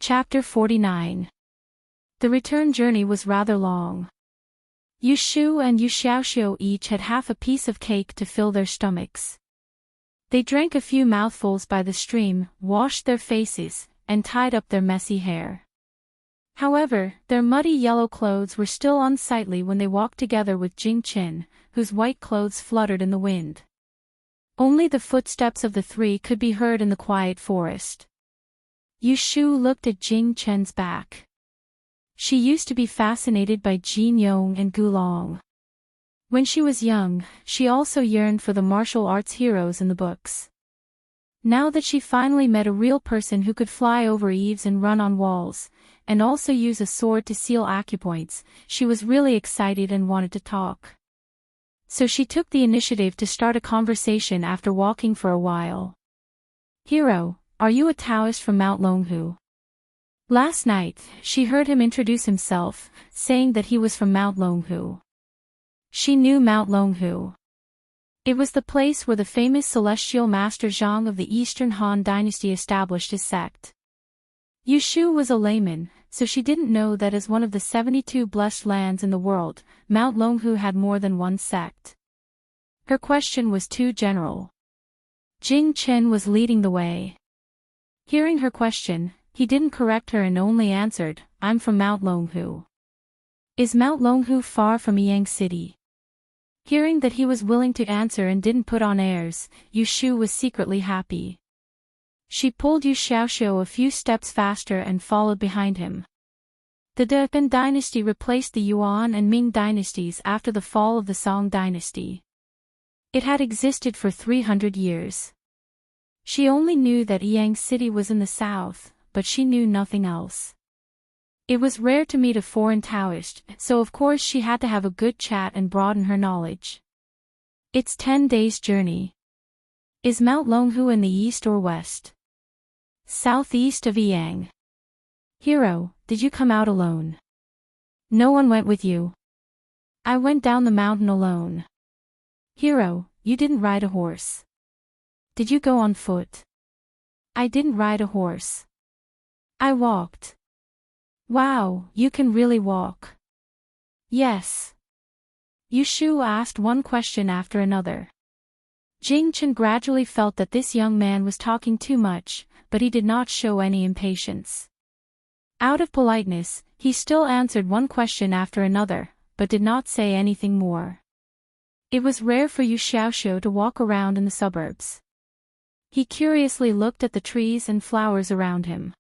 Chapter 49. The return journey was rather long. Yu Shu and Yu Xiaoxiu each had half a piece of cake to fill their stomachs. They drank a few mouthfuls by the stream, washed their faces, and tied up their messy hair. However, their muddy yellow clothes were still unsightly when they walked together with Jing Qin, whose white clothes fluttered in the wind. Only the footsteps of the three could be heard in the quiet forest. Yu Shu looked at Jing Chen's back. She used to be fascinated by Jin Yong and Gulong. When she was young, she also yearned for the martial arts heroes in the books. Now that she finally met a real person who could fly over eaves and run on walls, and also use a sword to seal acupoints, she was really excited and wanted to talk. So she took the initiative to start a conversation after walking for a while. "Hero, are you a Taoist from Mount Longhu?" Last night, she heard him introduce himself, saying that he was from Mount Longhu. She knew Mount Longhu. It was the place where the famous celestial master Zhang of the Eastern Han dynasty established his sect. Yu Shu was a layman, so she didn't know that as one of the 72 blessed lands in the world, Mount Longhu had more than one sect. Her question was too general. Jing Chen was leading the way. Hearing her question, he didn't correct her and only answered, "I'm from Mount Longhu." "Is Mount Longhu far from Yang City?" Hearing that he was willing to answer and didn't put on airs, Yu Shu was secretly happy. She pulled Yu Xiaoxiu a few steps faster and followed behind him. The Depan dynasty replaced the Yuan and Ming dynasties after the fall of the Song dynasty. It had existed for 300 years. She only knew that Yang City was in the south, but she knew nothing else. It was rare to meet a foreign Taoist, so of course she had to have a good chat and broaden her knowledge. "It's 10 days' journey. Is Mount Longhu in the east or west?" "Southeast of Yang." "Hero, did you come out alone?" "No one went with you." "I went down the mountain alone." "Hero, you didn't ride a horse." "Did you go on foot?" "I didn't ride a horse. I walked." "Wow, you can really walk." "Yes." Yu Shu asked one question after another. Jing Chen gradually felt that this young man was talking too much, but he did not show any impatience. Out of politeness, he still answered one question after another, but did not say anything more. It was rare for Yu Xiaoxiu to walk around in the suburbs. He curiously looked at the trees and flowers around him.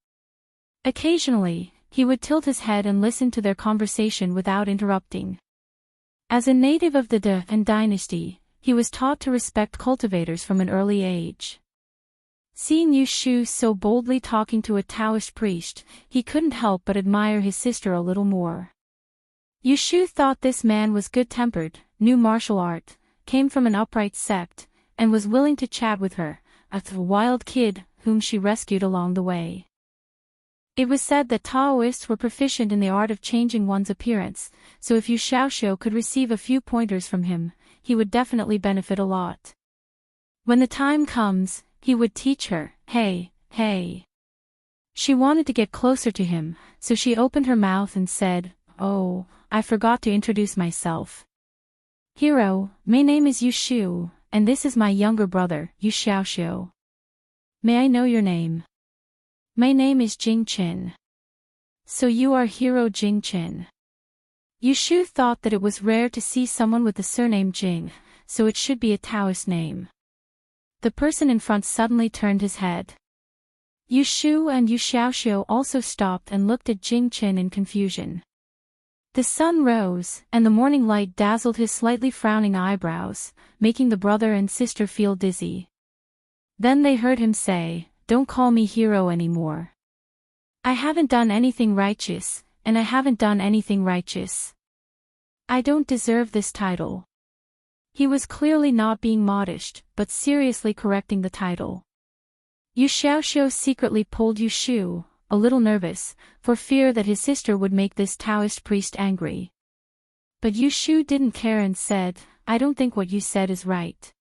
Occasionally, he would tilt his head and listen to their conversation without interrupting. As a native of the Depan dynasty, he was taught to respect cultivators from an early age. Seeing Yu Shu so boldly talking to a Taoist priest, he couldn't help but admire his sister a little more. Yu Shu thought this man was good-tempered, knew martial art, came from an upright sect, and was willing to chat with her, a wild kid whom she rescued along the way. It was said that Taoists were proficient in the art of changing one's appearance, so if Yu Xiaoxiu could receive a few pointers from him, he would definitely benefit a lot. When the time comes, he would teach her. Hey. She wanted to get closer to him, so she opened her mouth and said, "Oh, I forgot to introduce myself. Hero, my name is Yu Shu, and this is my younger brother, Yu Xiaoxiu. May I know your name?" "My name is Jing Qin." "So you are Hero Jing Qin." Yu Shu thought that it was rare to see someone with the surname Jing, so it should be a Taoist name. The person in front suddenly turned his head. Yu Shu and Yu Xiaoxiu also stopped and looked at Jing Qin in confusion. The sun rose, and the morning light dazzled his slightly frowning eyebrows, making the brother and sister feel dizzy. Then they heard him say, "Don't call me hero anymore. I haven't done anything righteous, and I haven't done anything righteous. I don't deserve this title." He was clearly not being modest, but seriously correcting the title. Yu Xiaoxiu secretly pulled Yu Shu, a little nervous, for fear that his sister would make this Taoist priest angry. But Yu Shu didn't care and said, "I don't think what you said is right.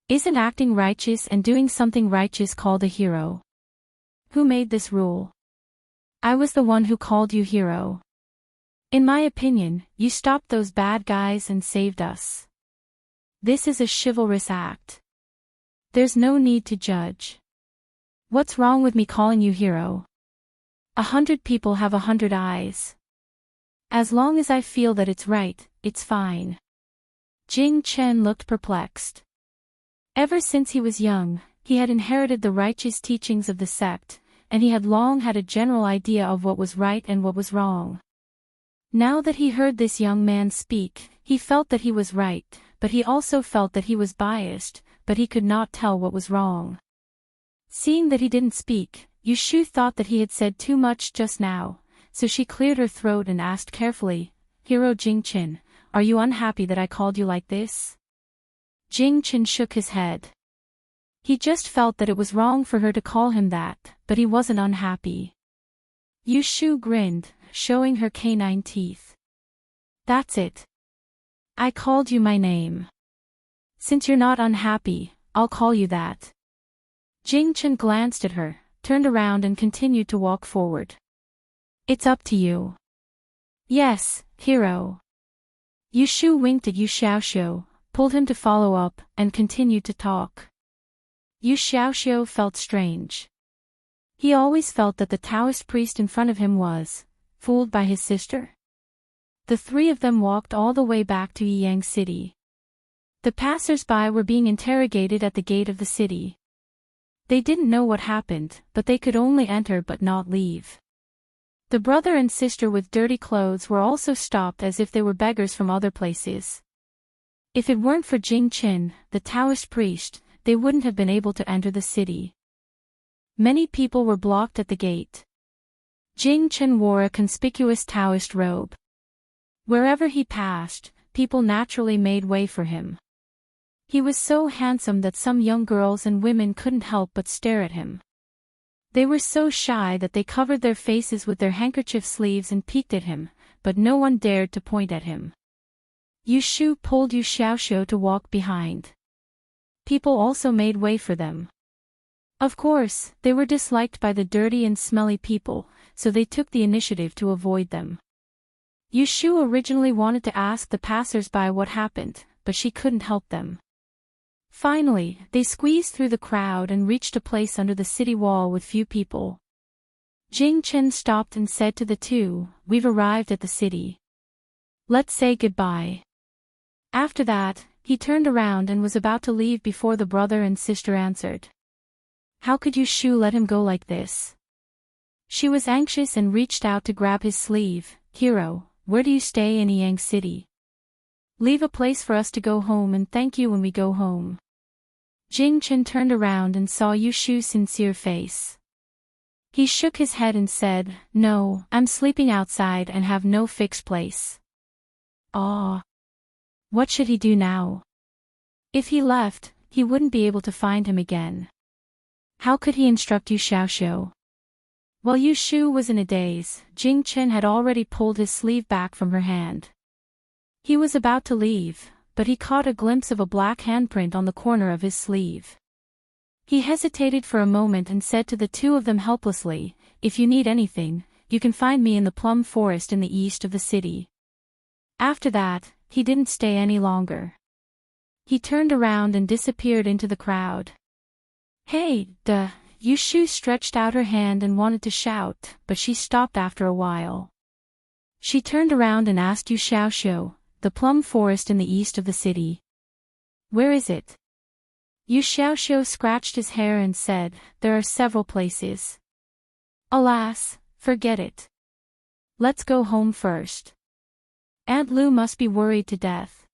Isn't acting righteous and doing something righteous called a hero? Who made this rule?" I was the one who called you hero. In my opinion, you stopped those bad guys and saved us. This is a chivalrous act. There's no need to judge. What's wrong with me calling you hero? 100 people have 100 eyes. As long as I feel that it's right, it's fine. Jing Chen looked perplexed. Ever since he was young, he had inherited the righteous teachings of the sect, and he had long had a general idea of what was right and what was wrong. Now that he heard this young man speak, he felt that he was right, but he also felt that he was biased, but he could not tell what was wrong. Seeing that he didn't speak, Yushu thought that he had said too much just now, so she cleared her throat and asked carefully, Hero Jingchen, are you unhappy that I called you like this? Jingchen shook his head. He just felt that it was wrong for her to call him that, but he wasn't unhappy. Yushu grinned, showing her canine teeth. That's it. I called you my name. Since you're not unhappy, I'll call you that. Jingchen glanced at her, turned around and continued to walk forward. It's up to you. Yes, hero. Yushu winked at Yu Xiaoxiu, pulled him to follow up, and continued to talk. Yu Xiaoxiu felt strange. He always felt that the Taoist priest in front of him was fooled by his sister. The three of them walked all the way back to Yiyang City. The passers-by were being interrogated at the gate of the city. They didn't know what happened, but they could only enter but not leave. The brother and sister with dirty clothes were also stopped as if they were beggars from other places. If it weren't for Jing Qin, the Taoist priest, they wouldn't have been able to enter the city. Many people were blocked at the gate. Jing Qin wore a conspicuous Taoist robe. Wherever he passed, people naturally made way for him. He was so handsome that some young girls and women couldn't help but stare at him. They were so shy that they covered their faces with their handkerchief sleeves and peeked at him, but no one dared to point at him. Yushu pulled Yu Xiaoxiu to walk behind. People also made way for them. Of course, they were disliked by the dirty and smelly people, so they took the initiative to avoid them. Yushu originally wanted to ask the passers-by what happened, but she couldn't help them. Finally, they squeezed through the crowd and reached a place under the city wall with few people. Jing Chen stopped and said to the two, "We've arrived at the city. Let's say goodbye." After that, he turned around and was about to leave before the brother and sister answered. How could Yushu let him go like this? She was anxious and reached out to grab his sleeve. "Hero, where do you stay in Yiyang City? Leave a place for us to go home and thank you when we go home." Jing Chen turned around and saw Yushu's sincere face. He shook his head and said, "No, I'm sleeping outside and have no fixed place." Ah. What should he do now? If he left, he wouldn't be able to find him again. How could he instruct Yu Xiaoxiu? While Yushu was in a daze, Jing Chen had already pulled his sleeve back from her hand. He was about to leave, but he caught a glimpse of a black handprint on the corner of his sleeve. He hesitated for a moment and said to the two of them helplessly, "If you need anything, you can find me in the plum forest in the east of the city." After that, he didn't stay any longer. He turned around and disappeared into the crowd. "Hey, duh!" Yushu stretched out her hand and wanted to shout, but she stopped after a while. She turned around and asked Yu Xiaoxiu, "The plum forest in the east of the city. Where is it?" Yu Xiaoxiu scratched his hair and said, "There are several places." "Alas, forget it. Let's go home first. Aunt Lu must be worried to death."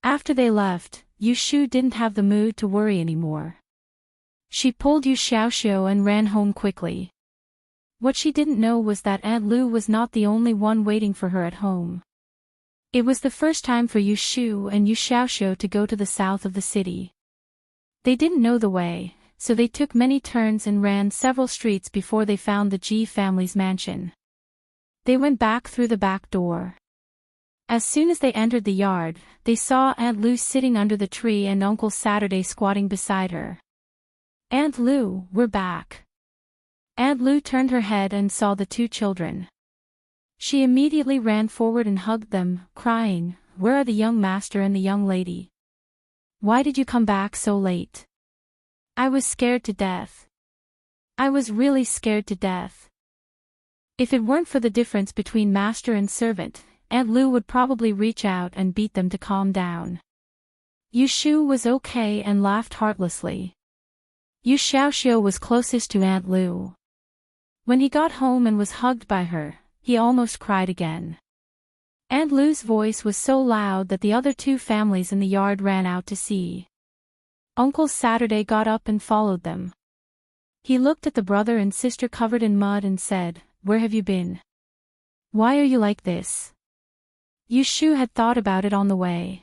After they left, Yushu didn't have the mood to worry anymore. She pulled Yu Xiaoxiu and ran home quickly. What she didn't know was that Aunt Lu was not the only one waiting for her at home. It was the first time for Yushu and Yu Xiaoxiu to go to the south of the city. They didn't know the way, so they took many turns and ran several streets before they found the Ji family's mansion. They went back through the back door. As soon as they entered the yard, they saw Aunt Lu sitting under the tree and Uncle Saturday squatting beside her. "Aunt Lu, we're back." Aunt Lu turned her head and saw the two children. She immediately ran forward and hugged them, crying, "Where are the young master and the young lady? Why did you come back so late? I was scared to death. I was really scared to death." If it weren't for the difference between master and servant, Aunt Lu would probably reach out and beat them to calm down. Yu Shu was okay and laughed heartlessly. Yu Xiaoxiu was closest to Aunt Lu. When he got home and was hugged by her, he almost cried again. Aunt Lu's voice was so loud that the other two families in the yard ran out to see. Uncle Saturday got up and followed them. He looked at the brother and sister covered in mud and said, "Where have you been? Why are you like this?" Yu Shu had thought about it on the way.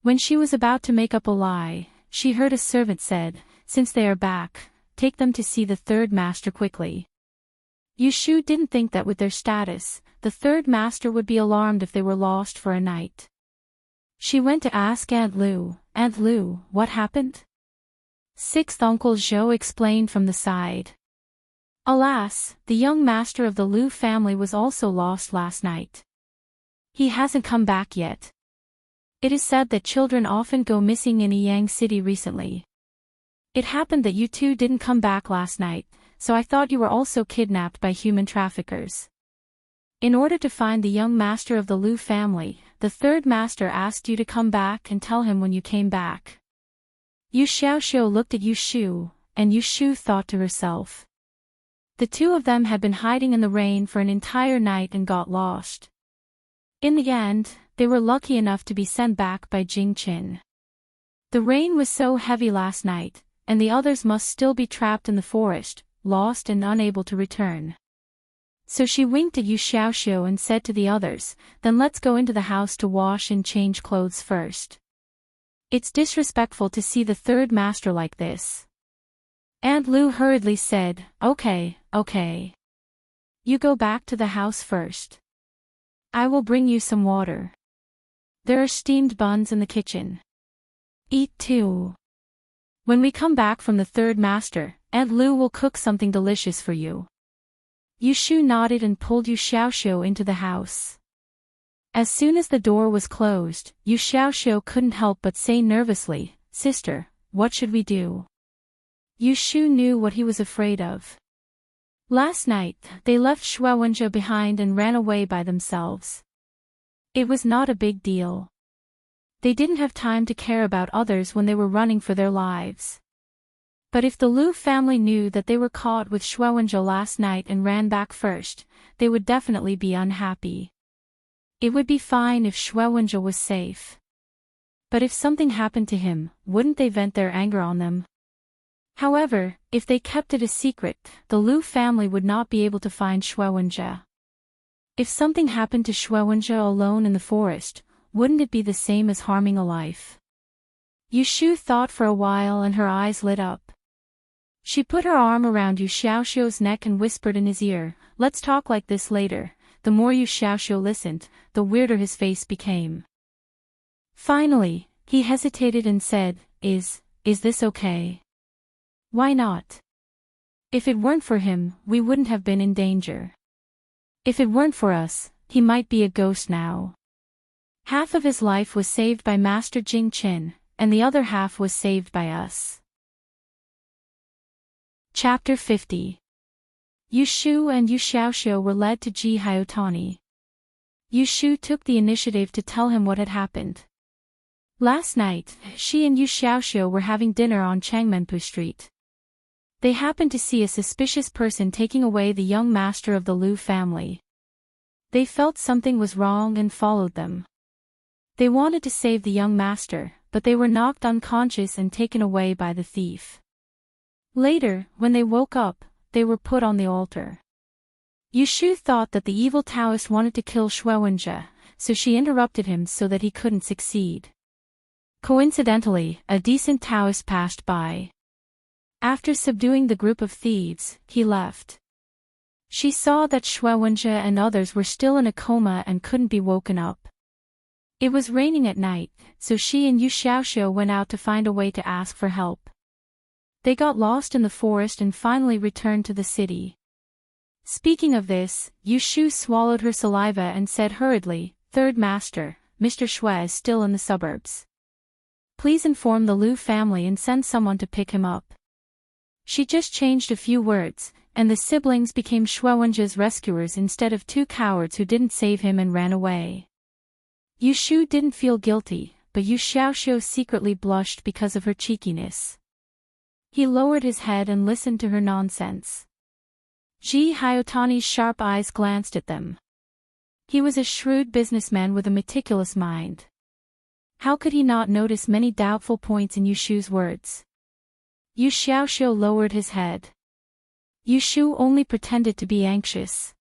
When she was about to make up a lie, she heard a servant said, "Since they are back, take them to see the third master quickly." Yu Shu didn't think that with their status, the third master would be alarmed if they were lost for a night. She went to ask Aunt Lu, "Aunt Lu, what happened?" Sixth Uncle Zhou explained from the side. Alas, the young master of the Lu family was also lost last night. He hasn't come back yet. It is said that children often go missing in Yang City recently. It happened that you two didn't come back last night, so I thought you were also kidnapped by human traffickers. In order to find the young master of the Lu family, the third master asked you to come back and tell him when you came back. Yu Xiaoxiu looked at Yu Shu, and Yu Shu thought to herself. The two of them had been hiding in the rain for an entire night and got lost. In the end, they were lucky enough to be sent back by Jing Qin. The rain was so heavy last night, and the others must still be trapped in the forest, lost and unable to return. So she winked at Yu Xiaoxiu and said to the others, "Then let's go into the house to wash and change clothes first. It's disrespectful to see the third master like this." Aunt Lu hurriedly said, Okay. You go back to the house first. I will bring you some water. There are steamed buns in the kitchen. Eat too. When we come back from the third master, Aunt Lu will cook something delicious for you." Yu Shu nodded and pulled Yu Xiaoxiu into the house. As soon as the door was closed, Yu Xiaoxiu couldn't help but say nervously, "Sister, what should we do?" Yu Shu knew what he was afraid of. Last night, they left Shuowenjia behind and ran away by themselves. It was not a big deal. They didn't have time to care about others when they were running for their lives. But if the Lu family knew that they were caught with Shuowenjia last night and ran back first, they would definitely be unhappy. It would be fine if Shuowenjia was safe. But if something happened to him, wouldn't they vent their anger on them? However, if they kept it a secret, the Lu family would not be able to find Shuowenjia. If something happened to Shuowenjia alone in the forest, wouldn't it be the same as harming a life? Yu Shu thought for a while and her eyes lit up. She put her arm around Yu Xiaoxiu's neck and whispered in his ear, "Let's talk like this later." The more Yu Xiaoxiu listened, the weirder his face became. Finally, he hesitated and said, Is this okay?" "Why not? If it weren't for him, we wouldn't have been in danger. If it weren't for us, he might be a ghost now. Half of his life was saved by Master Jing Qin, and the other half was saved by us." Chapter 50. Yu Shu and Yu Xiaoxiu were led to Ji Haotani. Yu Shu took the initiative to tell him what had happened. Last night, she and Yu Xiaoxiu were having dinner on Changmenpu Street. They happened to see a suspicious person taking away the young master of the Lu family. They felt something was wrong and followed them. They wanted to save the young master, but they were knocked unconscious and taken away by the thief. Later, when they woke up, they were put on the altar. Yu Shu thought that the evil Taoist wanted to kill Shuowenjia, so she interrupted him so that he couldn't succeed. Coincidentally, a decent Taoist passed by. After subduing the group of thieves, he left. She saw that Shuowenjia and others were still in a coma and couldn't be woken up. It was raining at night, so she and Yu Xiaoxiu went out to find a way to ask for help. They got lost in the forest and finally returned to the city. Speaking of this, Yushu swallowed her saliva and said hurriedly, "Third Master, Mr. Xue is still in the suburbs. Please inform the Lu family and send someone to pick him up." She just changed a few words, and the siblings became Xuewenjia's rescuers instead of two cowards who didn't save him and ran away. Yushu didn't feel guilty, but Yu Xiaoxiu secretly blushed because of her cheekiness. He lowered his head and listened to her nonsense. Ji Hyotani's sharp eyes glanced at them. He was a shrewd businessman with a meticulous mind. How could he not notice many doubtful points in Yushu's words? Yu Xiaoxiu lowered his head. Yushu only pretended to be anxious.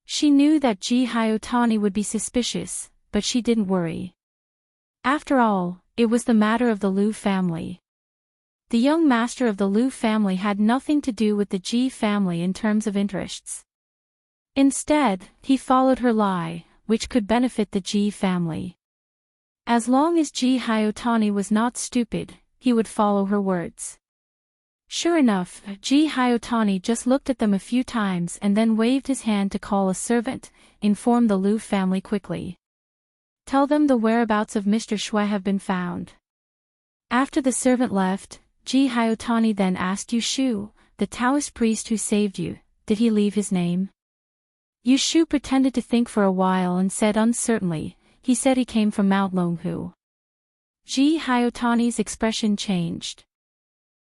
She knew that Ji Hyotani would be suspicious, but she didn't worry. After all, it was the matter of the Lu family. The young master of the Lu family had nothing to do with the Ji family in terms of interests. Instead, he followed her lie, which could benefit the Ji family. As long as Ji Hyotani was not stupid, he would follow her words. Sure enough, Ji Hyotani just looked at them a few times and then waved his hand to call a servant, inform the Lu family quickly. Tell them the whereabouts of Mr. Xue have been found. After the servant left, Ji Hyotani then asked Yushu, the Taoist priest who saved you, did he leave his name? Yushu pretended to think for a while and said uncertainly, he said he came from Mount Longhu. Ji Hyotani's expression changed.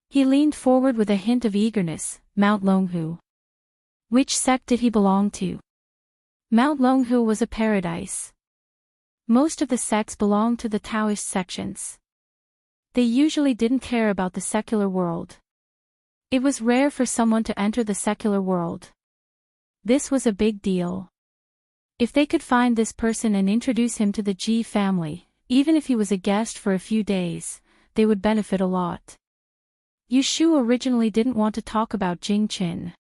He leaned forward with a hint of eagerness, Mount Longhu. Which sect did he belong to? Mount Longhu was a paradise. Most of the sects belonged to the Taoist sections. They usually didn't care about the secular world. It was rare for someone to enter the secular world. This was a big deal. If they could find this person and introduce him to the Ji family, even if he was a guest for a few days, they would benefit a lot. Yushu originally didn't want to talk about Jing Qin.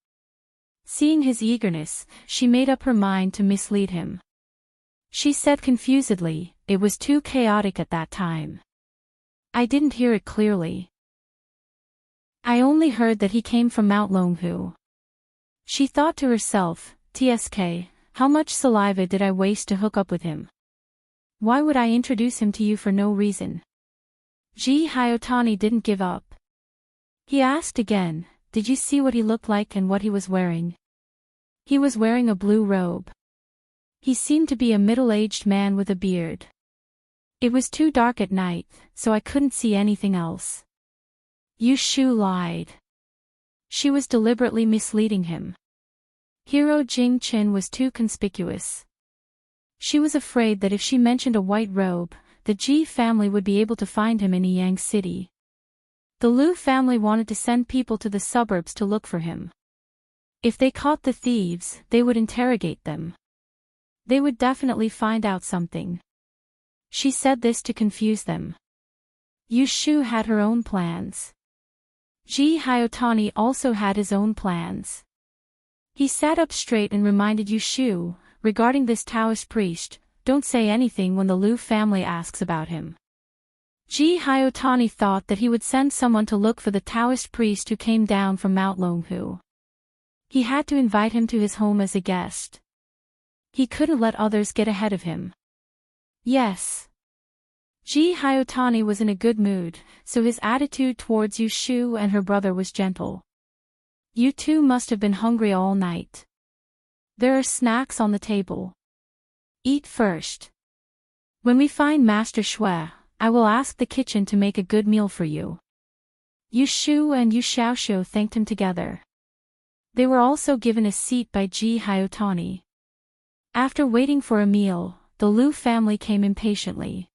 Seeing his eagerness, she made up her mind to mislead him. She said confusedly, it was too chaotic at that time. I didn't hear it clearly. I only heard that he came from Mount Longhu. She thought to herself, TSK, how much saliva did I waste to hook up with him? Why would I introduce him to you for no reason? Ji Hyotani didn't give up. He asked again, did you see what he looked like and what he was wearing? He was wearing a blue robe. He seemed to be a middle-aged man with a beard. It was too dark at night, so I couldn't see anything else. Yushu lied. She was deliberately misleading him. Hero Jing Qin was too conspicuous. She was afraid that if she mentioned a white robe, the Ji family would be able to find him in Yang City. The Lu family wanted to send people to the suburbs to look for him. If they caught the thieves, they would interrogate them. They would definitely find out something. She said this to confuse them. Yushu had her own plans. Ji Hyotani also had his own plans. He sat up straight and reminded Yushu, regarding this Taoist priest, don't say anything when the Lu family asks about him. Ji Hyotani thought that he would send someone to look for the Taoist priest who came down from Mount Longhu. He had to invite him to his home as a guest. He couldn't let others get ahead of him. Yes. Ji Hyotani was in a good mood, so his attitude towards Yushu and her brother was gentle. You two must have been hungry all night. There are snacks on the table. Eat first. When we find Master Xue, I will ask the kitchen to make a good meal for you. Yushu and Yu Xiaoxiu thanked him together. They were also given a seat by Ji Hyotani. After waiting for a meal, the Lu family came impatiently.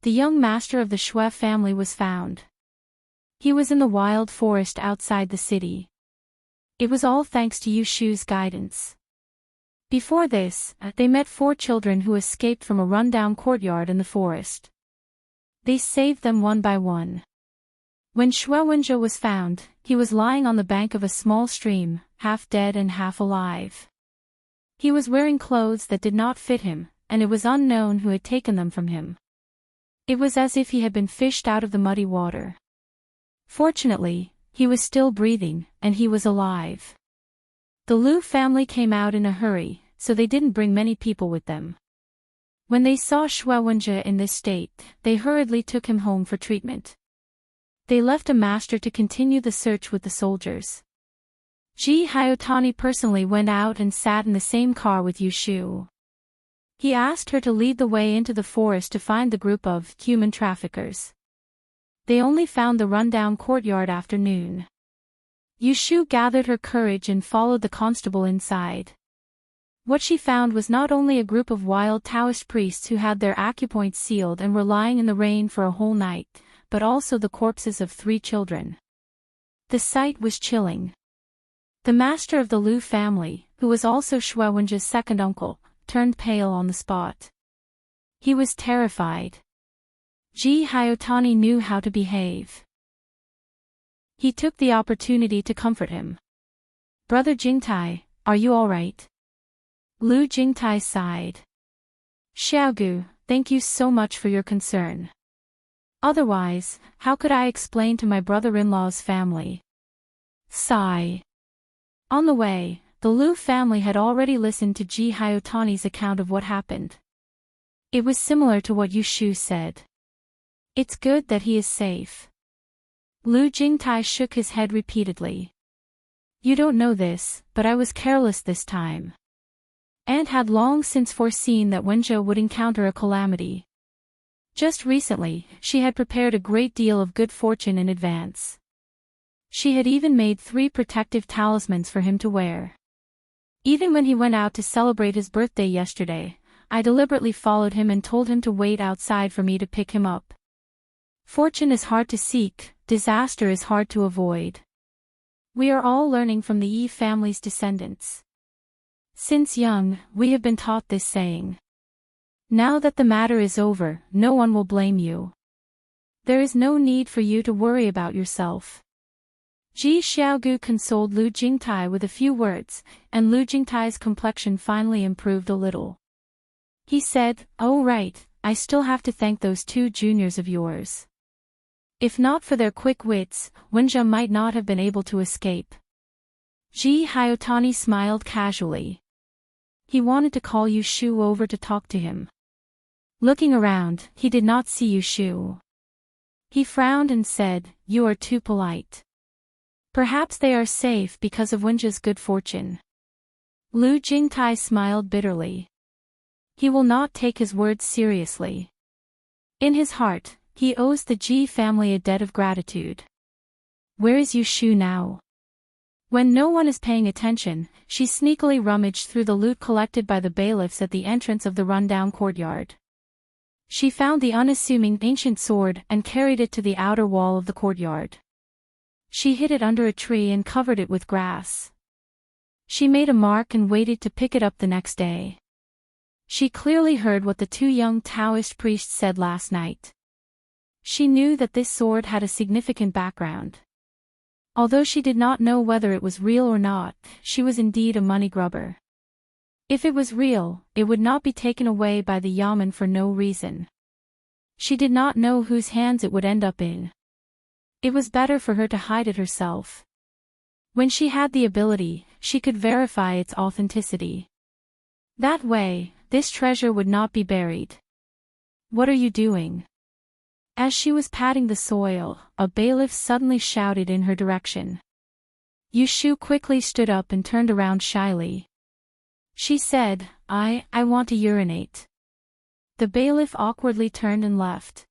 The young master of the Xue family was found. He was in the wild forest outside the city. It was all thanks to Yushu's guidance. Before this, they met 4 children who escaped from a rundown courtyard in the forest. They saved them one by one. When Xuewenjia was found, he was lying on the bank of a small stream, half dead and half alive. He was wearing clothes that did not fit him, and it was unknown who had taken them from him. It was as if he had been fished out of the muddy water. Fortunately, He was still breathing, and he was alive. The Lu family came out in a hurry, so they didn't bring many people with them. When they saw Xue Wenjie in this state, they hurriedly took him home for treatment. They left a master to continue the search with the soldiers. Ji Hyotani personally went out and sat in the same car with Yu Shu. He asked her to lead the way into the forest to find the group of human traffickers. They only found the rundown courtyard after noon. Yu Shu gathered her courage and followed the constable inside. What she found was not only a group of wild Taoist priests who had their acupoints sealed and were lying in the rain for a whole night, but also the corpses of 3 children. The sight was chilling. The master of the Lu family, who was also Xue Wenjie's second uncle, turned pale on the spot. He was terrified. Ji Hyotani knew how to behave. He took the opportunity to comfort him. "Brother Jingtai, are you all right?" Lu Jingtai sighed. "Xiaogu, thank you so much for your concern. Otherwise, how could I explain to my brother-in-law's family?" Sigh. On the way, the Lu family had already listened to Ji Hyotani's account of what happened. It was similar to what Yu Shu said. "It's good that he is safe." Lu Jingtai shook his head repeatedly. "You don't know this, but I was careless this time. And had long since foreseen that Wenjie would encounter a calamity. Just recently, she had prepared a great deal of good fortune in advance. She had even made 3 protective talismans for him to wear. Even when he went out to celebrate his birthday yesterday, I deliberately followed him and told him to wait outside for me to pick him up. Fortune is hard to seek, disaster is hard to avoid. We are all learning from the Yi family's descendants. Since young, we have been taught this saying. Now that the matter is over, no one will blame you. There is no need for you to worry about yourself." Ji Xiaogu consoled Lu Jingtai with a few words, and Lu Jingtai's complexion finally improved a little. He said, "Oh right, I still have to thank those 2 juniors of yours. If not for their quick wits, Wenjie might not have been able to escape." Ji Hyotani smiled casually. He wanted to call Yu Shu over to talk to him. Looking around, he did not see Yu Shu. He frowned and said, "You are too polite. Perhaps they are safe because of Wenjie's good fortune." Lu Jingtai smiled bitterly. He will not take his words seriously. In his heart, he owes the Ji family a debt of gratitude. Where is Yu Shu now? When no one is paying attention, she sneakily rummaged through the loot collected by the bailiffs at the entrance of the rundown courtyard. She found the unassuming ancient sword and carried it to the outer wall of the courtyard. She hid it under a tree and covered it with grass. She made a mark and waited to pick it up the next day. She clearly heard what the 2 young Taoist priests said last night. She knew that this sword had a significant background. Although she did not know whether it was real or not, she was indeed a money grubber. If it was real, it would not be taken away by the yamen for no reason. She did not know whose hands it would end up in. It was better for her to hide it herself. When she had the ability, she could verify its authenticity. That way, this treasure would not be buried. "What are you doing?" As she was patting the soil, a bailiff suddenly shouted in her direction. Yu Shu quickly stood up and turned around shyly. She said, I want to urinate." The bailiff awkwardly turned and left.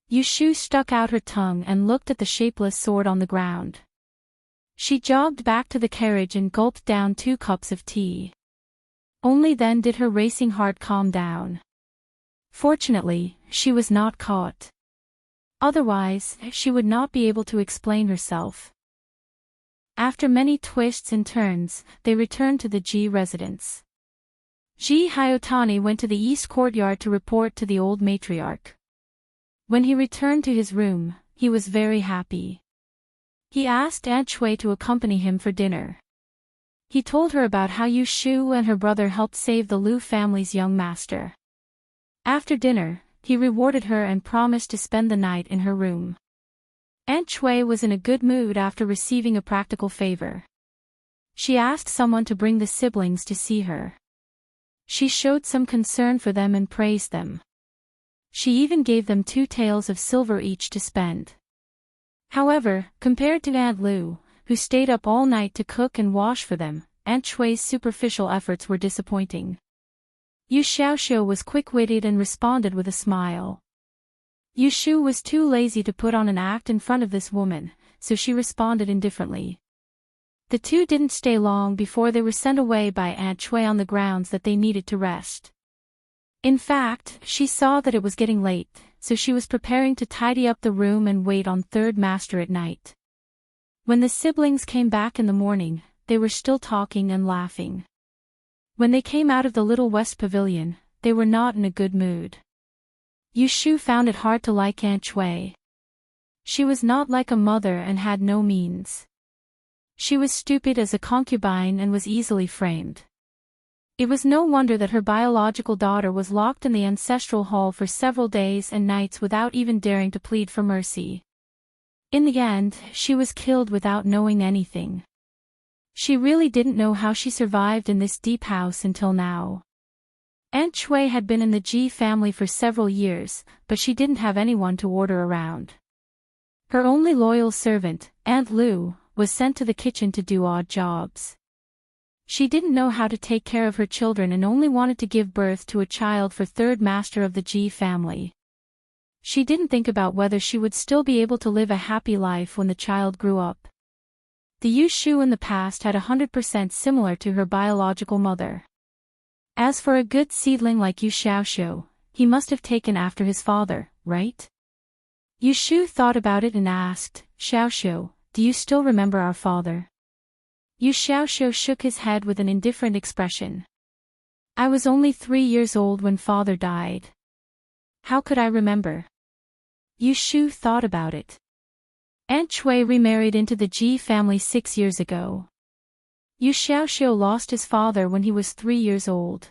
Yu Shu stuck out her tongue and looked at the shapeless sword on the ground. She jogged back to the carriage and gulped down 2 cups of tea. Only then did her racing heart calm down. Fortunately, she was not caught. Otherwise, she would not be able to explain herself. After many twists and turns, they returned to the Ji residence. Ji Hyotani went to the east courtyard to report to the old matriarch. When he returned to his room, he was very happy. He asked Aunt Shui to accompany him for dinner. He told her about how Yu Shu and her brother helped save the Lu family's young master. After dinner, he rewarded her and promised to spend the night in her room. Aunt Chui was in a good mood after receiving a practical favor. She asked someone to bring the siblings to see her. She showed some concern for them and praised them. She even gave them 2 taels of silver each to spend. However, compared to Aunt Lu, who stayed up all night to cook and wash for them, Aunt Chui's superficial efforts were disappointing. Yu Xiaoxiu was quick-witted and responded with a smile. Yu Shu was too lazy to put on an act in front of this woman, so she responded indifferently. The two didn't stay long before they were sent away by Aunt Chui on the grounds that they needed to rest. In fact, she saw that it was getting late, so she was preparing to tidy up the room and wait on Third Master at night. When the siblings came back in the morning, they were still talking and laughing. When they came out of the Little West Pavilion, they were not in a good mood. Yu Shu found it hard to like Aunt Chui. She was not like a mother and had no means. She was stupid as a concubine and was easily framed. It was no wonder that her biological daughter was locked in the ancestral hall for several days and nights without even daring to plead for mercy. In the end, she was killed without knowing anything. She really didn't know how she survived in this deep house until now. Aunt Chui had been in the Ji family for several years, but she didn't have anyone to order around. Her only loyal servant, Aunt Lu, was sent to the kitchen to do odd jobs. She didn't know how to take care of her children and only wanted to give birth to a child for Third Master of the Ji family. She didn't think about whether she would still be able to live a happy life when the child grew up. The Yu Shu in the past had 100% similar to her biological mother. As for a good seedling like Yu Xiaoxiu, he must have taken after his father, right? Yu Shu thought about it and asked, Xiaoxiu, do you still remember our father? Yu Xiaoxiu shook his head with an indifferent expression. I was only 3 years old when father died. How could I remember? Yu Shu thought about it. Aunt Chui remarried into the Ji family 6 years ago. Yu Xiaoxiu lost his father when he was 3 years old.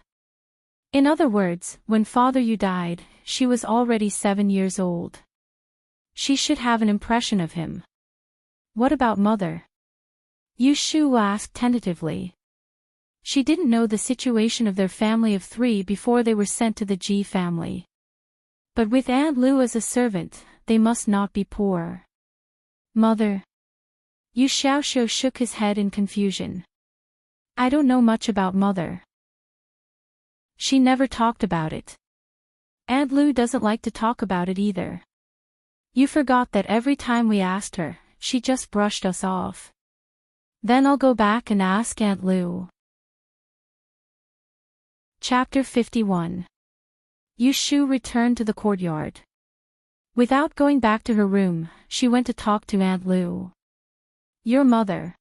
In other words, when Father Yu died, she was already 7 years old. She should have an impression of him. What about mother? Yu Shu asked tentatively. She didn't know the situation of their family of 3 before they were sent to the Ji family. But with Aunt Lu as a servant, they must not be poor. Mother? Yu Xiaoxiu shook his head in confusion. I don't know much about mother. She never talked about it. Aunt Lu doesn't like to talk about it either. You forgot that every time we asked her, she just brushed us off. Then I'll go back and ask Aunt Lu. Chapter 51. Yu Shu returned to the courtyard. Without going back to her room, she went to talk to Aunt Lu. Your mother.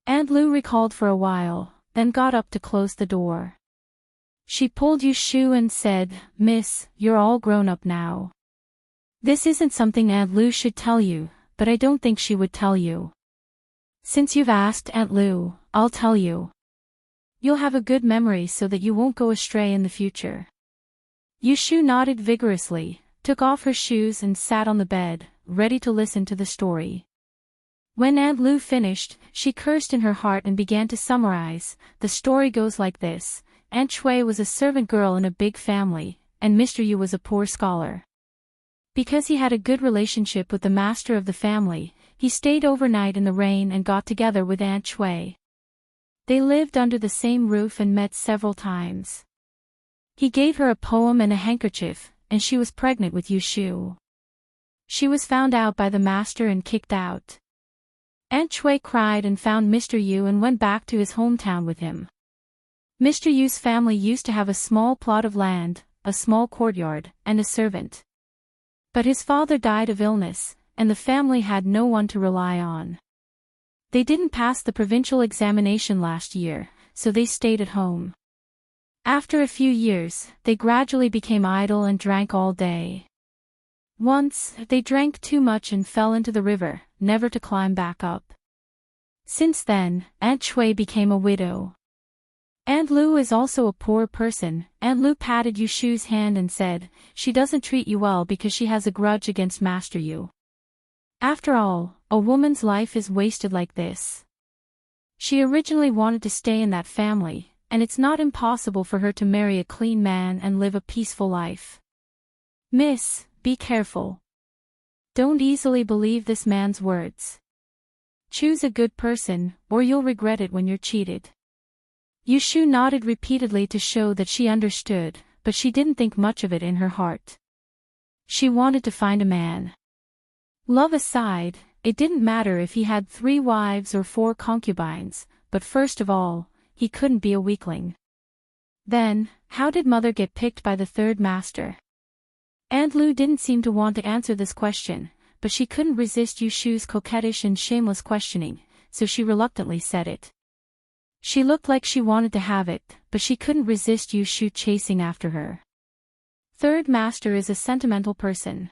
Aunt Lu recalled for a while, then got up to close the door. She pulled Yu Shu and said, Miss, you're all grown up now. This isn't something Aunt Lu should tell you, but I don't think she would tell you. Since you've asked Aunt Lu, I'll tell you. You'll have a good memory so that you won't go astray in the future. Yu Shu nodded vigorously, took off her shoes and sat on the bed, ready to listen to the story. When Aunt Lu finished, she cursed in her heart and began to summarize. The story goes like this. Aunt Chui was a servant girl in a big family, and Mr. Yu was a poor scholar. Because he had a good relationship with the master of the family, he stayed overnight in the rain and got together with Aunt Chui. They lived under the same roof and met several times. He gave her a poem and a handkerchief, and she was pregnant with Yu Shu. She was found out by the master and kicked out. Aunt Chui cried and found Mr. Yu and went back to his hometown with him. Mr. Yu's family used to have a small plot of land, a small courtyard, and a servant. But his father died of illness, and the family had no one to rely on. They didn't pass the provincial examination last year, so they stayed at home. After a few years, they gradually became idle and drank all day. Once, they drank too much and fell into the river, never to climb back up. Since then, Aunt Chui became a widow. Aunt Lu is also a poor person. Aunt Lu patted Yu Shu's hand and said, she doesn't treat you well because she has a grudge against Master Yu. After all, a woman's life is wasted like this. She originally wanted to stay in that family, and it's not impossible for her to marry a clean man and live a peaceful life. Miss, be careful. Don't easily believe this man's words. Choose a good person, or you'll regret it when you're cheated. Yushu nodded repeatedly to show that she understood, but she didn't think much of it in her heart. She wanted to find a man. Love aside, it didn't matter if he had 3 wives or 4 concubines, but first of all, he couldn't be a weakling. Then, how did Mother get picked by the 3rd master? Aunt Lu didn't seem to want to answer this question, but she couldn't resist Yushu's coquettish and shameless questioning, so she reluctantly said it. She looked like she wanted to have it, but she couldn't resist Yushu chasing after her. 3rd master is a sentimental person.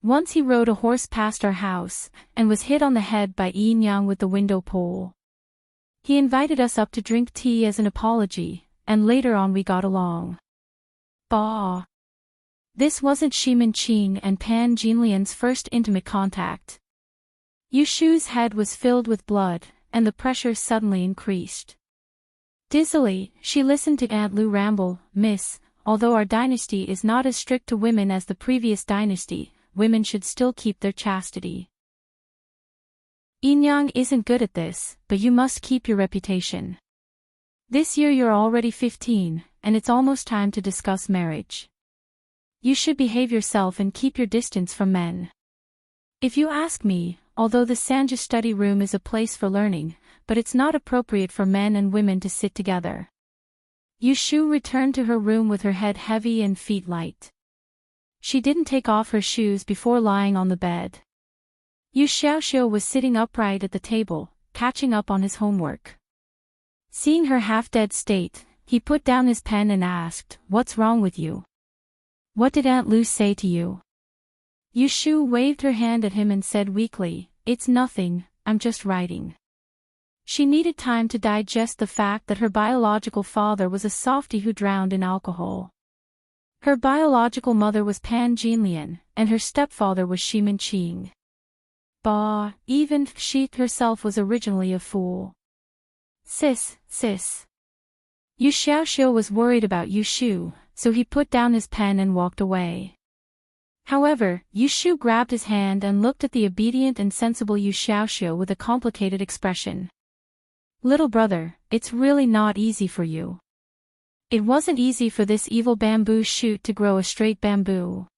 Once he rode a horse past our house, and was hit on the head by Yin Yang with the window pole. He invited us up to drink tea as an apology, and later on we got along. Bah! This wasn't Shimin Qing and Pan Jinlian's first intimate contact. Yushu's head was filled with blood, and the pressure suddenly increased. Dizzily, she listened to Aunt Lu ramble, "Miss, although our dynasty is not as strict to women as the previous dynasty, women should still keep their chastity. Yin Yang isn't good at this, but you must keep your reputation. This year you're already 15, and it's almost time to discuss marriage. You should behave yourself and keep your distance from men. If you ask me, although the Sanja study room is a place for learning, but it's not appropriate for men and women to sit together." Yushu returned to her room with her head heavy and feet light. She didn't take off her shoes before lying on the bed. Yu Xiaoxiu was sitting upright at the table, catching up on his homework. Seeing her half-dead state, he put down his pen and asked, "What's wrong with you? What did Aunt Lu say to you?" Yushu waved her hand at him and said weakly, "It's nothing, I'm just writing." She needed time to digest the fact that her biological father was a softy who drowned in alcohol. Her biological mother was Pan Jinlian, and her stepfather was Shimin Qing. Bah, even she herself was originally a fool. Sis. Yu Xiaoxiu was worried about Yushu, so he put down his pen and walked away. However, Yushu grabbed his hand and looked at the obedient and sensible Yu Xiaoxiu with a complicated expression. "Little brother, it's really not easy for you. It wasn't easy for this evil bamboo shoot to grow a straight bamboo.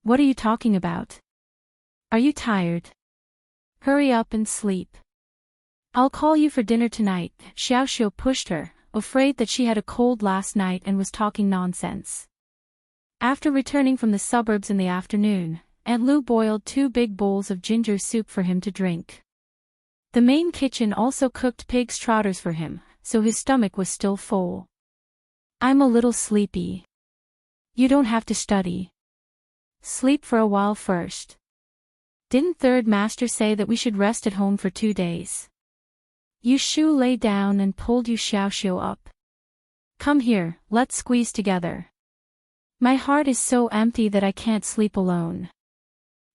What are you talking about? Are you tired? Hurry up and sleep. I'll call you for dinner tonight." Xiaoxiu pushed her, afraid that she had a cold last night and was talking nonsense. After returning from the suburbs in the afternoon, Aunt Lu boiled 2 big bowls of ginger soup for him to drink. The main kitchen also cooked pig's trotters for him, so his stomach was still full. "I'm a little sleepy. You don't have to study. Sleep for a while first. Didn't 3rd master say that we should rest at home for 2 days? Yushu lay down and pulled Yu Xiaoxiu up. "Come here, let's squeeze together. My heart is so empty that I can't sleep alone."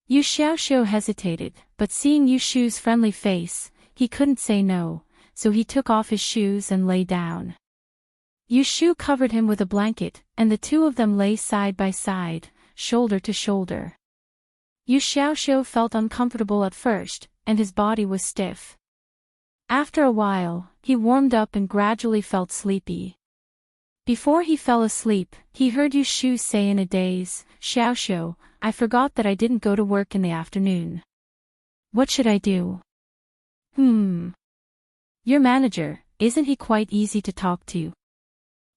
Yu Xiaoxiu hesitated, but seeing Yushu's friendly face, he couldn't say no, so he took off his shoes and lay down. Yushu covered him with a blanket, and the 2 of them lay side by side, shoulder to shoulder. Yu Xiaoxiu felt uncomfortable at first, and his body was stiff. After a while, he warmed up and gradually felt sleepy. Before he fell asleep, he heard Yushu say in a daze, "Xiaoxiu, I forgot that I didn't go to work in the afternoon. What should I do?" Your manager, isn't he quite easy to talk to?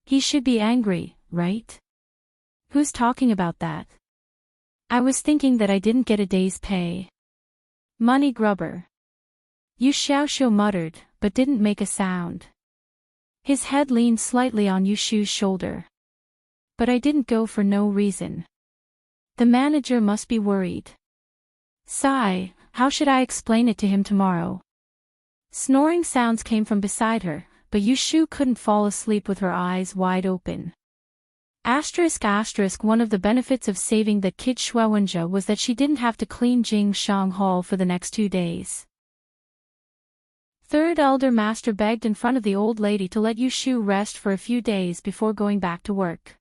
He should be angry, right? Who's talking about that? I was thinking that I didn't get a day's pay. Money grubber. Yu Xiaoxiu muttered, but didn't make a sound. His head leaned slightly on Yushu's shoulder. "But I didn't go for no reason. The manager must be worried. Sigh, how should I explain it to him tomorrow?" Snoring sounds came from beside her, but Yushu couldn't fall asleep with her eyes wide open. One of the benefits of saving the kid Shuwenja was that she didn't have to clean Jing Shang Hall for the next 2 days. Third elder master begged in front of the old lady to let Yu Shu rest for a few days before going back to work.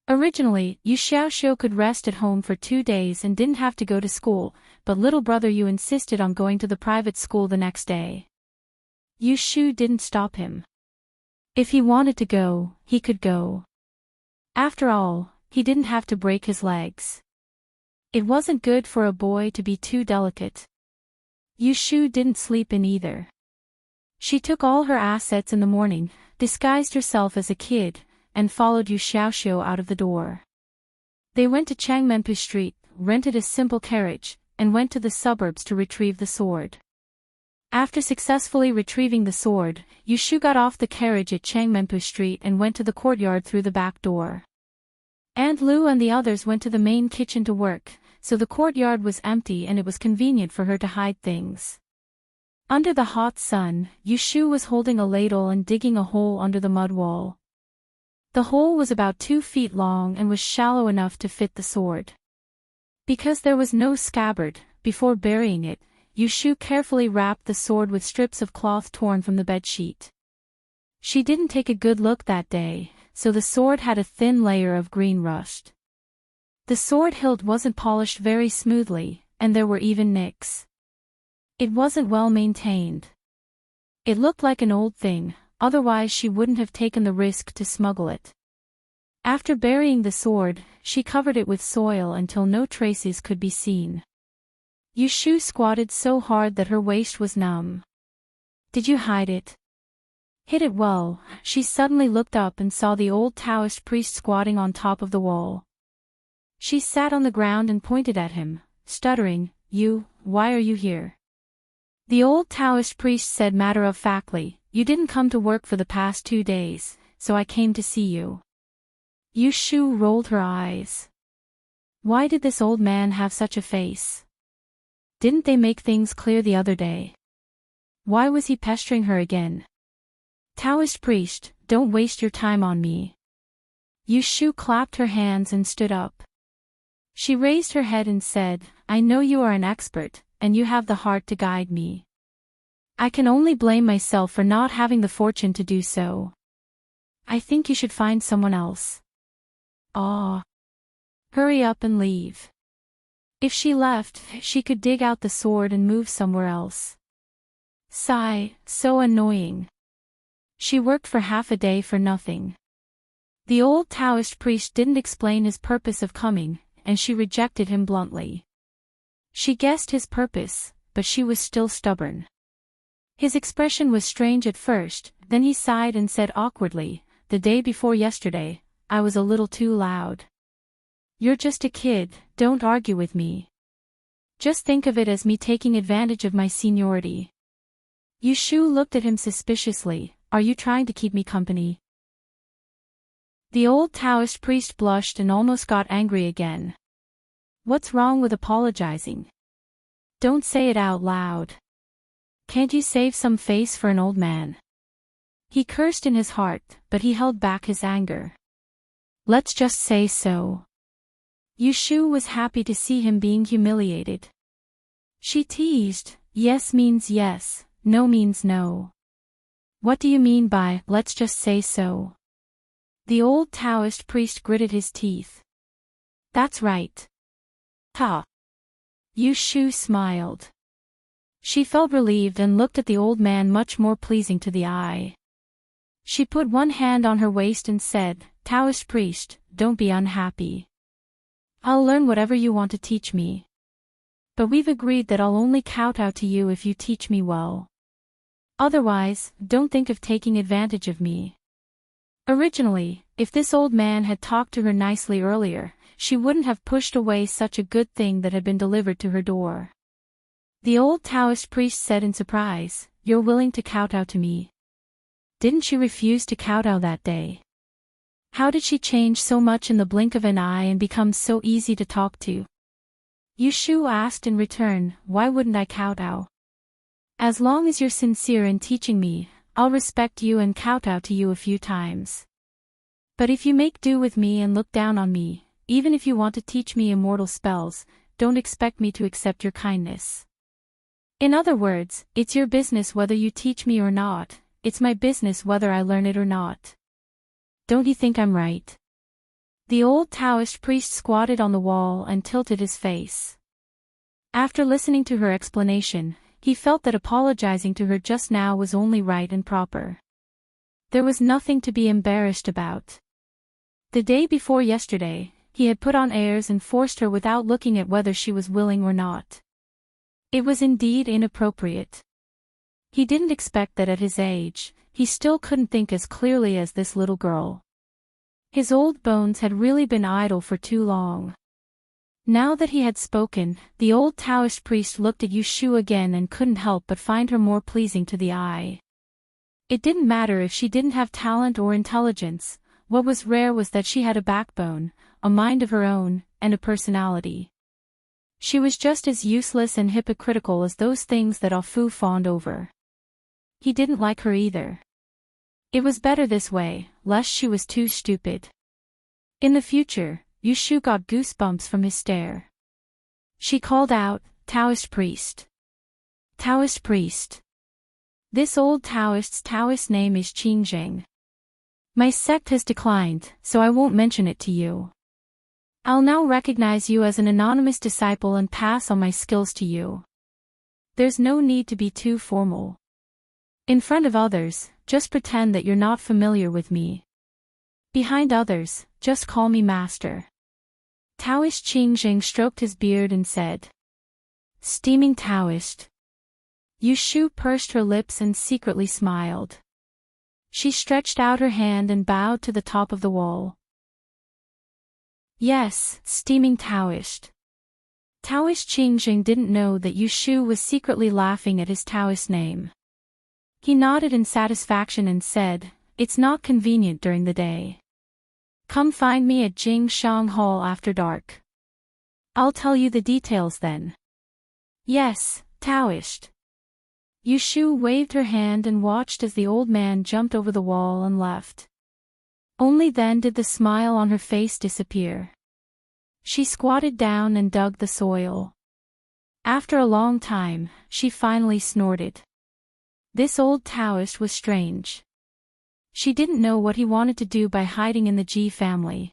Originally, Yu Xiaoxiu could rest at home for 2 days and didn't have to go to school, but little brother Yu insisted on going to the private school the next day. Yu Shu didn't stop him. If he wanted to go, he could go. After all, he didn't have to break his legs. It wasn't good for a boy to be too delicate. Yu Shu didn't sleep in either. She took all her assets in the morning, disguised herself as a kid, and followed Yu Xiaoxiu out of the door. They went to Changmenpu Street, rented a simple carriage, and went to the suburbs to retrieve the sword. After successfully retrieving the sword, Yu Shu got off the carriage at Changmenpu Street and went to the courtyard through the back door. Aunt Lu and the others went to the main kitchen to work, so the courtyard was empty and it was convenient for her to hide things. Under the hot sun, Yu Shu was holding a ladle and digging a hole under the mud wall. The hole was about 2 feet long and was shallow enough to fit the sword. Because there was no scabbard, before burying it, Yu Shu carefully wrapped the sword with strips of cloth torn from the bedsheet. She didn't take a good look that day, so the sword had a thin layer of green rust. The sword hilt wasn't polished very smoothly, and there were even nicks. It wasn't well maintained. It looked like an old thing, otherwise she wouldn't have taken the risk to smuggle it. After burying the sword, she covered it with soil until no traces could be seen. Yu Shu squatted so hard that her waist was numb. Did you hide it? Hid it well. She suddenly looked up and saw the old Taoist priest squatting on top of the wall. She sat on the ground and pointed at him, stuttering, "You, why are you here?" The old Taoist priest said matter-of-factly, "You didn't come to work for the past 2 days, so I came to see you." Yu Shu rolled her eyes. Why did this old man have such a face? Didn't they make things clear the other day? Why was he pestering her again? Taoist priest, don't waste your time on me. Yu Shu clapped her hands and stood up. She raised her head and said, I know you are an expert, and you have the heart to guide me. I can only blame myself for not having the fortune to do so. I think you should find someone else. Hurry up and leave. If she left, she could dig out the sword and move somewhere else. Sigh, so annoying. She worked for half a day for nothing. The old Taoist priest didn't explain his purpose of coming, and she rejected him bluntly. She guessed his purpose, but she was still stubborn. His expression was strange at first, then he sighed and said awkwardly, "The day before yesterday, I was a little too loud." You're just a kid, don't argue with me. Just think of it as me taking advantage of my seniority. Yu Shu looked at him suspiciously, are you trying to keep me company? The old Taoist priest blushed and almost got angry again. What's wrong with apologizing? Don't say it out loud. Can't you save some face for an old man? He cursed in his heart, but he held back his anger. Let's just say so. Yu Shu was happy to see him being humiliated. She teased, yes means yes, no means no. What do you mean by, let's just say so? The old Taoist priest gritted his teeth. That's right. Ha! Yu Shu smiled. She felt relieved and looked at the old man much more pleasing to the eye. She put one hand on her waist and said, Taoist priest, don't be unhappy. I'll learn whatever you want to teach me. But we've agreed that I'll only kowtow to you if you teach me well. Otherwise, don't think of taking advantage of me. Originally, if this old man had talked to her nicely earlier, she wouldn't have pushed away such a good thing that had been delivered to her door. The old Taoist priest said in surprise, You're willing to kowtow to me? Didn't she refuse to kowtow that day? How did she change so much in the blink of an eye and become so easy to talk to? Yu Shu asked in return, why wouldn't I kowtow? As long as you're sincere in teaching me, I'll respect you and kowtow to you a few times. But if you make do with me and look down on me, even if you want to teach me immortal spells, don't expect me to accept your kindness. In other words, it's your business whether you teach me or not, it's my business whether I learn it or not. Don't you think I'm right? The old Taoist priest squatted on the wall and tilted his face. After listening to her explanation, he felt that apologizing to her just now was only right and proper. There was nothing to be embarrassed about. The day before yesterday, he had put on airs and forced her without looking at whether she was willing or not. It was indeed inappropriate. He didn't expect that at his age, he still couldn't think as clearly as this little girl. His old bones had really been idle for too long. Now that he had spoken, the old Taoist priest looked at Yushu again and couldn't help but find her more pleasing to the eye. It didn't matter if she didn't have talent or intelligence, what was rare was that she had a backbone, a mind of her own, and a personality. She was just as useless and hypocritical as those things that Afu fawned over. He didn't like her either. It was better this way, lest she was too stupid. In the future, Yushu got goosebumps from his stare. She called out, "Taoist priest! Taoist priest! This old Taoist's Taoist name is Qingzheng. My sect has declined, so I won't mention it to you. I'll now recognize you as an anonymous disciple and pass on my skills to you. There's no need to be too formal. In front of others, just pretend that you're not familiar with me. Behind others, just call me master." Taoist Qingzheng stroked his beard and said, "Steaming Taoist." Yushu pursed her lips and secretly smiled. She stretched out her hand and bowed to the top of the wall. "Yes, steaming Taoist." Taoist Qingzheng didn't know that Yushu was secretly laughing at his Taoist name. He nodded in satisfaction and said, "It's not convenient during the day. Come find me at Jingshang Hall after dark. I'll tell you the details then." "Yes, Taoist." Yushu waved her hand and watched as the old man jumped over the wall and left. Only then did the smile on her face disappear. She squatted down and dug the soil. After a long time, she finally snorted. This old Taoist was strange. She didn't know what he wanted to do by hiding in the Ji family.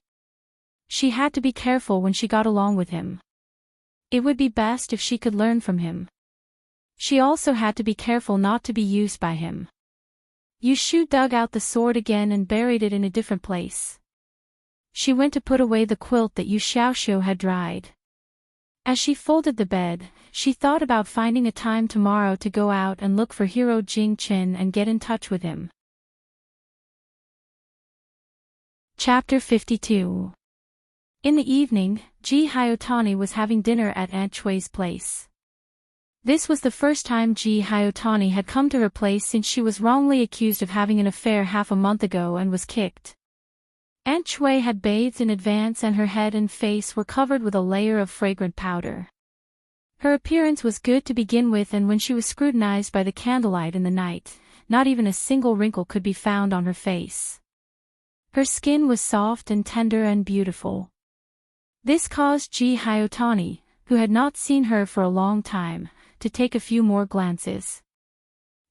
She had to be careful when she got along with him. It would be best if she could learn from him. She also had to be careful not to be used by him. Yushu dug out the sword again and buried it in a different place. She went to put away the quilt that Yu Xiaoxiu had dried. As she folded the bed, she thought about finding a time tomorrow to go out and look for hero Jing Qin and get in touch with him. Chapter 52. In the evening, Ji Hyotani was having dinner at Aunt Chui's place. This was the first time Ji Hyotani had come to her place since she was wrongly accused of having an affair half a month ago and was kicked. Aunt Chui had bathed in advance and her head and face were covered with a layer of fragrant powder. Her appearance was good to begin with, and when she was scrutinized by the candlelight in the night, not even a single wrinkle could be found on her face. Her skin was soft and tender and beautiful. This caused Ji Hyotani, who had not seen her for a long time, to take a few more glances.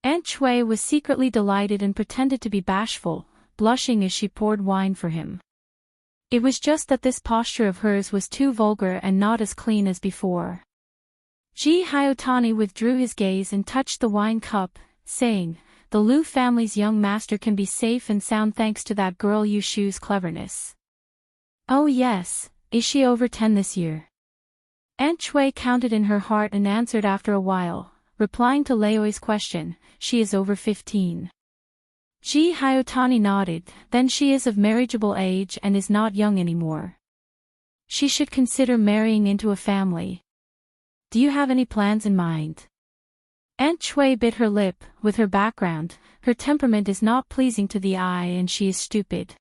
Aunt Chui was secretly delighted and pretended to be bashful, blushing as she poured wine for him. It was just that this posture of hers was too vulgar and not as clean as before. Ji Hyotani withdrew his gaze and touched the wine cup, saying, "The Lu family's young master can be safe and sound thanks to that girl Yushu's cleverness." "Oh yes, is she over 10 this year?" Aunt Chui counted in her heart and answered after a while, replying to Laoi's question, "She is over 15. Ji Hyotani nodded, "Then she is of marriageable age and is not young anymore. She should consider marrying into a family. Do you have any plans in mind?" Aunt Chui bit her lip. With her background, her temperament is not pleasing to the eye and she is stupid.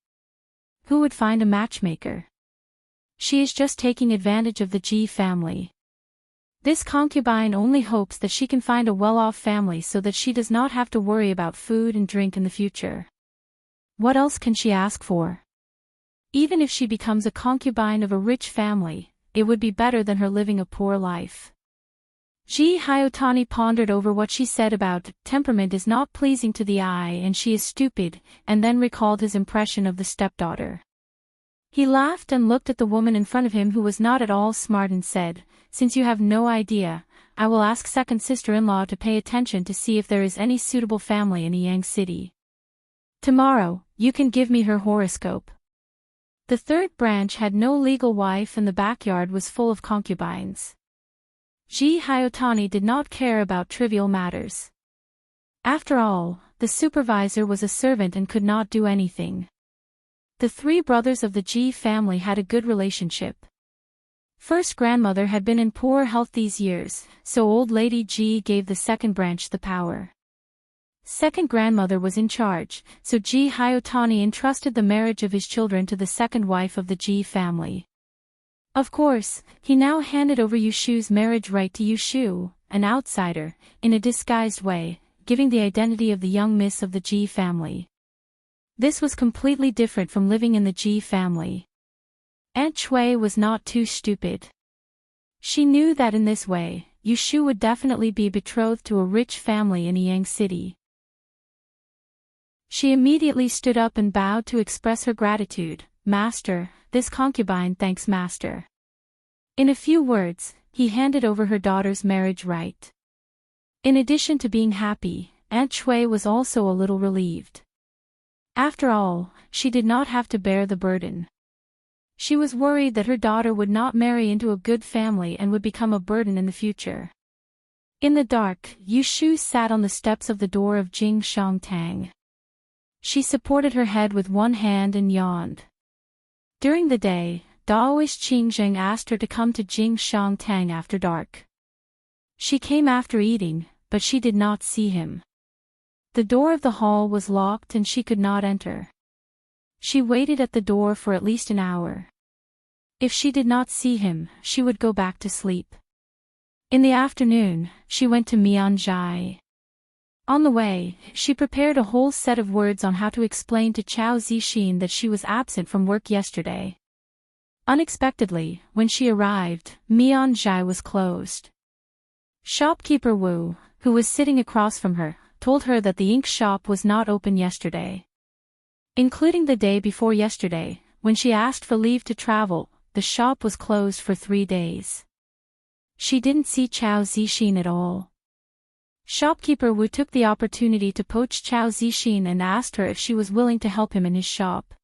Who would find a matchmaker? She is just taking advantage of the Ji family. This concubine only hopes that she can find a well-off family so that she does not have to worry about food and drink in the future. What else can she ask for? Even if she becomes a concubine of a rich family, it would be better than her living a poor life. Ji Hyotani pondered over what she said about temperament is not pleasing to the eye and she is stupid, and then recalled his impression of the stepdaughter. He laughed and looked at the woman in front of him who was not at all smart and said, "Since you have no idea, I will ask second sister-in-law to pay attention to see if there is any suitable family in Yang City. Tomorrow, you can give me her horoscope." The third branch had no legal wife and the backyard was full of concubines. Ji Hyotani did not care about trivial matters. After all, the supervisor was a servant and could not do anything. The three brothers of the Ji family had a good relationship. First grandmother had been in poor health these years, so old lady Ji gave the second branch the power. Second grandmother was in charge, so Ji Hyotani entrusted the marriage of his children to the second wife of the Ji family. Of course, he now handed over Yushu's marriage right to Yushu, an outsider, in a disguised way, giving the identity of the young miss of the Ji family. This was completely different from living in the Ji family. Aunt Shui was not too stupid. She knew that in this way, Yushu would definitely be betrothed to a rich family in Yang City. She immediately stood up and bowed to express her gratitude. "Master, this concubine thanks Master." In a few words, he handed over her daughter's marriage right. In addition to being happy, Aunt Shui was also a little relieved. After all, she did not have to bear the burden. She was worried that her daughter would not marry into a good family and would become a burden in the future. In the dark, Yushu sat on the steps of the door of Jing Shangtang. She supported her head with one hand and yawned. During the day, Daoist Qingzheng asked her to come to Jing Shangtang after dark. She came after eating, but she did not see him. The door of the hall was locked and she could not enter. She waited at the door for at least an hour. If she did not see him, she would go back to sleep. In the afternoon, she went to Mianzhai. On the way, she prepared a whole set of words on how to explain to Chao Zixin that she was absent from work yesterday. Unexpectedly, when she arrived, Mianzhai was closed. Shopkeeper Wu, who was sitting across from her, told her that the ink shop was not open yesterday. Including the day before yesterday, when she asked for leave to travel, the shop was closed for 3 days. She didn't see Chao Zixin at all. Shopkeeper Wu took the opportunity to poach Chao Zixin and asked her if she was willing to help him in his shop.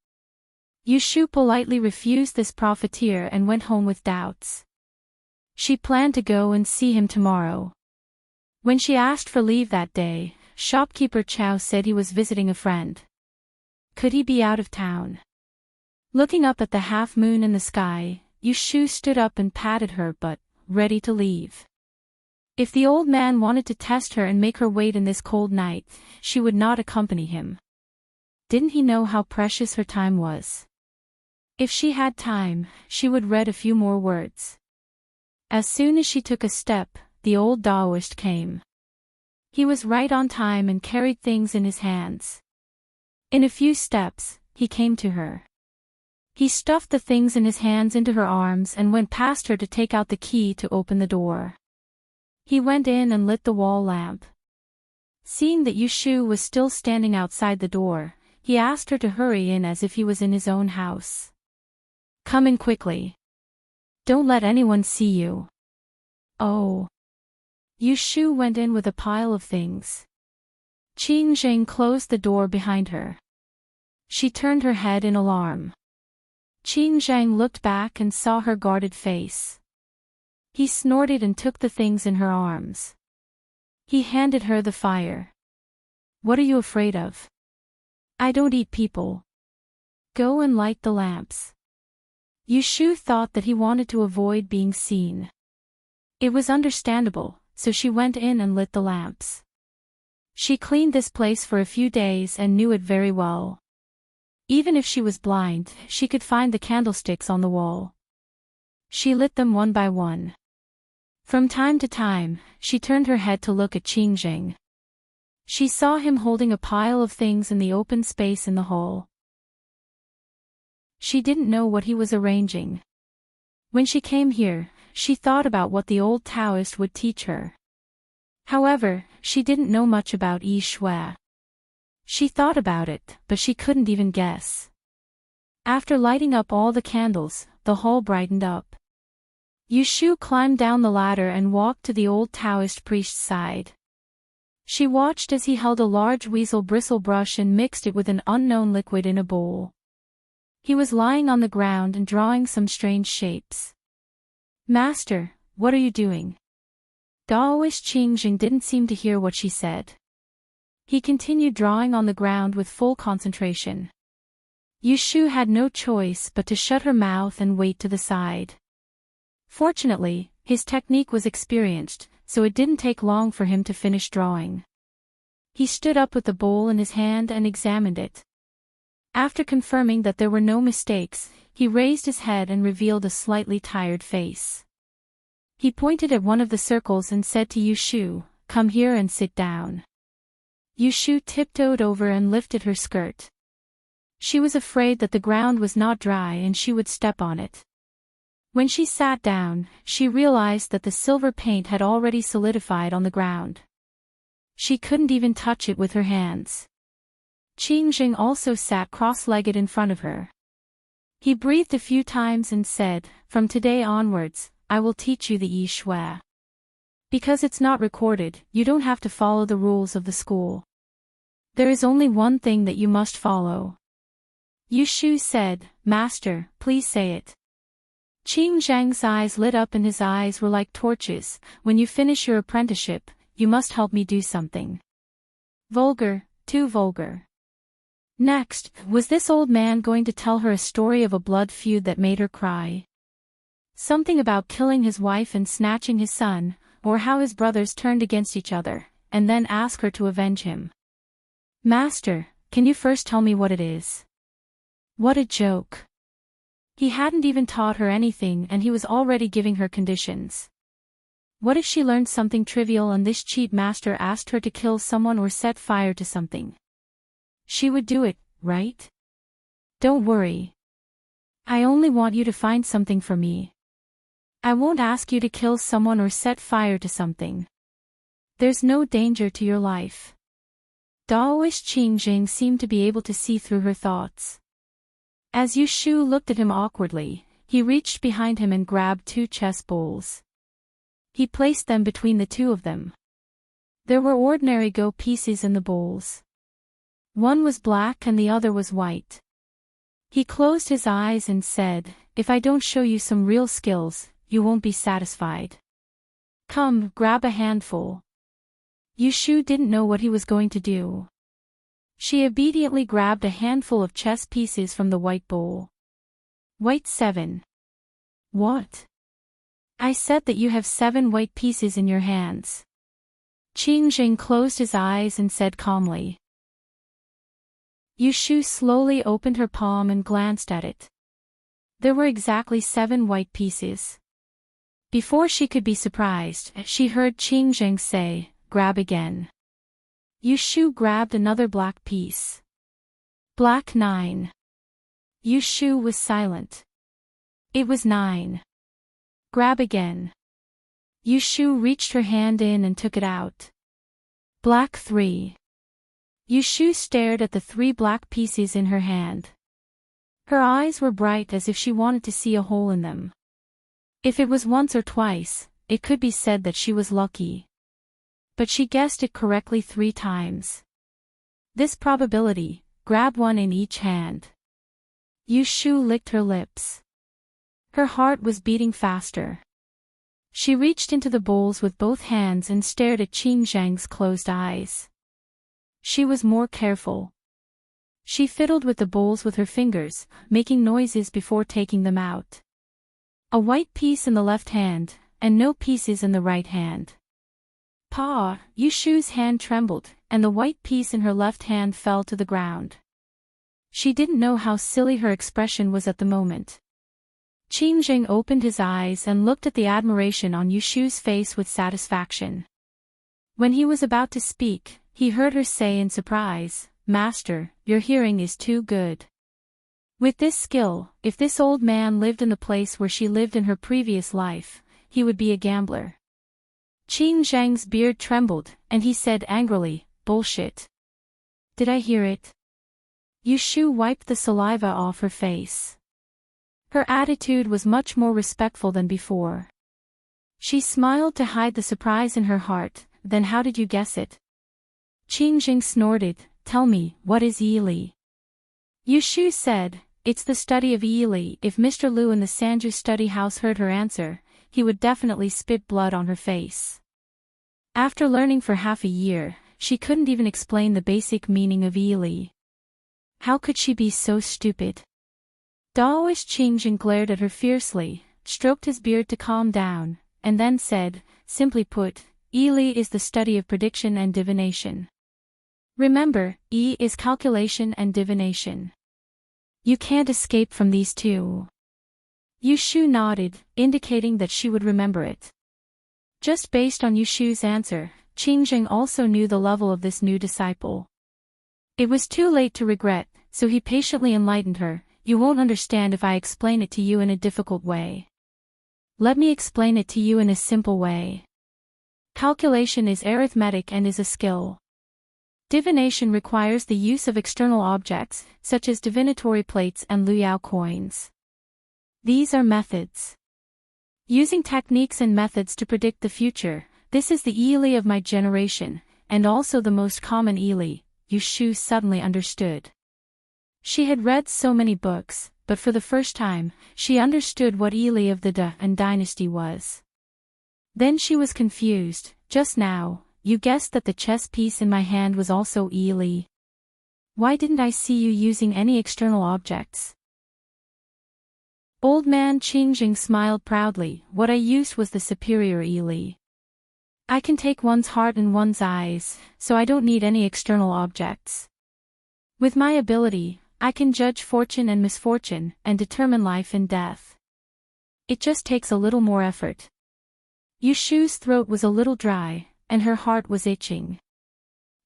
Yushu politely refused this profiteer and went home with doubts. She planned to go and see him tomorrow. When she asked for leave that day, shopkeeper Chao said he was visiting a friend. Could he be out of town? Looking up at the half-moon in the sky, Yushu stood up and patted her butt, ready to leave. If the old man wanted to test her and make her wait in this cold night, she would not accompany him. Didn't he know how precious her time was? If she had time, she would read a few more words. As soon as she took a step, the old Daoist came. He was right on time and carried things in his hands. In a few steps, he came to her. He stuffed the things in his hands into her arms and went past her to take out the key to open the door. He went in and lit the wall lamp. Seeing that Yushu was still standing outside the door, he asked her to hurry in as if he was in his own house. "Come in quickly. Don't let anyone see you." "Oh." Yushu went in with a pile of things. Qingzheng closed the door behind her. She turned her head in alarm. Qingzheng looked back and saw her guarded face. He snorted and took the things in her arms. He handed her the fire. "What are you afraid of? I don't eat people. Go and light the lamps." Yushu thought that he wanted to avoid being seen. It was understandable, so she went in and lit the lamps. She cleaned this place for a few days and knew it very well. Even if she was blind, she could find the candlesticks on the wall. She lit them one by one. From time to time, she turned her head to look at Qingzheng. She saw him holding a pile of things in the open space in the hall. she didn't know what he was arranging. When she came here, she thought about what the old Taoist would teach her. However, she didn't know much about Yi Shui. She thought about it, but she couldn't even guess. After lighting up all the candles, the hall brightened up. Yu Shu climbed down the ladder and walked to the old Taoist priest's side. She watched as he held a large weasel bristle brush and mixed it with an unknown liquid in a bowl. He was lying on the ground and drawing some strange shapes. "Master, what are you doing?" Taoist Qingjing didn't seem to hear what she said. He continued drawing on the ground with full concentration. Yu Shu had no choice but to shut her mouth and wait to the side. Fortunately, his technique was experienced, so it didn't take long for him to finish drawing. He stood up with the bowl in his hand and examined it. After confirming that there were no mistakes, he raised his head and revealed a slightly tired face. He pointed at one of the circles and said to Yu Shu, "Come here and sit down." Yu Shu tiptoed over and lifted her skirt. She was afraid that the ground was not dry and she would step on it. When she sat down, she realized that the silver paint had already solidified on the ground. She couldn't even touch it with her hands. Qingjing also sat cross-legged in front of her. He breathed a few times and said, "From today onwards, I will teach you the Yi Shui. Because it's not recorded, you don't have to follow the rules of the school. There is only one thing that you must follow." Yu Shu said, "Master, please say it." Qing Zhang's eyes lit up and his eyes were like torches. "When you finish your apprenticeship, you must help me do something. Vulgar, too vulgar." Next, was this old man going to tell her a story of a blood feud that made her cry? Something about killing his wife and snatching his son, or how his brothers turned against each other, and then ask her to avenge him. "Master, can you first tell me what it is?" What a joke. He hadn't even taught her anything and he was already giving her conditions. What if she learned something trivial and this cheap master asked her to kill someone or set fire to something? She would do it, right? "Don't worry. I only want you to find something for me. I won't ask you to kill someone or set fire to something. There's no danger to your life." Taoist Qingjing seemed to be able to see through her thoughts. As Yu Shu looked at him awkwardly, he reached behind him and grabbed 2 chess bowls. He placed them between the 2 of them. There were ordinary Go pieces in the bowls. One was black and the other was white. He closed his eyes and said, "If I don't show you some real skills, you won't be satisfied. Come, grab a handful." Yu Shu didn't know what he was going to do. She obediently grabbed a handful of chess pieces from the white bowl. "White 7. What? I said that you have 7 white pieces in your hands." Qingjing closed his eyes and said calmly. Yu Shu slowly opened her palm and glanced at it. There were exactly 7 white pieces. Before she could be surprised, she heard Qingjing say, "Grab again." Yu Shu grabbed another black piece. Black 9. Yu Shu was silent. It was 9. Grab again. Yu Shu reached her hand in and took it out. Black 3. Yu Shu stared at the 3 black pieces in her hand. Her eyes were bright as if she wanted to see a hole in them. If it was once or twice, it could be said that she was lucky. But she guessed it correctly 3 times. This probability, grab 1 in each hand. Yu Shu licked her lips. Her heart was beating faster. She reached into the bowls with both hands and stared at Qingjing's closed eyes. She was more careful. She fiddled with the bowls with her fingers, making noises before taking them out. A white piece in the left hand, and no pieces in the right hand. Pa, Yu Shu's hand trembled, and the white piece in her left hand fell to the ground. She didn't know how silly her expression was at the moment. Qingjing opened his eyes and looked at the admiration on Yu Shu's face with satisfaction. When he was about to speak, he heard her say in surprise, "Master, your hearing is too good. With this skill, if this old man lived in the place where she lived in her previous life, he would be a gambler. Qin Zhang's beard trembled, and he said angrily, "Bullshit. Did I hear it?" Yu Shu wiped the saliva off her face. Her attitude was much more respectful than before. She smiled to hide the surprise in her heart. "Then how did you guess it?" Qin Jing snorted, "Tell me, what is Yili?" Yu Shu said, "It's the study of Yili." If Mr. Liu in the Sanju study house heard her answer, he would definitely spit blood on her face. After learning for half a year, she couldn't even explain the basic meaning of Yili. How could she be so stupid? Daoist Qingjin glared at her fiercely, stroked his beard to calm down, and then said, "Simply put, Yili is the study of prediction and divination. Remember, Yi is calculation and divination. You can't escape from these two." Yu Shu nodded, indicating that she would remember it. Just based on Yu Shu's answer, Qingjing also knew the level of this new disciple. It was too late to regret, so he patiently enlightened her. "You won't understand if I explain it to you in a difficult way. Let me explain it to you in a simple way. Calculation is arithmetic and is a skill. Divination requires the use of external objects, such as divinatory plates and Luyao coins. These are methods. Using techniques and methods to predict the future, this is the Yili of my generation, and also the most common Yili," Yu Shu suddenly understood. She had read so many books, but for the first time, she understood what Yili of the Da and dynasty was. Then she was confused. "Just now, you guessed that the chess piece in my hand was also Yili. Why didn't I see you using any external objects?" Old man Qingjing smiled proudly. "What I used was the superior Yili. I can take one's heart in one's eyes, so I don't need any external objects. With my ability, I can judge fortune and misfortune, and determine life and death. It just takes a little more effort." Yu Shu's throat was a little dry, and her heart was itching.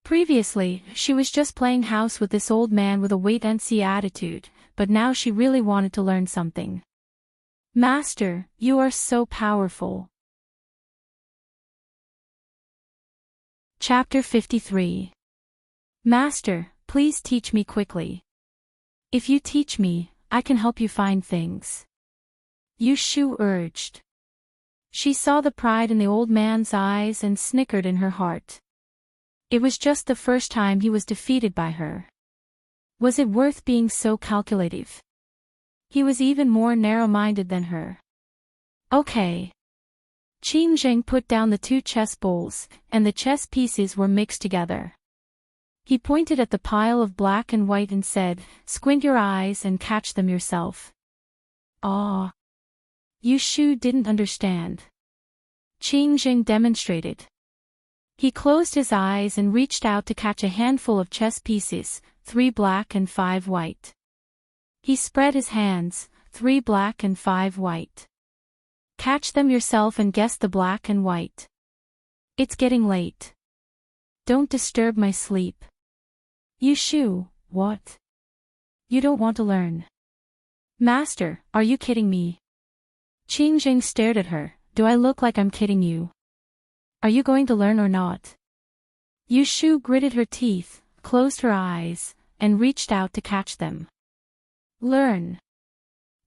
Previously, she was just playing house with this old man with a wait-and-see attitude, but now she really wanted to learn something. "Master, you are so powerful." Chapter 53. "Master, please teach me quickly. If you teach me, I can help you find things," Yu Shu urged. She saw the pride in the old man's eyes and snickered in her heart. It was just the first time he was defeated by her. Was it worth being so calculative? He was even more narrow-minded than her. "Okay." Qin Zheng put down the two chess bowls, and the chess pieces were mixed together. He pointed at the pile of black and white and said, "Squint your eyes and catch them yourself." "Ah." Yu Shu didn't understand. Qin Zheng demonstrated. He closed his eyes and reached out to catch a handful of chess pieces, 3 black and 5 white. He spread his hands, 3 black and 5 white. "Catch them yourself and guess the black and white. It's getting late. Don't disturb my sleep." "Yu Shu, what? You don't want to learn?" "Master, are you kidding me?" Qin Jing stared at her. "Do I look like I'm kidding you? Are you going to learn or not?" Yu Shu gritted her teeth, closed her eyes, and reached out to catch them. "Learn."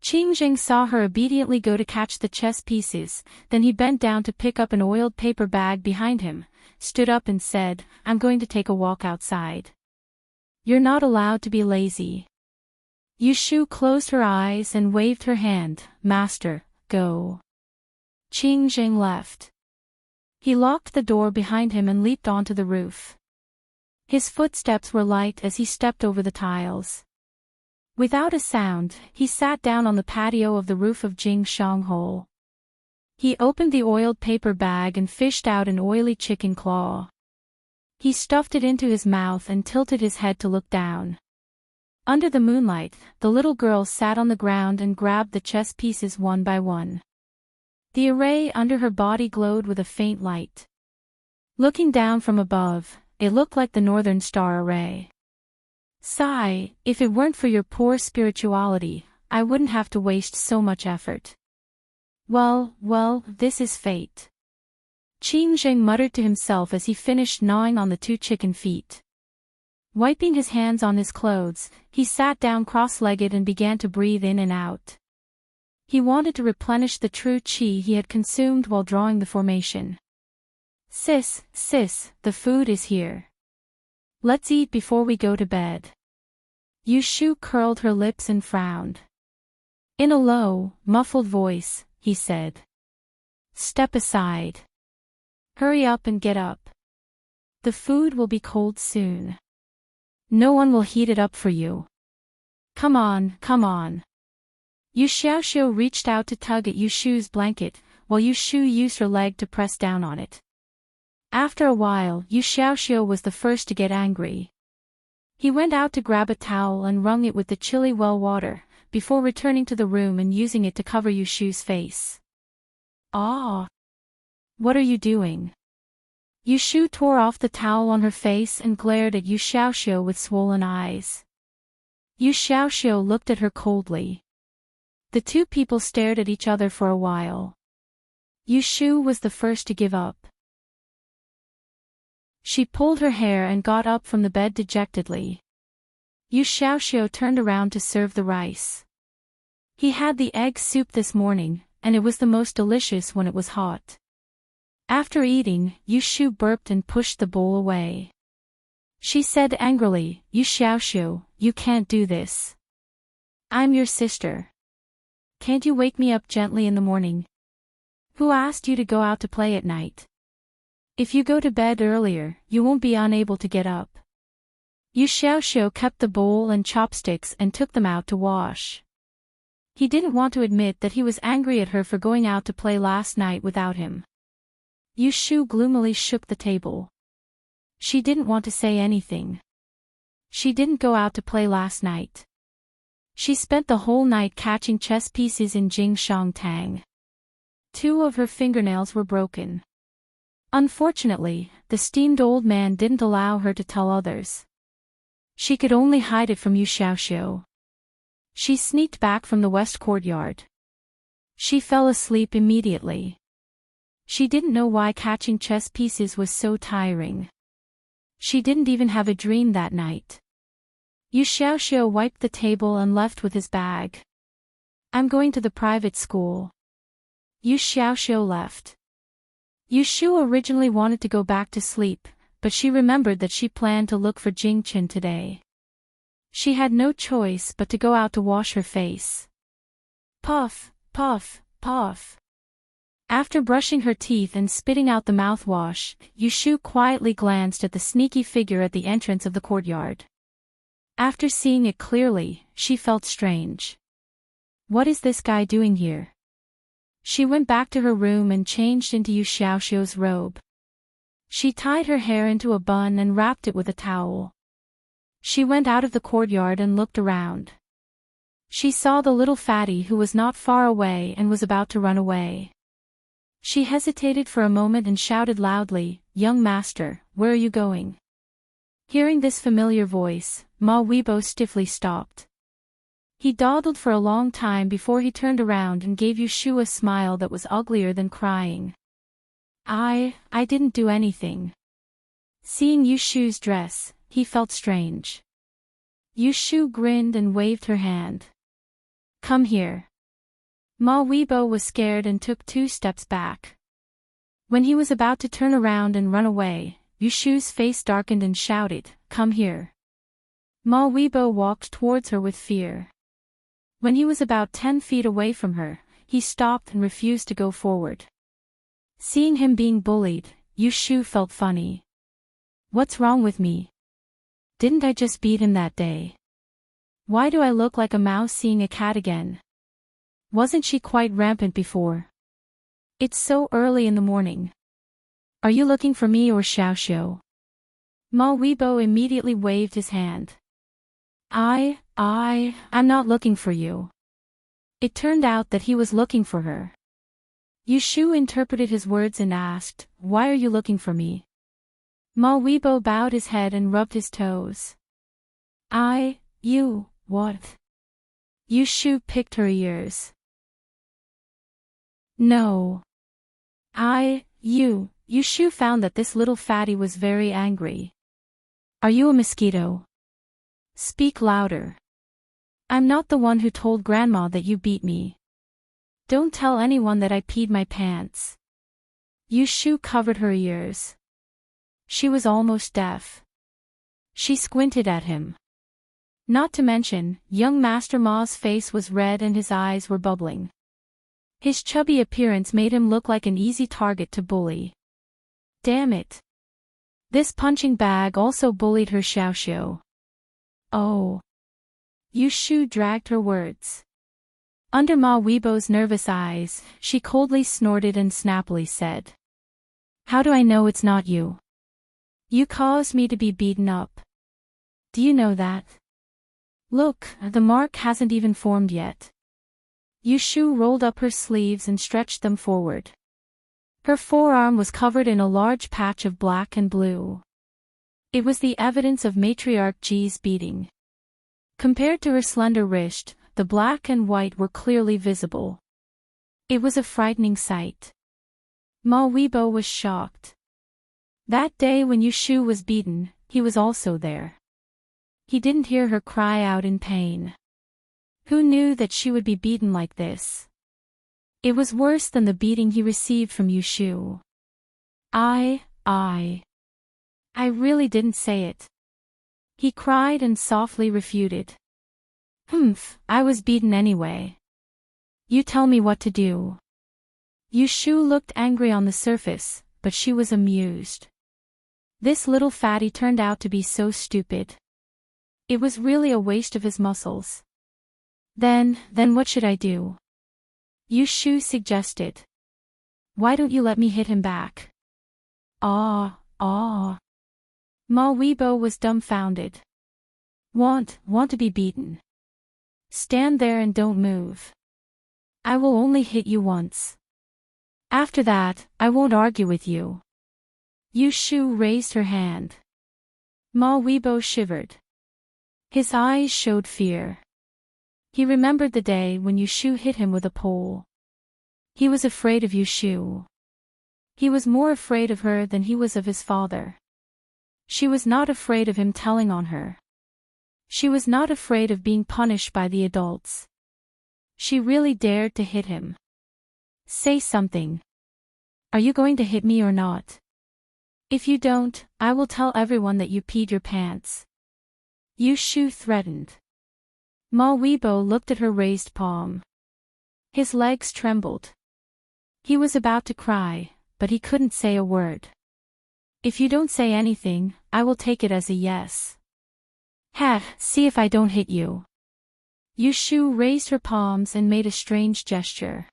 Qin Jing saw her obediently go to catch the chess pieces, then he bent down to pick up an oiled paper bag behind him, stood up and said, "I'm going to take a walk outside. You're not allowed to be lazy." Yu Shu closed her eyes and waved her hand. "Master, go." Qin Jing left. He locked the door behind him and leaped onto the roof. His footsteps were light as he stepped over the tiles. Without a sound, he sat down on the patio of the roof of Jing Shang Hole. He opened the oiled paper bag and fished out an oily chicken claw. He stuffed it into his mouth and tilted his head to look down. Under the moonlight, the little girl sat on the ground and grabbed the chess pieces one by one. The array under her body glowed with a faint light. Looking down from above, it looked like the Northern Star Array. Sigh, if it weren't for your poor spirituality, I wouldn't have to waste so much effort. Well, this is fate. Qing Zheng muttered to himself as he finished gnawing on the 2 chicken feet. Wiping his hands on his clothes, he sat down cross-legged and began to breathe in and out. He wanted to replenish the true qi he had consumed while drawing the formation. Sis, the food is here. Let's eat before we go to bed. Yu Shu curled her lips and frowned. In a low, muffled voice, he said. Step aside. Hurry up and get up. The food will be cold soon. No one will heat it up for you. Come on. Yu Xiaoxiu reached out to tug at Yu Shu's blanket, while Yu Shu used her leg to press down on it. After a while, Yu Xiaoxiu was the first to get angry. He went out to grab a towel and wrung it with the chilly well water, before returning to the room and using it to cover Yu Shu's face. Ah! What are you doing? Yu Shu tore off the towel on her face and glared at Yu Xiaoxiu with swollen eyes. Yu Xiaoxiu looked at her coldly. The 2 people stared at each other for a while. Yu Shu was the first to give up. She pulled her hair and got up from the bed dejectedly. Yu Xiaoxiu turned around to serve the rice. He had the egg soup this morning, and it was the most delicious when it was hot. After eating, Yu Shu burped and pushed the bowl away. She said angrily, Yu Xiaoxiu, you can't do this. I'm your sister. Can't you wake me up gently in the morning? Who asked you to go out to play at night? If you go to bed earlier, you won't be unable to get up. Yu Xiaoxiu kept the bowl and chopsticks and took them out to wash. He didn't want to admit that he was angry at her for going out to play last night without him. Yu Shu gloomily shook the table. She didn't want to say anything. She didn't go out to play last night. She spent the whole night catching chess pieces in Jingshang Tang. 2 of her fingernails were broken. Unfortunately, the steamed old man didn't allow her to tell others. She could only hide it from Yu Xiaoxiu. She sneaked back from the west courtyard. She fell asleep immediately. She didn't know why catching chess pieces was so tiring. She didn't even have a dream that night. Yu Xiaoxiu wiped the table and left with his bag. I'm going to the private school. Yu Xiaoxiu left. Yu Shu originally wanted to go back to sleep, but she remembered that she planned to look for Jingqin today. She had no choice but to go out to wash her face. Puff. After brushing her teeth and spitting out the mouthwash, Yu Shu quietly glanced at the sneaky figure at the entrance of the courtyard. After seeing it clearly, she felt strange. What is this guy doing here? She went back to her room and changed into Yu Xiaoxiu's robe. She tied her hair into a bun and wrapped it with a towel. She went out of the courtyard and looked around. She saw the little fatty who was not far away and was about to run away. She hesitated for a moment and shouted loudly, "Young master, where are you going?" Hearing this familiar voice, Ma Weibo stiffly stopped. He dawdled for a long time before he turned around and gave Yu Shu a smile that was uglier than crying. I didn't do anything. Seeing Yu Shu's dress, he felt strange. Yu Shu grinned and waved her hand. Come here. Ma Weibo was scared and took 2 steps back. When he was about to turn around and run away, Yu Shu's face darkened and shouted, "Come here." Ma Weibo walked towards her with fear. When he was about 10 feet away from her, he stopped and refused to go forward. Seeing him being bullied, Yu Shu felt funny. What's wrong with me? Didn't I just beat him that day? Why do I look like a mouse seeing a cat again? Wasn't she quite rampant before? It's so early in the morning. Are you looking for me or Xiaoxiu? Ma Weibo immediately waved his hand. I'm not looking for you. It turned out that he was looking for her. Yu Shu interpreted his words and asked, "Why are you looking for me?" Ma Weibo bowed his head and rubbed his toes. What? Yushu picked her ears. No. Yushu found that this little fatty was very angry. Are you a mosquito? Speak louder. I'm not the one who told Grandma that you beat me. Don't tell anyone that I peed my pants. Yushu covered her ears. She was almost deaf. She squinted at him. Not to mention, young Master Ma's face was red and his eyes were bubbling. His chubby appearance made him look like an easy target to bully. Damn it. This punching bag also bullied her Xiaoxiao. Oh. Yushu dragged her words. Under Ma Weibo's nervous eyes, she coldly snorted and snappily said. How do I know it's not you? You caused me to be beaten up. Do you know that? Look, the mark hasn't even formed yet. Yushu rolled up her sleeves and stretched them forward. Her forearm was covered in a large patch of black and blue. It was the evidence of Matriarch Ji's beating. Compared to her slender wrist, the black and white were clearly visible. It was a frightening sight. Ma Weibo was shocked. That day when Yushu was beaten, he was also there. He didn't hear her cry out in pain. Who knew that she would be beaten like this? It was worse than the beating he received from Yushu. I really didn't say it. He cried and softly refuted. I was beaten anyway. You tell me what to do. Yushu looked angry on the surface, but she was amused. This little fatty turned out to be so stupid. It was really a waste of his muscles. Then what should I do? Yushu suggested. Why don't you let me hit him back? Ma Weibo was dumbfounded. Want to be beaten? Stand there and don't move. I will only hit you once. After that, I won't argue with you. Yushu raised her hand. Ma Weibo shivered. His eyes showed fear. He remembered the day when Yushu hit him with a pole. He was afraid of Yushu. He was more afraid of her than he was of his father. She was not afraid of him telling on her. She was not afraid of being punished by the adults. She really dared to hit him. Say something. Are you going to hit me or not? If you don't, I will tell everyone that you peed your pants. Yushu threatened. Ma Weibo looked at her raised palm. His legs trembled. He was about to cry, but he couldn't say a word. If you don't say anything, I will take it as a yes. See if I don't hit you. Yushu raised her palms and made a strange gesture.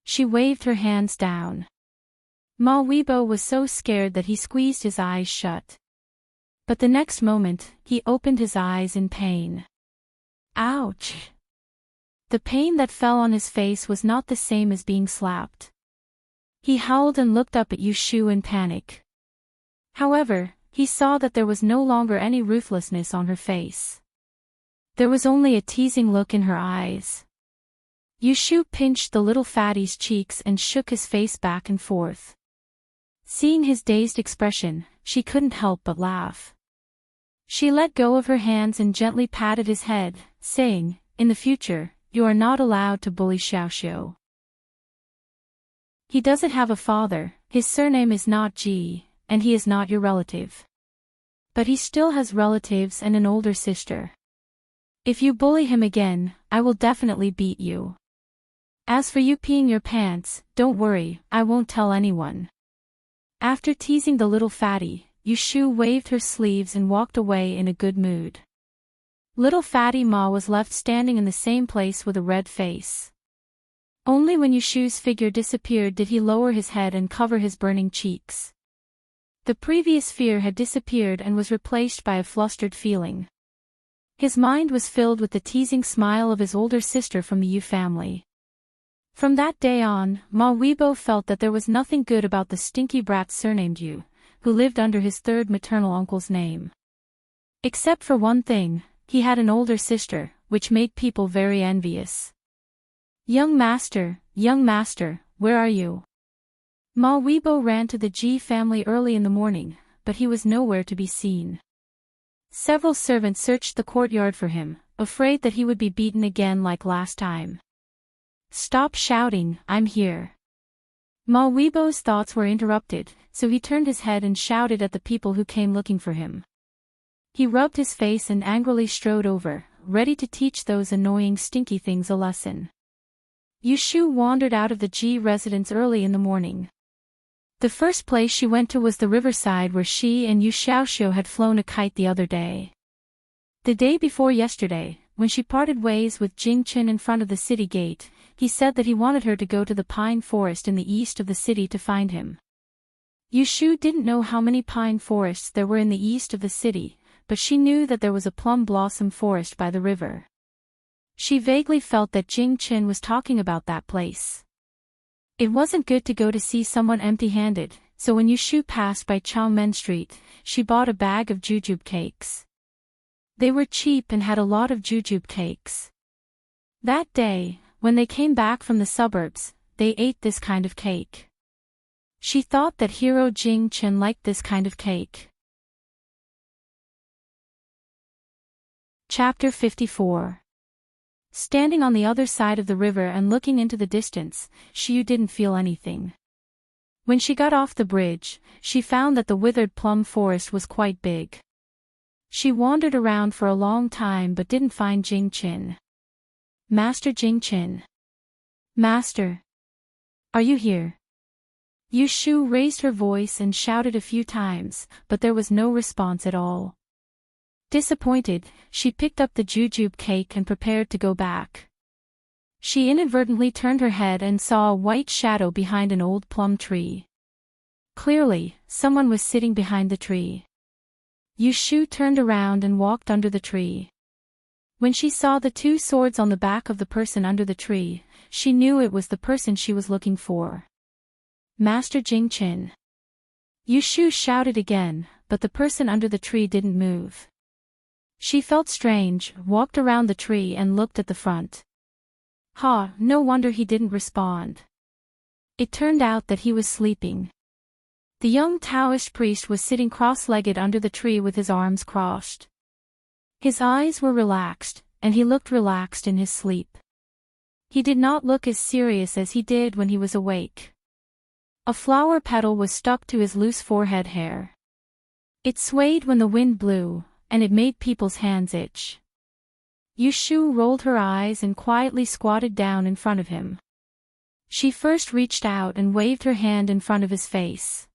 She waved her hands down. Ma Weibo was so scared that he squeezed his eyes shut. But the next moment, he opened his eyes in pain. Ouch! The pain that fell on his face was not the same as being slapped. He howled and looked up at Yushu in panic. However, he saw that there was no longer any ruthlessness on her face. There was only a teasing look in her eyes. Yushu pinched the little fatty's cheeks and shook his face back and forth. Seeing his dazed expression, she couldn't help but laugh. She let go of her hands and gently patted his head, saying, In the future, you are not allowed to bully Xiaoxiao. He doesn't have a father, his surname is not Ji, and he is not your relative. But he still has relatives and an older sister. If you bully him again, I will definitely beat you. As for you peeing your pants, don't worry, I won't tell anyone. After teasing the little fatty, Yushu waved her sleeves and walked away in a good mood. Little fatty Ma was left standing in the same place with a red face. Only when Yushu's figure disappeared did he lower his head and cover his burning cheeks. The previous fear had disappeared and was replaced by a flustered feeling. His mind was filled with the teasing smile of his older sister from the Yu family. From that day on, Ma Weibo felt that there was nothing good about the stinky brat surnamed Yu, who lived under his third maternal uncle's name. Except for one thing, he had an older sister, which made people very envious. Young master, where are you? Ma Weibo ran to the Ji family early in the morning, but he was nowhere to be seen. Several servants searched the courtyard for him, afraid that he would be beaten again like last time. Stop shouting, I'm here. Ma Weibo's thoughts were interrupted, so he turned his head and shouted at the people who came looking for him. He rubbed his face and angrily strode over, ready to teach those annoying stinky things a lesson. Yushu wandered out of the Ji residence early in the morning. The first place she went to was the riverside where she and Yu Xiaoxiu had flown a kite the other day. The day before yesterday, when she parted ways with Jingchen in front of the city gate, he said that he wanted her to go to the pine forest in the east of the city to find him. Yushu didn't know how many pine forests there were in the east of the city, but she knew that there was a plum blossom forest by the river. She vaguely felt that Jingchen was talking about that place. It wasn't good to go to see someone empty-handed, so when Yushu passed by Chaomen Street, she bought a bag of jujube cakes. They were cheap and had a lot of jujube cakes. That day, when they came back from the suburbs, they ate this kind of cake. She thought that hero Jingchen liked this kind of cake. Chapter 54. Standing on the other side of the river and looking into the distance, Xiu didn't feel anything. When she got off the bridge, she found that the withered plum forest was quite big. She wandered around for a long time but didn't find Jingchen. Master Jingchen. Master. Are you here? Yushu raised her voice and shouted a few times, but there was no response at all. Disappointed, she picked up the jujube cake and prepared to go back. She inadvertently turned her head and saw a white shadow behind an old plum tree. Clearly, someone was sitting behind the tree. Yushu turned around and walked under the tree. When she saw the two swords on the back of the person under the tree, she knew it was the person she was looking for. Master Jingchen. Yushu shouted again, but the person under the tree didn't move. She felt strange, walked around the tree and looked at the front. No wonder he didn't respond. It turned out that he was sleeping. The young Taoist priest was sitting cross-legged under the tree with his arms crossed. His eyes were relaxed, and he looked relaxed in his sleep. He did not look as serious as he did when he was awake. A flower petal was stuck to his loose forehead hair. It swayed when the wind blew, and it made people's hands itch. Yushu rolled her eyes and quietly squatted down in front of him. She first reached out and waved her hand in front of his face.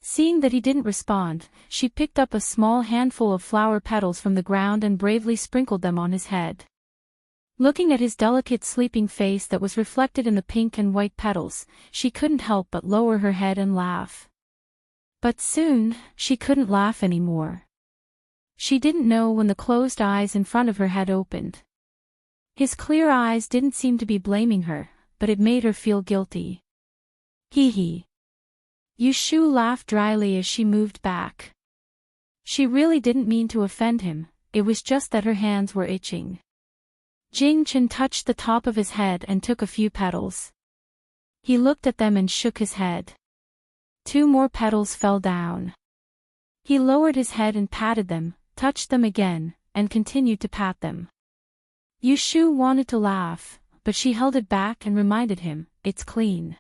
Seeing that he didn't respond, she picked up a small handful of flower petals from the ground and bravely sprinkled them on his head. Looking at his delicate sleeping face that was reflected in the pink and white petals, she couldn't help but lower her head and laugh. But soon, she couldn't laugh anymore. She didn't know when the closed eyes in front of her had opened. His clear eyes didn't seem to be blaming her, but it made her feel guilty. Hee hee. Yushu laughed dryly as she moved back. She really didn't mean to offend him, it was just that her hands were itching. Jingchen touched the top of his head and took a few petals. He looked at them and shook his head. 2 more petals fell down. He lowered his head and patted them, touched them again, and continued to pat them. Yushu wanted to laugh, but she held it back and reminded him, it's clean.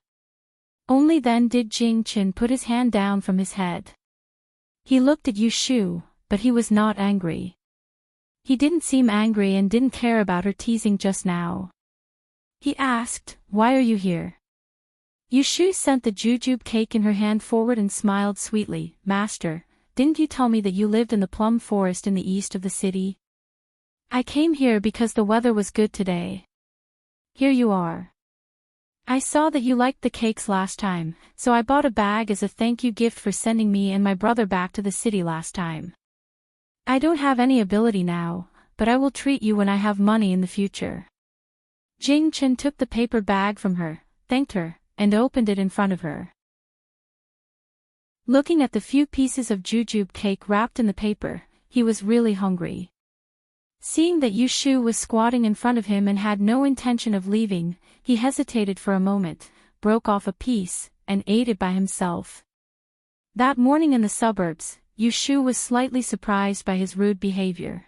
Only then did Jingchen put his hand down from his head. He looked at Yushu, but he was not angry. He didn't seem angry and didn't care about her teasing just now. He asked, why are you here? Yushu sent the jujube cake in her hand forward and smiled sweetly, Master, didn't you tell me that you lived in the plum forest in the east of the city? I came here because the weather was good today. Here you are. I saw that you liked the cakes last time, so I bought a bag as a thank you gift for sending me and my brother back to the city last time. I don't have any ability now, but I will treat you when I have money in the future. Jingchen took the paper bag from her, thanked her, and opened it in front of her. Looking at the few pieces of jujube cake wrapped in the paper, he was really hungry. Seeing that Yushu was squatting in front of him and had no intention of leaving, he hesitated for a moment, broke off a piece, and ate it by himself. That morning in the suburbs, Yushu was slightly surprised by his rude behavior.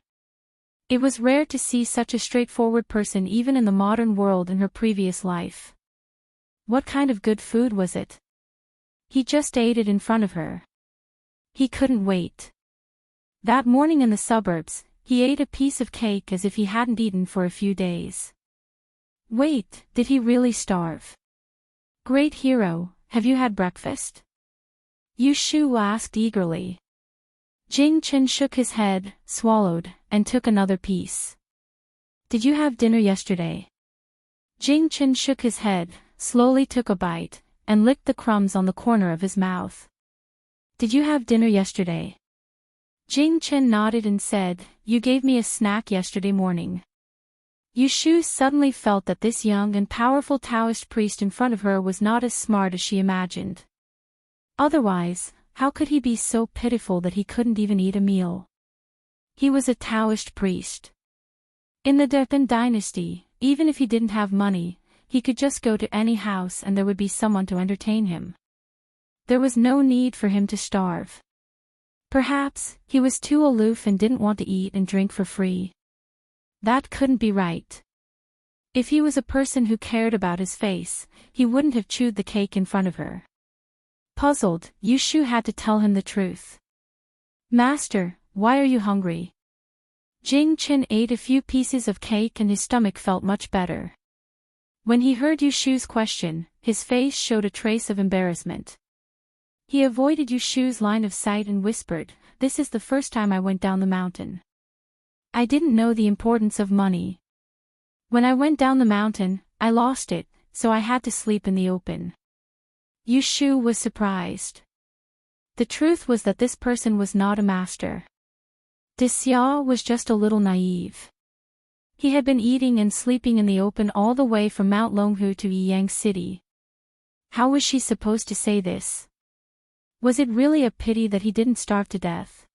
It was rare to see such a straightforward person even in the modern world in her previous life. What kind of good food was it? He just ate it in front of her. He couldn't wait. That morning in the suburbs, he ate a piece of cake as if he hadn't eaten for a few days. Wait, did he really starve? Great hero, have you had breakfast? Yushu asked eagerly. Jing Chen shook his head, swallowed, and took another piece. Did you have dinner yesterday? Jing Chen shook his head, slowly took a bite, and licked the crumbs on the corner of his mouth. Did you have dinner yesterday? Jing Chen nodded and said, You gave me a snack yesterday morning. Yushu suddenly felt that this young and powerful Taoist priest in front of her was not as smart as she imagined. Otherwise, how could he be so pitiful that he couldn't even eat a meal? He was a Taoist priest. In the Depan dynasty, even if he didn't have money, he could just go to any house and there would be someone to entertain him. There was no need for him to starve. Perhaps, he was too aloof and didn't want to eat and drink for free. That couldn't be right. If he was a person who cared about his face, he wouldn't have chewed the cake in front of her. Puzzled, Yushu had to tell him the truth. Master, why are you hungry? Jing Chen ate a few pieces of cake and his stomach felt much better. When he heard Yushu's question, his face showed a trace of embarrassment. He avoided Yushu's line of sight and whispered, This is the first time I went down the mountain. I didn't know the importance of money. When I went down the mountain, I lost it, so I had to sleep in the open. Yushu was surprised. The truth was that this person was not a master. Xia was just a little naive. He had been eating and sleeping in the open all the way from Mount Longhu to Yiyang City. How was she supposed to say this? Was it really a pity that he didn't starve to death?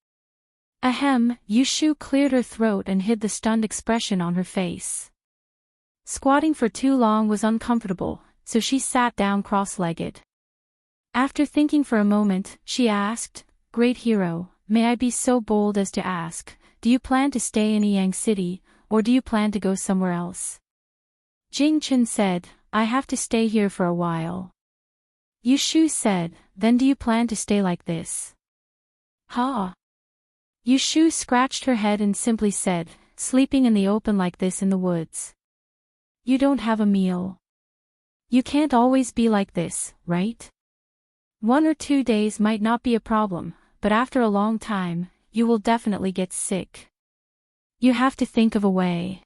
Ahem, Yushu cleared her throat and hid the stunned expression on her face. Squatting for too long was uncomfortable, so she sat down cross-legged. After thinking for a moment, she asked, Great hero, may I be so bold as to ask, do you plan to stay in Yiyang City, or do you plan to go somewhere else? Jing Chen said, I have to stay here for a while. Yushu said, Then do you plan to stay like this? Ha! Yushu scratched her head and simply said, Sleeping in the open like this in the woods. You don't have a meal. You can't always be like this, right? 1 or 2 days might not be a problem, but after a long time, you will definitely get sick. You have to think of a way.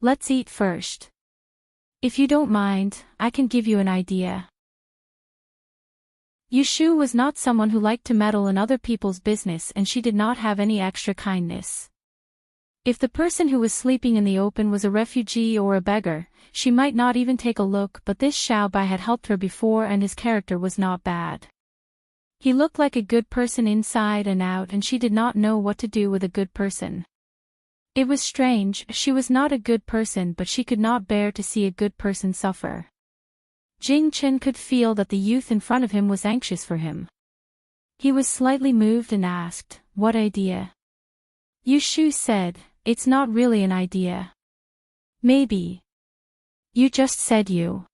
Let's eat first. If you don't mind, I can give you an idea. Yushu was not someone who liked to meddle in other people's business and she did not have any extra kindness. If the person who was sleeping in the open was a refugee or a beggar, she might not even take a look, but this Xiaobai had helped her before and his character was not bad. He looked like a good person inside and out and she did not know what to do with a good person. It was strange, she was not a good person but she could not bear to see a good person suffer. Jing Chen could feel that the youth in front of him was anxious for him. He was slightly moved and asked, What idea? Yushu said, It's not really an idea. Maybe. You just said you.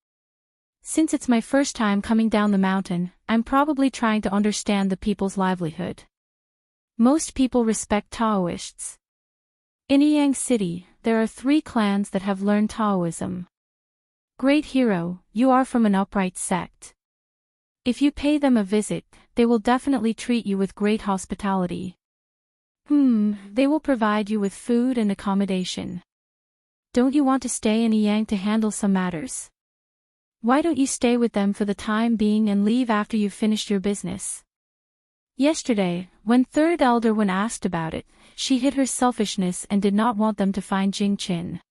Since it's my first time coming down the mountain, I'm probably trying to understand the people's livelihood. Most people respect Taoists. In Yiyang City, there are 3 clans that have learned Taoism. Great hero, you are from an upright sect. If you pay them a visit, they will definitely treat you with great hospitality. They will provide you with food and accommodation. Don't you want to stay in Yiyang to handle some matters? Why don't you stay with them for the time being and leave after you've finished your business? Yesterday, when Third Elder Wen asked about it, she hid her selfishness and did not want them to find Jing Chen.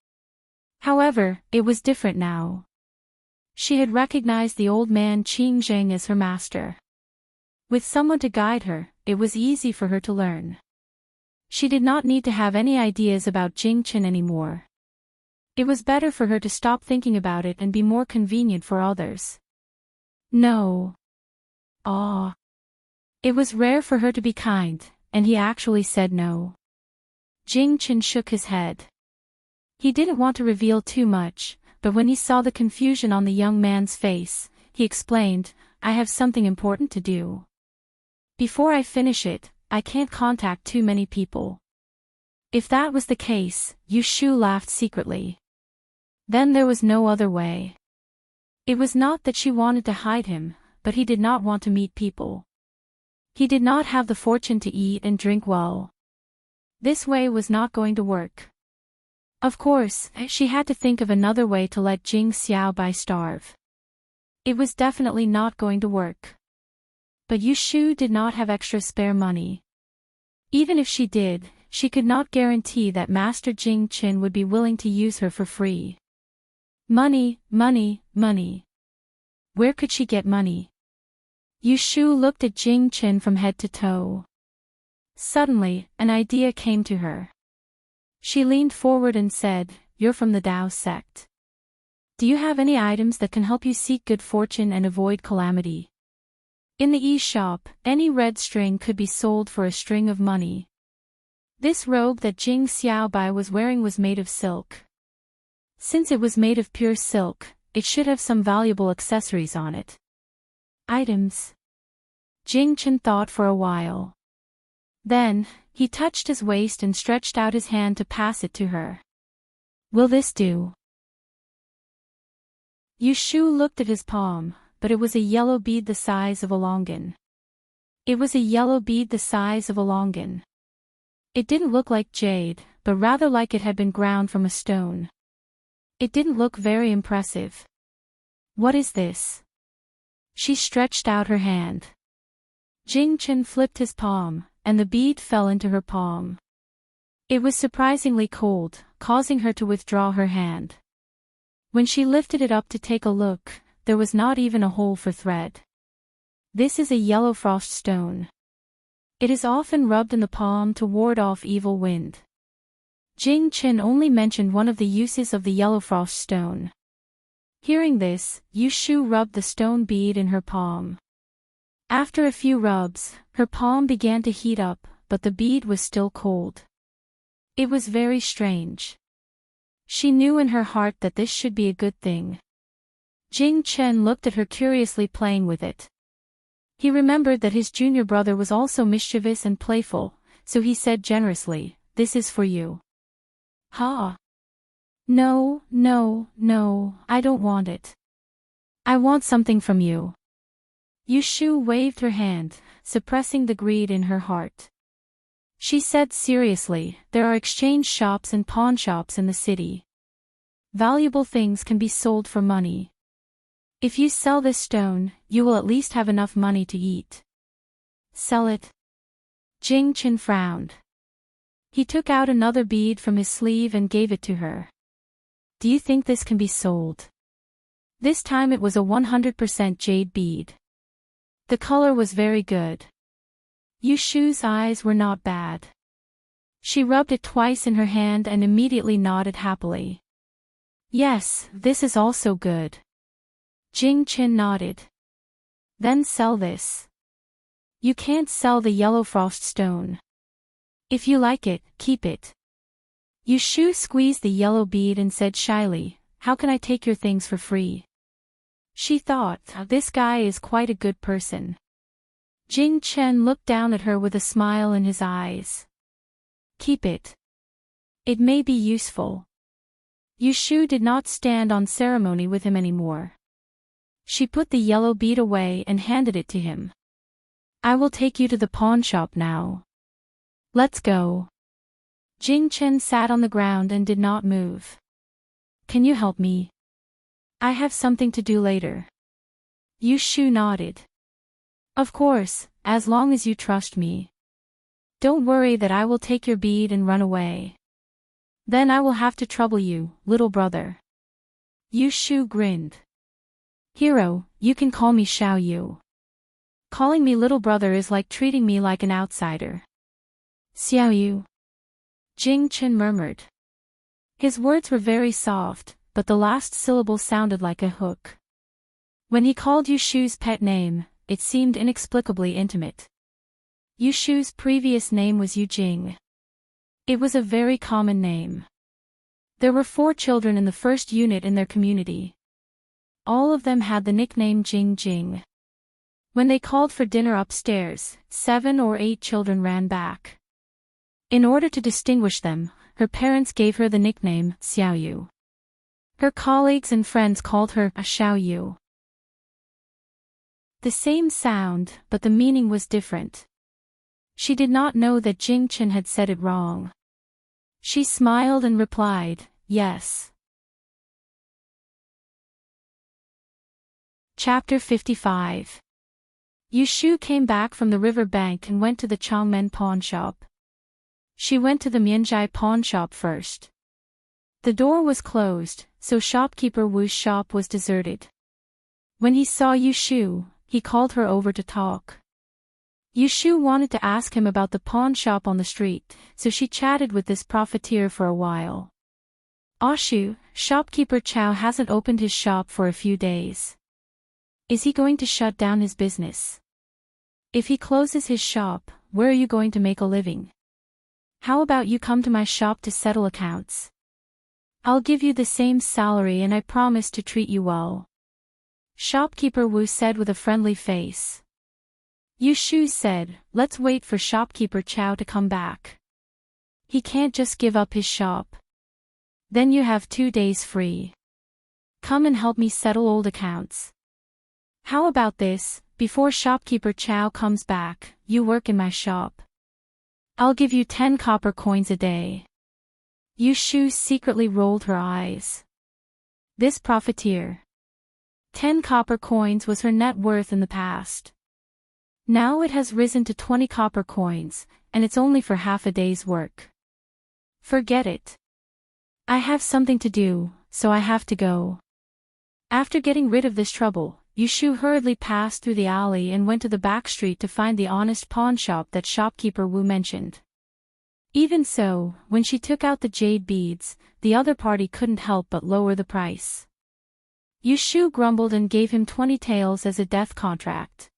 However, it was different now. She had recognized the old man Qing Zheng as her master. With someone to guide her, it was easy for her to learn. She did not need to have any ideas about Jing-Chen anymore. It was better for her to stop thinking about it and be more convenient for others. No. Ah. It was rare for her to be kind, and he actually said no. Jing-Chen shook his head. He didn't want to reveal too much, but when he saw the confusion on the young man's face, he explained, I have something important to do. Before I finish it, I can't contact too many people. If that was the case, Yu Shu laughed secretly. Then there was no other way. It was not that she wanted to hide him, but he did not want to meet people. He did not have the fortune to eat and drink well. This way was not going to work. Of course, she had to think of another way to let Jing Xiaobai starve. It was definitely not going to work. But Yu Shu did not have extra spare money. Even if she did, she could not guarantee that Master Jing-Chen would be willing to use her for free. Money, money, money. Where could she get money? Yu Shu looked at Jing-Chen from head to toe. Suddenly, an idea came to her. She leaned forward and said, You're from the Tao sect. Do you have any items that can help you seek good fortune and avoid calamity? In the e-shop, any red string could be sold for a string of money. This robe that Jing Xiaobai was wearing was made of silk. Since it was made of pure silk, it should have some valuable accessories on it. Items. Jing-Chen thought for a while. Then, he touched his waist and stretched out his hand to pass it to her. Will this do? Yu Shu looked at his palm, but it was a yellow bead the size of a longan. It was a yellow bead the size of a longan. It didn't look like jade, but rather like it had been ground from a stone. It didn't look very impressive. What is this? She stretched out her hand. Jing-Chen flipped his palm, and the bead fell into her palm. It was surprisingly cold, causing her to withdraw her hand. When she lifted it up to take a look, there was not even a hole for thread. This is a yellow frost stone. It is often rubbed in the palm to ward off evil wind. Jing-Chen only mentioned one of the uses of the yellow frost stone. Hearing this, Yu Shu rubbed the stone bead in her palm. After a few rubs, her palm began to heat up, but the bead was still cold. It was very strange. She knew in her heart that this should be a good thing. Jing-Chen looked at her curiously playing with it. He remembered that his junior brother was also mischievous and playful, so he said generously, This is for you. Ha! No, no, no, I don't want it. I want something from you. Yu Shu waved her hand, suppressing the greed in her heart. She said seriously, There are exchange shops and pawn shops in the city. Valuable things can be sold for money. If you sell this stone, you will at least have enough money to eat. Sell it? Jing-Chen frowned. He took out another bead from his sleeve and gave it to her. Do you think this can be sold? This time it was a 100% jade bead. The color was very good. Yu Shu's eyes were not bad. She rubbed it twice in her hand and immediately nodded happily. Yes, this is also good. Jing-Chen nodded. Then sell this. You can't sell the yellow frost stone. If you like it, keep it. Yu Shu squeezed the yellow bead and said shyly, How can I take your things for free? She thought, This guy is quite a good person. Jing-Chen looked down at her with a smile in his eyes. Keep it. It may be useful. Yu Shu did not stand on ceremony with him anymore. She put the yellow bead away and handed it to him. I will take you to the pawn shop now. Let's go. Jing-Chen sat on the ground and did not move. Can you help me? I have something to do later. Yu Shu nodded. Of course, as long as you trust me. Don't worry that I will take your bead and run away. Then I will have to trouble you, little brother. Yu Shu grinned. Hero, you can call me Xiao Yu. Calling me little brother is like treating me like an outsider. Xiao Yu. Jing Chen murmured. His words were very soft, but the last syllable sounded like a hook. When he called Yushu's pet name, it seemed inexplicably intimate. Yushu's previous name was Yu Jing. It was a very common name. There were 4 children in the first unit in their community. All of them had the nickname Jing Jing. When they called for dinner upstairs, 7 or 8 children ran back. In order to distinguish them, her parents gave her the nickname Xiaoyu. Her colleagues and friends called her a Xiaoyu. The same sound, but the meaning was different. She did not know that Jing Chen had said it wrong. She smiled and replied, yes. Chapter 55. Yushu came back from the river bank and went to the Changmen pawn shop. She went to the Mianzhai pawn shop first. The door was closed, so shopkeeper Wu's shop was deserted. When he saw Yushu, he called her over to talk. Yushu wanted to ask him about the pawn shop on the street, so she chatted with this profiteer for a while. Ashu, shopkeeper Chow hasn't opened his shop for a few days. Is he going to shut down his business? If he closes his shop, where are you going to make a living? How about you come to my shop to settle accounts? I'll give you the same salary and I promise to treat you well. Shopkeeper Wu said with a friendly face. Yushu said, let's wait for shopkeeper Chow to come back. He can't just give up his shop. Then you have 2 days free. Come and help me settle old accounts. How about this, before shopkeeper Chow comes back, you work in my shop. I'll give you 10 copper coins a day. Yushu secretly rolled her eyes. This profiteer. 10 copper coins was her net worth in the past. Now it has risen to 20 copper coins, and it's only for half a day's work. Forget it. I have something to do, so I have to go. After getting rid of this trouble, Yushu hurriedly passed through the alley and went to the back street to find the honest pawn shop that shopkeeper Wu mentioned. Even so, when she took out the jade beads, the other party couldn't help but lower the price. Yushu grumbled and gave him 20 taels as a death contract.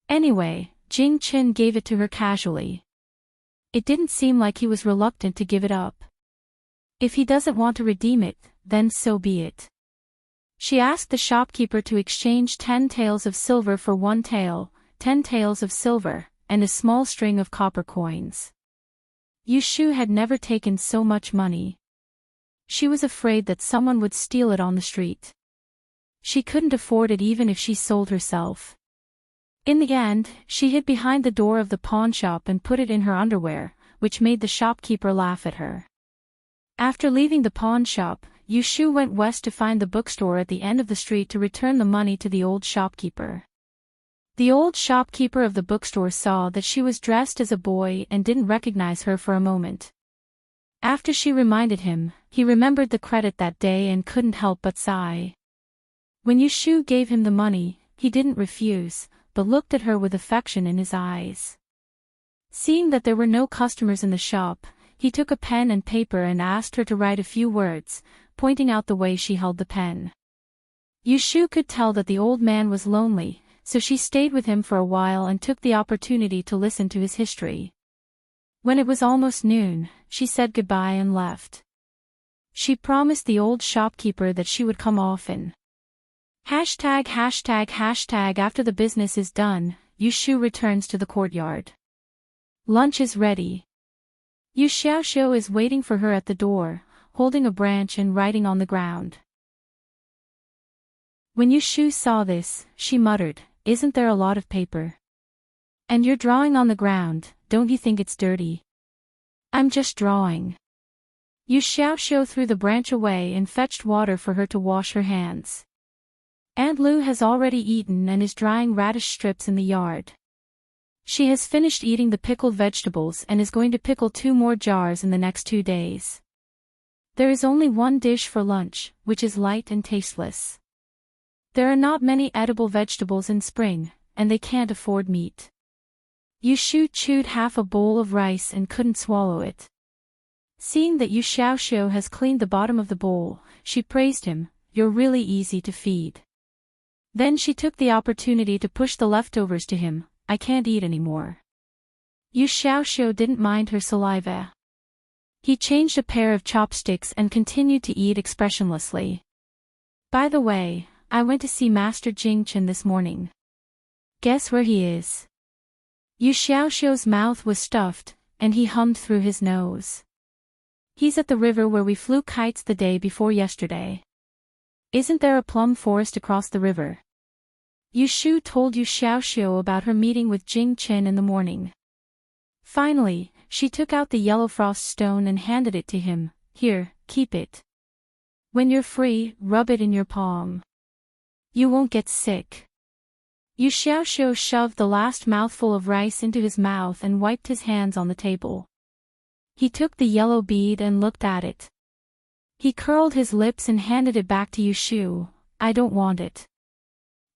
Anyway, Jing Chen gave it to her casually. It didn't seem like he was reluctant to give it up. If he doesn't want to redeem it, then so be it. She asked the shopkeeper to exchange 10 taels of silver for 1 tael, 10 taels of silver, and a small string of copper coins. Yushu had never taken so much money. She was afraid that someone would steal it on the street. She couldn't afford it even if she sold herself. In the end, she hid behind the door of the pawn shop and put it in her underwear, which made the shopkeeper laugh at her. After leaving the pawn shop, Yushu went west to find the bookstore at the end of the street to return the money to the old shopkeeper. The old shopkeeper of the bookstore saw that she was dressed as a boy and didn't recognize her for a moment. After she reminded him, he remembered the credit that day and couldn't help but sigh. When Yushu gave him the money, he didn't refuse, but looked at her with affection in his eyes. Seeing that there were no customers in the shop, he took a pen and paper and asked her to write a few words, pointing out the way she held the pen. Yushu could tell that the old man was lonely, so she stayed with him for a while and took the opportunity to listen to his history. When it was almost noon, she said goodbye and left. She promised the old shopkeeper that she would come often. Hashtag. After the business is done, Yushu returns to the courtyard. Lunch is ready. Yu Xiaoxiu is waiting for her at the door, holding a branch and writing on the ground. When Yushu saw this, she muttered, "Isn't there a lot of paper? And you're drawing on the ground, don't you think it's dirty?" "I'm just drawing." Yu Xiaoxiu threw the branch away and fetched water for her to wash her hands. Aunt Lu has already eaten and is drying radish strips in the yard. She has finished eating the pickled vegetables and is going to pickle 2 more jars in the next 2 days. There is only 1 dish for lunch, which is light and tasteless. There are not many edible vegetables in spring, and they can't afford meat. Yushu chewed half a bowl of rice and couldn't swallow it. Seeing that Yu Xiaoxiu has cleaned the bottom of the bowl, she praised him, "You're really easy to feed." Then she took the opportunity to push the leftovers to him, "I can't eat anymore." Yu Xiaoxiu didn't mind her saliva. He changed a pair of chopsticks and continued to eat expressionlessly. "By the way, I went to see Master Jingchen this morning. Guess where he is?" Yu Xiaoxiu's mouth was stuffed, and he hummed through his nose. "He's at the river where we flew kites the day before yesterday. Isn't there a plum forest across the river?" Yu Shu told Yu Xiaoxiu about her meeting with Jing Chen in the morning. Finally, she took out the yellow frost stone and handed it to him. "Here, keep it. When you're free, rub it in your palm. You won't get sick." Yu Xiaoxiu shoved the last mouthful of rice into his mouth and wiped his hands on the table. He took the yellow bead and looked at it. He curled his lips and handed it back to Yu Shu. "I don't want it.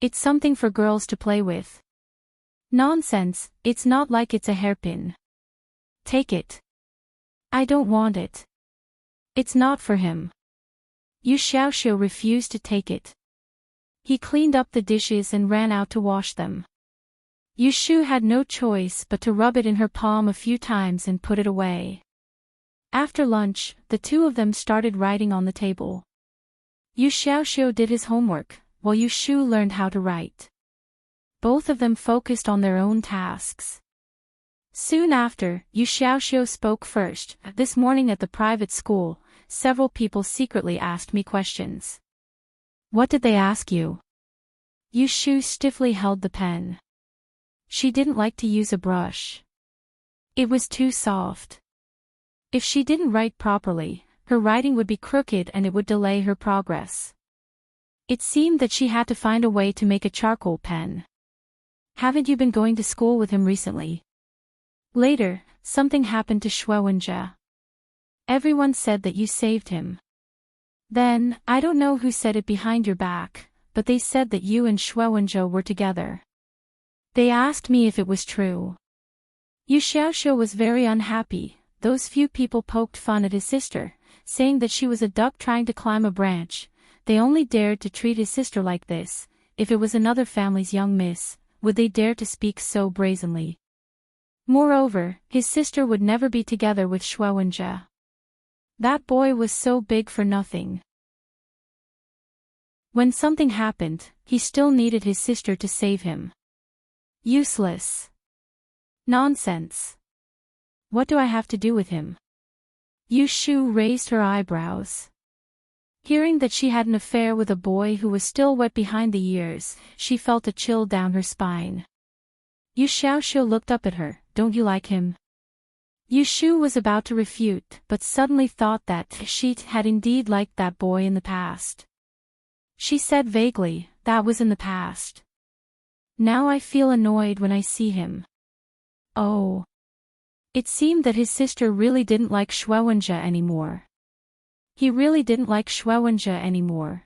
It's something for girls to play with." "Nonsense, it's not like it's a hairpin. Take it." "I don't want it. It's not for him." Yu Xiaoxiu refused to take it. He cleaned up the dishes and ran out to wash them. Yu Shu had no choice but to rub it in her palm a few times and put it away. After lunch, the two of them started writing on the table. Yu Xiaoxiu did his homework, while Yu Shu learned how to write. Both of them focused on their own tasks. Soon after, Yu Xiaoxiu spoke first. "This morning at the private school, several people secretly asked me questions." "What did they ask you?" Yu Shu stiffly held the pen. She didn't like to use a brush. It was too soft. If she didn't write properly, her writing would be crooked and it would delay her progress. It seemed that she had to find a way to make a charcoal pen. "Haven't you been going to school with him recently?" Later, something happened to Shuowenjia. "Everyone said that you saved him. Then, I don't know who said it behind your back, but they said that you and Shuowenjia were together. They asked me if it was true." Yu Xiaoxiu was very unhappy. Those few people poked fun at his sister, saying that she was a duck trying to climb a branch. They only dared to treat his sister like this. If it was another family's young miss, would they dare to speak so brazenly? Moreover, his sister would never be together with Shuowenjia. That boy was so big for nothing. When something happened, he still needed his sister to save him. Useless. Nonsense. What do I have to do with him? Yu Shu raised her eyebrows. Hearing that she had an affair with a boy who was still wet behind the ears, she felt a chill down her spine. Yu Xiaoxiu looked up at her. "Don't you like him?" Yu Shu was about to refute, but suddenly thought that she had indeed liked that boy in the past. She said vaguely, "That was in the past. Now I feel annoyed when I see him." Oh. It seemed that his sister really didn't like Shuowenjia anymore. He really didn't like Shuowenjia anymore.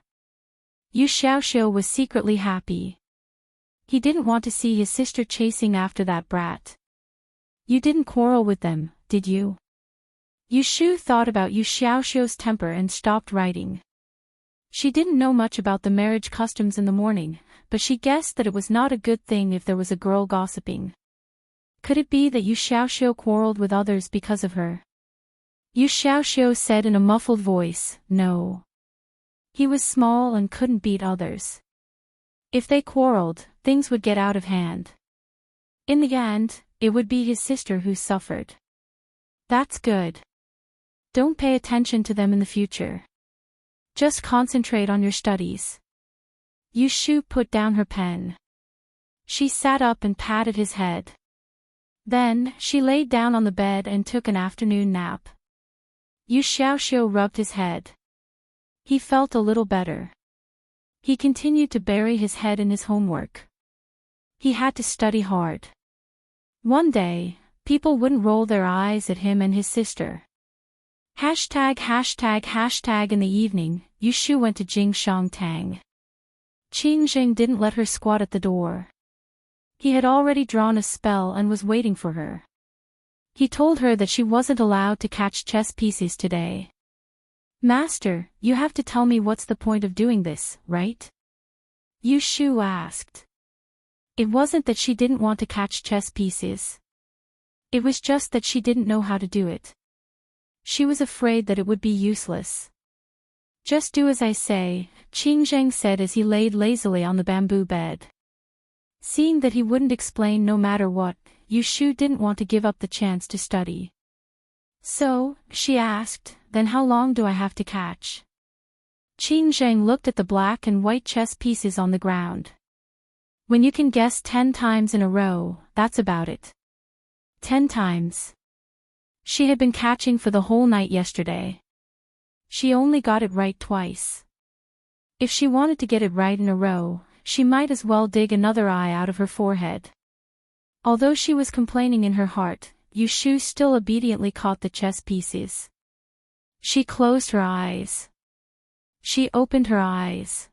Yu Xiaoxiu was secretly happy. He didn't want to see his sister chasing after that brat. "You didn't quarrel with them, did you?" Yu Shu thought about Yu Xiaoxiu's temper and stopped writing. She didn't know much about the marriage customs in the morning, but she guessed that it was not a good thing if there was a girl gossiping. Could it be that Yu Xiaoxiu quarreled with others because of her? Yu Xiaoxiu said in a muffled voice, "No. He was small and couldn't beat others. If they quarreled, things would get out of hand. In the end, it would be his sister who suffered." "That's good. Don't pay attention to them in the future. Just concentrate on your studies." Yu Shu put down her pen. She sat up and patted his head. Then, she laid down on the bed and took an afternoon nap. Yu Xiaoxiu rubbed his head. He felt a little better. He continued to bury his head in his homework. He had to study hard. One day, people wouldn't roll their eyes at him and his sister. ##### In the evening, Yu Shu went to Jingshangtang. Qingxing didn't let her squat at the door. He had already drawn a spell and was waiting for her. He told her that she wasn't allowed to catch chess pieces today. Master, you have to tell me what's the point of doing this, right? Yu Shu asked. It wasn't that she didn't want to catch chess pieces. It was just that she didn't know how to do it. She was afraid that it would be useless. Just do as I say, Qing Zheng said as he laid lazily on the bamboo bed. Seeing that he wouldn't explain no matter what, Yu Shu didn't want to give up the chance to study. So, she asked, then how long do I have to catch? Qing Zheng looked at the black and white chess pieces on the ground. When you can guess 10 times in a row, that's about it. 10 times. She had been catching for the whole night yesterday. She only got it right twice. If she wanted to get it right in a row, she might as well dig another eye out of her forehead. Although she was complaining in her heart, Yu Shu still obediently caught the chess pieces. She closed her eyes. She opened her eyes.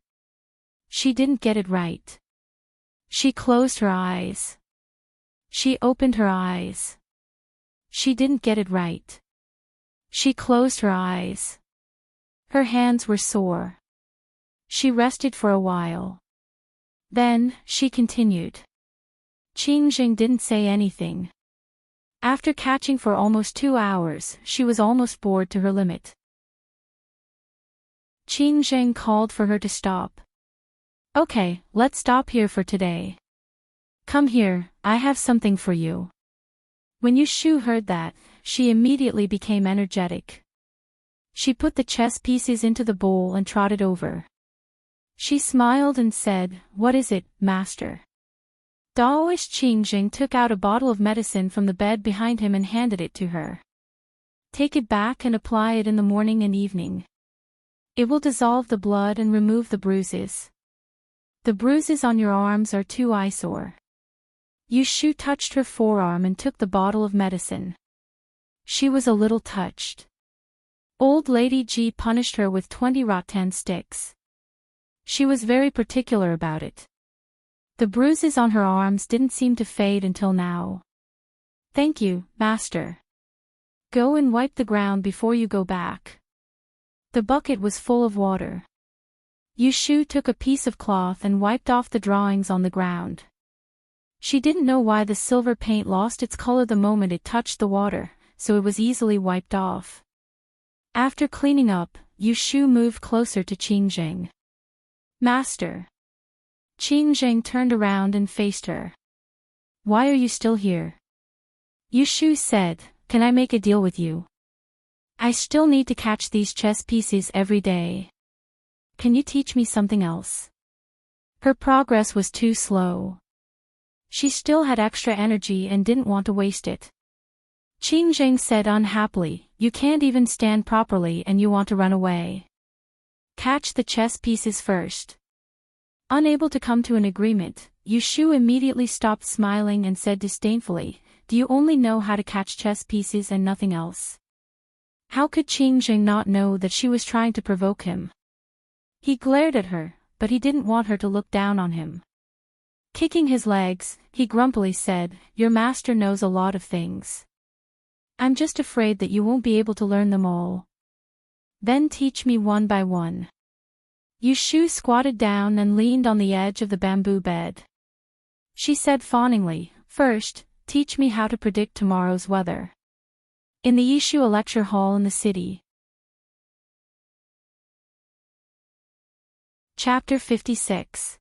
She didn't get it right. She closed her eyes. She opened her eyes. She didn't get it right. She closed her eyes. Her hands were sore. She rested for a while. Then, she continued. Qing Zheng didn't say anything. After catching for almost 2 hours, she was almost bored to her limit. Qing Zheng called for her to stop. Okay, let's stop here for today. Come here, I have something for you. When Yu Shu heard that, she immediately became energetic. She put the chess pieces into the bowl and trotted over. She smiled and said, "What is it, master?" Daoist Qing Zheng took out a bottle of medicine from the bed behind him and handed it to her. Take it back and apply it in the morning and evening. It will dissolve the blood and remove the bruises. The bruises on your arms are too eyesore. Yu Shu touched her forearm and took the bottle of medicine. She was a little touched. Old Lady Ji punished her with 20 rattan sticks. She was very particular about it. The bruises on her arms didn't seem to fade until now. Thank you, master. Go and wipe the ground before you go back. The bucket was full of water. Yu Shu took a piece of cloth and wiped off the drawings on the ground. She didn't know why the silver paint lost its color the moment it touched the water, so it was easily wiped off. After cleaning up, Yu Shu moved closer to Qing Zheng. Master. Qing Zheng turned around and faced her. Why are you still here? Yu Shu said, can I make a deal with you? I still need to catch these chess pieces every day. Can you teach me something else? Her progress was too slow. She still had extra energy and didn't want to waste it. Qing Zheng said unhappily, you can't even stand properly and you want to run away. Catch the chess pieces first. Unable to come to an agreement, Yu Shu immediately stopped smiling and said disdainfully, do you only know how to catch chess pieces and nothing else? How could Qing Zheng not know that she was trying to provoke him? He glared at her, but he didn't want her to look down on him. Kicking his legs, he grumpily said, your master knows a lot of things. I'm just afraid that you won't be able to learn them all. Then teach me one by one. Yu Shu squatted down and leaned on the edge of the bamboo bed. She said fawningly, first, teach me how to predict tomorrow's weather. In the Yishua lecture hall in the city. Chapter 56.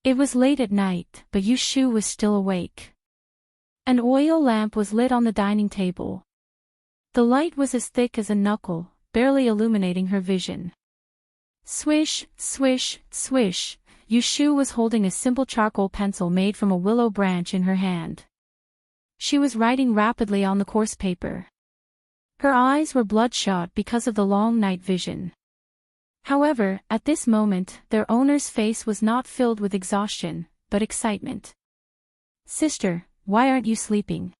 It was late at night, but Yu Shu was still awake. An oil lamp was lit on the dining table. The light was as thick as a knuckle, barely illuminating her vision. Swish, swish, swish, Yu Shu was holding a simple charcoal pencil made from a willow branch in her hand. She was writing rapidly on the coarse paper. Her eyes were bloodshot because of the long night vision. However, at this moment, their owner's face was not filled with exhaustion, but excitement. Sister, why aren't you sleeping?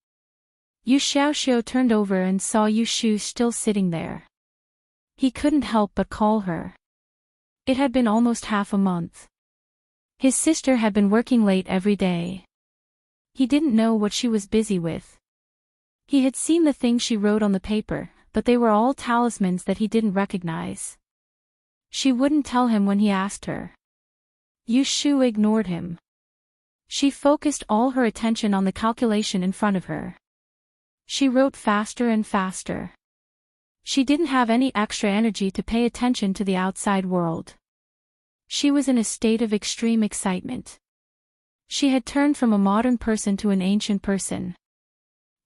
Yu Xiaoxiu turned over and saw Yu Shu still sitting there. He couldn't help but call her. It had been almost half a month. His sister had been working late every day. He didn't know what she was busy with. He had seen the things she wrote on the paper, but they were all talismans that he didn't recognize. She wouldn't tell him when he asked her. Yushu ignored him. She focused all her attention on the calculation in front of her. She wrote faster and faster. She didn't have any extra energy to pay attention to the outside world. She was in a state of extreme excitement. She had turned from a modern person to an ancient person.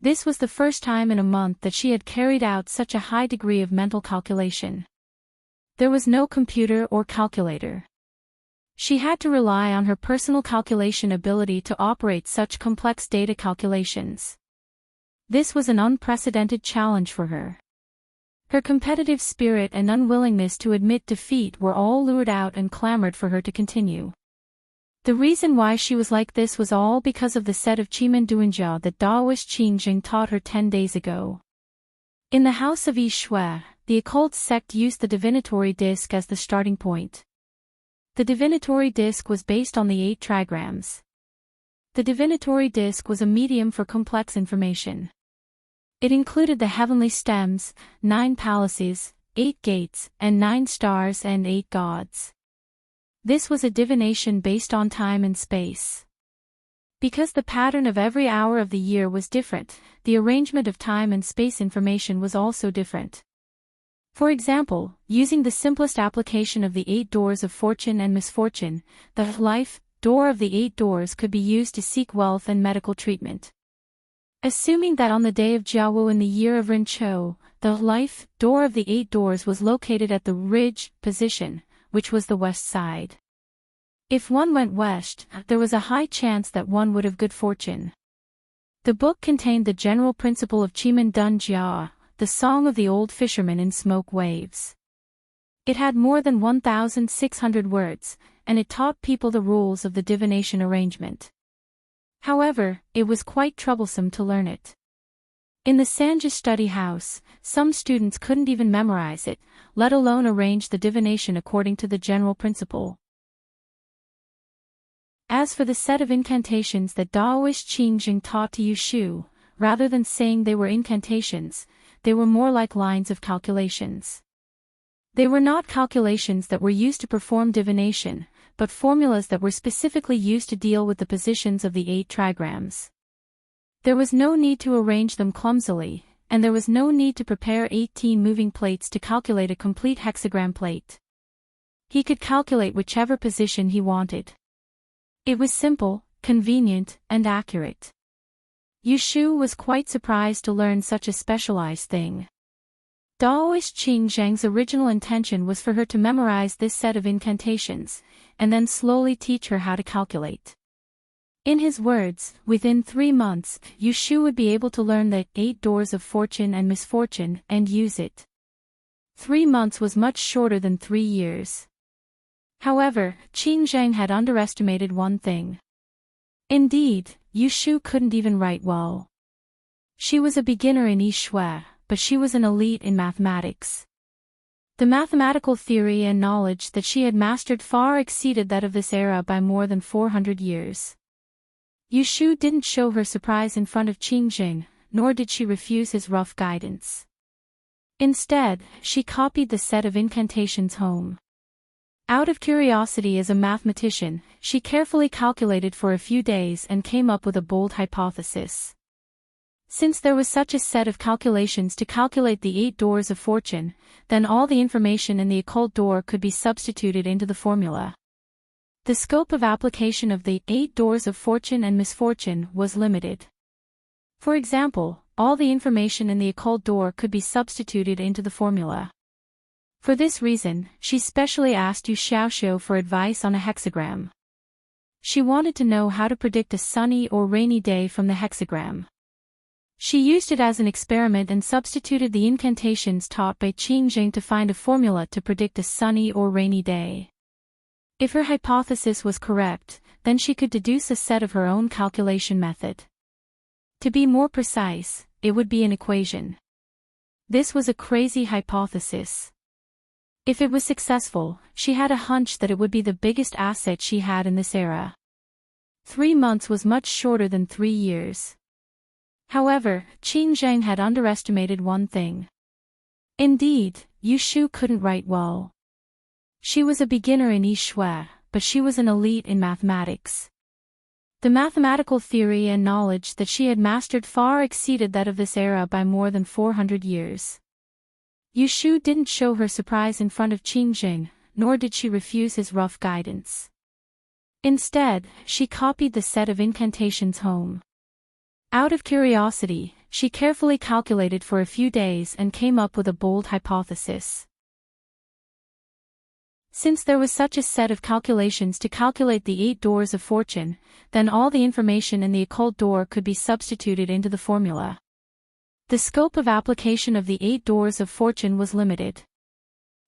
This was the first time in a month that she had carried out such a high degree of mental calculation. There was no computer or calculator. She had to rely on her personal calculation ability to operate such complex data calculations. This was an unprecedented challenge for her. Her competitive spirit and unwillingness to admit defeat were all lured out and clamored for her to continue. The reason why she was like this was all because of the set of Chimenduanjia that Daoist Qingjing taught her 10 days ago. In the house of Yi Shui, the occult sect used the divinatory disc as the starting point. The divinatory disc was based on the 8 trigrams. The divinatory disc was a medium for complex information. It included the heavenly stems, 9 palaces, 8 gates, and 9 stars and 8 gods. This was a divination based on time and space. Because the pattern of every hour of the year was different, the arrangement of time and space information was also different. For example, using the simplest application of the 8 doors of fortune and misfortune, the life door of the 8 doors could be used to seek wealth and medical treatment. Assuming that on the day of Jiawu in the year of Rinchou, the life door of the 8 doors was located at the ridge position, which was the west side. If one went west, there was a high chance that one would have good fortune. The book contained the general principle of Chimen Dun Jia, the song of the old fisherman in smoke waves. It had more than 1,600 words, and it taught people the rules of the divination arrangement. However, it was quite troublesome to learn it. In the Sanja study house, some students couldn't even memorize it, let alone arrange the divination according to the general principle. As for the set of incantations that Daoist Qingjing taught to Yushu, rather than saying they were incantations, they were more like lines of calculations. They were not calculations that were used to perform divination, but formulas that were specifically used to deal with the positions of the 8 trigrams. There was no need to arrange them clumsily, and there was no need to prepare 18 moving plates to calculate a complete hexagram plate. He could calculate whichever position he wanted. It was simple, convenient, and accurate. Yushu was quite surprised to learn such a specialized thing. Daoist Qingjing's original intention was for her to memorize this set of incantations, and then slowly teach her how to calculate. In his words, within 3 months, Yushu would be able to learn the 8 doors of fortune and misfortune and use it. 3 months was much shorter than 3 years. However, Qingjing had underestimated one thing. Indeed, Yushu couldn't even write well. She was a beginner in Yi Shui, but she was an elite in mathematics. The mathematical theory and knowledge that she had mastered far exceeded that of this era by more than 400 years. Yushu didn't show her surprise in front of Qingjing, nor did she refuse his rough guidance. Instead, she copied the set of incantations home. Out of curiosity as a mathematician, she carefully calculated for a few days and came up with a bold hypothesis. Since there was such a set of calculations to calculate the 8 doors of fortune, then all the information in the occult door could be substituted into the formula. The scope of application of the 8 doors of fortune and misfortune was limited. For example, all the information in the occult door could be substituted into the formula. For this reason, she specially asked Yu Xiaoxiu for advice on a hexagram. She wanted to know how to predict a sunny or rainy day from the hexagram. She used it as an experiment and substituted the incantations taught by Qingjing to find a formula to predict a sunny or rainy day. If her hypothesis was correct, then she could deduce a set of her own calculation method. To be more precise, it would be an equation. This was a crazy hypothesis. If it was successful, she had a hunch that it would be the biggest asset she had in this era. 3 months was much shorter than 3 years. However, Qin Zheng had underestimated one thing. Indeed, Yu Shu couldn't write well. She was a beginner in Yi Shui, but she was an elite in mathematics. The mathematical theory and knowledge that she had mastered far exceeded that of this era by more than 400 years. Yu Shu didn't show her surprise in front of Qin Zheng, nor did she refuse his rough guidance. Instead, she copied the set of incantations home. Out of curiosity, she carefully calculated for a few days and came up with a bold hypothesis. Since there was such a set of calculations to calculate the 8 doors of fortune, then all the information in the occult door could be substituted into the formula. The scope of application of the 8 doors of fortune was limited.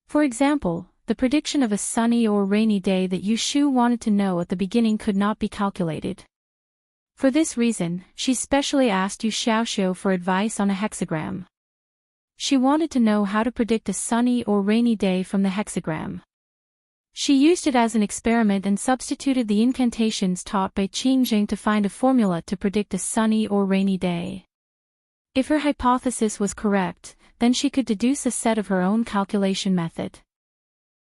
For example, the prediction of a sunny or rainy day that Yu Shu wanted to know at the beginning could not be calculated. For this reason, she specially asked Yu Xiaoxiu for advice on a hexagram. She wanted to know how to predict a sunny or rainy day from the hexagram. She used it as an experiment and substituted the incantations taught by Qin Zheng to find a formula to predict a sunny or rainy day. If her hypothesis was correct, then she could deduce a set of her own calculation method.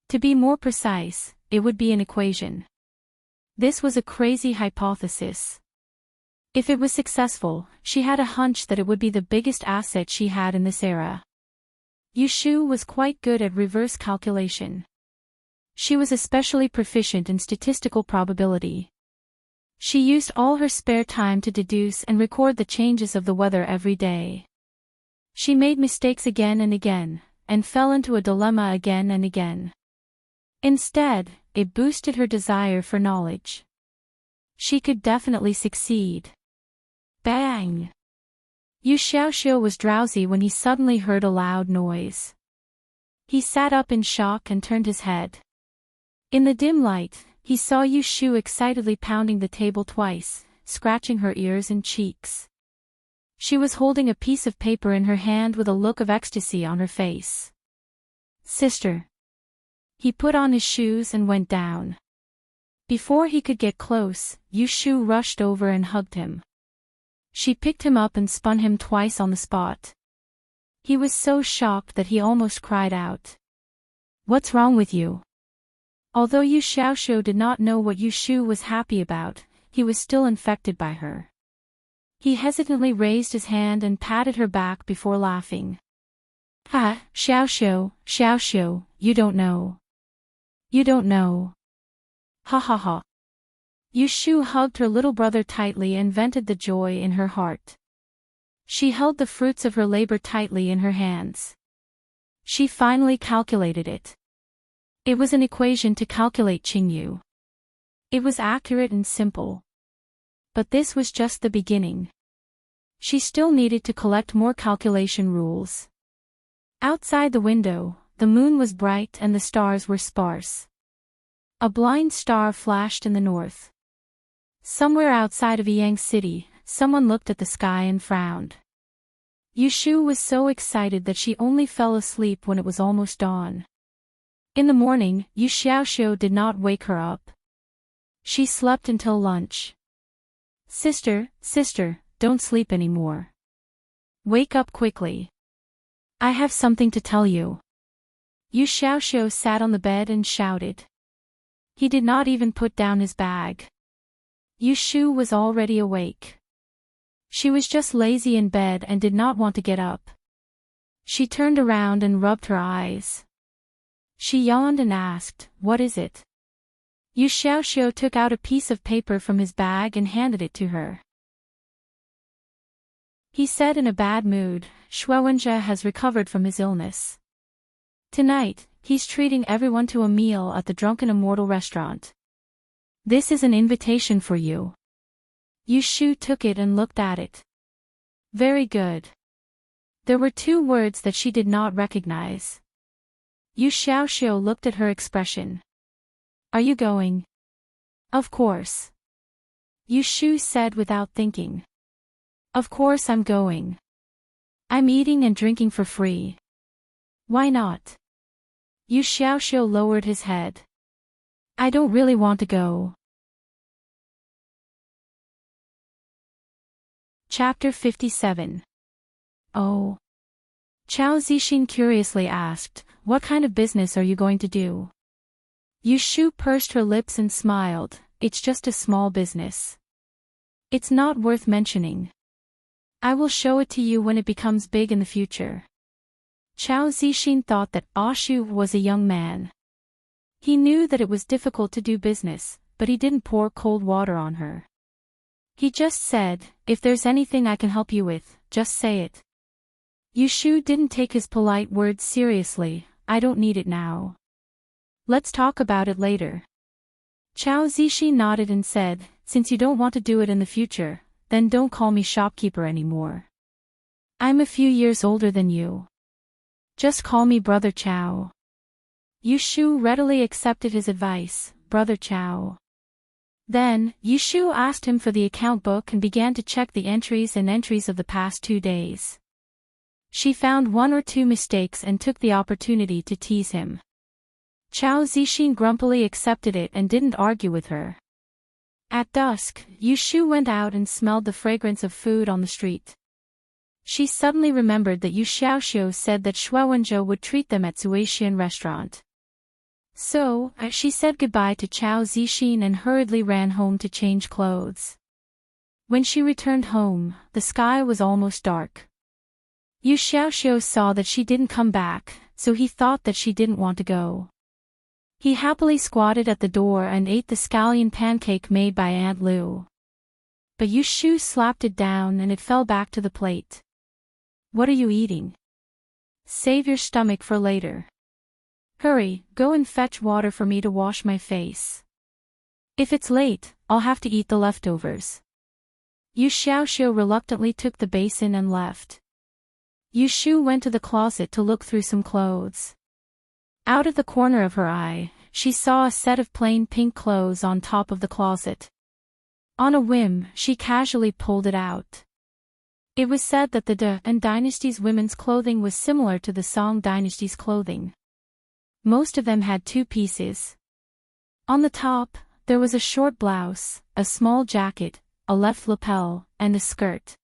To be more precise, it would be an equation. This was a crazy hypothesis. If it was successful, she had a hunch that it would be the biggest asset she had in this era. Yu Shu was quite good at reverse calculation. She was especially proficient in statistical probability. She used all her spare time to deduce and record the changes of the weather every day. She made mistakes again and again, and fell into a dilemma again and again. Instead, it boosted her desire for knowledge. She could definitely succeed. Bang! Yu Xiaoxiu was drowsy when he suddenly heard a loud noise. He sat up in shock and turned his head. In the dim light, he saw Yu Shu excitedly pounding the table twice, scratching her ears and cheeks. She was holding a piece of paper in her hand with a look of ecstasy on her face. Sister. He put on his shoes and went down. Before he could get close, Yu Shu rushed over and hugged him. She picked him up and spun him twice on the spot. He was so shocked that he almost cried out. What's wrong with you? Although Yu Xiaoxiu did not know what Yu Shu was happy about, he was still infected by her. He hesitantly raised his hand and patted her back before laughing. Ha, Xiaoxiu, Xiaoxiu, you don't know. You don't know. Ha ha ha. Yu Shu hugged her little brother tightly and vented the joy in her heart. She held the fruits of her labor tightly in her hands. She finally calculated it. It was an equation to calculate Qingyu. It was accurate and simple. But this was just the beginning. She still needed to collect more calculation rules. Outside the window, the moon was bright and the stars were sparse. A blind star flashed in the north. Somewhere outside of Yang City, someone looked at the sky and frowned. Yu Shu was so excited that she only fell asleep when it was almost dawn. In the morning, Yu Xiaoxiu did not wake her up. She slept until lunch. Sister, don't sleep anymore. Wake up quickly. I have something to tell you. Yu Xiaoxiu sat on the bed and shouted. He did not even put down his bag. Yu Shu was already awake. She was just lazy in bed and did not want to get up. She turned around and rubbed her eyes. She yawned and asked, "What is it?" Yu Xiaoxiu took out a piece of paper from his bag and handed it to her. He said in a bad mood, "Shuwenjia has recovered from his illness. Tonight, he's treating everyone to a meal at the Drunken Immortal restaurant. This is an invitation for you." Yu Shu took it and looked at it. Very good. There were 2 words that she did not recognize. Yu Xiaoxiu looked at her expression. Are you going? Of course. Yu Shu said without thinking. Of course I'm going. I'm eating and drinking for free. Why not? Yu Xiaoxiu lowered his head. I don't really want to go. Chapter 57. Oh. Chao Zixin curiously asked, what kind of business are you going to do? Yu Shu pursed her lips and smiled, it's just a small business. It's not worth mentioning. I will show it to you when it becomes big in the future. Chao Zixin thought that Shu was a young man. He knew that it was difficult to do business, but he didn't pour cold water on her. He just said, if there's anything I can help you with, just say it. Yu Shu didn't take his polite words seriously, I don't need it now. Let's talk about it later. Chao Zixin nodded and said, since you don't want to do it in the future, then don't call me shopkeeper anymore. I'm a few years older than you. Just call me Brother Chao. Yu Shu readily accepted his advice, Brother Chao. Then, Yu Shu asked him for the account book and began to check the entries of the past 2 days. She found 1 or 2 mistakes and took the opportunity to tease him. Chao Zixin grumpily accepted it and didn't argue with her. At dusk, Yu Shu went out and smelled the fragrance of food on the street. She suddenly remembered that Yu Xiaoxiu said that Shuowenzhou would treat them at Suishian restaurant. So, she said goodbye to Chao Zixin and hurriedly ran home to change clothes. When she returned home, the sky was almost dark. Yu Xiaoxiu saw that she didn't come back, so he thought that she didn't want to go. He happily squatted at the door and ate the scallion pancake made by Aunt Lu. But Yu Shu slapped it down and it fell back to the plate. What are you eating? Save your stomach for later. Hurry, go and fetch water for me to wash my face. If it's late, I'll have to eat the leftovers. Yu Xiaoxiu reluctantly took the basin and left. Yu Shu went to the closet to look through some clothes. Out of the corner of her eye, she saw a set of plain pink clothes on top of the closet. On a whim, she casually pulled it out. It was said that the De and Dynasty's women's clothing was similar to the Song Dynasty's clothing. Most of them had 2 pieces. On the top, there was a short blouse, a small jacket, a left lapel, and a skirt.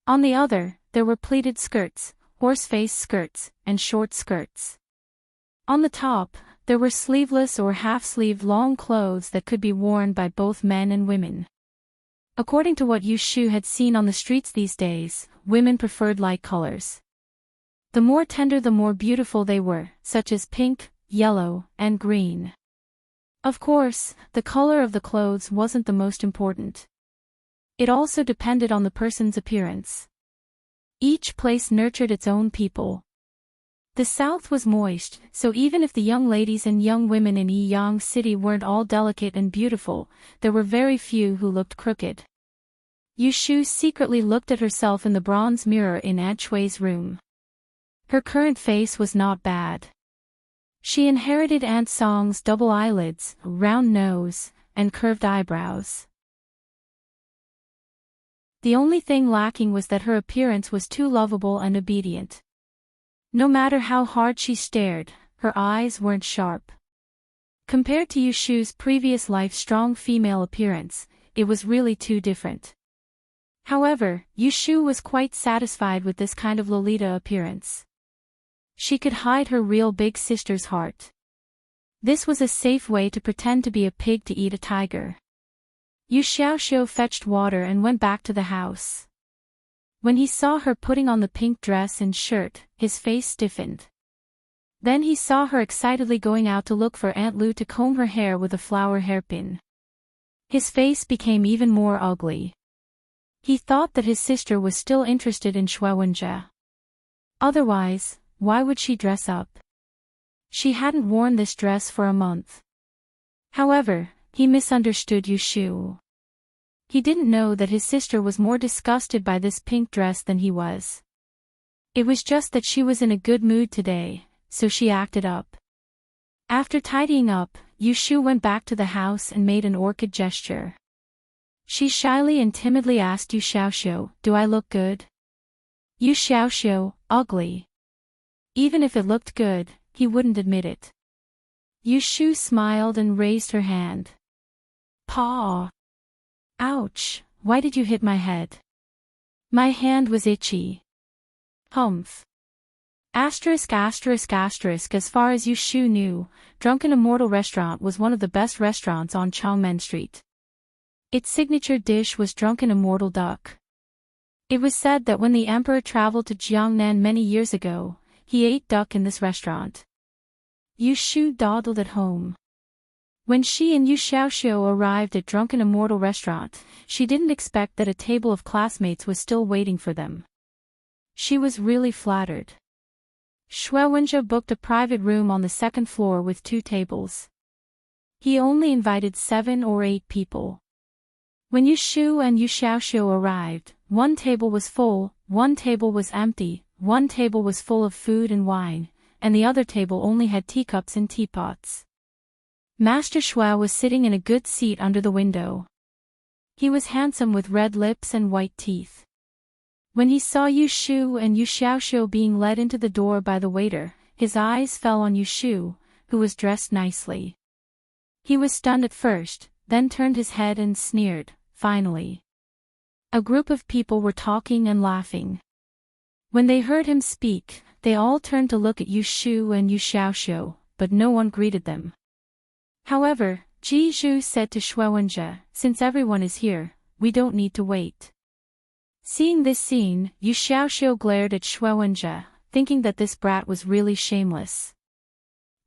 On the other, there were pleated skirts, horse-face skirts, and short skirts. On the top, there were sleeveless or half-sleeved long clothes that could be worn by both men and women. According to what Yu Shu had seen on the streets these days, women preferred light colors. The more tender the more beautiful they were, such as pink, yellow, and green. Of course, the color of the clothes wasn't the most important. It also depended on the person's appearance. Each place nurtured its own people. The south was moist, so even if the young ladies and young women in Yiyang City weren't all delicate and beautiful, there were very few who looked crooked. Yu Shu secretly looked at herself in the bronze mirror in Aunt Shui's room. Her current face was not bad. She inherited Aunt Song's double eyelids, round nose, and curved eyebrows. The only thing lacking was that her appearance was too lovable and obedient. No matter how hard she stared, her eyes weren't sharp. Compared to Yu Shu's previous life's strong female appearance, it was really too different. However, Yu Shu was quite satisfied with this kind of Lolita appearance. She could hide her real big sister's heart. This was a safe way to pretend to be a pig to eat a tiger. Yu Xiaoxiu fetched water and went back to the house. When he saw her putting on the pink dress and shirt, his face stiffened. Then he saw her excitedly going out to look for Aunt Lu to comb her hair with a flower hairpin. His face became even more ugly. He thought that his sister was still interested in Shuowenjia. Otherwise, why would she dress up? She hadn't worn this dress for a month. However, he misunderstood Yu Shu. He didn't know that his sister was more disgusted by this pink dress than he was. It was just that she was in a good mood today, so she acted up. After tidying up, Yu Shu went back to the house and made an orchid gesture. She shyly and timidly asked Yu Xiaoxiu, "Do I look good?" Yu Xiaoxiu, ugly. Even if it looked good, he wouldn't admit it. Yu Shu smiled and raised her hand. "Paw. Ouch, why did you hit my head?" My hand was itchy. Humph. Asterisk asterisk asterisk. As far as Yu Shu knew, Drunken Immortal Restaurant was one of the best restaurants on Changmen Street. Its signature dish was Drunken Immortal Duck. It was said that when the emperor traveled to Jiangnan many years ago, he ate duck in this restaurant. Yu Shu dawdled at home. When she and Yu Xiaoxiu arrived at Drunken Immortal Restaurant, she didn't expect that a table of classmates was still waiting for them. She was really flattered. Shuewenjia booked a private room on the second floor with 2 tables. He only invited 7 or 8 people. When Yu Shu and Yu Xiaoxiu arrived, 1 table was full, 1 table was empty, 1 table was full of food and wine, and the other table only had teacups and teapots. Master Shuai was sitting in a good seat under the window. He was handsome with red lips and white teeth. When he saw Yu Shu and Yu Xiaoxiu being led into the door by the waiter, his eyes fell on Yu Shu, who was dressed nicely. He was stunned at first, then turned his head and sneered, finally. A group of people were talking and laughing. When they heard him speak, they all turned to look at Yu Shu and Yu Xiaoxiu, but no one greeted them. However, Ji Zhu said to Shuewenjia, "Since everyone is here, we don't need to wait." Seeing this scene, Yu Xiaoxiu glared at Shuewenjia, thinking that this brat was really shameless.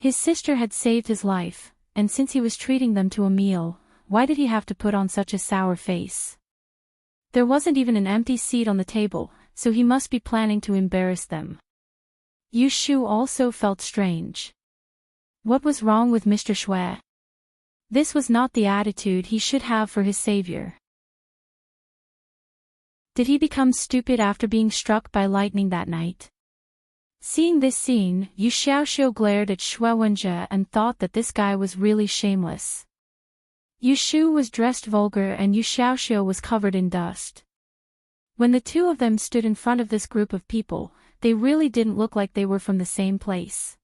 His sister had saved his life, and since he was treating them to a meal, why did he have to put on such a sour face? There wasn't even an empty seat on the table, so he must be planning to embarrass them. Yu Shu also felt strange. What was wrong with Mr. Shui? This was not the attitude he should have for his savior. Did he become stupid after being struck by lightning that night? Seeing this scene, Yu Xiaoxiu glared at Shuewenjia and thought that this guy was really shameless. Yu Shu was dressed vulgar and Yu Xiaoxiu was covered in dust. When the 2 of them stood in front of this group of people, they really didn't look like they were from the same place.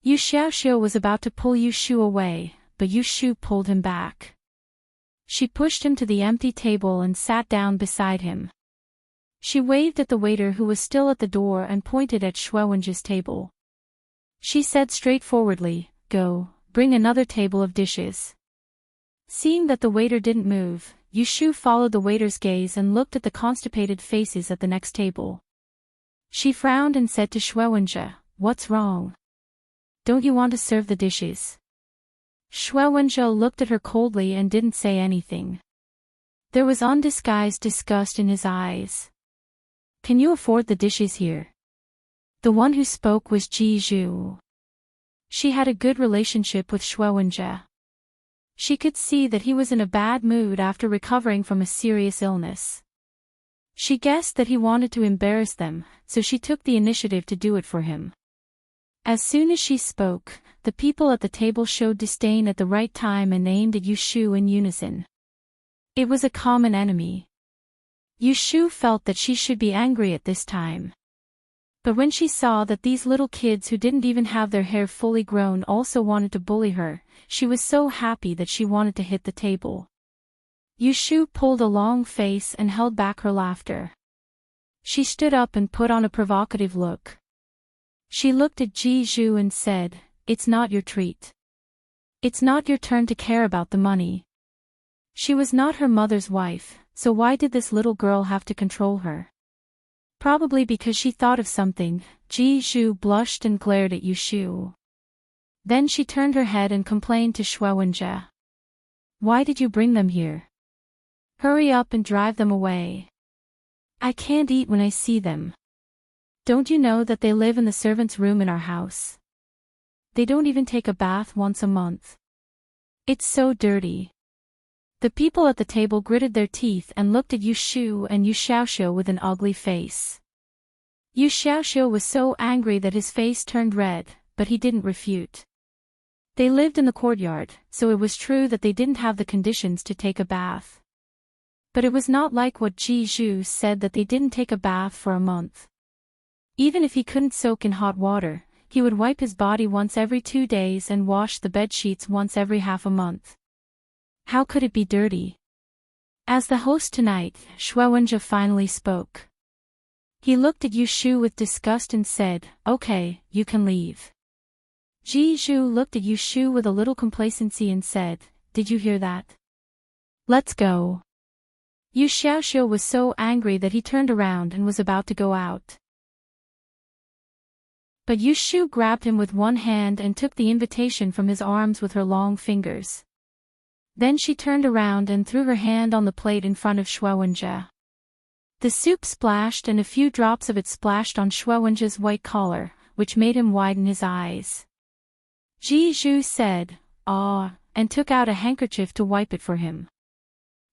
Yu Xiaoxiu was about to pull Yu Shu away, but Yu Shu pulled him back. She pushed him to the empty table and sat down beside him. She waved at the waiter who was still at the door and pointed at Shuewenjia's table. She said straightforwardly, "Go, bring another table of dishes." Seeing that the waiter didn't move, Yu Shu followed the waiter's gaze and looked at the constipated faces at the next table. She frowned and said to Shuewenjia, "What's wrong? Don't you want to serve the dishes?" Shuewenjia looked at her coldly and didn't say anything. There was undisguised disgust in his eyes. "Can you afford the dishes here?" The one who spoke was Ji Zhu. She had a good relationship with Shuewenjia. She could see that he was in a bad mood after recovering from a serious illness. She guessed that he wanted to embarrass them, so she took the initiative to do it for him. As soon as she spoke, the people at the table showed disdain at the right time and aimed at Yu Shu in unison. It was a common enemy. Yu Shu felt that she should be angry at this time. But when she saw that these little kids who didn't even have their hair fully grown also wanted to bully her, she was so happy that she wanted to hit the table. Yu Shu pulled a long face and held back her laughter. She stood up and put on a provocative look. She looked at Ji Zhu and said, "It's not your treat. It's not your turn to care about the money." She was not her mother's wife, so why did this little girl have to control her? Probably because she thought of something. Ji Zhu blushed and glared at Yu Shu. Then she turned her head and complained to Shuewenjia. "Why did you bring them here? Hurry up and drive them away. I can't eat when I see them. Don't you know that they live in the servants' room in our house? They don't even take a bath once a month. It's so dirty." The people at the table gritted their teeth and looked at Yu Shu and Yu Xiaoxiu with an ugly face. Yu Xiaoxiu was so angry that his face turned red, but he didn't refute. They lived in the courtyard, so it was true that they didn't have the conditions to take a bath. But it was not like what Ji Zhu said that they didn't take a bath for a month. Even if he couldn't soak in hot water, he would wipe his body once every 2 days and wash the bed sheets once every half a month. How could it be dirty? As the host tonight, Shuwenja finally spoke. He looked at Yushu with disgust and said, "Okay, you can leave." Ji Zhu looked at Yushu with a little complacency and said, "Did you hear that? Let's go." Yu Xiaoxiu was so angry that he turned around and was about to go out. But Yushu grabbed him with one hand and took the invitation from his arms with her long fingers. Then she turned around and threw her hand on the plate in front of Shuwenja. The soup splashed and a few drops of it splashed on Shuwenja's white collar, which made him widen his eyes. Ji Zhu said, "Ah," and took out a handkerchief to wipe it for him.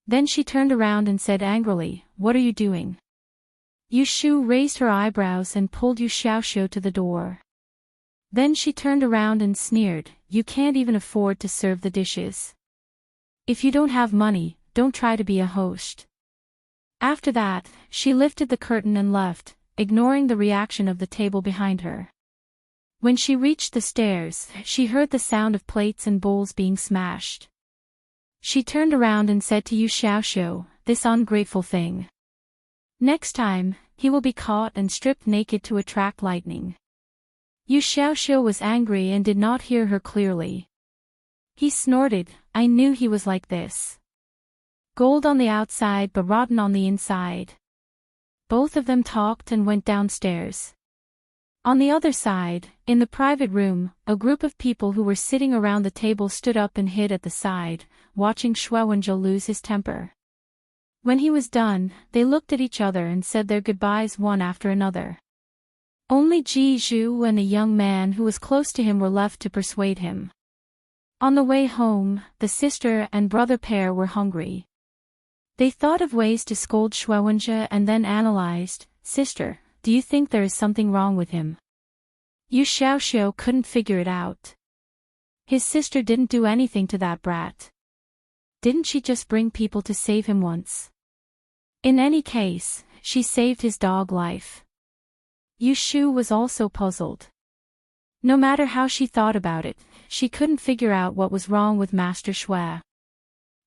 Then she turned around and said angrily, "What are you doing?" Yushu raised her eyebrows and pulled Yu Xiaoxiu to the door. Then she turned around and sneered, "You can't even afford to serve the dishes. If you don't have money, don't try to be a host." After that, she lifted the curtain and left, ignoring the reaction of the table behind her. When she reached the stairs, she heard the sound of plates and bowls being smashed. She turned around and said to Yu Xiaoxiu, "This ungrateful thing. Next time, he will be caught and stripped naked to attract lightning." Yu Xiaoxiu was angry and did not hear her clearly. He snorted, "I knew he was like this. Gold on the outside but rotten on the inside." Both of them talked and went downstairs. On the other side, in the private room, a group of people who were sitting around the table stood up and hid at the side, watching Shuwenja lose his temper. When he was done, they looked at each other and said their goodbyes one after another. Only Ji Zhu and a young man who was close to him were left to persuade him. On the way home, the sister and brother pair were hungry. They thought of ways to scold Shuwenja and then analyzed, "Sister, do you think there is something wrong with him?" Yu Xiaoxiu couldn't figure it out. His sister didn't do anything to that brat. Didn't she just bring people to save him once? In any case, she saved his dog life. Yushu was also puzzled. No matter how she thought about it, she couldn't figure out what was wrong with Master Shui.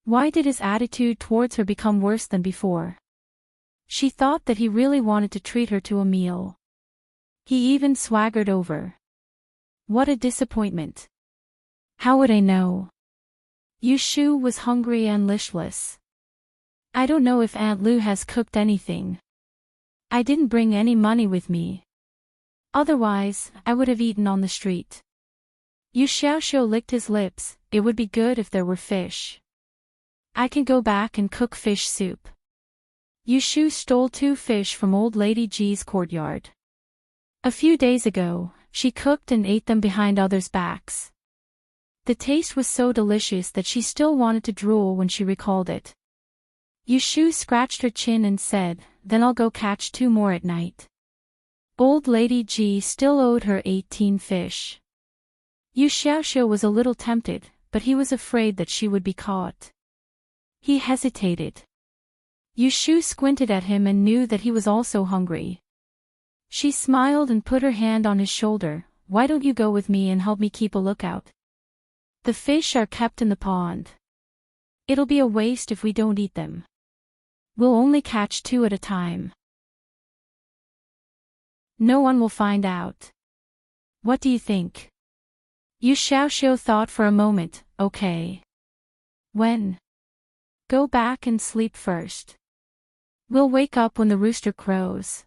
Why did his attitude towards her become worse than before? She thought that he really wanted to treat her to a meal. He even swaggered over. What a disappointment. How would I know? Yushu was hungry and listless. "I don't know if Aunt Lu has cooked anything. I didn't bring any money with me. Otherwise, I would have eaten on the street." Yu Xiaoxiu licked his lips. "It would be good if there were fish. I can go back and cook fish soup." Yushu stole 2 fish from Old Lady Ji's courtyard. A few days ago, she cooked and ate them behind others' backs. The taste was so delicious that she still wanted to drool when she recalled it. Yushu scratched her chin and said, "Then I'll go catch 2 more at night." Old Lady Ji still owed her 18 fish. Yu Xiaoxiu was a little tempted, but he was afraid that she would be caught. He hesitated. Yushu squinted at him and knew that he was also hungry. She smiled and put her hand on his shoulder. "Why don't you go with me and help me keep a lookout? The fish are kept in the pond. It'll be a waste if we don't eat them. We'll only catch 2 at a time. No one will find out. What do you think?" Yu Xiaoxiu thought for a moment. "Okay. When? Go back and sleep first. We'll wake up when the rooster crows.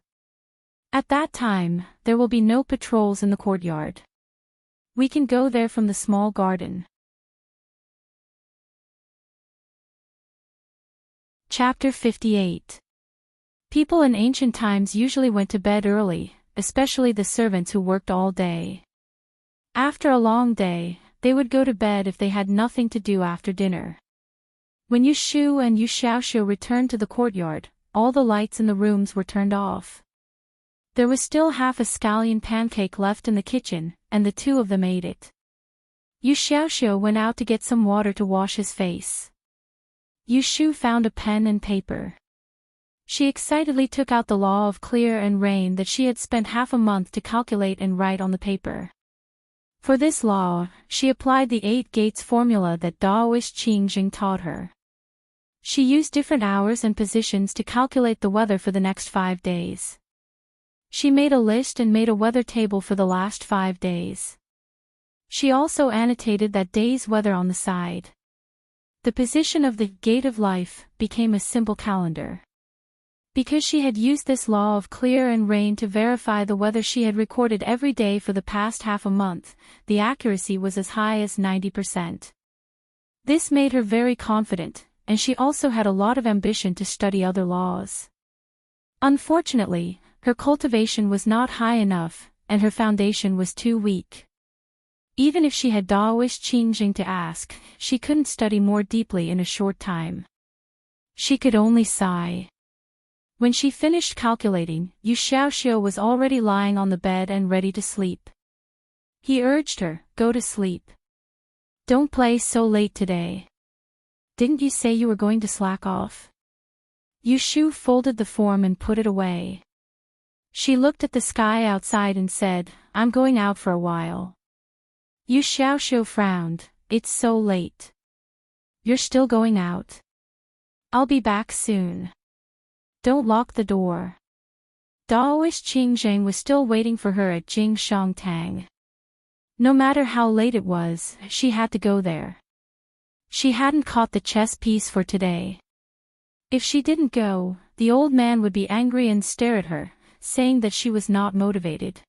At that time, there will be no patrols in the courtyard. We can go there from the small garden." Chapter 58. People in ancient times usually went to bed early, especially the servants who worked all day. After a long day, they would go to bed if they had nothing to do after dinner. When Yushu and Yu Xiaoxiu returned to the courtyard, all the lights in the rooms were turned off. There was still half a scallion pancake left in the kitchen, and the 2 of them ate it. Yu Xiaoxiu went out to get some water to wash his face. Yushu found a pen and paper. She excitedly took out the law of clear and rain that she had spent half a month to calculate and write on the paper. For this law, she applied the 8 gates formula that Taoist Qing Jing taught her. She used different hours and positions to calculate the weather for the next 5 days. She made a list and made a weather table for the last 5 days. She also annotated that day's weather on the side. The position of the gate of life became a simple calendar. Because she had used this law of clear and rain to verify the weather she had recorded every day for the past half a month, the accuracy was as high as 90%. This made her very confident, and she also had a lot of ambition to study other laws. Unfortunately, her cultivation was not high enough, and her foundation was too weak. Even if she had Daoist Qingjing to ask, she couldn't study more deeply in a short time. She could only sigh. When she finished calculating, Yu Xiaoxiu was already lying on the bed and ready to sleep. He urged her, "Go to sleep. Don't play so late today. Didn't you say you were going to slack off?" Yu Shu folded the form and put it away. She looked at the sky outside and said, "I'm going out for a while." Yu Xiaoxiu frowned. "It's so late. You're still going out? I'll be back soon. Don't lock the door." Daoist Qingjing was still waiting for her at Jingshangtang. No matter how late it was, she had to go there. She hadn't caught the chess piece for today. If she didn't go, the old man would be angry and stare at her, saying that she was not motivated.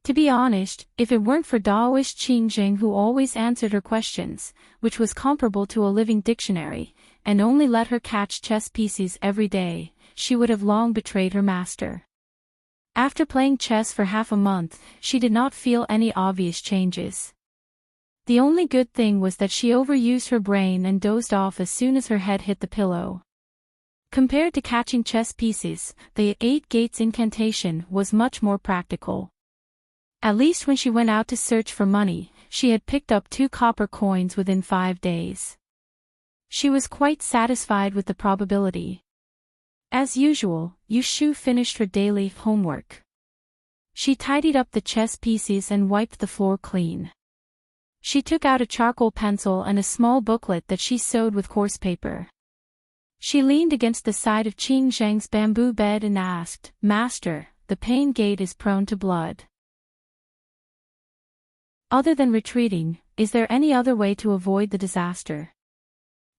To be honest, if it weren't for Daoist Qingjing who always answered her questions, which was comparable to a living dictionary, and only let her catch chess pieces every day, she would have long betrayed her master. After playing chess for half a month, she did not feel any obvious changes. The only good thing was that she overused her brain and dozed off as soon as her head hit the pillow. Compared to catching chess pieces, the 8 Gates incantation was much more practical. At least when she went out to search for money, she had picked up 2 copper coins within 5 days. She was quite satisfied with the probability. As usual, Yu Shu finished her daily homework. She tidied up the chess pieces and wiped the floor clean. She took out a charcoal pencil and a small booklet that she sewed with coarse paper. She leaned against the side of Qingjing's bamboo bed and asked, "Master, the pain gate is prone to blood. Other than retreating, is there any other way to avoid the disaster?"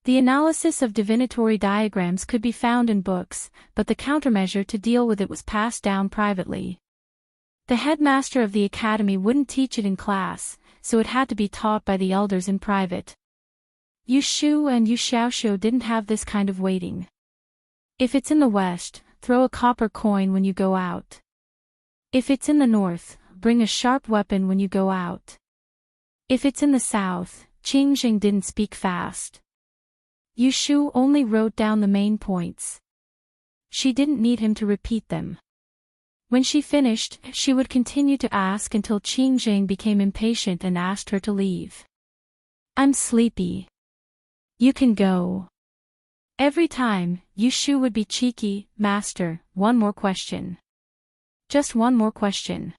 The analysis of divinatory diagrams could be found in books, but the countermeasure to deal with it was passed down privately. The headmaster of the academy wouldn't teach it in class, so it had to be taught by the elders in private. Yu Shu and Yu Xiaoxiu didn't have this kind of waiting. If it's in the west, throw a copper coin when you go out. If it's in the north, bring a sharp weapon when you go out. If it's in the south, Qingjing didn't speak fast. Yu Shu only wrote down the main points. She didn't need him to repeat them. When she finished, she would continue to ask until Qingjing became impatient and asked her to leave. "I'm sleepy. You can go." Every time, Yu Shu would be cheeky, "Master, one more question. Just one more question."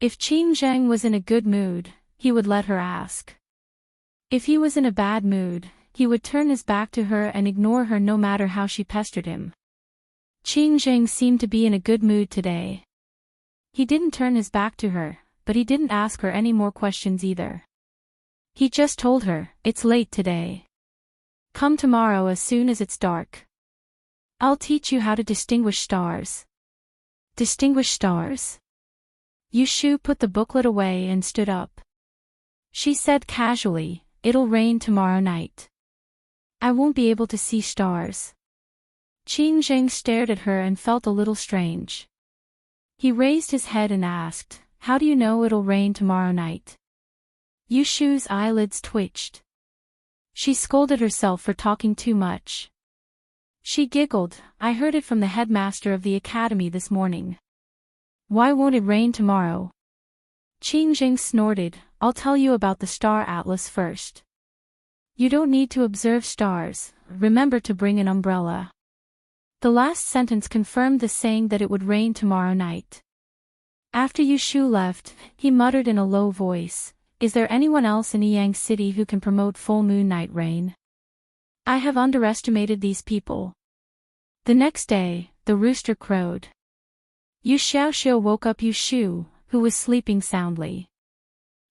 If Qingjing was in a good mood, he would let her ask. If he was in a bad mood, he would turn his back to her and ignore her no matter how she pestered him. Qingjing seemed to be in a good mood today. He didn't turn his back to her, but he didn't ask her any more questions either. He just told her, "It's late today. Come tomorrow as soon as it's dark. I'll teach you how to distinguish stars." Distinguish stars? Yu Shu put the booklet away and stood up. She said casually, "It'll rain tomorrow night. I won't be able to see stars." Qingjing stared at her and felt a little strange. He raised his head and asked, "How do you know it'll rain tomorrow night?" Yu Shu's eyelids twitched. She scolded herself for talking too much. She giggled, "I heard it from the headmaster of the academy this morning." "Why won't it rain tomorrow?" Qingjing snorted, "I'll tell you about the star atlas first. You don't need to observe stars, remember to bring an umbrella." The last sentence confirmed the saying that it would rain tomorrow night. After Yu Shu left, he muttered in a low voice, "Is there anyone else in Yang City who can promote full moon night rain?" I have underestimated these people. The next day, the rooster crowed. Yu Xiaoxiu woke up Yu Shu, who was sleeping soundly.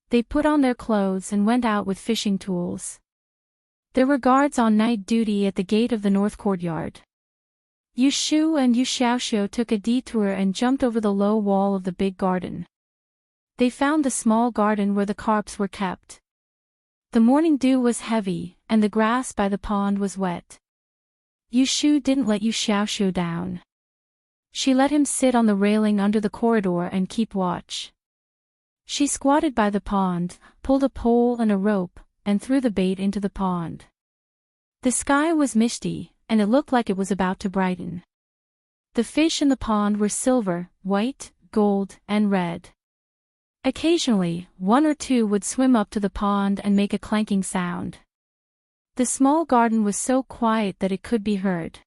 They put on their clothes and went out with fishing tools. There were guards on night duty at the gate of the north courtyard. Yu Shu and Yu Xiaoxiu took a detour and jumped over the low wall of the big garden. They found the small garden where the carps were kept. The morning dew was heavy, and the grass by the pond was wet. Yu Shu didn't let Yu Xiaoxiu down. She let him sit on the railing under the corridor and keep watch. She squatted by the pond, pulled a pole and a rope, and threw the bait into the pond. The sky was misty, and it looked like it was about to brighten. The fish in the pond were silver, white, gold, and red. Occasionally, one or two would swim up to the pond and make a clanking sound. The small garden was so quiet that it could be heard.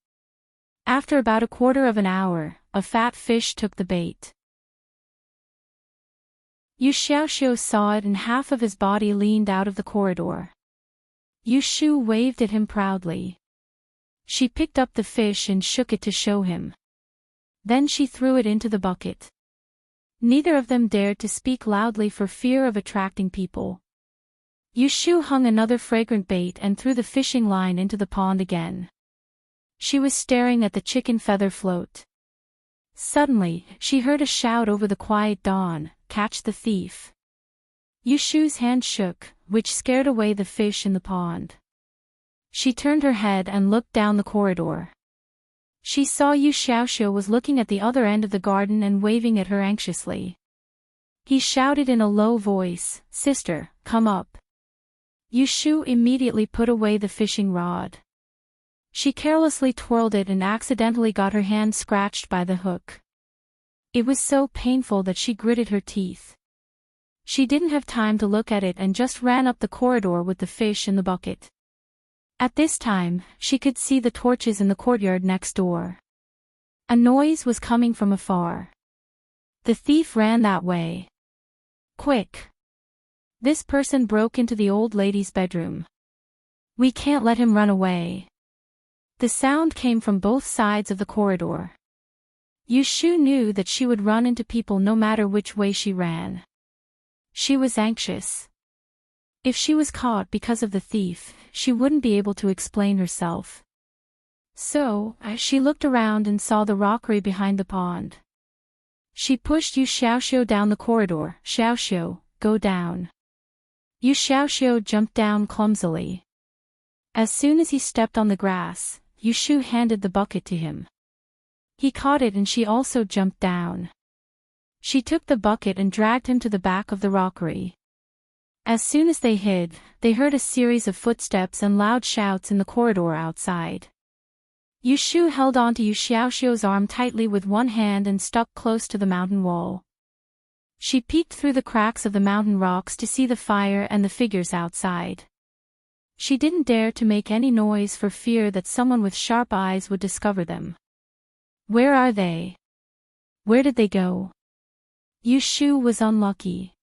After about a quarter of an hour, a fat fish took the bait. Yu Xiaoxiu saw it and half of his body leaned out of the corridor. Yu Shu waved at him proudly. She picked up the fish and shook it to show him. Then she threw it into the bucket. Neither of them dared to speak loudly for fear of attracting people. Yu Shu hung another fragrant bait and threw the fishing line into the pond again. She was staring at the chicken feather float. Suddenly, she heard a shout over the quiet dawn, "Catch the thief!" Yu Shu's hand shook, which scared away the fish in the pond. She turned her head and looked down the corridor. She saw Yu Xiaoxiu was looking at the other end of the garden and waving at her anxiously. He shouted in a low voice, "Sister, come up." Yu Shu immediately put away the fishing rod. She carelessly twirled it and accidentally got her hand scratched by the hook. It was so painful that she gritted her teeth. She didn't have time to look at it and just ran up the corridor with the fish in the bucket. At this time, she could see the torches in the courtyard next door. A noise was coming from afar. The thief ran that way. Quick! This person broke into the old lady's bedroom. We can't let him run away. The sound came from both sides of the corridor. Yu Shu knew that she would run into people no matter which way she ran. She was anxious. If she was caught because of the thief, she wouldn't be able to explain herself. So, she looked around and saw the rockery behind the pond. She pushed Yu Xiaoxiu down the corridor. "Xiaoxiu, go down." Yu Xiaoxiu jumped down clumsily. As soon as he stepped on the grass, Yu Shu handed the bucket to him. He caught it and she also jumped down. She took the bucket and dragged him to the back of the rockery. As soon as they hid, they heard a series of footsteps and loud shouts in the corridor outside. Yu Shu held onto Yu Xiaoxiu's arm tightly with one hand and stuck close to the mountain wall. She peeked through the cracks of the mountain rocks to see the fire and the figures outside. She didn't dare to make any noise for fear that someone with sharp eyes would discover them. Where are they? Where did they go? Yu Shu was unlucky.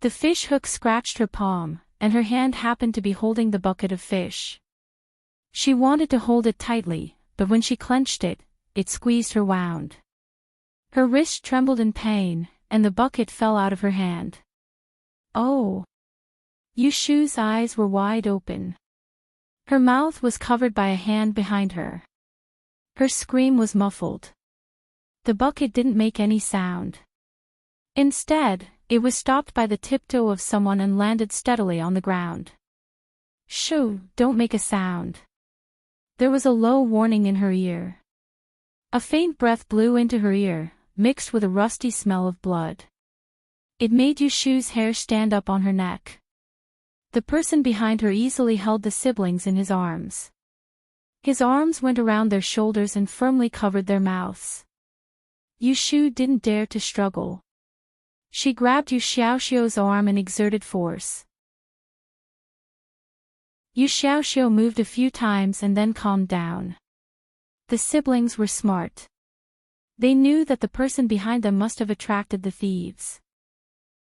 The fish hook scratched her palm, and her hand happened to be holding the bucket of fish. She wanted to hold it tightly, but when she clenched it, it squeezed her wound. Her wrist trembled in pain, and the bucket fell out of her hand. Oh! Yu Shu's eyes were wide open. Her mouth was covered by a hand behind her. Her scream was muffled. The bucket didn't make any sound. Instead, it was stopped by the tiptoe of someone and landed steadily on the ground. "Shoo, don't make a sound." There was a low warning in her ear. A faint breath blew into her ear, mixed with a rusty smell of blood. It made Yu Shu's hair stand up on her neck. The person behind her easily held the siblings in his arms. His arms went around their shoulders and firmly covered their mouths. Yu Shu didn't dare to struggle. She grabbed Yu Xiaoxiu's arm and exerted force. Yu Xiaoxiu moved a few times and then calmed down. The siblings were smart. They knew that the person behind them must have attracted the thieves.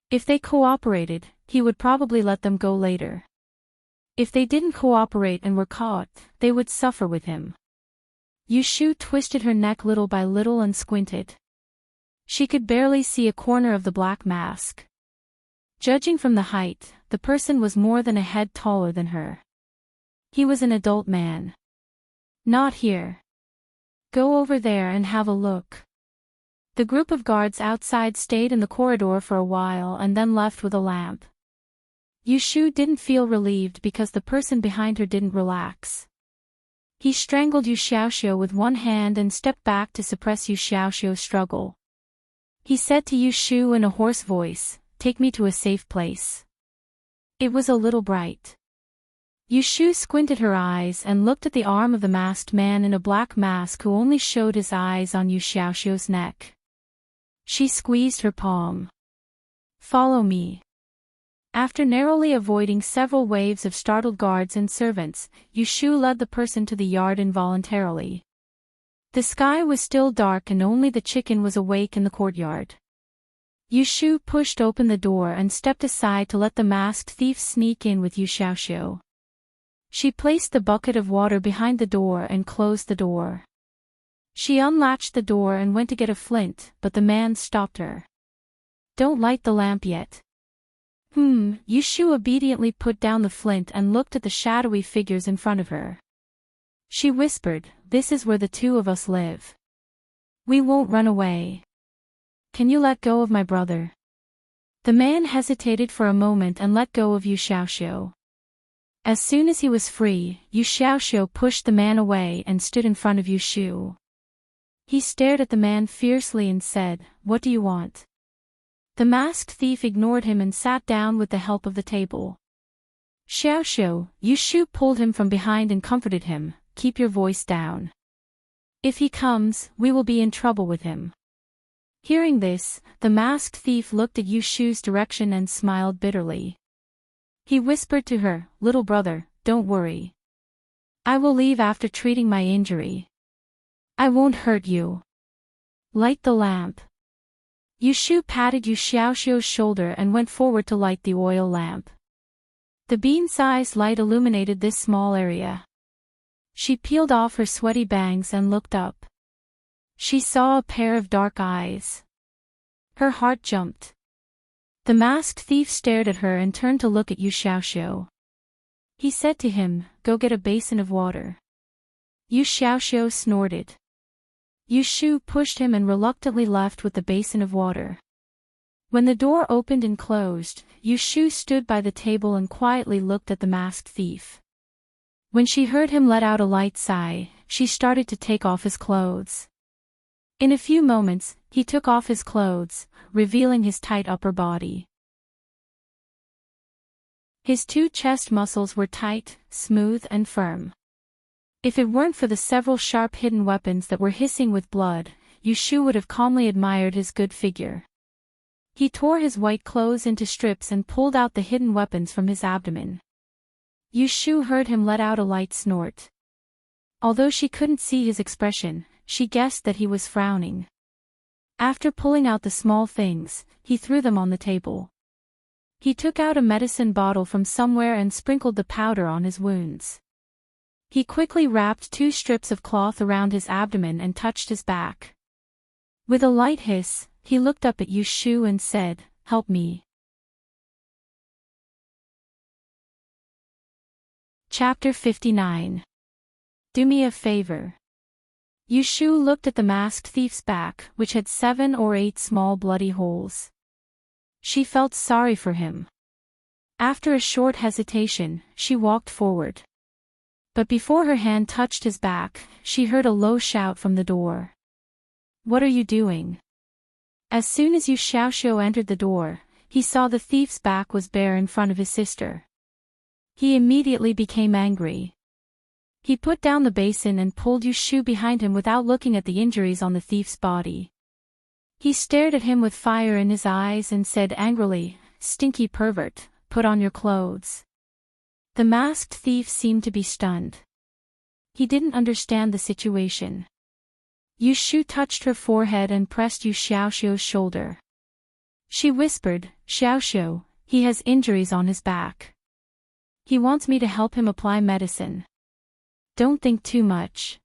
If they cooperated, he would probably let them go later. If they didn't cooperate and were caught, they would suffer with him. Yushu twisted her neck little by little and squinted. She could barely see a corner of the black mask. Judging from the height, the person was more than a head taller than her. He was an adult man. Not here. Go over there and have a look. The group of guards outside stayed in the corridor for a while and then left with a lamp. Yushu didn't feel relieved because the person behind her didn't relax. He strangled Yu Xiaoxiu with one hand and stepped back to suppress Yu Xiaoxiu's struggle. He said to Yushu in a hoarse voice, "Take me to a safe place." It was a little bright. Yushu squinted her eyes and looked at the arm of the masked man in a black mask who only showed his eyes on Yu Xiaoxiu's neck. She squeezed her palm. "Follow me." After narrowly avoiding several waves of startled guards and servants, Yushu led the person to the yard involuntarily. The sky was still dark and only the chicken was awake in the courtyard. Yushu pushed open the door and stepped aside to let the masked thief sneak in with Yu Xiaoxiu. She placed the bucket of water behind the door and closed the door. She unlatched the door and went to get a flint, but the man stopped her. "Don't light the lamp yet." Yushu obediently put down the flint and looked at the shadowy figures in front of her. She whispered, "This is where the two of us live. We won't run away. Can you let go of my brother?" The man hesitated for a moment and let go of Yu Xiaoxiu. As soon as he was free, Yu Xiaoxiu pushed the man away and stood in front of Yushu. He stared at the man fiercely and said, "What do you want?" The masked thief ignored him and sat down with the help of the table. "Xiaoxiu," Yushu pulled him from behind and comforted him, "keep your voice down. If he comes, we will be in trouble with him." Hearing this, the masked thief looked at Yushu's direction and smiled bitterly. He whispered to her, "Little brother, don't worry. I will leave after treating my injury. I won't hurt you. Light the lamp." Yushu patted Yu Xiaoxiu's shoulder and went forward to light the oil lamp. The bean-sized light illuminated this small area. She peeled off her sweaty bangs and looked up. She saw a pair of dark eyes. Her heart jumped. The masked thief stared at her and turned to look at Yu Xiaoxiu. He said to him, "Go get a basin of water." Yu Xiaoxiu snorted. Yushu pushed him and reluctantly left with the basin of water. When the door opened and closed, Yushu stood by the table and quietly looked at the masked thief. When she heard him let out a light sigh, she started to take off his clothes. In a few moments, he took off his clothes, revealing his tight upper body. His two chest muscles were tight, smooth and firm. If it weren't for the several sharp hidden weapons that were hissing with blood, Yushu would have calmly admired his good figure. He tore his white clothes into strips and pulled out the hidden weapons from his abdomen. Yushu heard him let out a light snort. Although she couldn't see his expression, she guessed that he was frowning. After pulling out the small things, he threw them on the table. He took out a medicine bottle from somewhere and sprinkled the powder on his wounds. He quickly wrapped 2 strips of cloth around his abdomen and touched his back. With a light hiss, he looked up at Yushu and said, "Help me." Chapter 59. Do me a favor. Yushu looked at the masked thief's back, which had 7 or 8 small bloody holes. She felt sorry for him. After a short hesitation, she walked forward. But before her hand touched his back, she heard a low shout from the door. "What are you doing?" As soon as Yu Xiaoxiu entered the door, he saw the thief's back was bare in front of his sister. He immediately became angry. He put down the basin and pulled Yushu behind him without looking at the injuries on the thief's body. He stared at him with fire in his eyes and said angrily, "Stinky pervert, put on your clothes." The masked thief seemed to be stunned. He didn't understand the situation. Yushu touched her forehead and pressed Yu Xiaoxiu's shoulder. She whispered, "Xiaoxiu, he has injuries on his back. He wants me to help him apply medicine. Don't think too much.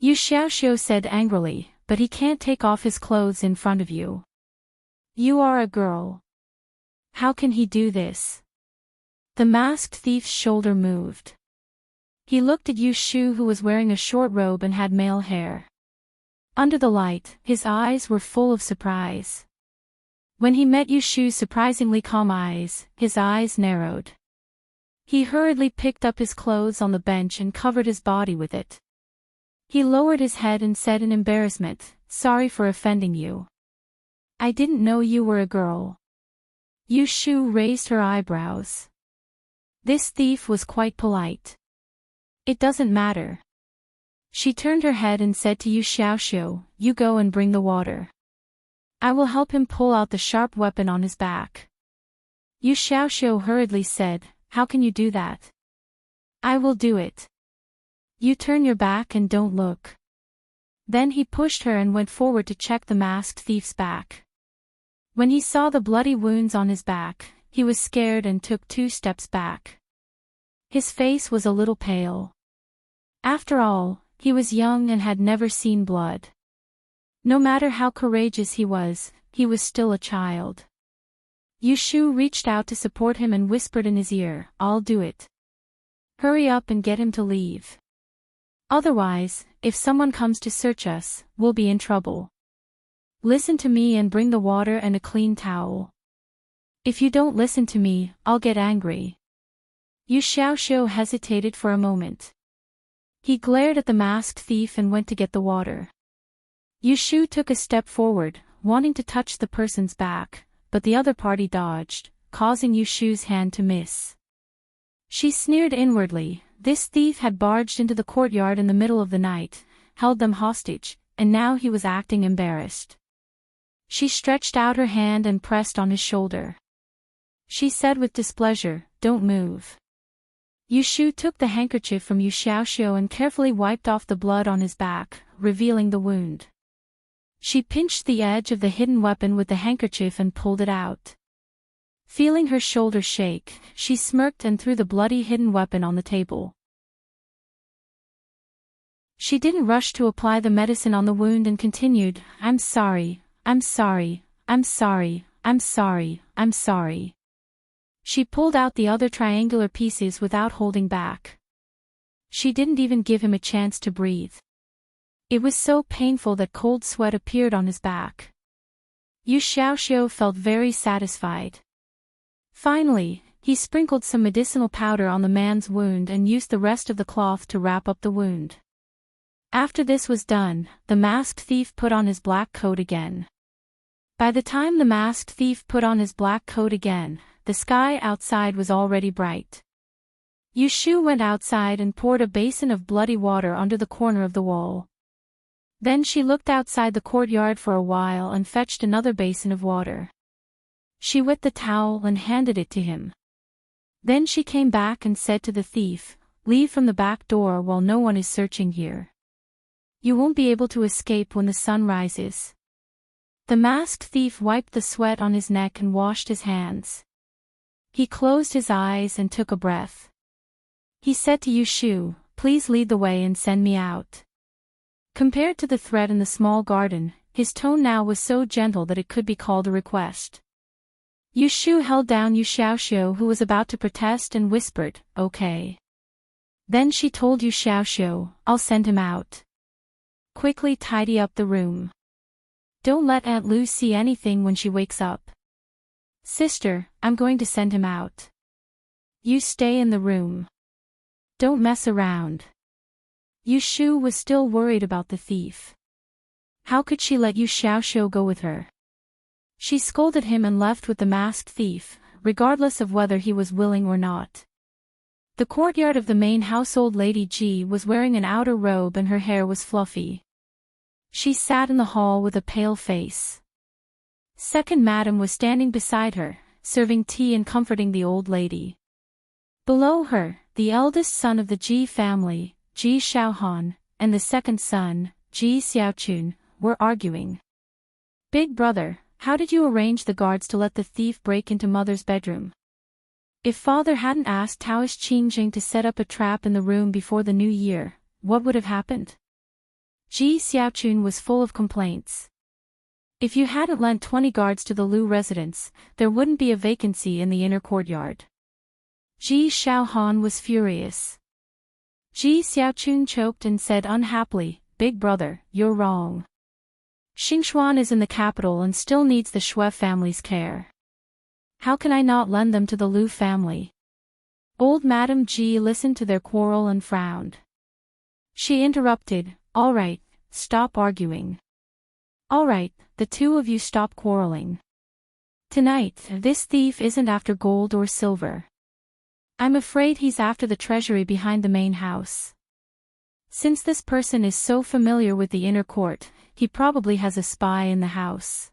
Yu Xiaoxiu said angrily, but he can't take off his clothes in front of you. You are a girl. How can he do this? The masked thief's shoulder moved. He looked at Yu Shu, who was wearing a short robe and had male hair. Under the light, his eyes were full of surprise. When he met Yu Shu's surprisingly calm eyes, his eyes narrowed. He hurriedly picked up his clothes on the bench and covered his body with it. He lowered his head and said in embarrassment, "Sorry for offending you. I didn't know you were a girl." Yu Shu raised her eyebrows. This thief was quite polite. It doesn't matter. She turned her head and said to Yu Xiaoxiu, "You go and bring the water. I will help him pull out the sharp weapon on his back." Yu Xiaoxiu hurriedly said, "How can you do that?" "I will do it. You turn your back and don't look." Then he pushed her and went forward to check the masked thief's back. When he saw the bloody wounds on his back, he was scared and took 2 steps back. His face was a little pale. After all, he was young and had never seen blood. No matter how courageous he was still a child. Yu Shu reached out to support him and whispered in his ear, "I'll do it. Hurry up and get him to leave. Otherwise, if someone comes to search us, we'll be in trouble. Listen to me and bring the water and a clean towel. If you don't listen to me, I'll get angry." Yu Xiaoxiu hesitated for a moment. He glared at the masked thief and went to get the water. Yu Shu took a step forward, wanting to touch the person's back, but the other party dodged, causing Yu Shu's hand to miss. She sneered inwardly. This thief had barged into the courtyard in the middle of the night, held them hostage, and now he was acting embarrassed. She stretched out her hand and pressed on his shoulder. She said with displeasure, "Don't move." Yu Shu took the handkerchief from Yu Xiaoxiu and carefully wiped off the blood on his back, revealing the wound. She pinched the edge of the hidden weapon with the handkerchief and pulled it out. Feeling her shoulder shake, she smirked and threw the bloody hidden weapon on the table. She didn't rush to apply the medicine on the wound and continued, "I'm sorry, I'm sorry, I'm sorry, I'm sorry, I'm sorry." She pulled out the other triangular pieces without holding back. She didn't even give him a chance to breathe. It was so painful that cold sweat appeared on his back. Yu Xiaoxiu felt very satisfied. Finally, he sprinkled some medicinal powder on the man's wound and used the rest of the cloth to wrap up the wound. After this was done, the masked thief put on his black coat again. By the time the masked thief put on his black coat again, the sky outside was already bright. Yu Shu went outside and poured a basin of bloody water under the corner of the wall. Then she looked outside the courtyard for a while and fetched another basin of water. She wet the towel and handed it to him. Then she came back and said to the thief, "Leave from the back door while no one is searching here. You won't be able to escape when the sun rises." The masked thief wiped the sweat on his neck and washed his hands. He closed his eyes and took a breath. He said to Yu Shu, "Please lead the way and send me out." Compared to the threat in the small garden, his tone now was so gentle that it could be called a request. Yu Shu held down Yu Xiaoxiu, who was about to protest, and whispered, "Okay." Then she told Yu Xiaoxiu, "I'll send him out. Quickly tidy up the room. Don't let Aunt Lu see anything when she wakes up. Sister, I'm going to send him out. You stay in the room. Don't mess around." Yu Shu was still worried about the thief. How could she let Yu Xiaoxiu go with her? She scolded him and left with the masked thief, regardless of whether he was willing or not. The courtyard of the main household Lady Ji was wearing an outer robe and her hair was fluffy. She sat in the hall with a pale face. Second Madam was standing beside her, serving tea and comforting the old lady. Below her, the eldest son of the Ji family, Ji Xiaohan, and the second son, Ji Xiaochun, were arguing. "Big brother, how did you arrange the guards to let the thief break into mother's bedroom?" If father hadn't asked Taoish Qingjing to set up a trap in the room before the new year, what would have happened? Ji Xiaochun was full of complaints. If you hadn't lent 20 guards to the Lu residence, there wouldn't be a vacancy in the inner courtyard. Ji Xiaohan was furious. Ji Xiaochun choked and said unhappily, "Big brother, you're wrong. Xingxuan is in the capital and still needs the Shui family's care. How can I not lend them to the Lu family?" Old Madame Ji listened to their quarrel and frowned. She interrupted, "All right, stop arguing. All right, the two of you stop quarreling. Tonight, this thief isn't after gold or silver. I'm afraid he's after the treasury behind the main house. Since this person is so familiar with the inner court, he probably has a spy in the house.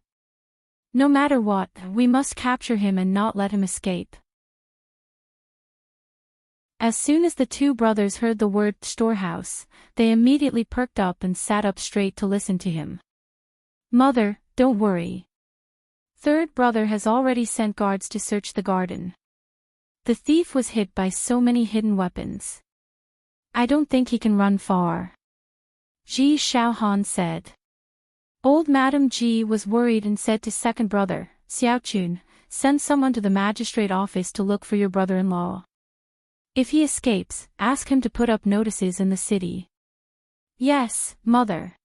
No matter what, we must capture him and not let him escape." As soon as the two brothers heard the word storehouse, they immediately perked up and sat up straight to listen to him. "Mother, don't worry. Third brother has already sent guards to search the garden. The thief was hit by so many hidden weapons. I don't think he can run far," Ji Xiaohan said. Old Madame Ji was worried and said to second brother, "Xiaochun, send someone to the magistrate office to look for your brother-in-law. If he escapes, ask him to put up notices in the city." "Yes, mother.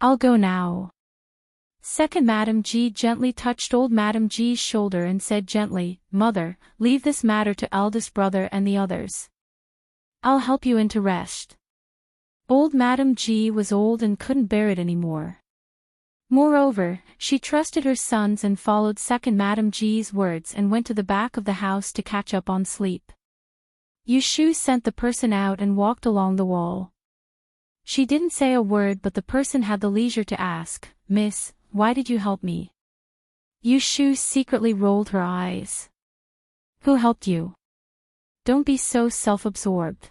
I'll go now." Second Madame Ji gently touched old Madame Ji's shoulder and said gently, "Mother, leave this matter to eldest brother and the others. I'll help you into rest." Old Madame Ji was old and couldn't bear it anymore. Moreover, she trusted her sons and followed second Madame Ji's words and went to the back of the house to catch up on sleep. Yushu sent the person out and walked along the wall. She didn't say a word, but the person had the leisure to ask, "Miss, why did you help me?" Yushu secretly rolled her eyes. "Who helped you? Don't be so self-absorbed.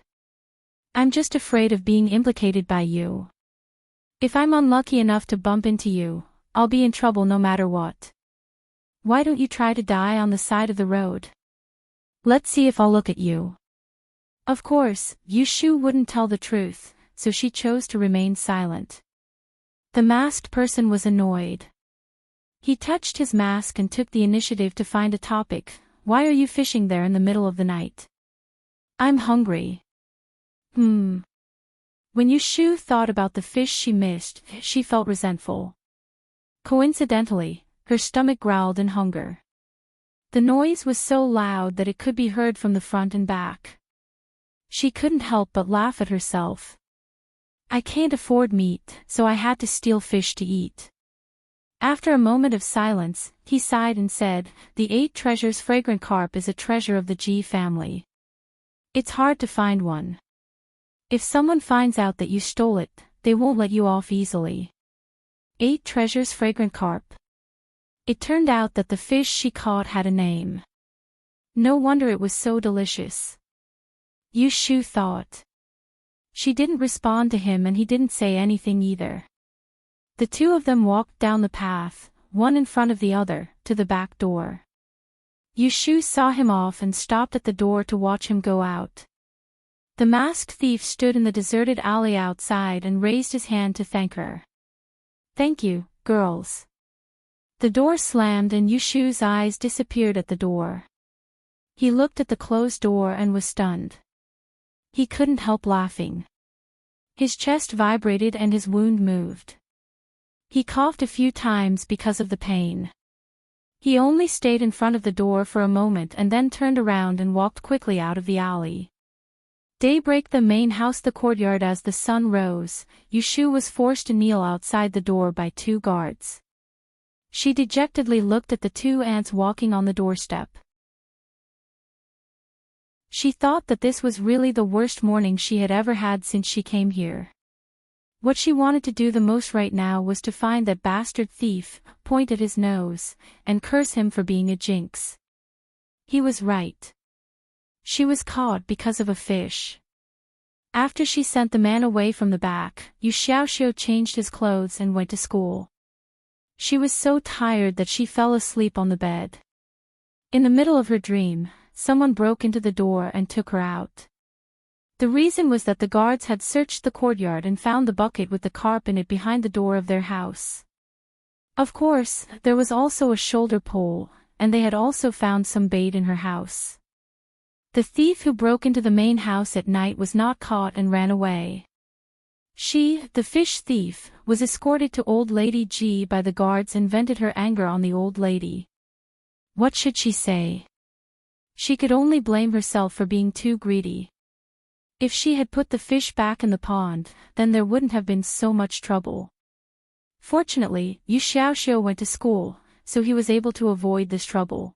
I'm just afraid of being implicated by you. If I'm unlucky enough to bump into you, I'll be in trouble no matter what. Why don't you try to die on the side of the road? Let's see if I'll look at you." Of course, Yushu wouldn't tell the truth, so she chose to remain silent. The masked person was annoyed. He touched his mask and took the initiative to find a topic. "Why are you fishing there in the middle of the night?" "I'm hungry." When Yushu thought about the fish she missed, she felt resentful. Coincidentally, her stomach growled in hunger. The noise was so loud that it could be heard from the front and back. She couldn't help but laugh at herself. "I can't afford meat, so I had to steal fish to eat." After a moment of silence, he sighed and said, "The 8 treasures fragrant carp is a treasure of the Ji family. It's hard to find one. If someone finds out that you stole it, they won't let you off easily." 8 treasures fragrant carp. It turned out that the fish she caught had a name. No wonder it was so delicious. Yushu thought. She didn't respond to him and he didn't say anything either. The two of them walked down the path, one in front of the other, to the back door. Yushu saw him off and stopped at the door to watch him go out. The masked thief stood in the deserted alley outside and raised his hand to thank her. "Thank you, girls." The door slammed and Yushu's eyes disappeared at the door. He looked at the closed door and was stunned. He couldn't help laughing. His chest vibrated and his wound moved. He coughed a few times because of the pain. He only stayed in front of the door for a moment and then turned around and walked quickly out of the alley. Daybreak the main house the courtyard as the sun rose, Yushu was forced to kneel outside the door by 2 guards. She dejectedly looked at the 2 ants walking on the doorstep. She thought that this was really the worst morning she had ever had since she came here. What she wanted to do the most right now was to find that bastard thief, point at his nose, and curse him for being a jinx. He was right. She was caught because of a fish. After she sent the man away from the back, Yu Xiaoxiu changed his clothes and went to school. She was so tired that she fell asleep on the bed. In the middle of her dream, someone broke into the door and took her out. The reason was that the guards had searched the courtyard and found the bucket with the carp in it behind the door of their house. Of course, there was also a shoulder pole, and they had also found some bait in her house. The thief who broke into the main house at night was not caught and ran away. She, the fish thief, was escorted to Old Lady G by the guards and vented her anger on the old lady. What should she say? She could only blame herself for being too greedy. If she had put the fish back in the pond, then there wouldn't have been so much trouble. Fortunately, Yu Xiaoxiu went to school, so he was able to avoid this trouble.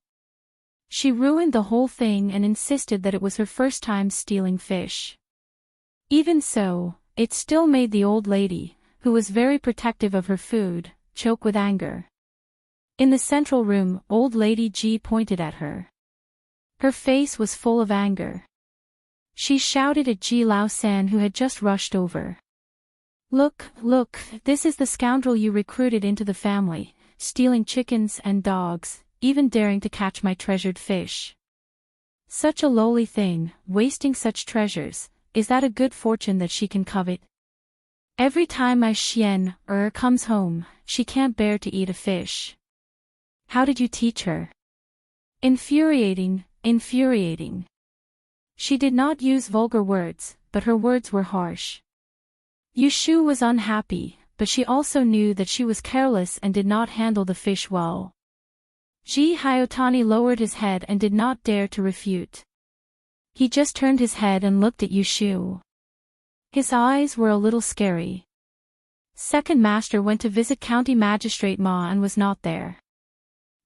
She ruined the whole thing and insisted that it was her first time stealing fish. Even so, it still made the old lady, who was very protective of her food, choke with anger. In the central room, Old Lady G pointed at her. Her face was full of anger. She shouted at Ji Lao San, who had just rushed over. Look, this is the scoundrel you recruited into the family, stealing chickens and dogs, even daring to catch my treasured fish. Such a lowly thing, wasting such treasures, is that a good fortune that she can covet? Every time my Xian comes home, she can't bear to eat a fish. How did you teach her? Infuriating. She did not use vulgar words, but her words were harsh. Yu Shu was unhappy, but she also knew that she was careless and did not handle the fish well. Ji Hyotani lowered his head and did not dare to refute. He just turned his head and looked at Yu Shu. His eyes were a little scary. Second Master went to visit County Magistrate Ma and was not there.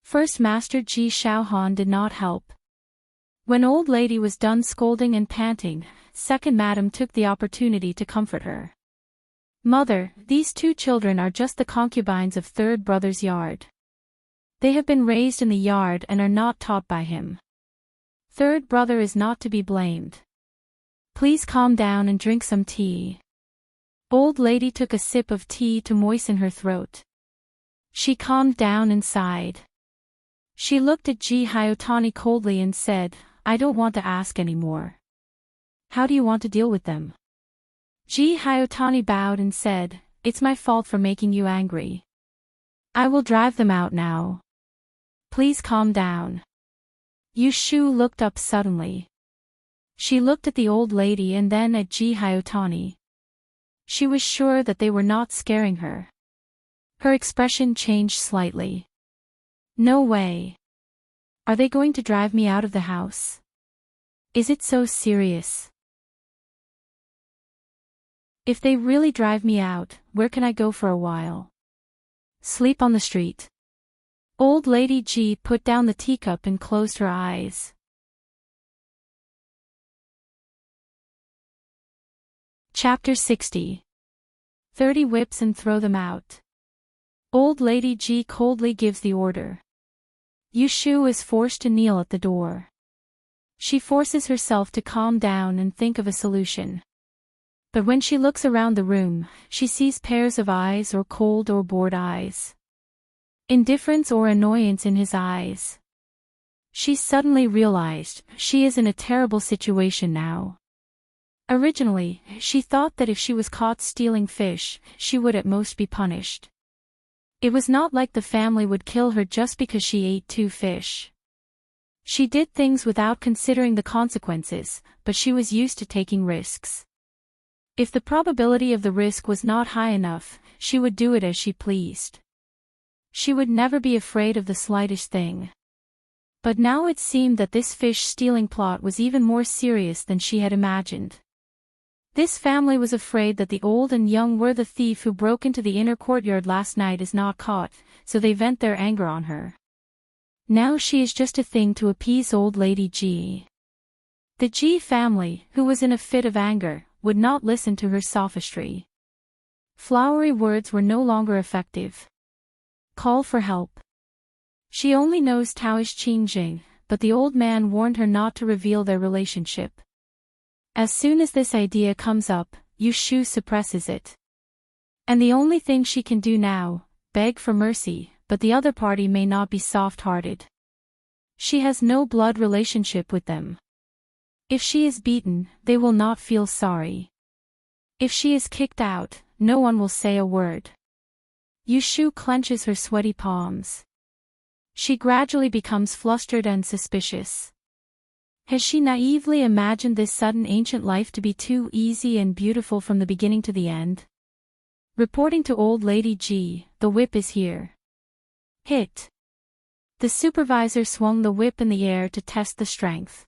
First Master Ji Xiaohan did not help. When Old Lady was done scolding and panting, Second Madam took the opportunity to comfort her. Mother, these two children are just the concubines of Third Brother's yard. They have been raised in the yard and are not taught by him. Third Brother is not to be blamed. Please calm down and drink some tea. Old Lady took a sip of tea to moisten her throat. She calmed down and sighed. She looked at Ji Hyotani coldly and said, I don't want to ask anymore. How do you want to deal with them? Ji Hyotani bowed and said, It's my fault for making you angry. I will drive them out now. Please calm down. Yu Shu looked up suddenly. She looked at the old lady and then at Ji Hyotani. She was sure that they were not scaring her. Her expression changed slightly. No way. Are they going to drive me out of the house? Is it so serious? If they really drive me out, where can I go for a while? Sleep on the street. Old Lady Ji put down the teacup and closed her eyes. Chapter 60. 30 whips and throw them out. Old Lady Ji coldly gives the order. Yu Shu is forced to kneel at the door. She forces herself to calm down and think of a solution. But when she looks around the room, she sees pairs of eyes or cold or bored eyes. Indifference or annoyance in his eyes. She suddenly realized she is in a terrible situation now. Originally, she thought that if she was caught stealing fish, she would at most be punished. It was not like the family would kill her just because she ate 2 fish. She did things without considering the consequences, but she was used to taking risks. If the probability of the risk was not high enough, she would do it as she pleased. She would never be afraid of the slightest thing. But now it seemed that this fish-stealing plot was even more serious than she had imagined. This family was afraid that the old and young were the thief who broke into the inner courtyard last night is not caught, so they vent their anger on her. Now she is just a thing to appease Old Lady Ji. The Ji family, who was in a fit of anger, would not listen to her sophistry. Flowery words were no longer effective. Call for help. She only knows Taoish Qingjing, but the old man warned her not to reveal their relationship. As soon as this idea comes up, Yu Shu suppresses it. And the only thing she can do now, beg for mercy, but the other party may not be soft-hearted. She has no blood relationship with them. If she is beaten, they will not feel sorry. If she is kicked out, no one will say a word. Yushu clenches her sweaty palms. She gradually becomes flustered and suspicious. Has she naively imagined this sudden ancient life to be too easy and beautiful from the beginning to the end? Reporting to Old Lady G, the whip is here. Hit. The supervisor swung the whip in the air to test the strength.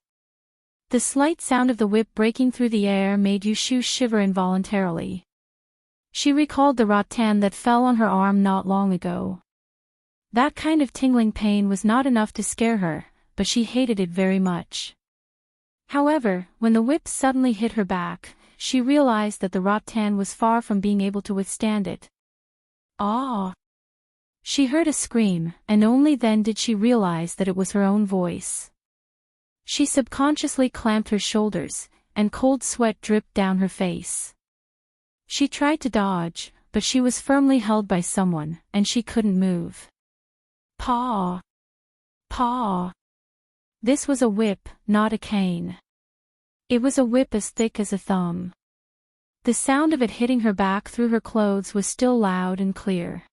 The slight sound of the whip breaking through the air made Yushu shiver involuntarily. She recalled the rattan that fell on her arm not long ago. That kind of tingling pain was not enough to scare her, but she hated it very much. However, when the whip suddenly hit her back, she realized that the rattan was far from being able to withstand it. Ah! She heard a scream, and only then did she realize that it was her own voice. She subconsciously clamped her shoulders, and cold sweat dripped down her face. She tried to dodge, but she was firmly held by someone, and she couldn't move. Paw! Paw! This was a whip, not a cane. It was a whip as thick as a thumb. The sound of it hitting her back through her clothes was still loud and clear.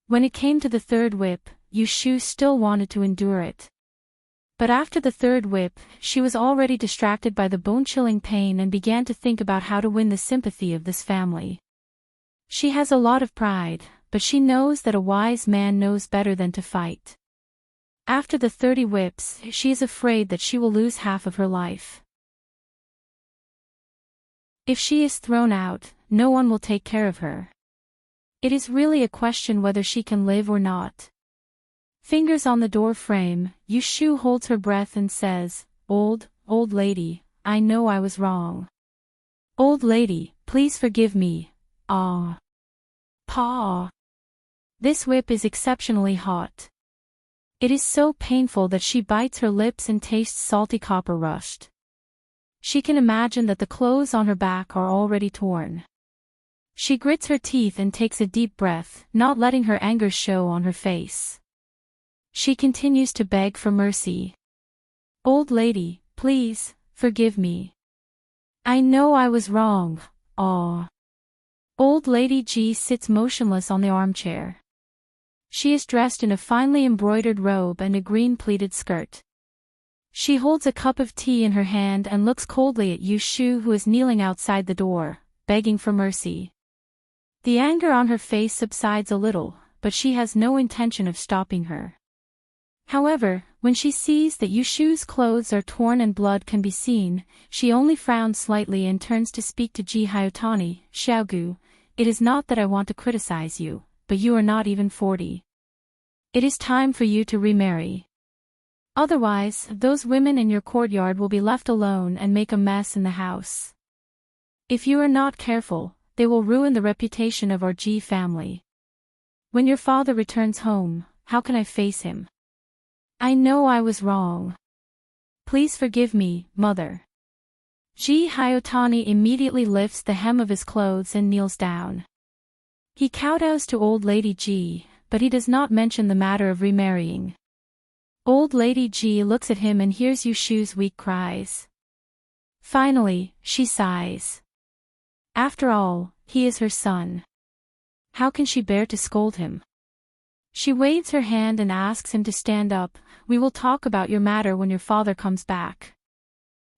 When it came to the third whip, Yushu still wanted to endure it. But after the third whip, she was already distracted by the bone-chilling pain and began to think about how to win the sympathy of this family. She has a lot of pride, but she knows that a wise man knows better than to fight. After the 30 whips, she is afraid that she will lose half of her life. If she is thrown out, no one will take care of her. It is really a question whether she can live or not. Fingers on the door frame, Yushu holds her breath and says, Old lady, I know I was wrong. Old lady, please forgive me. Ah. Paw. This whip is exceptionally hot. It is so painful that she bites her lips and tastes salty copper rust. She can imagine that the clothes on her back are already torn. She grits her teeth and takes a deep breath, not letting her anger show on her face. She continues to beg for mercy. Old lady, please, forgive me. I know I was wrong. Ah. Old Lady G sits motionless on the armchair. She is dressed in a finely embroidered robe and a green pleated skirt. She holds a cup of tea in her hand and looks coldly at Yushu, who is kneeling outside the door, begging for mercy. The anger on her face subsides a little, but she has no intention of stopping her. However, when she sees that Yushu's clothes are torn and blood can be seen, she only frowns slightly and turns to speak to Ji Hyotani. Xiaogu, it is not that I want to criticize you, but you are not even 40. It is time for you to remarry. Otherwise, those women in your courtyard will be left alone and make a mess in the house. If you are not careful, they will ruin the reputation of our Ji family. When your father returns home, how can I face him? I know I was wrong. Please forgive me, mother. Ji Hyotani immediately lifts the hem of his clothes and kneels down. He kowtows to Old Lady G, but he does not mention the matter of remarrying. Old Lady G looks at him and hears Yushu's weak cries. Finally, she sighs. After all, he is her son. How can she bear to scold him? She waves her hand and asks him to stand up. We will talk about your matter when your father comes back.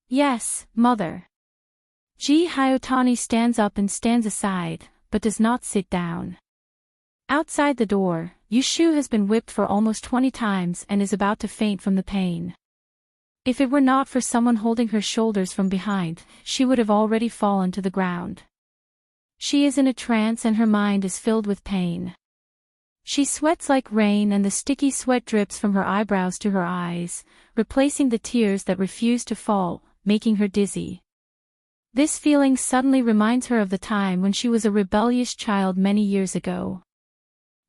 Yes, mother. Ji Hyotani stands up and stands aside, but does not sit down. Outside the door, Yushu has been whipped for almost 20 times and is about to faint from the pain. If it were not for someone holding her shoulders from behind, she would have already fallen to the ground. She is in a trance and her mind is filled with pain. She sweats like rain and the sticky sweat drips from her eyebrows to her eyes, replacing the tears that refuse to fall, making her dizzy. This feeling suddenly reminds her of the time when she was a rebellious child many years ago.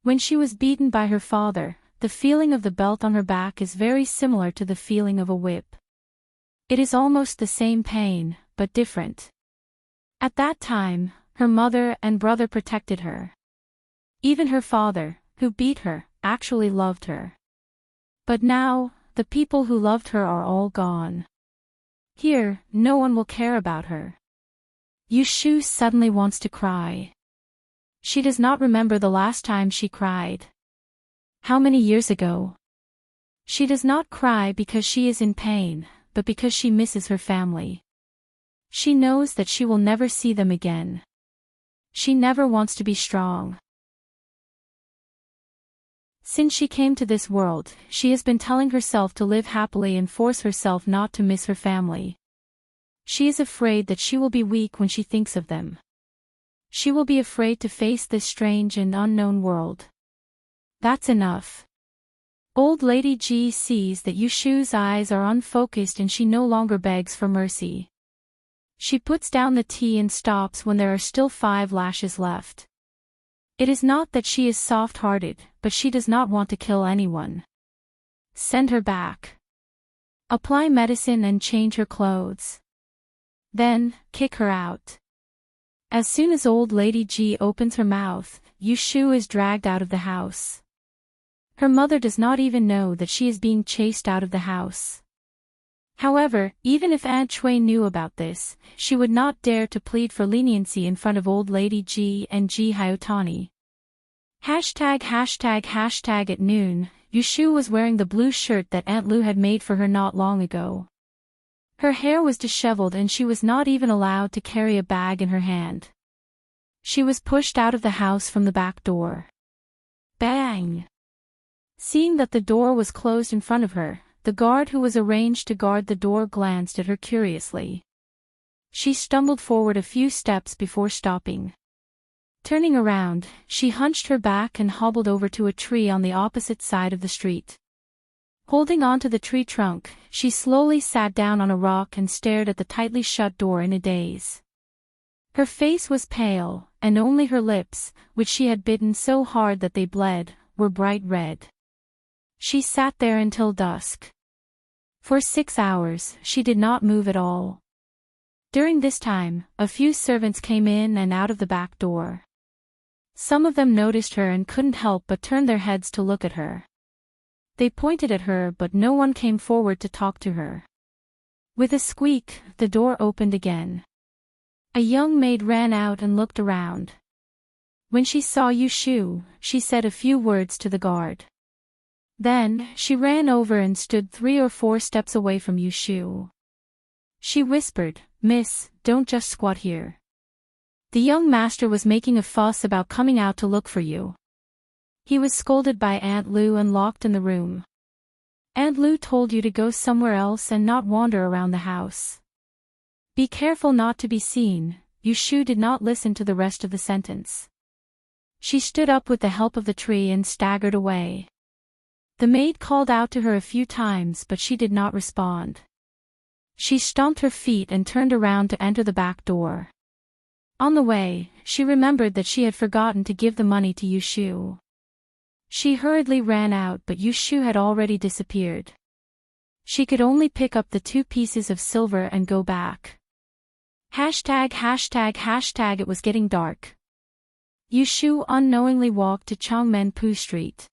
When she was beaten by her father, the feeling of the belt on her back is very similar to the feeling of a whip. It is almost the same pain, but different. At that time, her mother and brother protected her. Even her father, who beat her, actually loved her. But now, the people who loved her are all gone. Here, no one will care about her. Yushu suddenly wants to cry. She does not remember the last time she cried. How many years ago? She does not cry because she is in pain, but because she misses her family. She knows that she will never see them again. She never wants to be strong. Since she came to this world, she has been telling herself to live happily and force herself not to miss her family. She is afraid that she will be weak when she thinks of them. She will be afraid to face this strange and unknown world. That's enough. Old Lady G sees that Yushu's eyes are unfocused and she no longer begs for mercy. She puts down the tea and stops when there are still 5 lashes left. It is not that she is soft-hearted, but she does not want to kill anyone. Send her back. Apply medicine and change her clothes. Then, kick her out. As soon as Old Lady G opens her mouth, Yushu is dragged out of the house. Her mother does not even know that she is being chased out of the house. However, even if Aunt Chui knew about this, she would not dare to plead for leniency in front of Old Lady G and Ji Hyotani. ####. At noon, Yushu was wearing the blue shirt that Aunt Lu had made for her not long ago. Her hair was disheveled and she was not even allowed to carry a bag in her hand. She was pushed out of the house from the back door. Bang! Seeing that the door was closed in front of her, the guard who was arranged to guard the door glanced at her curiously. She stumbled forward a few steps before stopping. Turning around, she hunched her back and hobbled over to a tree on the opposite side of the street. Holding onto the tree trunk, she slowly sat down on a rock and stared at the tightly shut door in a daze. Her face was pale, and only her lips, which she had bitten so hard that they bled, were bright red. She sat there until dusk. For 6 hours, she did not move at all. During this time, a few servants came in and out of the back door. Some of them noticed her and couldn't help but turn their heads to look at her. They pointed at her but no one came forward to talk to her. With a squeak, the door opened again. A young maid ran out and looked around. When she saw Yushu, she said a few words to the guard. Then, she ran over and stood 3 or 4 steps away from Yushu. She whispered, "Miss, don't just squat here. The young master was making a fuss about coming out to look for you." He was scolded by Aunt Lu and locked in the room. "Aunt Lu told you to go somewhere else and not wander around the house. Be careful not to be seen." Yushu did not listen to the rest of the sentence. She stood up with the help of the tree and staggered away. The maid called out to her a few times but she did not respond. She stomped her feet and turned around to enter the back door. On the way, she remembered that she had forgotten to give the money to Yushu. She hurriedly ran out but Yushu had already disappeared. She could only pick up the 2 pieces of silver and go back. ####. It was getting dark. Yushu unknowingly walked to Chongmenpu Street.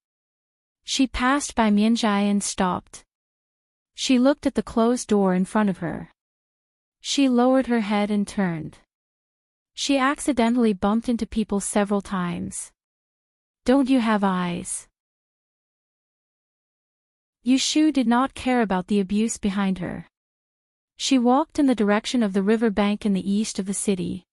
She passed by Mianzhai and stopped. She looked at the closed door in front of her. She lowered her head and turned. She accidentally bumped into people several times. "Don't you have eyes?" Yushu did not care about the abuse behind her. She walked in the direction of the river bank in the east of the city.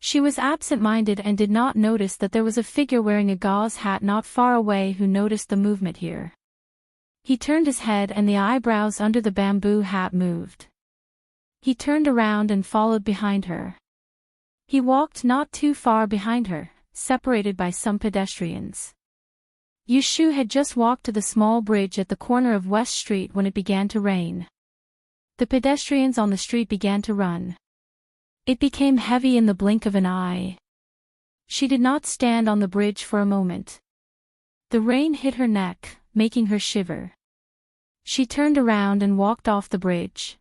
She was absent-minded and did not notice that there was a figure wearing a gauze hat not far away who noticed the movement here. He turned his head and the eyebrows under the bamboo hat moved. He turned around and followed behind her. He walked not too far behind her, separated by some pedestrians. Yushu had just walked to the small bridge at the corner of West Street when it began to rain. The pedestrians on the street began to run. It became heavy in the blink of an eye. She did not stand on the bridge for a moment. The rain hit her neck, making her shiver. She turned around and walked off the bridge.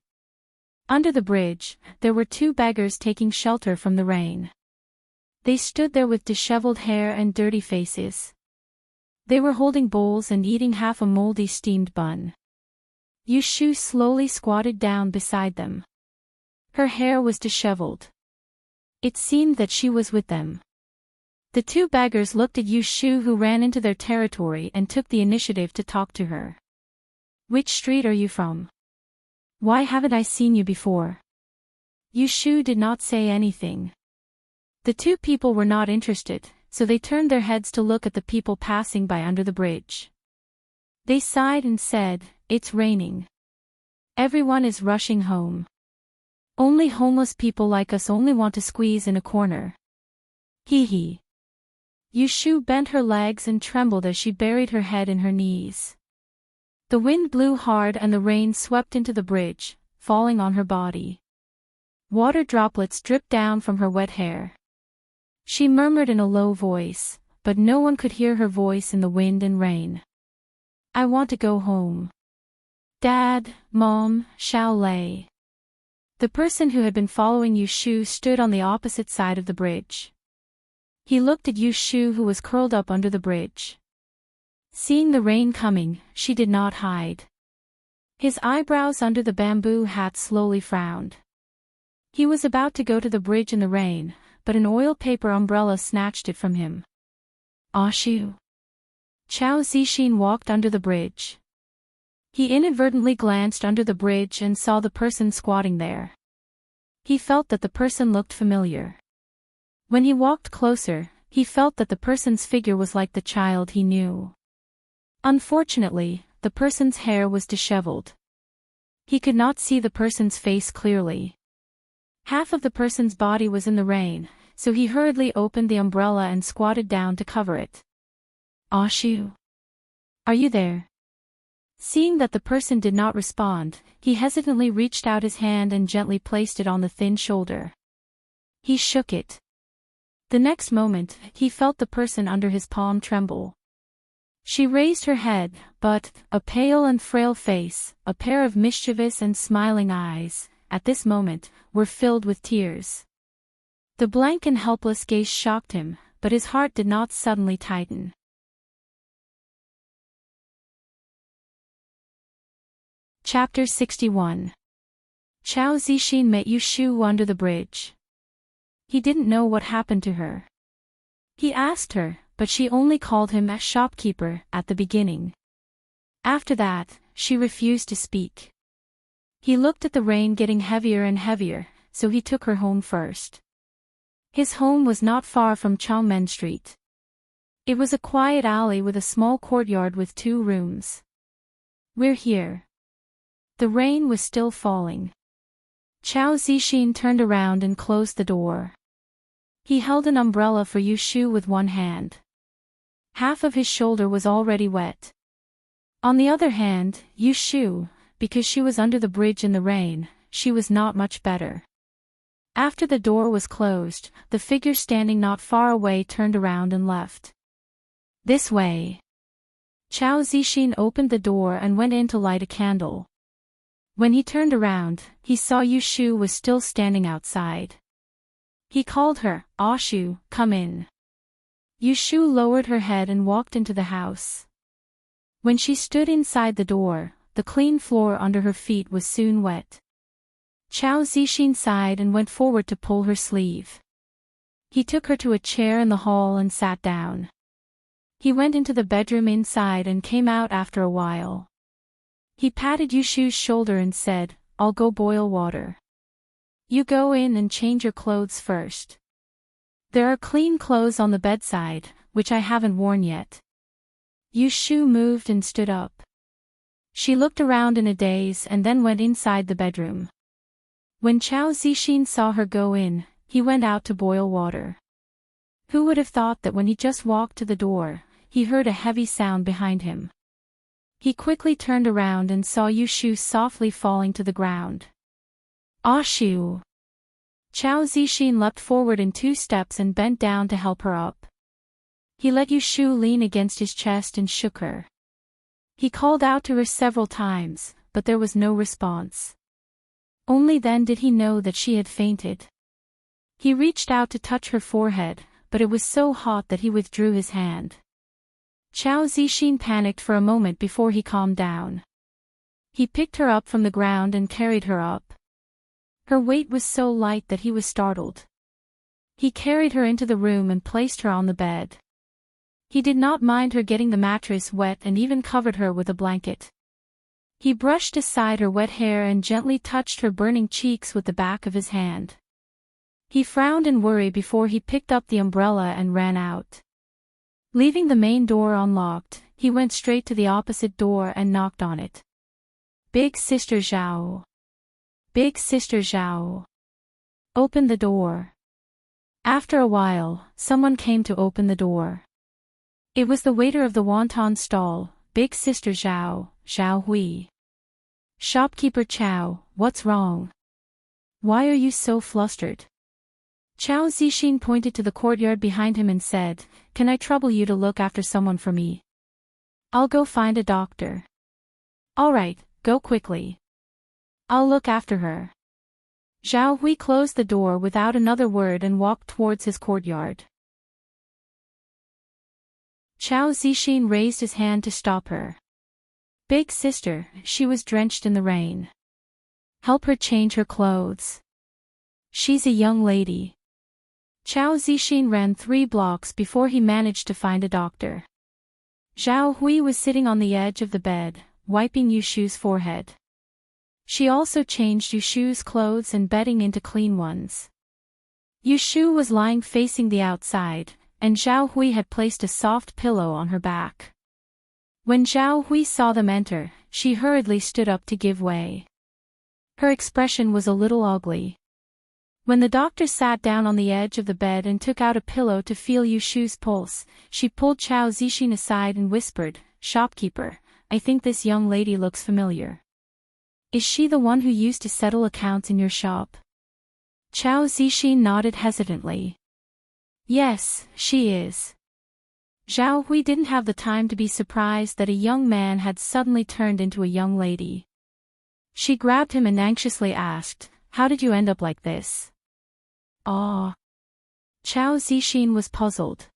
Under the bridge, there were 2 beggars taking shelter from the rain. They stood there with disheveled hair and dirty faces. They were holding bowls and eating half a moldy steamed bun. Yushu slowly squatted down beside them. Her hair was disheveled. It seemed that she was with them. The two beggars looked at Yushu, who ran into their territory and took the initiative to talk to her. "Which street are you from? Why haven't I seen you before?" Yushu did not say anything. The two people were not interested, so they turned their heads to look at the people passing by under the bridge. They sighed and said, "It's raining. Everyone is rushing home. Only homeless people like us only want to squeeze in a corner. Hee hee." Yushu bent her legs and trembled as she buried her head in her knees. The wind blew hard and the rain swept into the bridge, falling on her body. Water droplets dripped down from her wet hair. She murmured in a low voice, but no one could hear her voice in the wind and rain. "I want to go home. Dad, Mom, Shaolei." The person who had been following Yushu stood on the opposite side of the bridge. He looked at Yushu, who was curled up under the bridge. Seeing the rain coming, she did not hide. His eyebrows under the bamboo hat slowly frowned. He was about to go to the bridge in the rain, but an oil paper umbrella snatched it from him. "Ashu." Chao Zixin walked under the bridge. He inadvertently glanced under the bridge and saw the person squatting there. He felt that the person looked familiar. When he walked closer, he felt that the person's figure was like the child he knew. Unfortunately, the person's hair was disheveled. He could not see the person's face clearly. Half of the person's body was in the rain, so he hurriedly opened the umbrella and squatted down to cover it. "Ashu. Are you there?" Seeing that the person did not respond, he hesitantly reached out his hand and gently placed it on the thin shoulder. He shook it. The next moment, he felt the person under his palm tremble. She raised her head, but, a pale and frail face, a pair of mischievous and smiling eyes, at this moment, were filled with tears. The blank and helpless gaze shocked him, but his heart did not suddenly tighten. Chapter 61. Chao Zixin met Yushu under the bridge. He didn't know what happened to her. He asked her, but she only called him a shopkeeper at the beginning. After that, she refused to speak. He looked at the rain getting heavier and heavier, so he took her home first. His home was not far from Chongmen Street. It was a quiet alley with a small courtyard with 2 rooms. "We're here." The rain was still falling. Chao Zixin turned around and closed the door. He held an umbrella for Yushu with one hand. Half of his shoulder was already wet. On the other hand, Yushu, because she was under the bridge in the rain, she was not much better. After the door was closed, the figure standing not far away turned around and left. "This way." Chao Zixin opened the door and went in to light a candle. When he turned around, he saw Yushu was still standing outside. He called her, "Ashu, come in." Yushu lowered her head and walked into the house. When she stood inside the door, the clean floor under her feet was soon wet. Chao Zixin sighed and went forward to pull her sleeve. He took her to a chair in the hall and sat down. He went into the bedroom inside and came out after a while. He patted Yushu's shoulder and said, "I'll go boil water. You go in and change your clothes first. There are clean clothes on the bedside, which I haven't worn yet." Yushu moved and stood up. She looked around in a daze and then went inside the bedroom. When Chao Zixin saw her go in, he went out to boil water. Who would have thought that when he just walked to the door, he heard a heavy sound behind him. He quickly turned around and saw Yushu softly falling to the ground. "Ashu!" Chao Zixin leapt forward in 2 steps and bent down to help her up. He let Yushu lean against his chest and shook her. He called out to her several times, but there was no response. Only then did he know that she had fainted. He reached out to touch her forehead, but it was so hot that he withdrew his hand. Chao Zixin panicked for a moment before he calmed down. He picked her up from the ground and carried her up. Her weight was so light that he was startled. He carried her into the room and placed her on the bed. He did not mind her getting the mattress wet and even covered her with a blanket. He brushed aside her wet hair and gently touched her burning cheeks with the back of his hand. He frowned in worry before he picked up the umbrella and ran out. Leaving the main door unlocked, he went straight to the opposite door and knocked on it. Big Sister Zhao. Big Sister Zhao. Open the door. After a while, someone came to open the door. It was the waiter of the wonton stall, Big Sister Zhao, Zhao Hui. Shopkeeper Chow, what's wrong? Why are you so flustered? Chow Zixin pointed to the courtyard behind him and said, Can I trouble you to look after someone for me? I'll go find a doctor. All right, go quickly. I'll look after her. Zhao Hui closed the door without another word and walked towards his courtyard. Chow Zixin raised his hand to stop her. Big sister, she was drenched in the rain. Help her change her clothes. She's a young lady. Chow Zixin ran 3 blocks before he managed to find a doctor. Zhao Hui was sitting on the edge of the bed, wiping Yushu's forehead. She also changed Yushu's clothes and bedding into clean ones. Yushu was lying facing the outside, and Zhao Hui had placed a soft pillow on her back. When Zhao Hui saw them enter, she hurriedly stood up to give way. Her expression was a little ugly. When the doctor sat down on the edge of the bed and took out a pillow to feel Yushu's pulse, she pulled Chow Zixin aside and whispered, Shopkeeper, I think this young lady looks familiar. Is she the one who used to settle accounts in your shop? Chow Zixin nodded hesitantly. Yes, she is. Zhao Hui didn't have the time to be surprised that a young man had suddenly turned into a young lady. She grabbed him and anxiously asked, How did you end up like this? Ah. Chow Zixin was puzzled.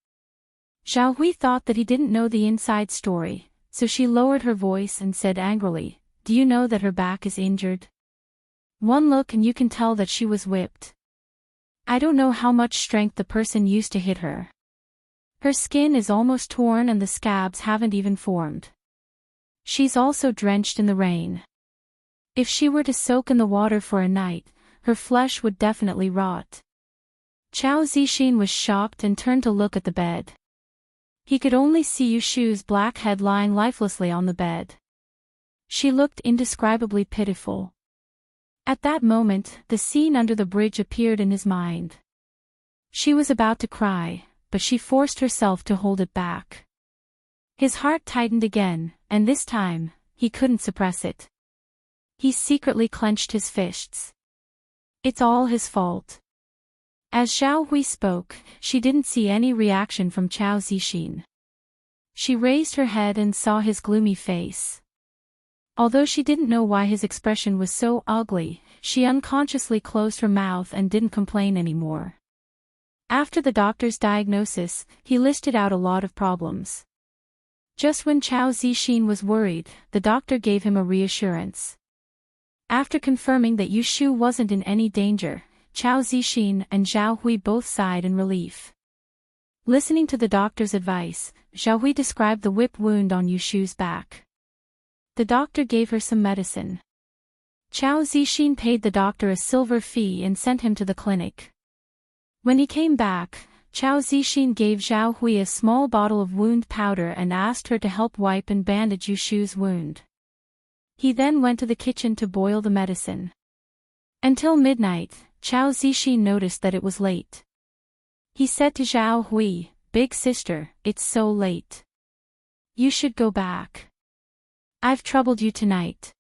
Zhao Hui thought that he didn't know the inside story, so she lowered her voice and said angrily, Do you know that her back is injured? One look and you can tell that she was whipped. I don't know how much strength the person used to hit her. Her skin is almost torn and the scabs haven't even formed. She's also drenched in the rain. If she were to soak in the water for a night, her flesh would definitely rot. Chow Zixin was shocked and turned to look at the bed. He could only see Yushu's black head lying lifelessly on the bed. She looked indescribably pitiful. At that moment, the scene under the bridge appeared in his mind. She was about to cry, but she forced herself to hold it back. His heart tightened again, and this time, he couldn't suppress it. He secretly clenched his fists. It's all his fault. As Zhao Hui spoke, she didn't see any reaction from Chow Zixin. She raised her head and saw his gloomy face. Although she didn't know why his expression was so ugly, she unconsciously closed her mouth and didn't complain anymore. After the doctor's diagnosis, he listed out a lot of problems. Just when Chow Zixin was worried, the doctor gave him a reassurance. After confirming that Yushu wasn't in any danger, Chow Zixin and Zhao Hui both sighed in relief. Listening to the doctor's advice, Zhao Hui described the whip wound on Yushu's back. The doctor gave her some medicine. Chow Zixin paid the doctor a silver fee and sent him to the clinic. When he came back, Chow Zixin gave Zhao Hui a small bottle of wound powder and asked her to help wipe and bandage Yushu's wound. He then went to the kitchen to boil the medicine. Until midnight, Chow Zixin noticed that it was late. He said to Zhao Hui, Big sister, it's so late. You should go back. I've troubled you tonight.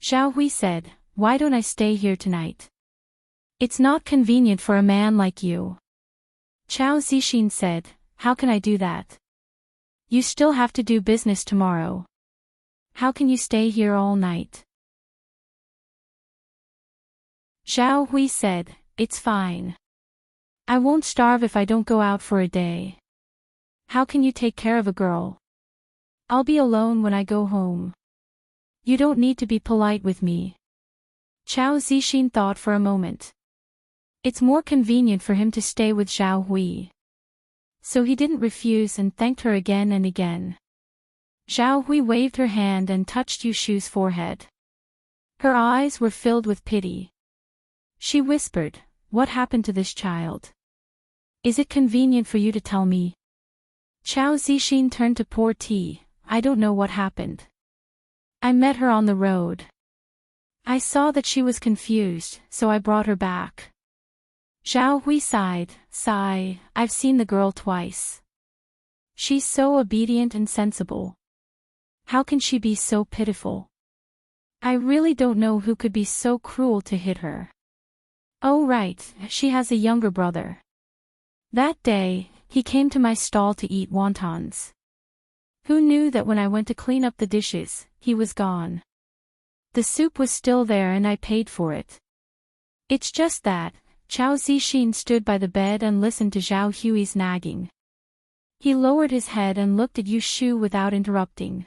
Zhao Hui said, Why don't I stay here tonight? It's not convenient for a man like you. Chow Zixin said, How can I do that? You still have to do business tomorrow. How can you stay here all night? Zhao Hui said, It's fine. I won't starve if I don't go out for a day. How can you take care of a girl? I'll be alone when I go home. You don't need to be polite with me. Chao Zixin thought for a moment. It's more convenient for him to stay with Zhao Hui. So he didn't refuse and thanked her again and again. Zhao Hui waved her hand and touched Yushu's forehead. Her eyes were filled with pity. She whispered, "What happened to this child? Is it convenient for you to tell me?" Chao Zixin turned to pour tea. "I don't know what happened. I met her on the road. I saw that she was confused, so I brought her back." Zhao Hui sighed. "I've seen the girl twice. She's so obedient and sensible. How can she be so pitiful? I really don't know who could be so cruel to hit her. Oh right, she has a younger brother. That day, he came to my stall to eat wontons. Who knew that when I went to clean up the dishes, he was gone? The soup was still there and I paid for it. It's just that." Chao Zixin stood by the bed and listened to Zhao Hui's nagging. He lowered his head and looked at Yushu without interrupting.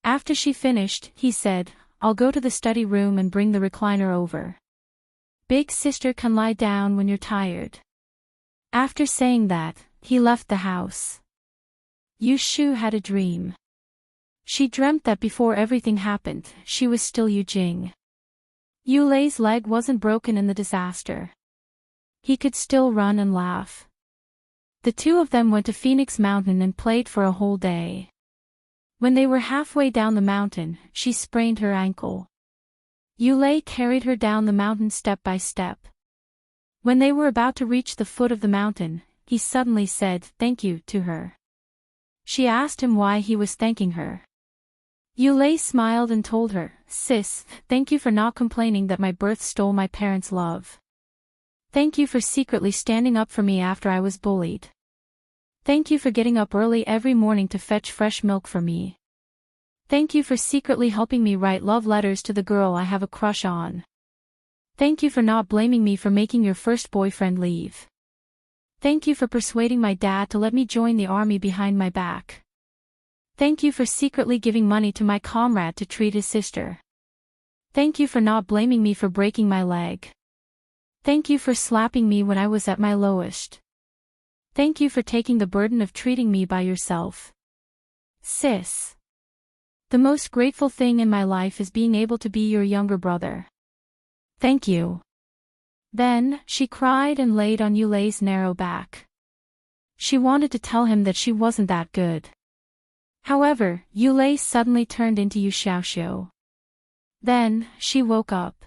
After she finished, he said, "I'll go to the study room and bring the recliner over. Big sister can lie down when you're tired." After saying that, he left the house. Yushu had a dream. She dreamt that before everything happened, she was still Yujing. Yulei's leg wasn't broken in the disaster. He could still run and laugh. The two of them went to Phoenix Mountain and played for a whole day. When they were halfway down the mountain, she sprained her ankle. Yulei carried her down the mountain step by step. When they were about to reach the foot of the mountain, he suddenly said "thank you" to her. She asked him why he was thanking her. Yulei smiled and told her, "Sis, thank you for not complaining that my birth stole my parents' love. Thank you for secretly standing up for me after I was bullied. Thank you for getting up early every morning to fetch fresh milk for me. Thank you for secretly helping me write love letters to the girl I have a crush on. Thank you for not blaming me for making your first boyfriend leave. Thank you for persuading my dad to let me join the army behind my back. Thank you for secretly giving money to my comrade to treat his sister. Thank you for not blaming me for breaking my leg. Thank you for slapping me when I was at my lowest. Thank you for taking the burden of treating me by yourself. Sis. The most grateful thing in my life is being able to be your younger brother. Thank you." Then, she cried and laid on Yulei's narrow back. She wanted to tell him that she wasn't that good. However, Yulei suddenly turned into Yu Xiaoxiu. Then, she woke up.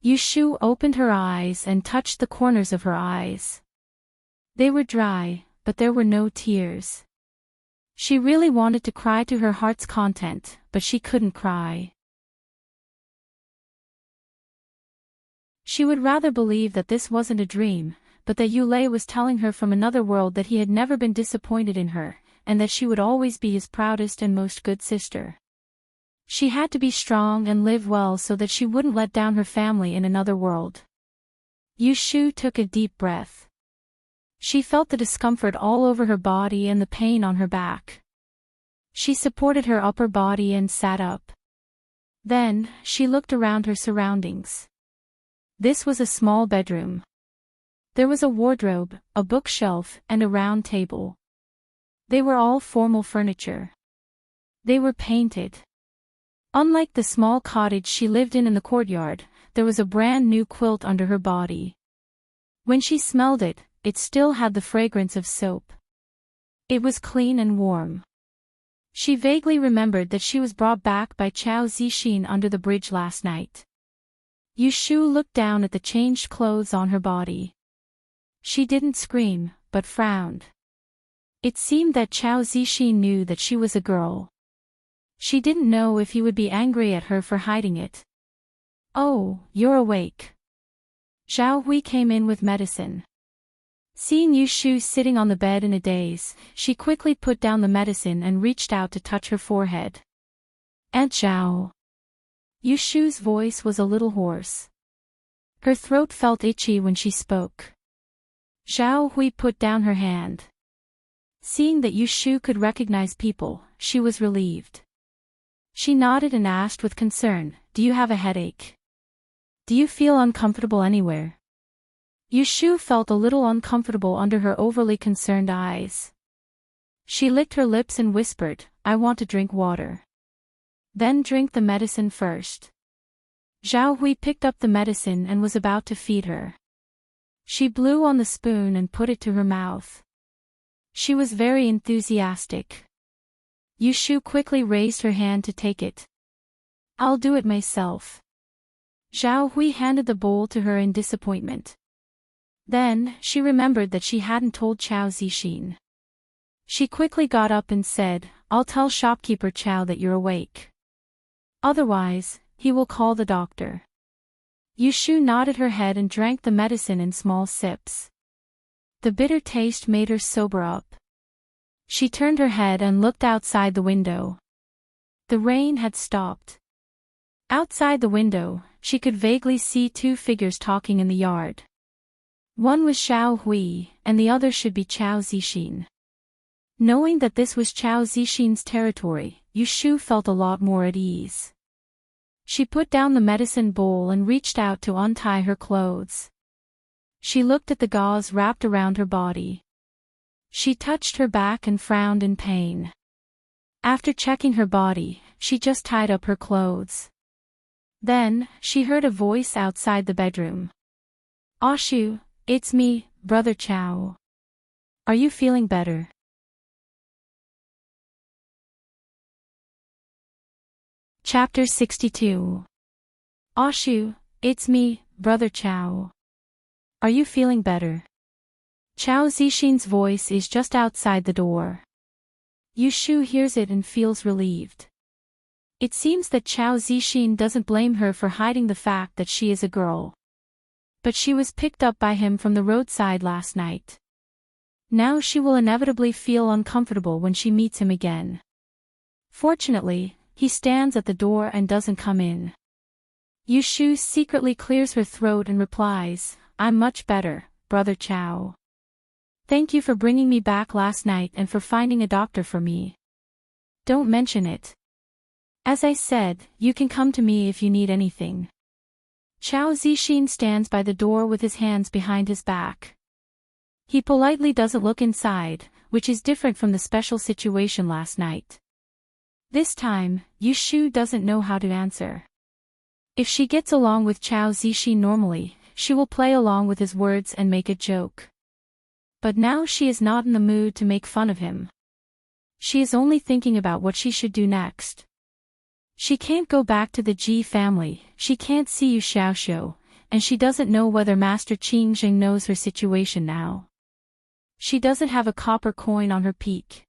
Yushu opened her eyes and touched the corners of her eyes. They were dry, but there were no tears. She really wanted to cry to her heart's content, but she couldn't cry. She would rather believe that this wasn't a dream, but that Yulei was telling her from another world that he had never been disappointed in her, and that she would always be his proudest and most good sister. She had to be strong and live well so that she wouldn't let down her family in another world. Yushu took a deep breath. She felt the discomfort all over her body and the pain on her back. She supported her upper body and sat up. Then, she looked around her surroundings. This was a small bedroom. There was a wardrobe, a bookshelf, and a round table. They were all formal furniture. They were painted. Unlike the small cottage she lived in the courtyard, there was a brand new quilt under her body. When she smelled it, it still had the fragrance of soap. It was clean and warm. She vaguely remembered that she was brought back by Chao Zixin under the bridge last night. Yushu looked down at the changed clothes on her body. She didn't scream, but frowned. It seemed that Chao Zixin knew that she was a girl. She didn't know if he would be angry at her for hiding it. "Oh, you're awake." Zhao Hui came in with medicine. Seeing Yushu sitting on the bed in a daze, she quickly put down the medicine and reached out to touch her forehead. "Aunt Zhao." Yushu's voice was a little hoarse. Her throat felt itchy when she spoke. Zhao Hui put down her hand. Seeing that Yushu could recognize people, she was relieved. She nodded and asked with concern, "Do you have a headache? Do you feel uncomfortable anywhere?" Yushu felt a little uncomfortable under her overly concerned eyes. She licked her lips and whispered, "I want to drink water." "Then drink the medicine first." Zhao Hui picked up the medicine and was about to feed her. She blew on the spoon and put it to her mouth. She was very enthusiastic. Yushu quickly raised her hand to take it. "I'll do it myself." Zhao Hui handed the bowl to her in disappointment. Then, she remembered that she hadn't told Chao Zixin. She quickly got up and said, "I'll tell shopkeeper Chao that you're awake. Otherwise, he will call the doctor." Yushu nodded her head and drank the medicine in small sips. The bitter taste made her sober up. She turned her head and looked outside the window. The rain had stopped. Outside the window, she could vaguely see two figures talking in the yard. One was Zhao Hui, and the other should be Chao Zixin. Knowing that this was Chao Zixin's territory, Yushu felt a lot more at ease. She put down the medicine bowl and reached out to untie her clothes. She looked at the gauze wrapped around her body. She touched her back and frowned in pain. After checking her body, she just tied up her clothes. Then, she heard a voice outside the bedroom. "Oshu, it's me, Brother Chao. Are you feeling better?" Chapter 62. "Oshu, it's me, Brother Chao. Are you feeling better?" Chao Zixin's voice is just outside the door. Yushu hears it and feels relieved. It seems that Chao Zixin doesn't blame her for hiding the fact that she is a girl. But she was picked up by him from the roadside last night. Now she will inevitably feel uncomfortable when she meets him again. Fortunately, he stands at the door and doesn't come in. Yushu secretly clears her throat and replies, "I'm much better, Brother Chao. Thank you for bringing me back last night and for finding a doctor for me. Don't mention it. As I said, you can come to me if you need anything." Chao Zixin stands by the door with his hands behind his back. He politely doesn't look inside, which is different from the special situation last night. This time, Yushu doesn't know how to answer. If she gets along with Chao Zixin normally, she will play along with his words and make a joke. But now she is not in the mood to make fun of him. She is only thinking about what she should do next. She can't go back to the Ji family, she can't see Yu Xiaoxiu, and she doesn't know whether Master Qingjing knows her situation now. She doesn't have a copper coin on her peak.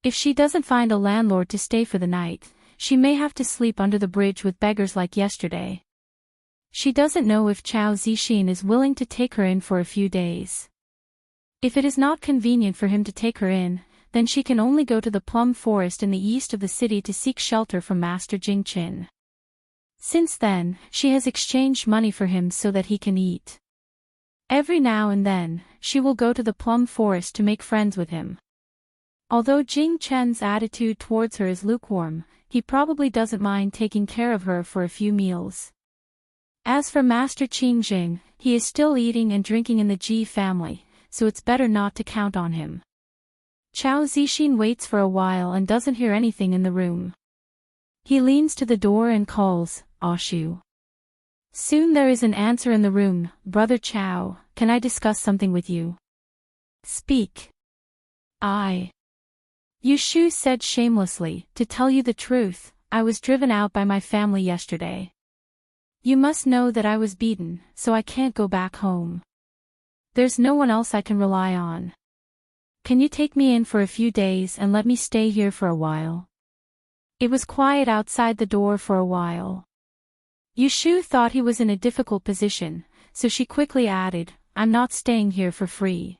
If she doesn't find a landlord to stay for the night, she may have to sleep under the bridge with beggars like yesterday. She doesn't know if Chao Zixin is willing to take her in for a few days. If it is not convenient for him to take her in, then she can only go to the plum forest in the east of the city to seek shelter from Master Jingqin. Since then, she has exchanged money for him so that he can eat. Every now and then, she will go to the plum forest to make friends with him. Although Jing Chen's attitude towards her is lukewarm, he probably doesn't mind taking care of her for a few meals. As for Master Qingjing, he is still eating and drinking in the Ji family, so it's better not to count on him. Chao Zixin waits for a while and doesn't hear anything in the room. He leans to the door and calls, "Oshu." Soon there is an answer in the room, "Brother Chao, can I discuss something with you?" "Speak." Yushu said shamelessly, "To tell you the truth, I was driven out by my family yesterday. You must know that I was beaten, so I can't go back home. There's no one else I can rely on. Can you take me in for a few days and let me stay here for a while?" It was quiet outside the door for a while. Yushu thought he was in a difficult position, so she quickly added, "I'm not staying here for free.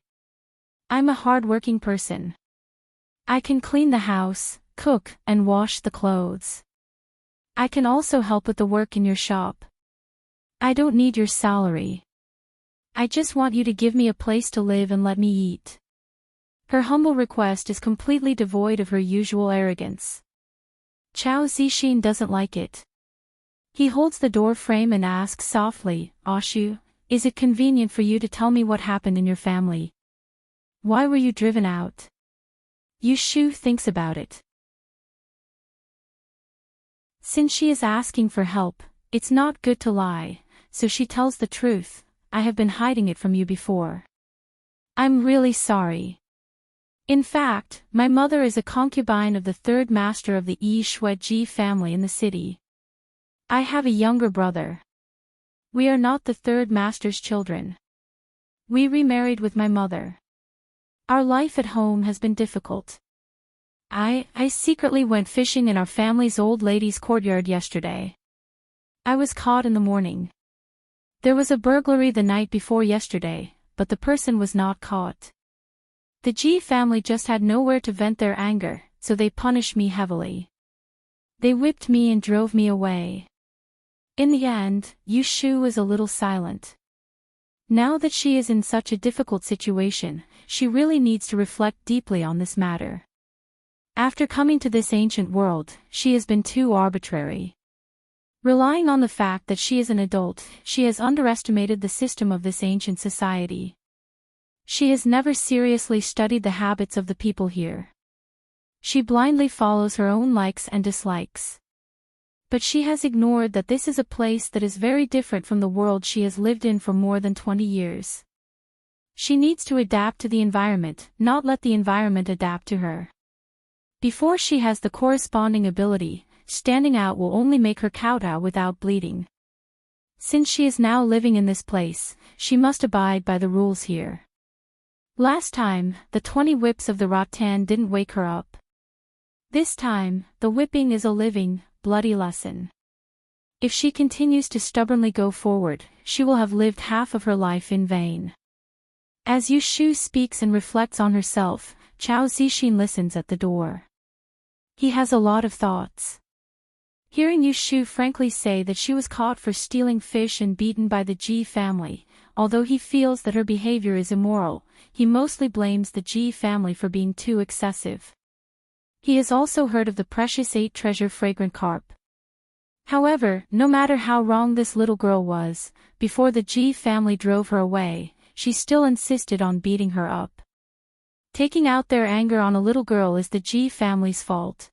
I'm a hard-working person. I can clean the house, cook, and wash the clothes. I can also help with the work in your shop. I don't need your salary. I just want you to give me a place to live and let me eat." Her humble request is completely devoid of her usual arrogance. Chao Zixin doesn't like it. He holds the door frame and asks softly, Ashu, is it convenient for you to tell me what happened in your family? Why were you driven out? Yu Shu thinks about it. Since she is asking for help, it's not good to lie, so she tells the truth. I have been hiding it from you before. I'm really sorry. In fact, my mother is a concubine of the third master of the Yi Shueji family in the city. I have a younger brother. We are not the third master's children. We remarried with my mother. Our life at home has been difficult. I secretly went fishing in our family's old lady's courtyard yesterday. I was caught in the morning. There was a burglary the night before yesterday, but the person was not caught. The Ji family just had nowhere to vent their anger, so they punished me heavily. They whipped me and drove me away. In the end, Yu Shu is a little silent. Now that she is in such a difficult situation, she really needs to reflect deeply on this matter. After coming to this ancient world, she has been too arbitrary. Relying on the fact that she is an adult, she has underestimated the system of this ancient society. She has never seriously studied the habits of the people here. She blindly follows her own likes and dislikes. But she has ignored that this is a place that is very different from the world she has lived in for more than 20 years. She needs to adapt to the environment, not let the environment adapt to her. Before she has the corresponding ability, standing out will only make her kowtow without bleeding. Since she is now living in this place, she must abide by the rules here. Last time, the 20 whips of the rattan didn't wake her up. This time, the whipping is a living, bloody lesson. If she continues to stubbornly go forward, she will have lived half of her life in vain. As Yu Shu speaks and reflects on herself, Chao Zixin listens at the door. He has a lot of thoughts. Hearing Yu Shu frankly say that she was caught for stealing fish and beaten by the Ji family, although he feels that her behavior is immoral, he mostly blames the Ji family for being too excessive. He has also heard of the precious 8-treasure fragrant carp. However, no matter how wrong this little girl was, before the Ji family drove her away, she still insisted on beating her up. Taking out their anger on a little girl is the Ji family's fault.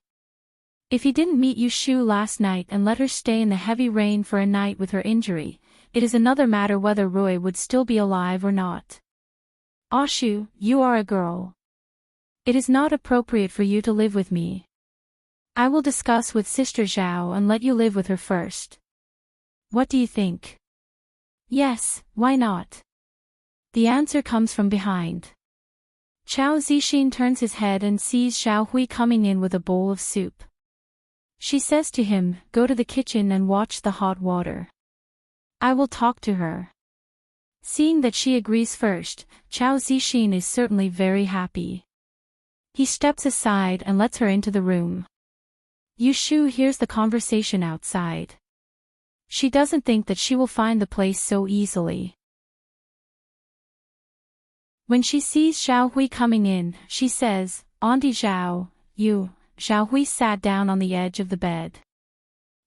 If he didn't meet Yu Shu last night and let her stay in the heavy rain for a night with her injury, it is another matter whether Rui would still be alive or not. Ashu, you are a girl. It is not appropriate for you to live with me. I will discuss with Sister Zhao and let you live with her first. What do you think? Yes, why not? The answer comes from behind. Chao Zixin turns his head and sees Xiao Hui coming in with a bowl of soup. She says to him, go to the kitchen and watch the hot water. I will talk to her. Seeing that she agrees first, Chao Zixin is certainly very happy. He steps aside and lets her into the room. Yu Shu hears the conversation outside. She doesn't think that she will find the place so easily. When she sees Xiao Hui coming in, she says, Auntie Zhao, you. Xiao Hui sat down on the edge of the bed.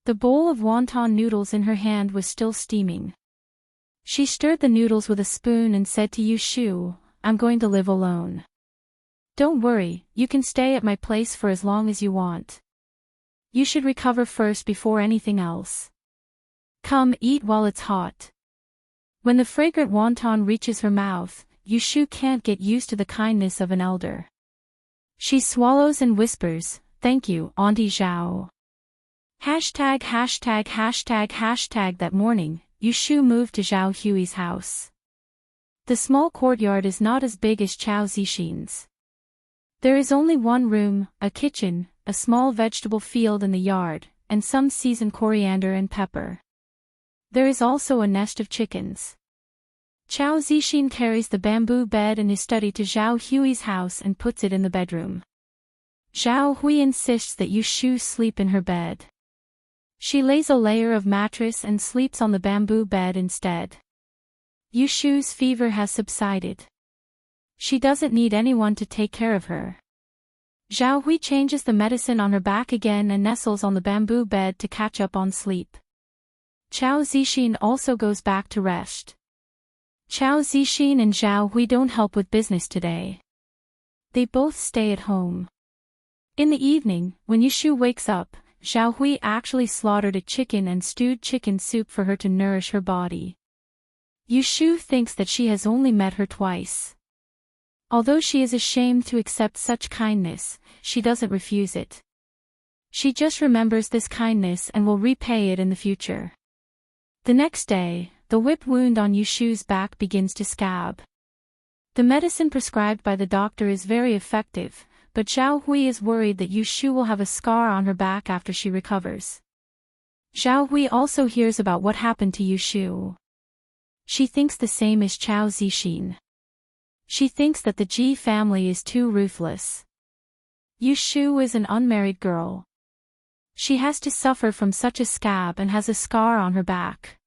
The bowl of wonton noodles in her hand was still steaming. She stirred the noodles with a spoon and said to Yu Shu, I'm going to live alone. Don't worry, you can stay at my place for as long as you want. You should recover first before anything else. Come eat while it's hot. When the fragrant wonton reaches her mouth, Yu Shu can't get used to the kindness of an elder. She swallows and whispers, thank you, Auntie Zhao. Hashtag. That morning, Yu Shu moved to Zhao Hui's house. The small courtyard is not as big as Chao Zixin's. There is only one room, a kitchen, a small vegetable field in the yard, and some seasoned coriander and pepper. There is also a nest of chickens. Chao Zixin carries the bamboo bed in his study to Zhao Hui's house and puts it in the bedroom. Zhao Hui insists that Yu Shu sleep in her bed. She lays a layer of mattress and sleeps on the bamboo bed instead. Yu Shu's fever has subsided. She doesn't need anyone to take care of her. Zhao Hui changes the medicine on her back again and nestles on the bamboo bed to catch up on sleep. Chao Zixin also goes back to rest. Chao Zixin and Zhao Hui don't help with business today. They both stay at home. In the evening, when Yushu wakes up, Zhao Hui actually slaughtered a chicken and stewed chicken soup for her to nourish her body. Yushu thinks that she has only met her twice. Although she is ashamed to accept such kindness, she doesn't refuse it. She just remembers this kindness and will repay it in the future. The next day, the whip wound on Yushu's back begins to scab. The medicine prescribed by the doctor is very effective, but Zhao Hui is worried that Yushu will have a scar on her back after she recovers. Zhao Hui also hears about what happened to Yushu. She thinks the same as Chao Zixin. She thinks that the Ji family is too ruthless. Yushu is an unmarried girl. She has to suffer from such a scab and has a scar on her back.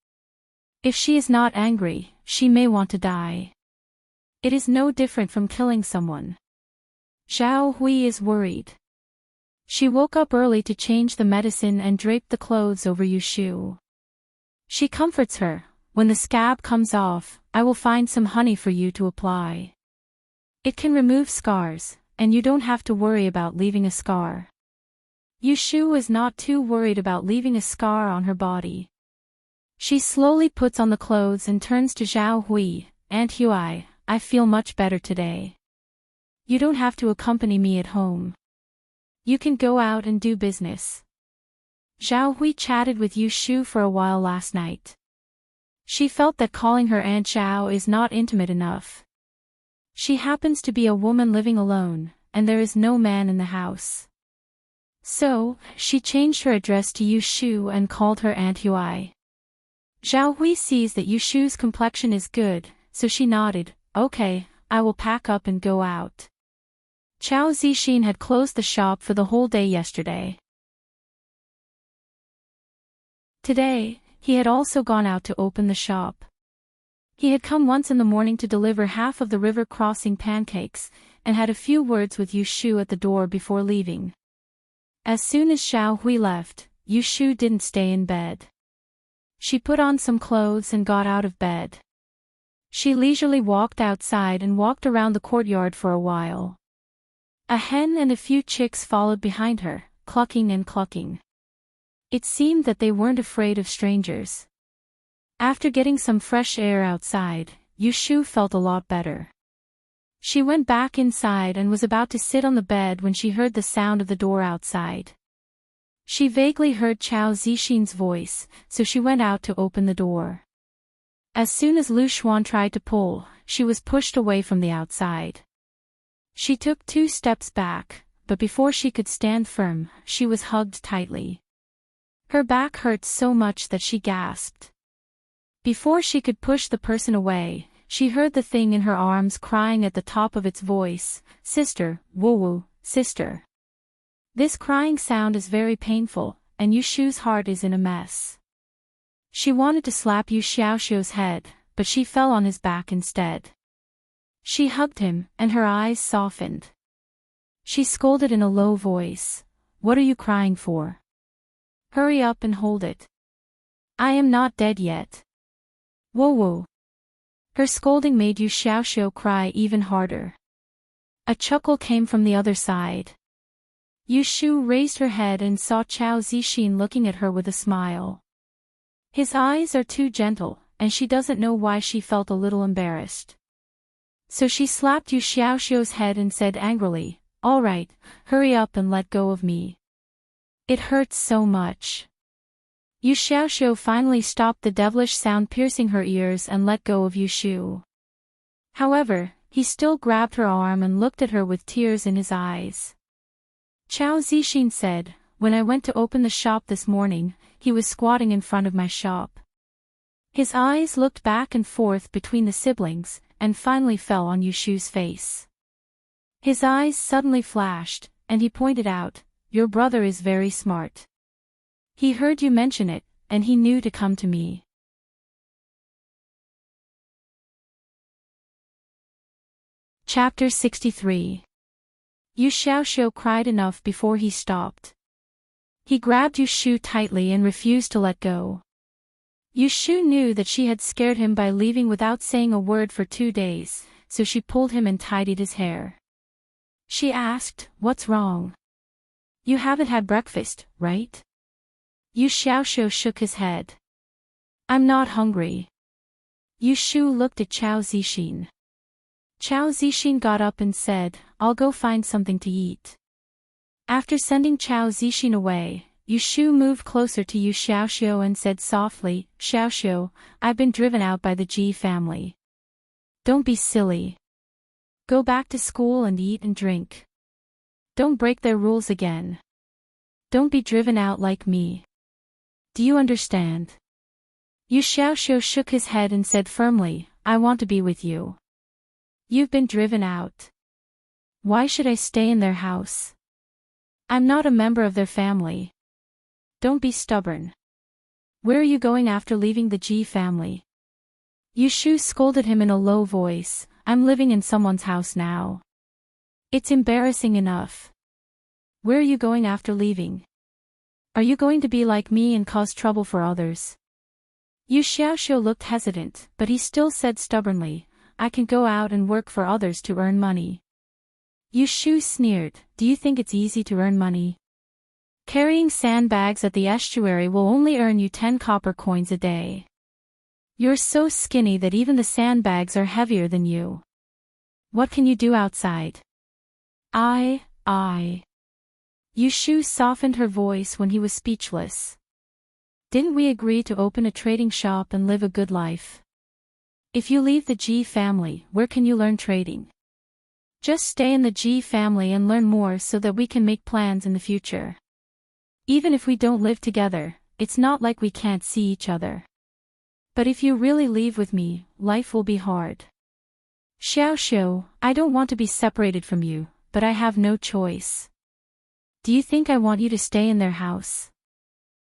If she is not angry, she may want to die. It is no different from killing someone. Zhao Hui is worried. She woke up early to change the medicine and drape the clothes over Yushu. She comforts her, "When the scab comes off, I will find some honey for you to apply. It can remove scars, and you don't have to worry about leaving a scar." Yushu is not too worried about leaving a scar on her body. She slowly puts on the clothes and turns to Zhao Hui, "Aunt Hui, I feel much better today. You don't have to accompany me at home. You can go out and do business." Zhao Hui chatted with Yushu for a while last night. She felt that calling her Aunt Zhao is not intimate enough. She happens to be a woman living alone, and there is no man in the house. So, she changed her address to Yushu and called her Aunt Hui. Zhao Hui sees that Yushu's complexion is good, so she nodded, "Okay, I will pack up and go out." Chao Zixin had closed the shop for the whole day yesterday. Today, he had also gone out to open the shop. He had come once in the morning to deliver half of the river crossing pancakes, and had a few words with Yushu at the door before leaving. As soon as Zhao Hui left, Yushu didn't stay in bed. She put on some clothes and got out of bed. She leisurely walked outside and walked around the courtyard for a while. A hen and a few chicks followed behind her, clucking and clucking. It seemed that they weren't afraid of strangers. After getting some fresh air outside, Yushu felt a lot better. She went back inside and was about to sit on the bed when she heard the sound of the door outside. She vaguely heard Chao Zixin's voice, so she went out to open the door. As soon as Lu Xuan tried to pull, she was pushed away from the outside. She took 2 steps back, but before she could stand firm, she was hugged tightly. Her back hurt so much that she gasped. Before she could push the person away, she heard the thing in her arms crying at the top of its voice, "Sister, woo-woo, sister." This crying sound is very painful, and Yushu's heart is in a mess. She wanted to slap Yu Xiaoxiu's head, but she fell on his back instead. She hugged him, and her eyes softened. She scolded in a low voice, "What are you crying for? Hurry up and hold it. I am not dead yet." Whoa. Her scolding made Yu Xiaoxiu cry even harder. A chuckle came from the other side. Yushu raised her head and saw Chao Zixin looking at her with a smile. His eyes are too gentle, and she doesn't know why she felt a little embarrassed. So she slapped Yu Xiaoxiu's head and said angrily, "All right, hurry up and let go of me. It hurts so much." Yu Xiaoxiu finally stopped the devilish sound piercing her ears and let go of Yushu. However, he still grabbed her arm and looked at her with tears in his eyes. Chao Zixin said, "When I went to open the shop this morning, he was squatting in front of my shop." His eyes looked back and forth between the siblings, and finally fell on Yushu's face. His eyes suddenly flashed, and he pointed out, "Your brother is very smart. He heard you mention it, and he knew to come to me." Chapter 63. Yu Xiaoxiu cried enough before he stopped. He grabbed Yu Shu tightly and refused to let go. Yu Shu knew that she had scared him by leaving without saying a word for 2 days, so she pulled him and tidied his hair. She asked, "What's wrong? You haven't had breakfast, right?" Yu Xiaoxiu shook his head. "I'm not hungry." Yu Shu looked at Chao Zixin. Chao Zixin got up and said, "I'll go find something to eat." After sending Chao Zixin away, Yu Shu moved closer to Yu Xiaoxiu and said softly, "Xiaoxiu, I've been driven out by the Ji family. Don't be silly. Go back to school and eat and drink. Don't break their rules again. Don't be driven out like me. Do you understand?" Yu Xiaoxiu shook his head and said firmly, "I want to be with you. You've been driven out. Why should I stay in their house? I'm not a member of their family. Don't be stubborn. Where are you going after leaving the Ji family?" Yu Shu scolded him in a low voice, "I'm living in someone's house now. It's embarrassing enough. Where are you going after leaving? Are you going to be like me and cause trouble for others?" Yu Xiaoxiu looked hesitant, but he still said stubbornly, "I can go out and work for others to earn money." Yu Shu sneered, "Do you think it's easy to earn money? Carrying sandbags at the estuary will only earn you 10 copper coins a day. You're so skinny that even the sandbags are heavier than you. What can you do outside?" I. Yu Shu softened her voice when he was speechless. "Didn't we agree to open a trading shop and live a good life? If you leave the Ji family, where can you learn trading? Just stay in the Ji family and learn more so that we can make plans in the future. Even if we don't live together, it's not like we can't see each other. But if you really leave with me, life will be hard. Xiaoxiu, I don't want to be separated from you, but I have no choice. Do you think I want you to stay in their house?"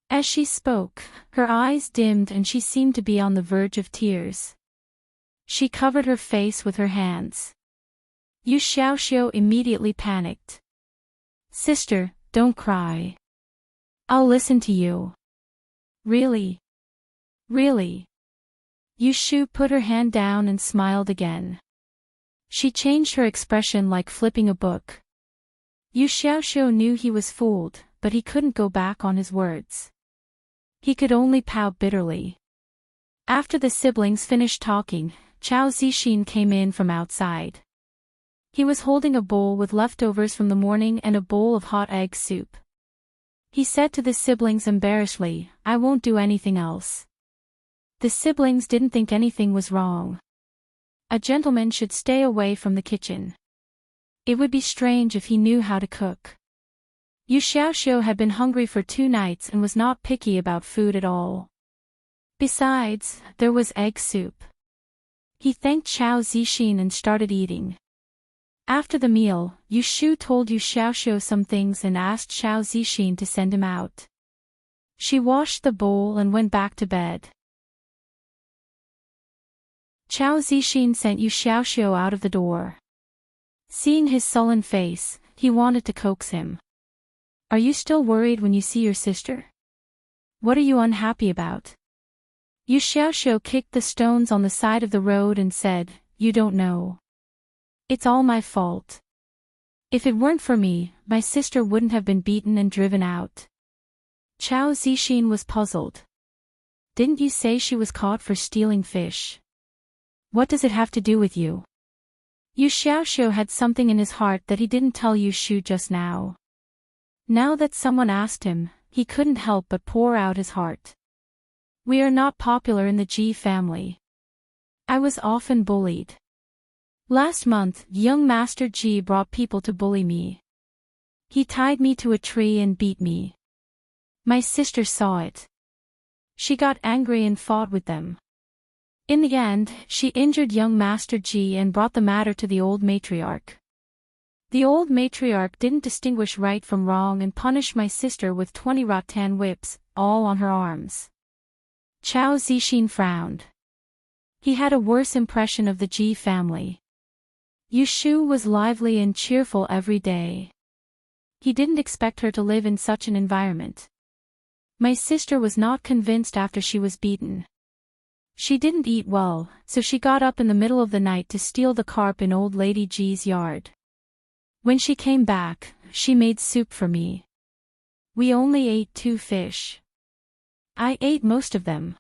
As she spoke, her eyes dimmed and she seemed to be on the verge of tears. She covered her face with her hands. Yu Xiaoxiu immediately panicked. "Sister, don't cry. I'll listen to you." "Really? Really?" Yu Shu put her hand down and smiled again. She changed her expression like flipping a book. Yu Xiaoxiu knew he was fooled, but he couldn't go back on his words. He could only pout bitterly. After the siblings finished talking, Chao Zixin came in from outside. He was holding a bowl with leftovers from the morning and a bowl of hot egg soup. He said to the siblings embarrassedly, "I won't do anything else." The siblings didn't think anything was wrong. A gentleman should stay away from the kitchen. It would be strange if he knew how to cook. Yu Xiaoxiu had been hungry for 2 nights and was not picky about food at all. Besides, there was egg soup. He thanked Chao Zixin and started eating. After the meal, Yu Shu told Yu Xiaoxiu some things and asked Chao Zixin to send him out. She washed the bowl and went back to bed. Chao Zixin sent Yu Xiaoxiu out of the door. Seeing his sullen face, he wanted to coax him. "Are you still worried when you see your sister? What are you unhappy about?" Yu Xiaoxiu kicked the stones on the side of the road and said, "You don't know. It's all my fault. If it weren't for me, my sister wouldn't have been beaten and driven out." Chao Zixin was puzzled. "Didn't you say she was caught for stealing fish? What does it have to do with you?" Yu Xiaoxiu had something in his heart that he didn't tell Yu Shu just now. Now that someone asked him, he couldn't help but pour out his heart. "We are not popular in the Ji family. I was often bullied. Last month, young Master Ji brought people to bully me. He tied me to a tree and beat me. My sister saw it. She got angry and fought with them. In the end, she injured young Master Ji and brought the matter to the old matriarch. The old matriarch didn't distinguish right from wrong and punished my sister with 20 rattan whips, all on her arms." Chao Zixin frowned. He had a worse impression of the Ji family. Yushu was lively and cheerful every day. He didn't expect her to live in such an environment. My sister was not convinced after she was beaten. She didn't eat well, so she got up in the middle of the night to steal the carp in old Lady G's yard. When she came back, she made soup for me. We only ate 2 fish. I ate most of them.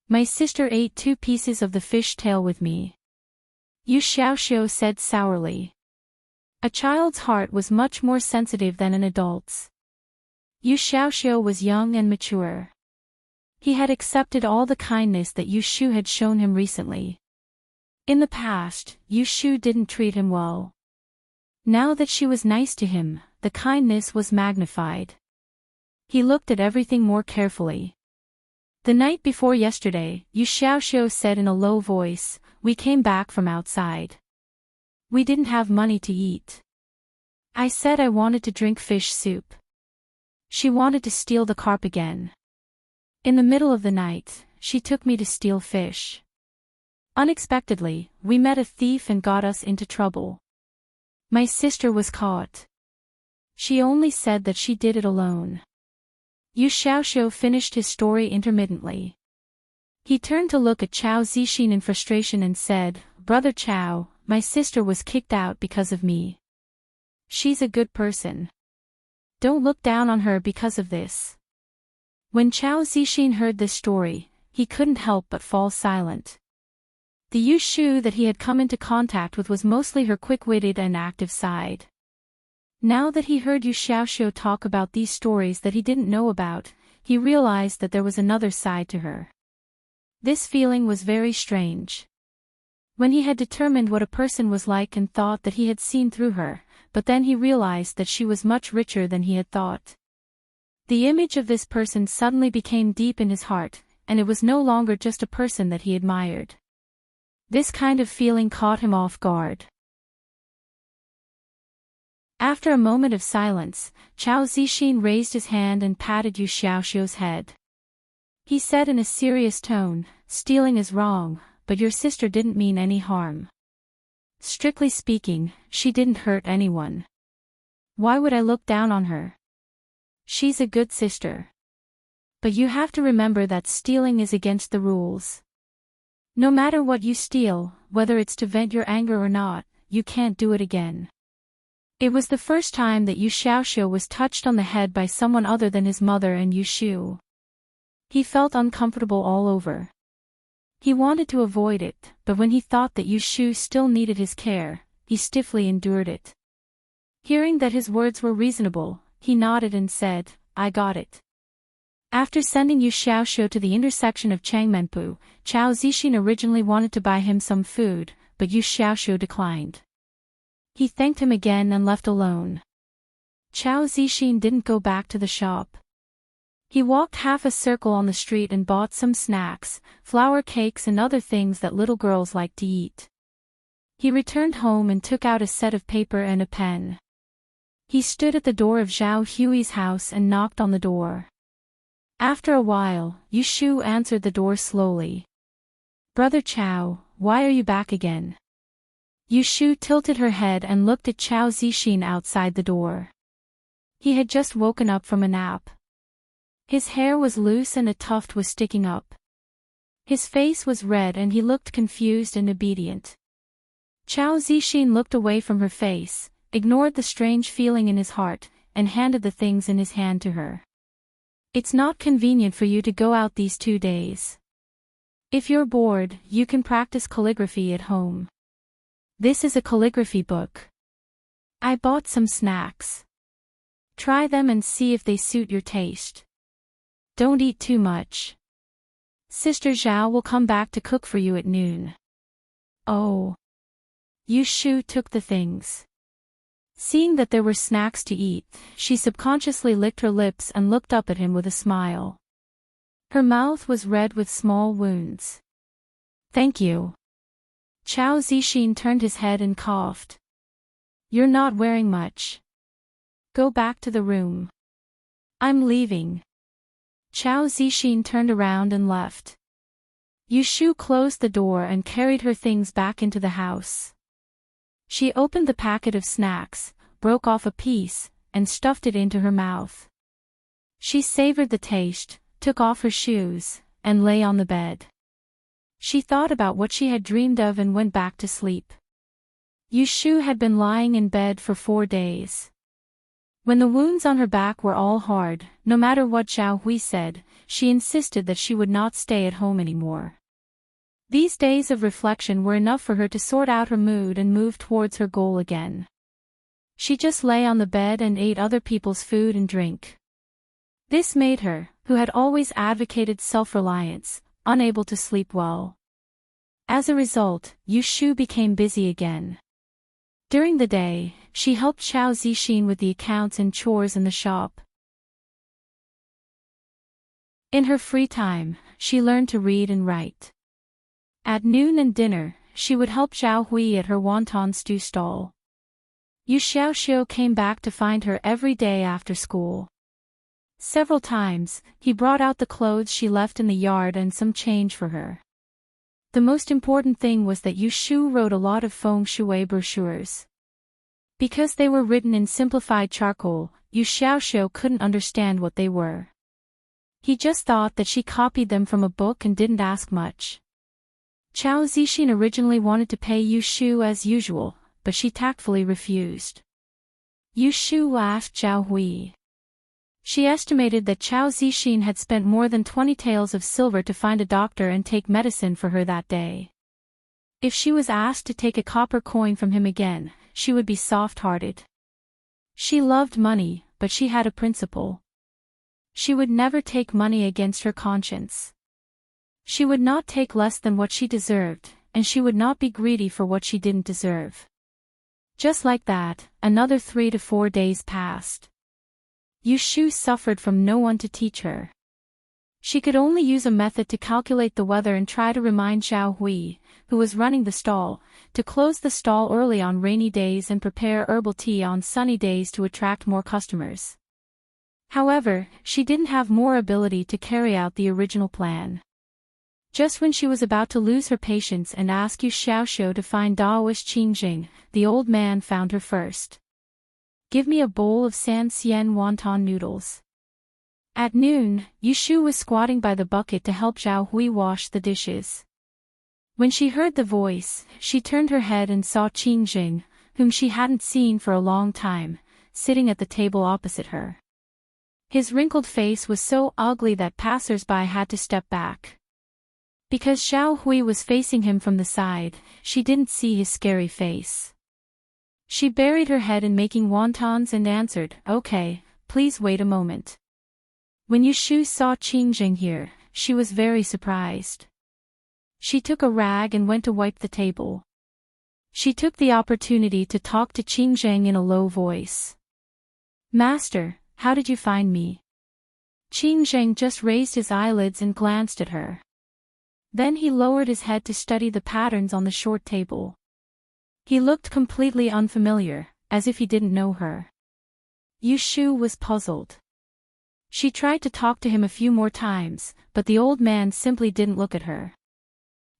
My sister ate 2 pieces of the fish tail with me. Yu Xiaoxiu said sourly. A child's heart was much more sensitive than an adult's. Yu Xiaoxiu was young and mature. He had accepted all the kindness that Yu Shu had shown him recently. In the past, Yu Shu didn't treat him well. Now that she was nice to him, the kindness was magnified. He looked at everything more carefully. The night before yesterday, Yu Xiaoxiu said in a low voice, "We came back from outside. We didn't have money to eat. I said I wanted to drink fish soup. She wanted to steal the carp again. In the middle of the night, she took me to steal fish. Unexpectedly, we met a thief and got us into trouble. My sister was caught. She only said that she did it alone." Yu Xiaoxiu finished his story intermittently. He turned to look at Chao Zixin in frustration and said, "Brother Chao, my sister was kicked out because of me. She's a good person. Don't look down on her because of this." When Chao Zixin heard this story, he couldn't help but fall silent. The Yu Shu that he had come into contact with was mostly her quick-witted and active side. Now that he heard Yu Xiaoxiu talk about these stories that he didn't know about, he realized that there was another side to her. This feeling was very strange. When he had determined what a person was like and thought that he had seen through her, but then he realized that she was much richer than he had thought. The image of this person suddenly became deep in his heart, and it was no longer just a person that he admired. This kind of feeling caught him off guard. After a moment of silence, Chao Zixin raised his hand and patted Yu Xiaoxiu's head. He said in a serious tone, "Stealing is wrong, but your sister didn't mean any harm. Strictly speaking, she didn't hurt anyone. Why would I look down on her? She's a good sister. But you have to remember that stealing is against the rules. No matter what you steal, whether it's to vent your anger or not, you can't do it again." It was the first time that Yu Xiaoxiu was touched on the head by someone other than his mother and Yu Shu. He felt uncomfortable all over. He wanted to avoid it, but when he thought that Yu Shu still needed his care, he stiffly endured it. Hearing that his words were reasonable, he nodded and said, "I got it." After sending Yu Xiaoxiu to the intersection of Changmenpu, Chao Zixin originally wanted to buy him some food, but Yu Xiaoxiu declined. He thanked him again and left alone. Chao Zixin didn't go back to the shop. He walked half a circle on the street and bought some snacks, flour cakes and other things that little girls like to eat. He returned home and took out a set of paper and a pen. He stood at the door of Zhao Hui's house and knocked on the door. After a while, Yu Shu answered the door slowly. "Brother Chao, why are you back again?" Yu Shu tilted her head and looked at Chao Zixin outside the door. He had just woken up from a nap. His hair was loose and a tuft was sticking up. His face was red and he looked confused and obedient. Chao Zixin looked away from her face, ignored the strange feeling in his heart, and handed the things in his hand to her. "It's not convenient for you to go out these 2 days. If you're bored, you can practice calligraphy at home. This is a calligraphy book. I bought some snacks. Try them and see if they suit your taste. Don't eat too much. Sister Zhao will come back to cook for you at noon." "Oh." Yu Shu took the things. Seeing that there were snacks to eat, she subconsciously licked her lips and looked up at him with a smile. Her mouth was red with small wounds. "Thank you." Chao Zixin turned his head and coughed. "You're not wearing much. Go back to the room. I'm leaving." Chao Zixin turned around and left. Yu Shu closed the door and carried her things back into the house. She opened the packet of snacks, broke off a piece, and stuffed it into her mouth. She savored the taste, took off her shoes, and lay on the bed. She thought about what she had dreamed of and went back to sleep. Yushu had been lying in bed for 4 days. When the wounds on her back were all hard, no matter what Zhao Hui said, she insisted that she would not stay at home anymore. These days of reflection were enough for her to sort out her mood and move towards her goal again. She just lay on the bed and ate other people's food and drink. This made her, who had always advocated self-reliance, unable to sleep well. As a result, Yushu became busy again. During the day, she helped Xiao Zixin with the accounts and chores in the shop. In her free time, she learned to read and write. At noon and dinner, she would help Zhao Hui at her wonton stew stall. Yu Xiaoxiu came back to find her every day after school. Several times, he brought out the clothes she left in the yard and some change for her. The most important thing was that Yushu wrote a lot of feng shui brochures. Because they were written in simplified charcoal, Yu Xiaoxiu couldn't understand what they were. He just thought that she copied them from a book and didn't ask much. Xiao Zixin originally wanted to pay Yushu as usual, but she tactfully refused. Yushu asked Zhao Hui. She estimated that Xiao Zixin had spent more than 20 taels of silver to find a doctor and take medicine for her that day. If she was asked to take a copper coin from him again, she would be soft-hearted. She loved money, but she had a principle. She would never take money against her conscience. She would not take less than what she deserved, and she would not be greedy for what she didn't deserve. Just like that, another 3 to 4 days passed. Yushu suffered from no one to teach her. She could only use a method to calculate the weather and try to remind Zhao Hui, who was running the stall, to close the stall early on rainy days and prepare herbal tea on sunny days to attract more customers. However, she didn't have more ability to carry out the original plan. Just when she was about to lose her patience and ask Yu Xiaoxiu to find Daoist Qingjing, the old man found her first. Give me a bowl of San Xian wonton noodles. At noon, Yushu was squatting by the bucket to help Zhao Hui wash the dishes. When she heard the voice, she turned her head and saw Qingjing, whom she hadn't seen for a long time, sitting at the table opposite her. His wrinkled face was so ugly that passers-by had to step back. Because Zhao Hui was facing him from the side, she didn't see his scary face. She buried her head in making wontons and answered, "Okay, please wait a moment." When Yushu saw Qingjing here, she was very surprised. She took a rag and went to wipe the table. She took the opportunity to talk to Qingjing in a low voice. "Master, how did you find me?" Qingjing just raised his eyelids and glanced at her. Then he lowered his head to study the patterns on the short table. He looked completely unfamiliar, as if he didn't know her. Yushu was puzzled. She tried to talk to him a few more times, but the old man simply didn't look at her.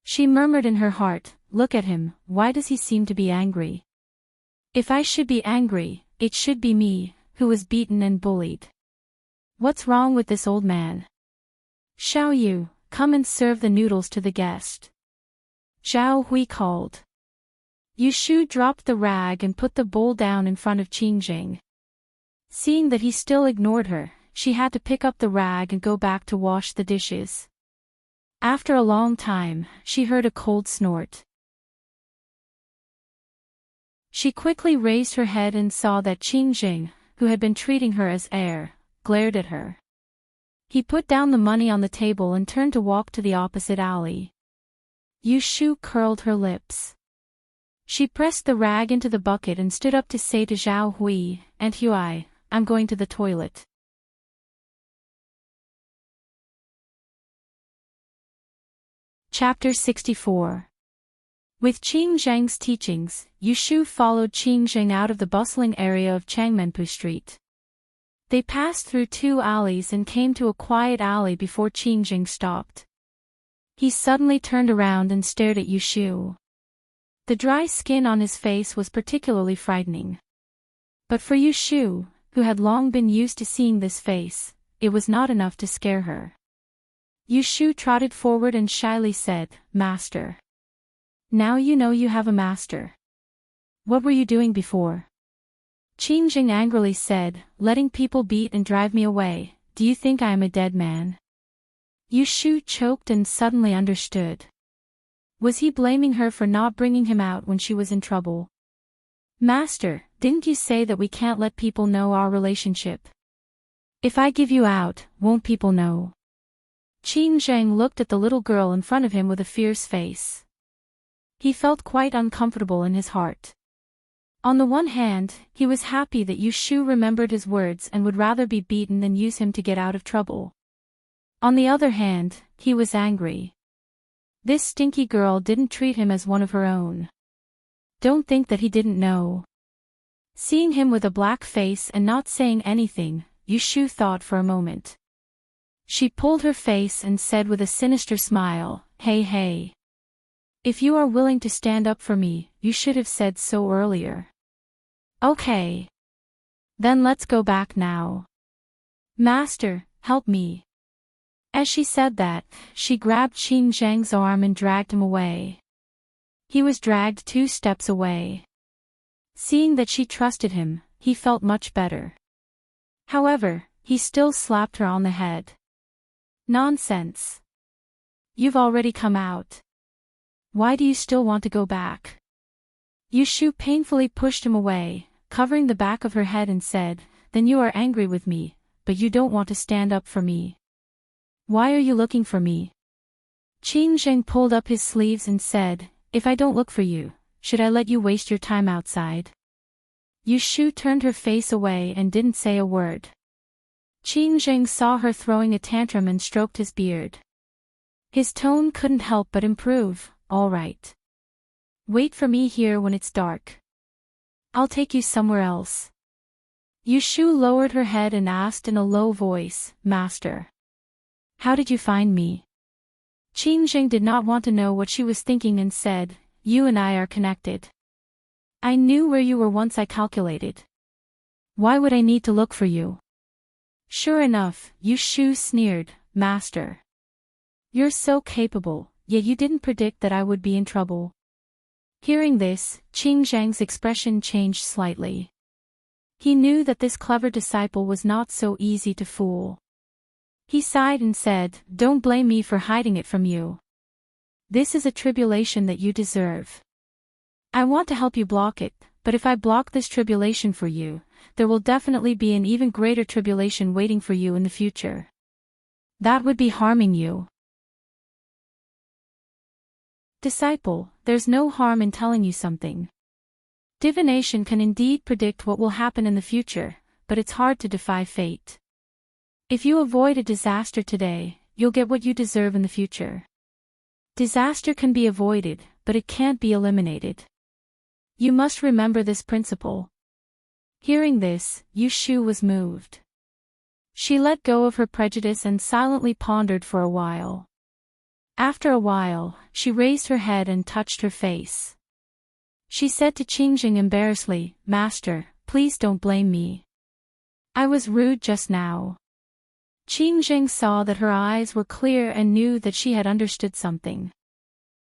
She murmured in her heart, "Look at him, why does he seem to be angry? If I should be angry, it should be me, who was beaten and bullied. What's wrong with this old man? Xiao Yu, come and serve the noodles to the guest." Zhao Hui called. Yushu dropped the rag and put the bowl down in front of Qingjing. Seeing that he still ignored her, she had to pick up the rag and go back to wash the dishes. After a long time, she heard a cold snort. She quickly raised her head and saw that Qingjing, who had been treating her as heir, glared at her. He put down the money on the table and turned to walk to the opposite alley. Yushu curled her lips. She pressed the rag into the bucket and stood up to say to Zhao Hui, "Aunt Hui, I'm going to the toilet." Chapter 64. With Qingjing's teachings, Yushu followed Qingjing out of the bustling area of Changmenpu Street. They passed through 2 alleys and came to a quiet alley before Qingjing stopped. He suddenly turned around and stared at Yushu. The dry skin on his face was particularly frightening. But for Yu Shu, who had long been used to seeing this face, it was not enough to scare her. Yu Shu trotted forward and shyly said, "Master. Now you know you have a master. What were you doing before?" Qin Jing angrily said, "Letting people beat and drive me away. Do you think I am a dead man?" Yu Shu choked and suddenly understood. Was he blaming her for not bringing him out when she was in trouble? "Master, didn't you say that we can't let people know our relationship? If I give you out, won't people know?" Qin Zheng looked at the little girl in front of him with a fierce face. He felt quite uncomfortable in his heart. On the one hand, he was happy that Yu Shu remembered his words and would rather be beaten than use him to get out of trouble. On the other hand, he was angry. This stinky girl didn't treat him as one of her own. Don't think that he didn't know. Seeing him with a black face and not saying anything, Yu Shu thought for a moment. She pulled her face and said with a sinister smile, "Hey hey. If you are willing to stand up for me, you should have said so earlier." "Okay. Then let's go back now. Master, help me." As she said that, she grabbed Qin Zheng's arm and dragged him away. He was dragged 2 steps away. Seeing that she trusted him, he felt much better. However, he still slapped her on the head. "Nonsense. You've already come out. Why do you still want to go back?" Yu Shu painfully pushed him away, covering the back of her head and said, "Then you are angry with me, but you don't want to stand up for me. Why are you looking for me?" Qin Zheng pulled up his sleeves and said, "If I don't look for you, should I let you waste your time outside?" Yu Shu turned her face away and didn't say a word. Qin Zheng saw her throwing a tantrum and stroked his beard. His tone couldn't help but improve. "All right. Wait for me here when it's dark. I'll take you somewhere else." Yu Shu lowered her head and asked in a low voice, "Master. How did you find me?" Qin Zheng did not want to know what she was thinking and said, "You and I are connected. I knew where you were once I calculated. Why would I need to look for you?" "Sure enough," Yu Shu sneered, "Master. You're so capable, yet you didn't predict that I would be in trouble." Hearing this, Qin Zheng's expression changed slightly. He knew that this clever disciple was not so easy to fool. He sighed and said, "Don't blame me for hiding it from you. This is a tribulation that you deserve. I want to help you block it, but if I block this tribulation for you, there will definitely be an even greater tribulation waiting for you in the future. That would be harming you." Disciple, there's no harm in telling you something. Divination can indeed predict what will happen in the future, but it's hard to defy fate. If you avoid a disaster today, you'll get what you deserve in the future. Disaster can be avoided, but it can't be eliminated. You must remember this principle. Hearing this, Yu Shu was moved. She let go of her prejudice and silently pondered for a while. After a while, she raised her head and touched her face. She said to Qin Jing embarrassedly, "Master, please don't blame me. I was rude just now." Qin Jing saw that her eyes were clear and knew that she had understood something.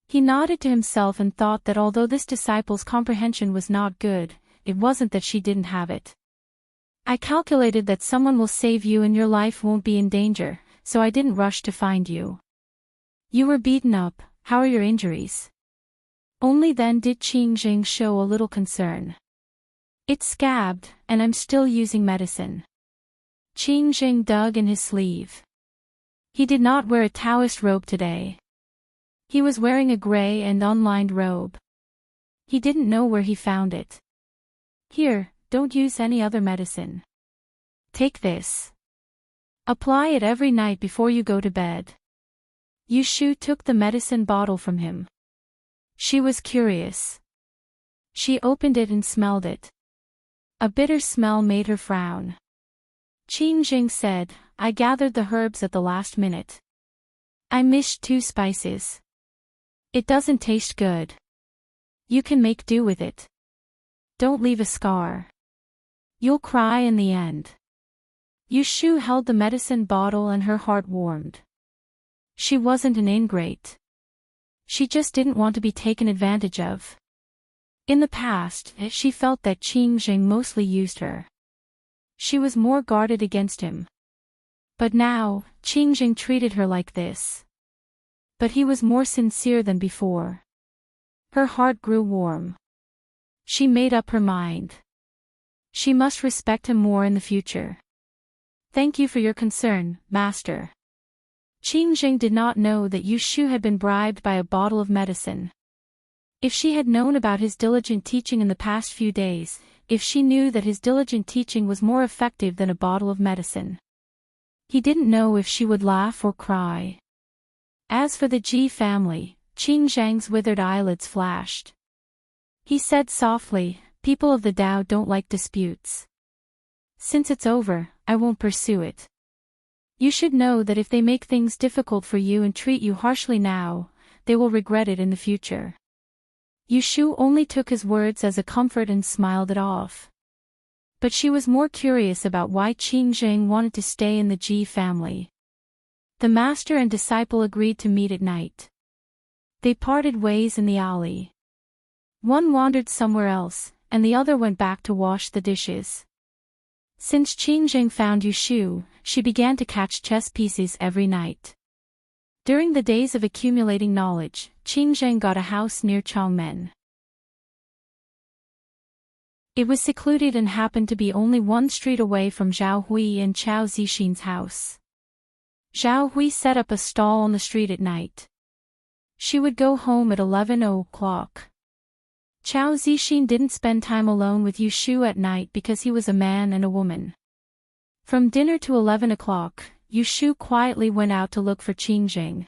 He nodded to himself and thought that although this disciple's comprehension was not good, it wasn't that she didn't have it. "I calculated that someone will save you and your life won't be in danger, so I didn't rush to find you. You were beaten up, how are your injuries?" Only then did Qin Jing show a little concern. "It's scabbed, and I'm still using medicine." Qin Jing dug in his sleeve. He did not wear a Taoist robe today. He was wearing a gray and unlined robe. He didn't know where he found it. "Here, don't use any other medicine. Take this. Apply it every night before you go to bed." Yu Shu took the medicine bottle from him. She was curious. She opened it and smelled it. A bitter smell made her frown. Qin Jing said, "I gathered the herbs at the last minute. I mixed 2 spices. It doesn't taste good." You can make do with it. Don't leave a scar. You'll cry in the end. Yushu held the medicine bottle and her heart warmed. She wasn't an ingrate. She just didn't want to be taken advantage of. In the past, she felt that Qingjing mostly used her. She was more guarded against him. But now, Qingjing treated her like this. But he was more sincere than before. Her heart grew warm. She made up her mind. She must respect him more in the future. Thank you for your concern, Master. Qingjing did not know that Yushu had been bribed by a bottle of medicine. If she had known about his diligent teaching in the past few days, if she knew that his diligent teaching was more effective than a bottle of medicine, he didn't know if she would laugh or cry. As for the Ji family, Qingjing's withered eyelids flashed. He said softly, "People of the Tao don't like disputes. Since it's over, I won't pursue it. You should know that if they make things difficult for you and treat you harshly now, they will regret it in the future." Yushu only took his words as a comfort and smiled it off. But she was more curious about why Qingjing wanted to stay in the Ji family. The master and disciple agreed to meet at night. They parted ways in the alley. One wandered somewhere else, and the other went back to wash the dishes. Since Qingjing found Yushu, she began to catch chess pieces every night. During the days of accumulating knowledge, Qingjing got a house near Chongmen. It was secluded and happened to be only one street away from Zhao Hui and Chao Zixin's house. Zhao Hui set up a stall on the street at night. She would go home at 11 o'clock. Chao Zixin didn't spend time alone with Yushu at night because he was a man and a woman. From dinner to 11 o'clock, Yushu quietly went out to look for Qingjing.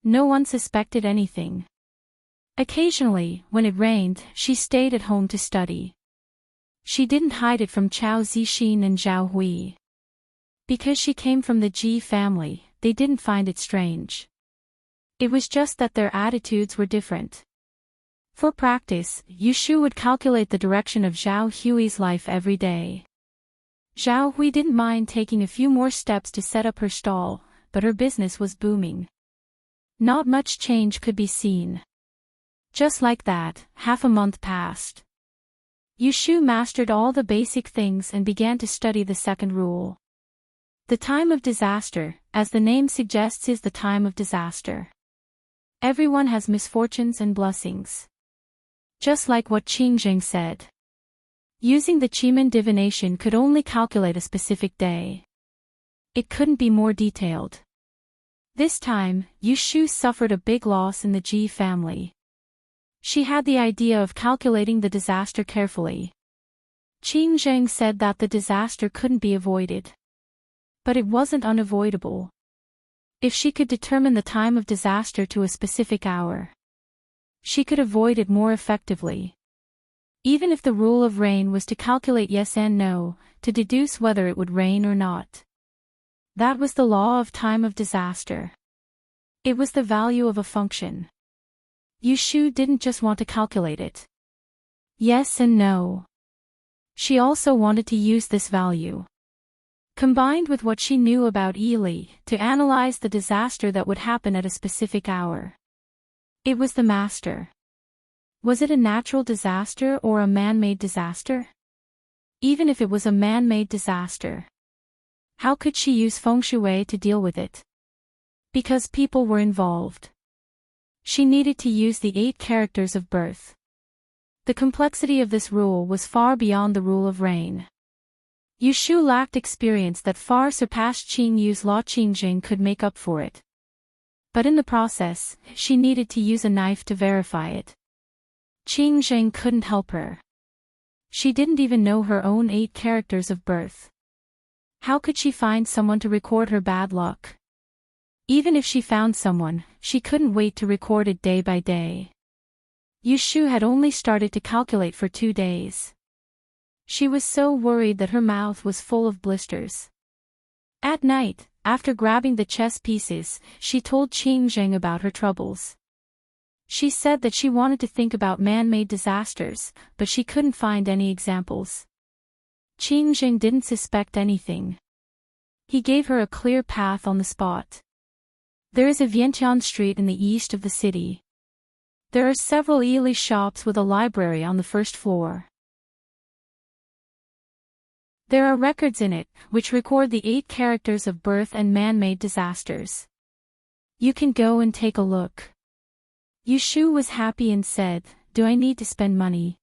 No one suspected anything. Occasionally, when it rained, she stayed at home to study. She didn't hide it from Chao Zixin and Zhao Hui. Because she came from the Ji family, they didn't find it strange. It was just that their attitudes were different. For practice, Yushu would calculate the direction of Zhao Hui's life every day. Zhao Hui didn't mind taking a few more steps to set up her stall, but her business was booming. Not much change could be seen. Just like that, half a month passed. Yushu mastered all the basic things and began to study the second rule. The time of disaster, as the name suggests, is the time of disaster. Everyone has misfortunes and blessings. Just like what Qingjing said. Using the Qimen divination could only calculate a specific day. It couldn't be more detailed. This time, Yushu suffered a big loss in the Ji family. She had the idea of calculating the disaster carefully. Qingjing said that the disaster couldn't be avoided. But it wasn't unavoidable. If she could determine the time of disaster to a specific hour, she could avoid it more effectively. Even if the rule of rain was to calculate yes and no, to deduce whether it would rain or not. That was the law of time of disaster. It was the value of a function. Yushu didn't just want to calculate it. Yes and no. She also wanted to use this value, combined with what she knew about Ili, to analyze the disaster that would happen at a specific hour. It was the master. Was it a natural disaster or a man-made disaster? Even if it was a man-made disaster, how could she use feng shui to deal with it? Because people were involved. She needed to use the 8 characters of birth. The complexity of this rule was far beyond the rule of rain. Yushu lacked experience that far surpassed Qing Yu's law. Qingjing could make up for it. But in the process, she needed to use a knife to verify it. Qingjing couldn't help her. She didn't even know her own 8 characters of birth. How could she find someone to record her bad luck? Even if she found someone, she couldn't wait to record it day by day. Yushu had only started to calculate for 2 days. She was so worried that her mouth was full of blisters. At night, after grabbing the chess pieces, she told Qingjing about her troubles. She said that she wanted to think about man-made disasters, but she couldn't find any examples. Qingjing didn't suspect anything. He gave her a clear path on the spot. There is a Vientiane street in the east of the city. There are several Ely shops with a library on the first floor. There are records in it, which record the 8 characters of birth and man-made disasters. You can go and take a look. Yushu was happy and said, "Do I need to spend money?"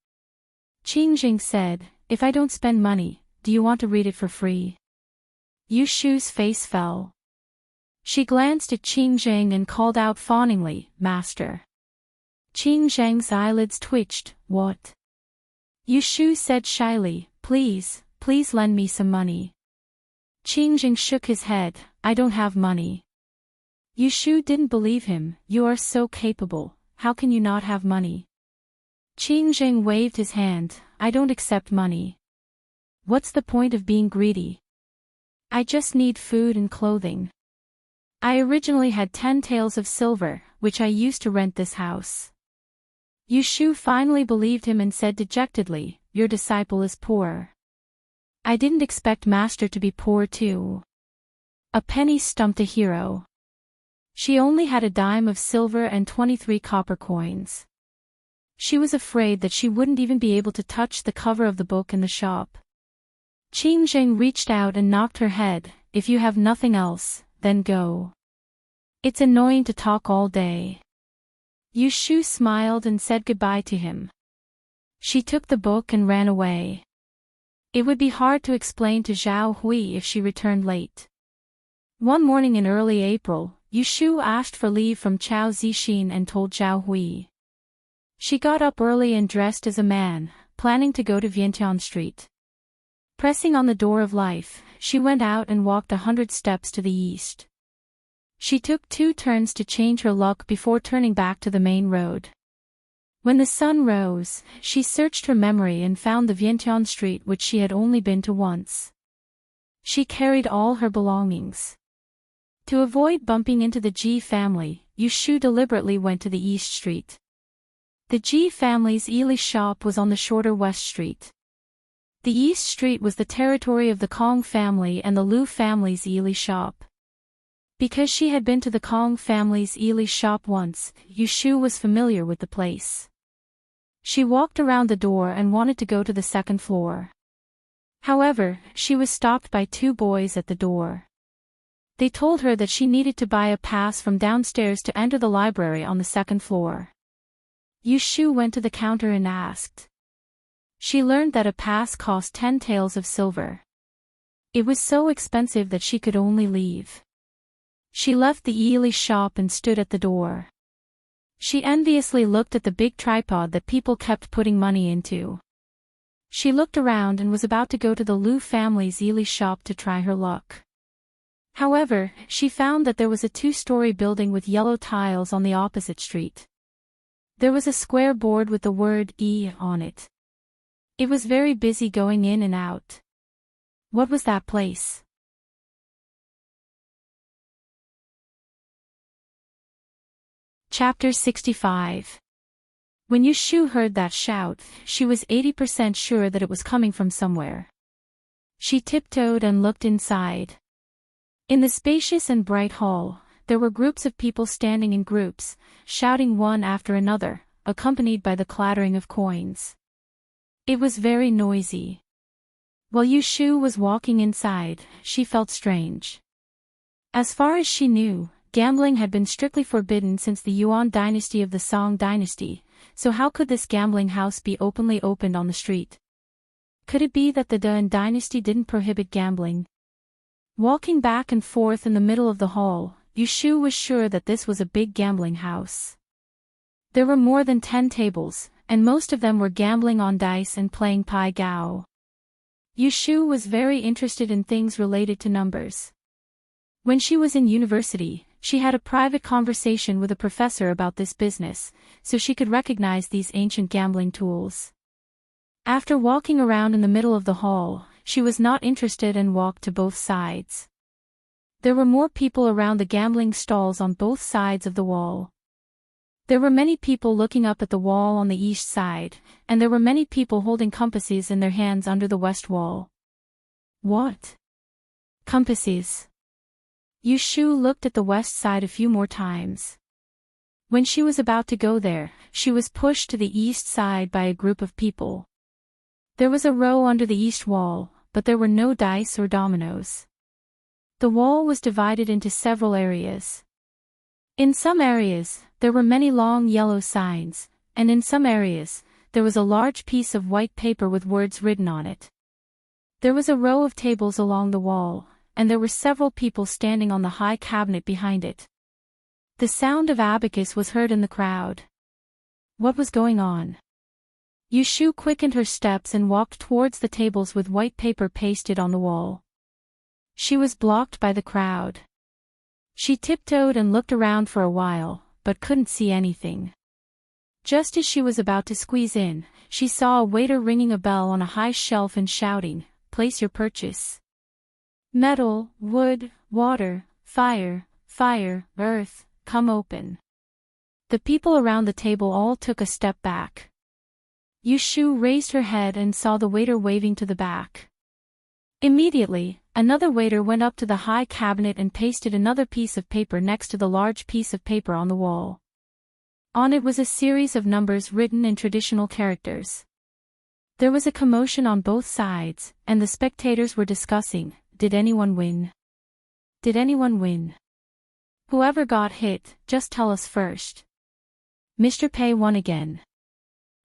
Qingjing said, "If I don't spend money, do you want to read it for free?" Yushu's face fell. She glanced at Qingjing and called out fawningly, "Master." Qingjing's eyelids twitched. "What?" Yushu said shyly, please lend me some money." Qingjing shook his head, "I don't have money." Yushu didn't believe him. "You are so capable, how can you not have money?" Qingjing waved his hand, "I don't accept money. What's the point of being greedy? I just need food and clothing. I originally had 10 taels of silver, which I used to rent this house." Yushu finally believed him and said dejectedly, "Your disciple is poor. I didn't expect Master to be poor too." A penny stumped a hero. She only had a dime of silver and 23 copper coins. She was afraid that she wouldn't even be able to touch the cover of the book in the shop. Qingjing reached out and knocked her head, "If you have nothing else, then go. It's annoying to talk all day." Yushu smiled and said goodbye to him. She took the book and ran away. It would be hard to explain to Zhao Hui if she returned late. One morning in early April, Yushu asked for leave from Chao Zixin and told Zhao Hui. She got up early and dressed as a man, planning to go to Vientiane Street. Pressing on the door of life, she went out and walked 100 steps to the east. She took 2 turns to change her luck before turning back to the main road. When the sun rose, she searched her memory and found the Vientiane Street which she had only been to once. She carried all her belongings. To avoid bumping into the Ji family, Yushu deliberately went to the East Street. The Ji family's Ely shop was on the shorter West Street. The East Street was the territory of the Kong family and the Liu family's Ely shop. Because she had been to the Kong family's Ely shop once, Yushu was familiar with the place. She walked around the door and wanted to go to the second floor. However, she was stopped by 2 boys at the door. They told her that she needed to buy a pass from downstairs to enter the library on the second floor. Yushu went to the counter and asked. She learned that a pass cost 10 taels of silver. It was so expensive that she could only leave. She left the Ely shop and stood at the door. She enviously looked at the big tripod that people kept putting money into. She looked around and was about to go to the Liu family's Ely shop to try her luck. However, she found that there was a 2-story building with yellow tiles on the opposite street. There was a square board with the word E on it. It was very busy going in and out. What was that place? Chapter 65. When Yushu heard that shout, she was 80% sure that it was coming from somewhere. She tiptoed and looked inside. In the spacious and bright hall, there were groups of people standing in groups, shouting one after another, accompanied by the clattering of coins. It was very noisy. While Yushu was walking inside, she felt strange. As far as she knew, gambling had been strictly forbidden since the Yuan dynasty of the Song dynasty, so how could this gambling house be openly opened on the street? Could it be that the Dan dynasty didn't prohibit gambling? Walking back and forth in the middle of the hall, Yushu was sure that this was a big gambling house. There were more than 10 tables, and most of them were gambling on dice and playing pai gao. Yushu was very interested in things related to numbers. When she was in university, she had a private conversation with a professor about this business, so she could recognize these ancient gambling tools. After walking around in the middle of the hall, she was not interested and walked to both sides. There were more people around the gambling stalls on both sides of the wall. There were many people looking up at the wall on the east side, and there were many people holding compasses in their hands under the west wall. What? Compasses. Yushu looked at the west side a few more times. When she was about to go there, she was pushed to the east side by a group of people. There was a row under the east wall, but there were no dice or dominoes. The wall was divided into several areas. In some areas, there were many long yellow signs, and in some areas, there was a large piece of white paper with words written on it. There was a row of tables along the wall, and there were several people standing on the high cabinet behind it. The sound of abacus was heard in the crowd. What was going on? Yushu quickened her steps and walked towards the tables with white paper pasted on the wall. She was blocked by the crowd. She tiptoed and looked around for a while, but couldn't see anything. Just as she was about to squeeze in, she saw a waiter ringing a bell on a high shelf and shouting, "Place your purchase." Metal, wood, water, fire, earth, come open. The people around the table all took a step back. Yushu raised her head and saw the waiter waving to the back. Immediately, another waiter went up to the high cabinet and pasted another piece of paper next to the large piece of paper on the wall. On it was a series of numbers written in traditional characters. There was a commotion on both sides, and the spectators were discussing, "Did anyone win? Did anyone win? Whoever got hit, just tell us first. Mr. Pei won again.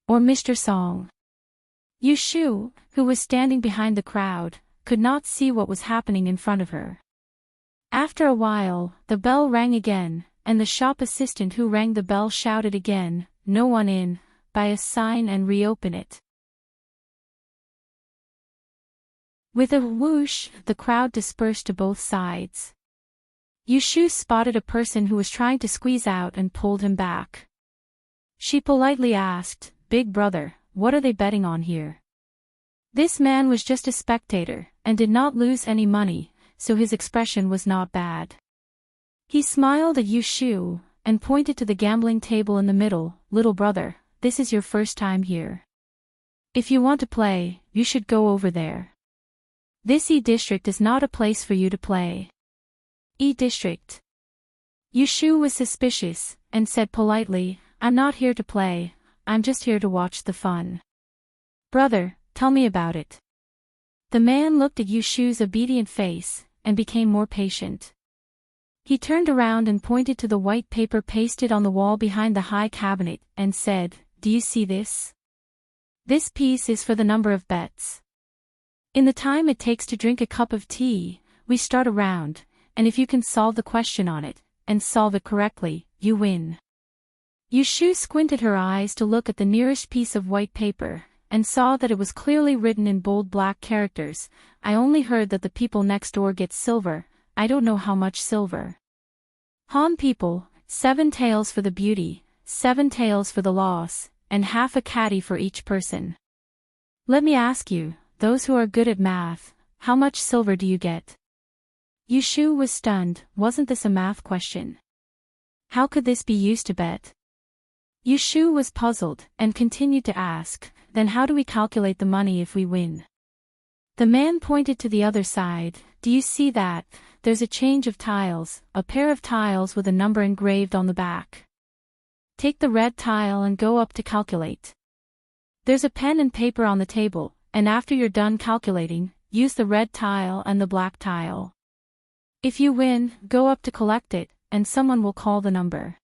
Or Mr. Song." Yushu, who was standing behind the crowd, could not see what was happening in front of her. After a while, the bell rang again, and the shop assistant who rang the bell shouted again, "No one in," by a sign and reopen it. With a whoosh, the crowd dispersed to both sides. Yushu spotted a person who was trying to squeeze out and pulled him back. She politely asked, "Big brother, what are they betting on here?" This man was just a spectator, and did not lose any money, so his expression was not bad. He smiled at Yushu, and pointed to the gambling table in the middle, "Little brother, this is your first time here. If you want to play, you should go over there. This E-district is not a place for you to play." E-district. Yushu was suspicious, and said politely, "I'm not here to play, I'm just here to watch the fun." "Brother, tell me about it." The man looked at Yushu's obedient face, and became more patient. He turned around and pointed to the white paper pasted on the wall behind the high cabinet, and said, "Do you see this? This piece is for the number of bets. In the time it takes to drink a cup of tea, we start a round, and if you can solve the question on it, and solve it correctly, you win." Yushu squinted her eyes to look at the nearest piece of white paper, and saw that it was clearly written in bold black characters, "I only heard that the people next door get silver, I don't know how much silver. Han people, 7 taels for the beauty, 7 taels for the loss, and half a caddy for each person. Let me ask you, those who are good at math, how much silver do you get?" Yushu was stunned. Wasn't this a math question? How could this be used to bet? Yushu was puzzled, and continued to ask, "Then how do we calculate the money if we win?" The man pointed to the other side. "Do you see that? There's a change of tiles, a pair of tiles with a number engraved on the back. Take the red tile and go up to calculate. There's a pen and paper on the table, and after you're done calculating, use the red tile and the black tile. If you win, go up to collect it, and someone will call the number."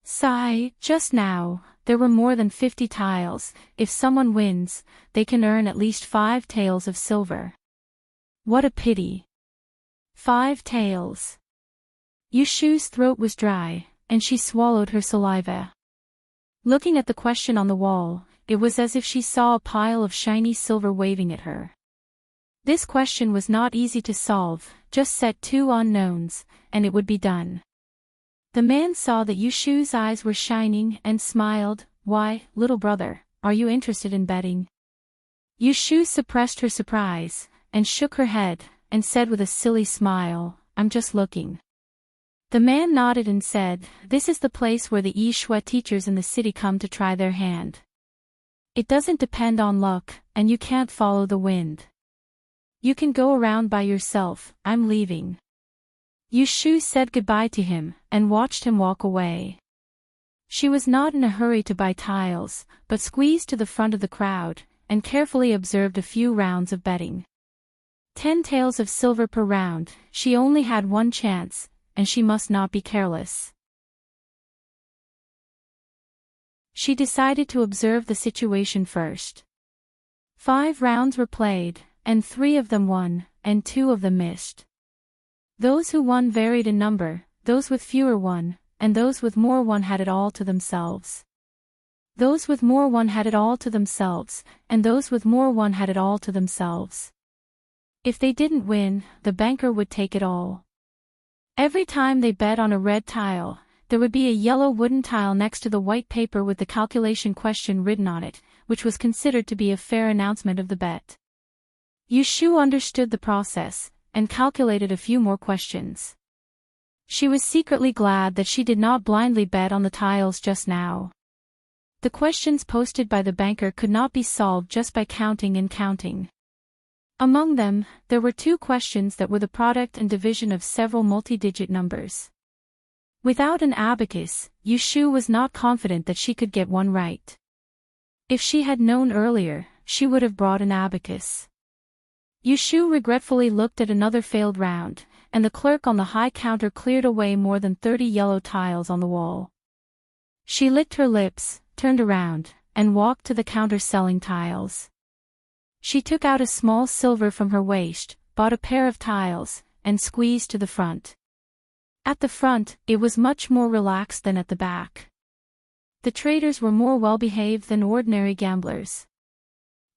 Sigh, just now, there were more than 50 tiles. If someone wins, they can earn at least 5 taels of silver. What a pity. 5 taels. Yushu's throat was dry, and she swallowed her saliva. Looking at the question on the wall, it was as if she saw a pile of shiny silver waving at her. This question was not easy to solve, just set 2 unknowns, and it would be done. The man saw that Yushu's eyes were shining and smiled. "Why, little brother, are you interested in betting?" Yushu suppressed her surprise, and shook her head, and said with a silly smile, "I'm just looking." The man nodded and said, "This is the place where the Yishui teachers in the city come to try their hand. It doesn't depend on luck, and you can't follow the wind. You can go around by yourself. I'm leaving." Yushu said goodbye to him, and watched him walk away. She was not in a hurry to buy tiles, but squeezed to the front of the crowd, and carefully observed a few rounds of betting. 10 taels of silver per round. She only had one chance, and she must not be careless. She decided to observe the situation first. 5 rounds were played, and 3 of them won, and 2 of them missed. Those who won varied in number, those with fewer won, and those with more won had it all to themselves. Those with more won had it all to themselves, and those with more won had it all to themselves. If they didn't win, the banker would take it all. Every time they bet on a red tile, there would be a yellow wooden tile next to the white paper with the calculation question written on it, which was considered to be a fair announcement of the bet. Yushu understood the process, and calculated a few more questions. She was secretly glad that she did not blindly bet on the tiles just now. The questions posted by the banker could not be solved just by counting and counting. Among them, there were 2 questions that were the product and division of several multi-digit numbers. Without an abacus, Yushu was not confident that she could get one right. If she had known earlier, she would have brought an abacus. Yushu regretfully looked at another failed round, and the clerk on the high counter cleared away more than 30 yellow tiles on the wall. She licked her lips, turned around, and walked to the counter selling tiles. She took out a small silver from her waist, bought a pair of tiles, and squeezed to the front. At the front, it was much more relaxed than at the back. The traders were more well-behaved than ordinary gamblers.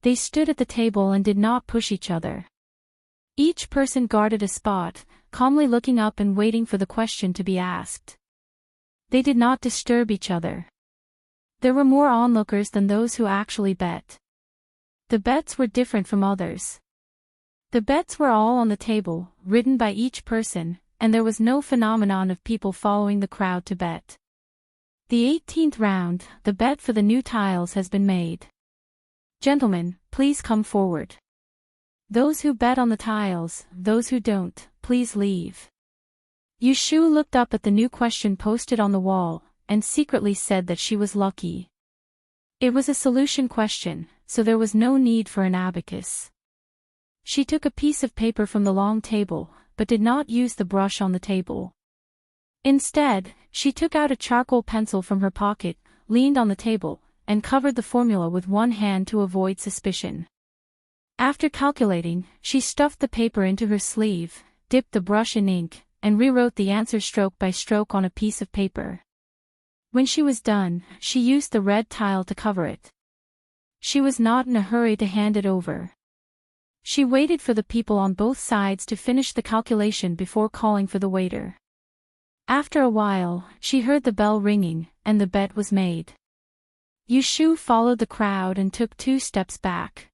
They stood at the table and did not push each other. Each person guarded a spot, calmly looking up and waiting for the question to be asked. They did not disturb each other. There were more onlookers than those who actually bet. The bets were different from others. The bets were all on the table, written by each person, and there was no phenomenon of people following the crowd to bet. The 18th round, the bet for the new tiles has been made. Gentlemen, please come forward. Those who bet on the tiles, those who don't, please leave. Yushu looked up at the new question posted on the wall, and secretly said that she was lucky. It was a solution question, so there was no need for an abacus. She took a piece of paper from the long table, but did not use the brush on the table. Instead, she took out a charcoal pencil from her pocket, leaned on the table, and covered the formula with one hand to avoid suspicion. After calculating, she stuffed the paper into her sleeve, dipped the brush in ink, and rewrote the answer stroke by stroke on a piece of paper. When she was done, she used the red tile to cover it. She was not in a hurry to hand it over. She waited for the people on both sides to finish the calculation before calling for the waiter. After a while, she heard the bell ringing, and the bet was made. Yushu followed the crowd and took 2 steps back.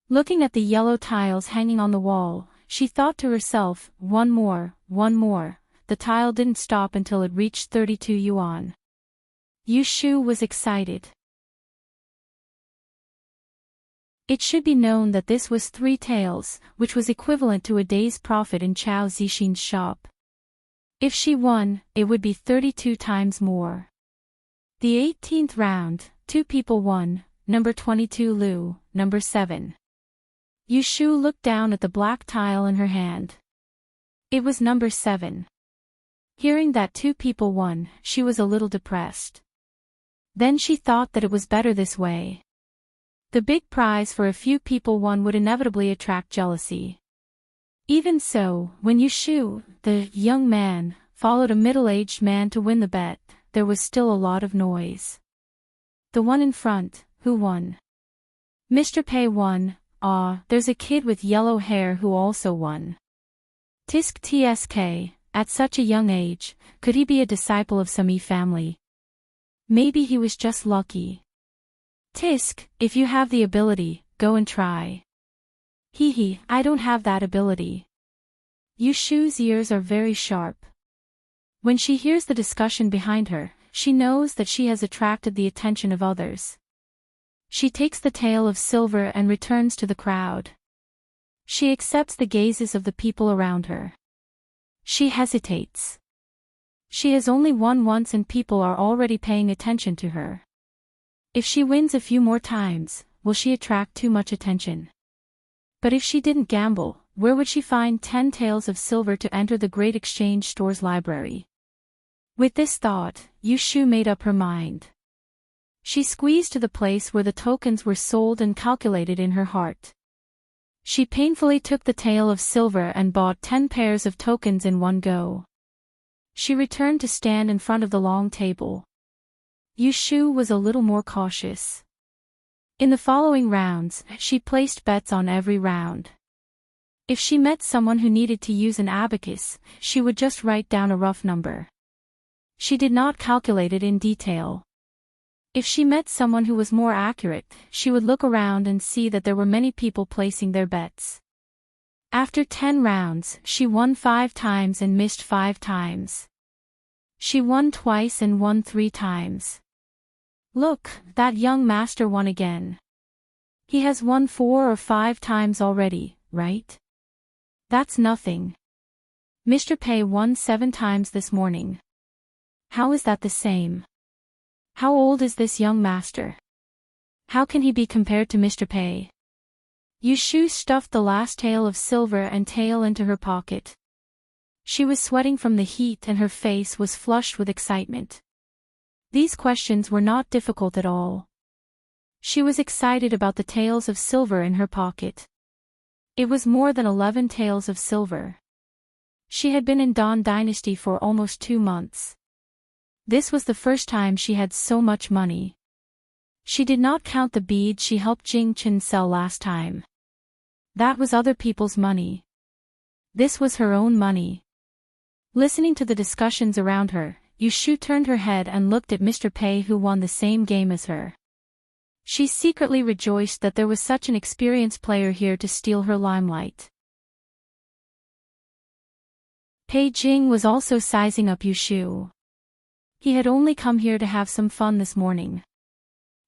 Looking at the yellow tiles hanging on the wall, she thought to herself, one more. The tile didn't stop until it reached 32 yuan. Yushu was excited. It should be known that this was 3 taels, which was equivalent to a day's profit in Chao Zixin's shop. If she won, it would be 32 times more. The 18th round, 2 people won, number 22 Lu, number 7. Yushu looked down at the black tile in her hand. It was number 7. Hearing that 2 people won, she was a little depressed. Then she thought that it was better this way. The big prize for a few people won would inevitably attract jealousy. Even so, when Yushu, the young man, followed a middle-aged man to win the bet, there was still a lot of noise. The one in front, who won? Mr. Pei won. There's a kid with yellow hair who also won. Tsk, at such a young age, could he be a disciple of some family? Maybe he was just lucky. Tisk, if you have the ability, go and try. I don't have that ability. Yushu's ears are very sharp. When she hears the discussion behind her, she knows that she has attracted the attention of others. She takes the tail of silver and returns to the crowd. She accepts the gazes of the people around her. She hesitates. She has only won once and people are already paying attention to her. If she wins a few more times, will she attract too much attention? But if she didn't gamble, where would she find 10 taels of silver to enter the great exchange store's library? With this thought, Yushu made up her mind. She squeezed to the place where the tokens were sold and calculated in her heart. She painfully took the tael of silver and bought 10 pairs of tokens in one go. She returned to stand in front of the long table. Yushu was a little more cautious. In the following rounds, she placed bets on every round. If she met someone who needed to use an abacus, she would just write down a rough number. She did not calculate it in detail. If she met someone who was more accurate, she would look around and see that there were many people placing their bets. After 10 rounds, she won 5 times and missed 5 times. She won twice and won 3 times. Look, that young master won again. He has won 4 or 5 times already, right? That's nothing. Mr. Pei won 7 times this morning. How is that the same? How old is this young master? How can he be compared to Mr. Pei? Yushu stuffed the last tael of silver and tael into her pocket. She was sweating from the heat and her face was flushed with excitement. These questions were not difficult at all. She was excited about the taels of silver in her pocket. It was more than 11 taels of silver. She had been in Dan Dynasty for almost 2 months. This was the first time she had so much money. She did not count the beads she helped Jing Chen sell last time. That was other people's money. This was her own money. Listening to the discussions around her, Yushu turned her head and looked at Mr. Pei who won the same game as her. She secretly rejoiced that there was such an experienced player here to steal her limelight. Pei Jing was also sizing up Yushu. He had only come here to have some fun this morning.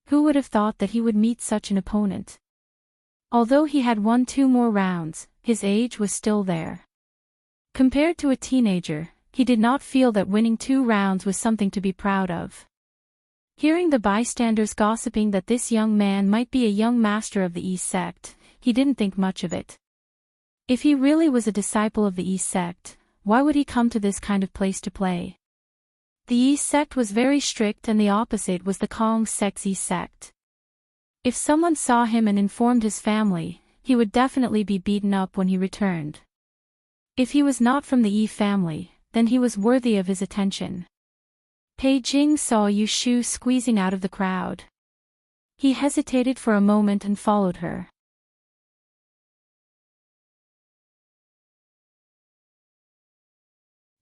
Who would have thought that he would meet such an opponent? Although he had won 2 more rounds, his age was still there. Compared to a teenager, he did not feel that winning 2 rounds was something to be proud of. Hearing the bystanders gossiping that this young man might be a young master of the Yi sect, he didn't think much of it. If he really was a disciple of the Yi sect, why would he come to this kind of place to play? The Yi sect was very strict and the opposite was the Kong sect's Yi sect. If someone saw him and informed his family, he would definitely be beaten up when he returned. If he was not from the Yi family, then he was worthy of his attention. Pei Jing saw Yushu squeezing out of the crowd. He hesitated for a moment and followed her.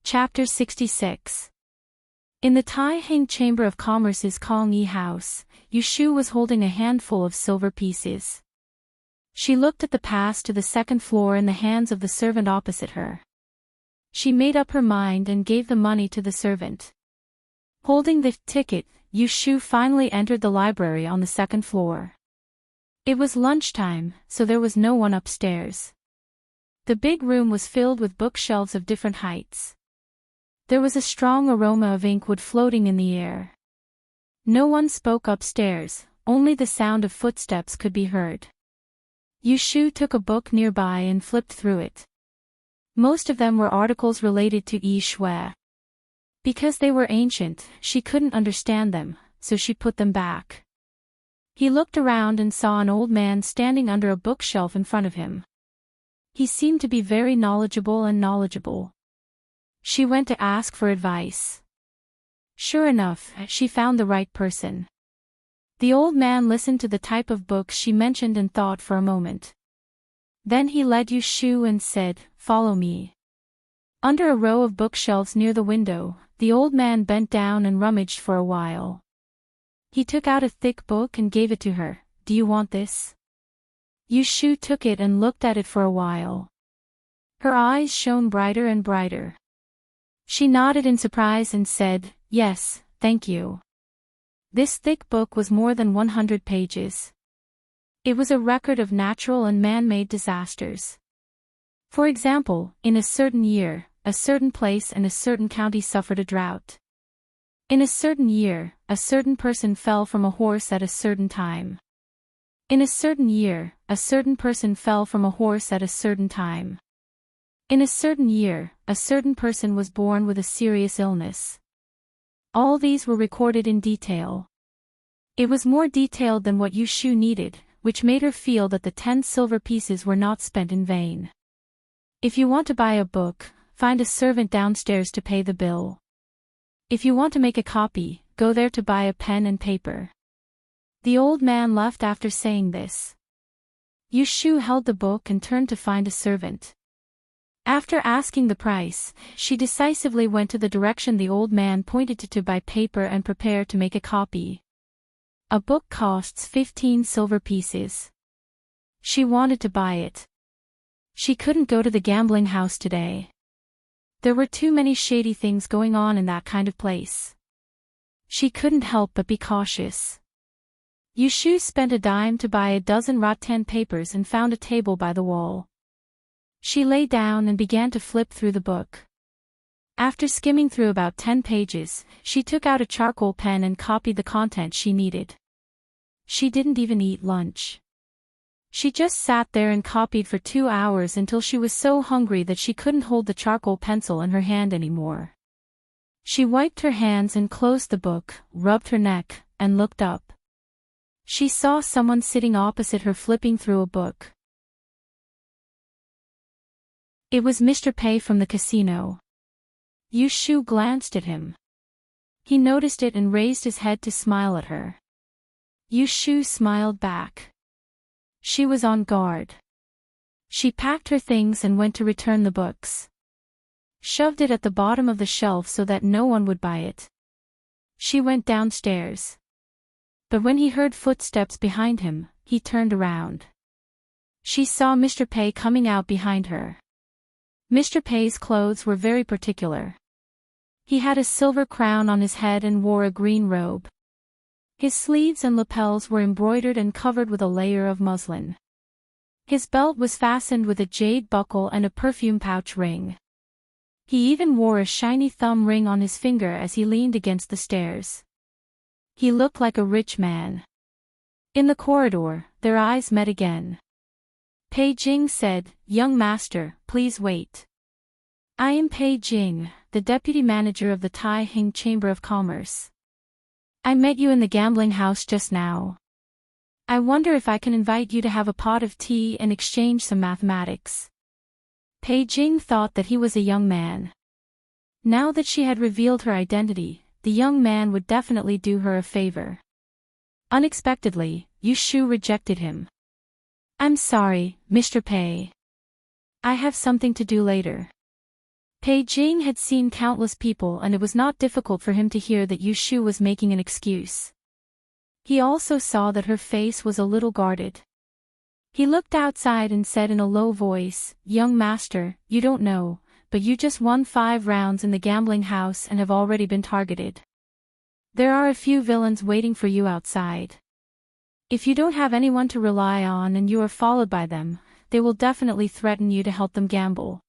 Chapter 66. In the Taiheng Chamber of Commerce's Kong Yi House, Yushu was holding a handful of silver pieces. She looked at the pass to the 2nd floor in the hands of the servant opposite her. She made up her mind and gave the money to the servant. Holding the ticket, Yushu finally entered the library on the 2nd floor. It was lunchtime, so there was no one upstairs. The big room was filled with bookshelves of different heights. There was a strong aroma of inkwood floating in the air. No one spoke upstairs, only the sound of footsteps could be heard. Yushu took a book nearby and flipped through it. Most of them were articles related to Yi Shui. Because they were ancient, she couldn't understand them, so she put them back. He looked around and saw an old man standing under a bookshelf in front of him. He seemed to be very knowledgeable. She went to ask for advice. Sure enough, she found the right person. The old man listened to the type of books she mentioned and thought for a moment. Then he led Yushu and said, "Follow me." Under a row of bookshelves near the window, the old man bent down and rummaged for a while. He took out a thick book and gave it to her. "Do you want this?" Yushu took it and looked at it for a while. Her eyes shone brighter and brighter. She nodded in surprise and said, "Yes, thank you." This thick book was more than 100 pages. It was a record of natural and man-made disasters. For example, in a certain year, a certain place and a certain county suffered a drought. In a certain year, a certain person fell from a horse at a certain time. In a certain year, a certain person fell from a horse at a certain time. In a certain year, a certain person was born with a serious illness. All these were recorded in detail. It was more detailed than what Yushu needed, which made her feel that the 10 silver pieces were not spent in vain. If you want to buy a book, find a servant downstairs to pay the bill. If you want to make a copy, go there to buy a pen and paper. The old man left after saying this. Yushu held the book and turned to find a servant. After asking the price, she decisively went to the direction the old man pointed to buy paper and prepare to make a copy. A book costs 15 silver pieces. She wanted to buy it. She couldn't go to the gambling house today. There were too many shady things going on in that kind of place. She couldn't help but be cautious. Yushu spent a dime to buy a dozen rattan papers and found a table by the wall. She lay down and began to flip through the book. After skimming through about 10 pages, she took out a charcoal pen and copied the content she needed. She didn't even eat lunch. She just sat there and copied for 2 hours until she was so hungry that she couldn't hold the charcoal pencil in her hand anymore. She wiped her hands and closed the book, rubbed her neck, and looked up. She saw someone sitting opposite her flipping through a book. It was Mr. Pei from the casino. Yushu glanced at him. He noticed it and raised his head to smile at her. Yushu smiled back. She was on guard. She packed her things and went to return the books. Shoved it at the bottom of the shelf so that no one would buy it. She went downstairs. But when he heard footsteps behind him, he turned around. She saw Mr. Pei coming out behind her. Mr. Pei's clothes were very particular. He had a silver crown on his head and wore a green robe. His sleeves and lapels were embroidered and covered with a layer of muslin. His belt was fastened with a jade buckle and a perfume pouch ring. He even wore a shiny thumb ring on his finger as he leaned against the stairs. He looked like a rich man. In the corridor, their eyes met again. Pei Jing said, "Young master, please wait. I am Pei Jing, the deputy manager of the Tai Hing Chamber of Commerce. I met you in the gambling house just now. I wonder if I can invite you to have a pot of tea and exchange some mathematics." Pei Jing thought that he was a young man. Now that she had revealed her identity, the young man would definitely do her a favor. Unexpectedly, Yushu rejected him. "I'm sorry, Mr. Pei. I have something to do later." Pei Jing had seen countless people and it was not difficult for him to hear that Yushu was making an excuse. He also saw that her face was a little guarded. He looked outside and said in a low voice, "Young master, you don't know, but you just won 5 rounds in the gambling house and have already been targeted. There are a few villains waiting for you outside. If you don't have anyone to rely on and you are followed by them, they will definitely threaten you to help them gamble.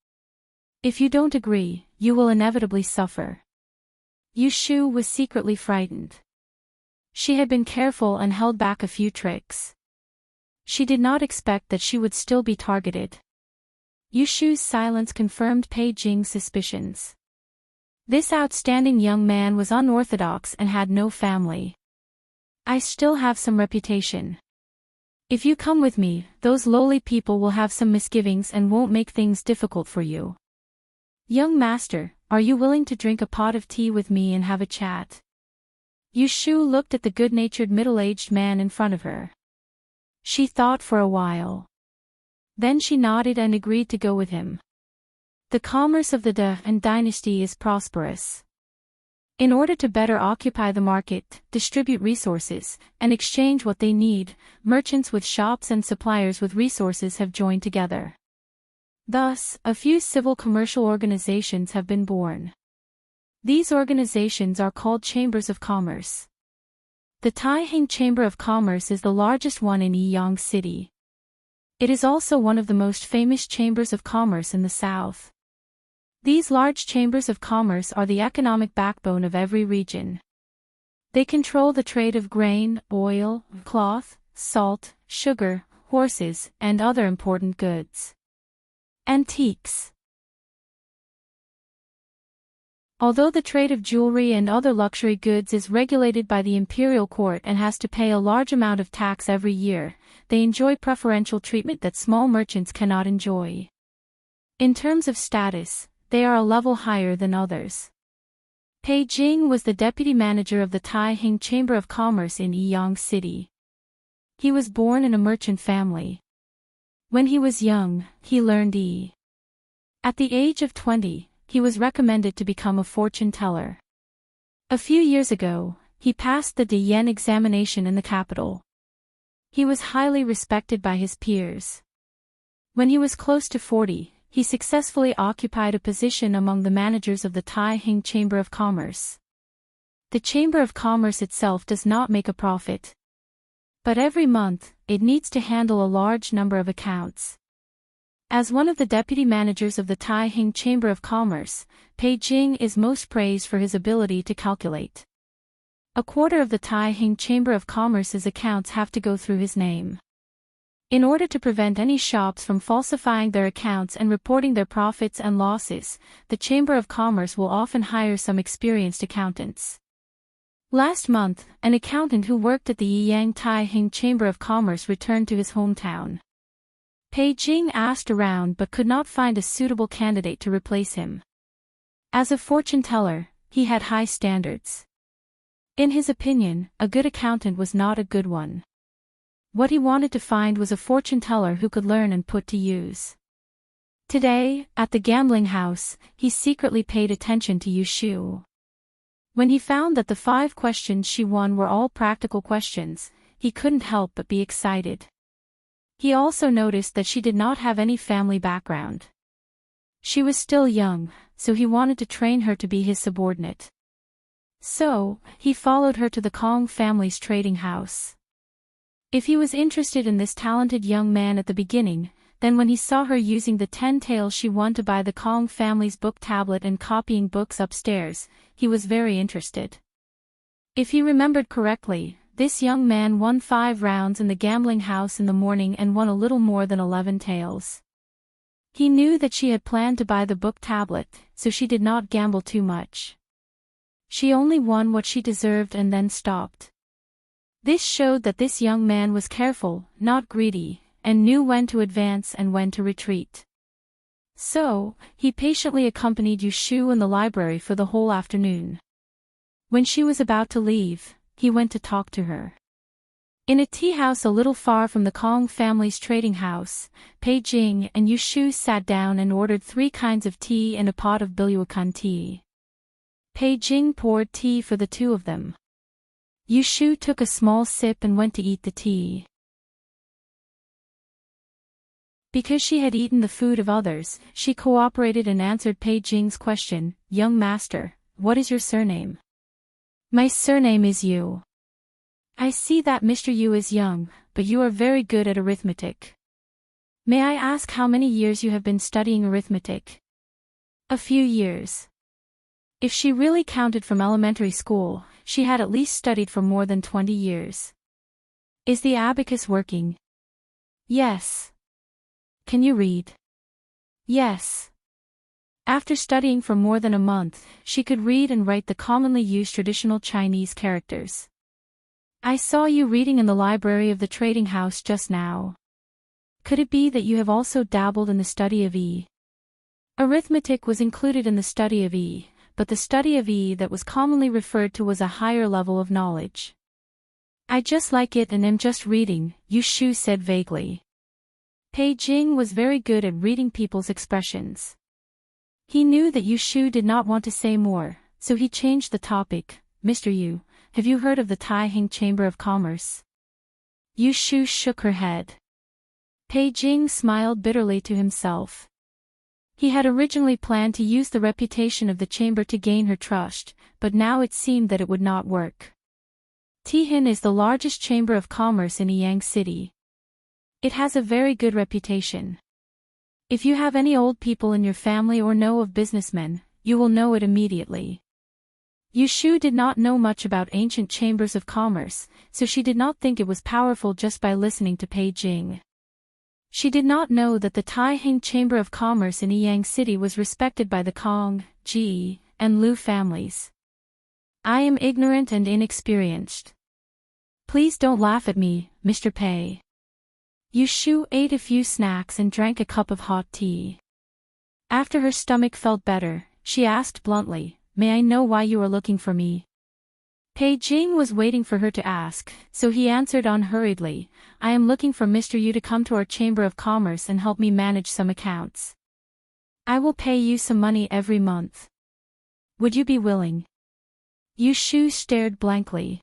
If you don't agree, you will inevitably suffer." Yushu was secretly frightened. She had been careful and held back a few tricks. She did not expect that she would still be targeted. Yushu's silence confirmed Pei Jing's suspicions. This outstanding young man was unorthodox and had no family. "I still have some reputation. If you come with me, those lowly people will have some misgivings and won't make things difficult for you. Young master, are you willing to drink a pot of tea with me and have a chat?" Yushu looked at the good-natured middle-aged man in front of her. She thought for a while. Then she nodded and agreed to go with him. The commerce of the De and dynasty is prosperous. In order to better occupy the market, distribute resources, and exchange what they need, merchants with shops and suppliers with resources have joined together. Thus, a few civil commercial organizations have been born. These organizations are called Chambers of Commerce. The Taiheng Chamber of Commerce is the largest one in Yiyang City. It is also one of the most famous chambers of commerce in the south. These large chambers of commerce are the economic backbone of every region. They control the trade of grain, oil, cloth, salt, sugar, horses, and other important goods. Antiques. Although the trade of jewelry and other luxury goods is regulated by the imperial court and has to pay a large amount of tax every year, they enjoy preferential treatment that small merchants cannot enjoy. In terms of status, they are a level higher than others. Pei Jing was the deputy manager of the Taiheng Chamber of Commerce in Yiyang City. He was born in a merchant family. When he was young, he learned At the age of 20, he was recommended to become a fortune teller. A few years ago, he passed the Diyan examination in the capital. He was highly respected by his peers. When he was close to 40, he successfully occupied a position among the managers of the Taiheng Chamber of Commerce. The Chamber of Commerce itself does not make a profit. But every month, it needs to handle a large number of accounts. As one of the deputy managers of the Taiheng Chamber of Commerce, Pei Jing is most praised for his ability to calculate. A quarter of the Taiheng Chamber of Commerce's accounts have to go through his name. In order to prevent any shops from falsifying their accounts and reporting their profits and losses, the Chamber of Commerce will often hire some experienced accountants. Last month, an accountant who worked at the Yiyang Taiheng Chamber of Commerce returned to his hometown. Pei Jing asked around but could not find a suitable candidate to replace him. As a fortune teller, he had high standards. In his opinion, a good accountant was not a good one. What he wanted to find was a fortune teller who could learn and put to use. Today, at the gambling house, he secretly paid attention to Yu Shu. When he found that the 5 questions she won were all practical questions, he couldn't help but be excited. He also noticed that she did not have any family background. She was still young, so he wanted to train her to be his subordinate. So, he followed her to the Kong family's trading house. If he was interested in this talented young man at the beginning, then when he saw her using the 10 taels she won to buy the Kong family's book tablet and copying books upstairs, he was very interested. If he remembered correctly, this young man won 5 rounds in the gambling house in the morning and won a little more than 11 taels. He knew that she had planned to buy the book tablet, so she did not gamble too much. She only won what she deserved and then stopped. This showed that this young man was careful, not greedy, and knew when to advance and when to retreat. So, he patiently accompanied Yu Shu in the library for the whole afternoon. When she was about to leave, he went to talk to her. In a tea house a little far from the Kong family's trading house, Pei Jing and Yu Shu sat down and ordered 3 kinds of tea and a pot of biluakan tea. Pei Jing poured tea for the 2 of them. Yu Shu took a small sip and went to eat the tea. Because she had eaten the food of others, she cooperated and answered Pei Jing's question, "Young master, what is your surname?" "My surname is Yu." "I see that Mr. Yu is young, but you are very good at arithmetic. May I ask how many years you have been studying arithmetic?" "A few years." If she really counted from elementary school, she had at least studied for more than 20 years. "Is the abacus working?" "Yes." "Can you read?" "Yes." After studying for more than a month, she could read and write the commonly used traditional Chinese characters. "I saw you reading in the library of the trading house just now. Could it be that you have also dabbled in the study of Arithmetic was included in the study of but the study of that was commonly referred to was a higher level of knowledge. "I just like it and am just reading," Yu Shu said vaguely. Pei Jing was very good at reading people's expressions. He knew that Yu Shu did not want to say more, so he changed the topic. "Mr. Yu, have you heard of the Taiheng Chamber of Commerce?" Yu Shu shook her head. Pei Jing smiled bitterly to himself. He had originally planned to use the reputation of the chamber to gain her trust, but now it seemed that it would not work. Tihin is the largest chamber of commerce in Yang City. It has a very good reputation. If you have any old people in your family or know of businessmen, you will know it immediately. Yushu did not know much about ancient chambers of commerce, so she did not think it was powerful just by listening to Pei Jing. She did not know that the Taiheng Chamber of Commerce in Yang City was respected by the Kong, Ji, and Lu families. I am ignorant and inexperienced. Please don't laugh at me, Mr. Pei. Yushu ate a few snacks and drank a cup of hot tea. After her stomach felt better, she asked bluntly, "May I know why you are looking for me?" Pei Jing was waiting for her to ask, so he answered unhurriedly, "I am looking for Mr. Yu to come to our Chamber of Commerce and help me manage some accounts. I will pay you some money every month. Would you be willing?" Yushu stared blankly.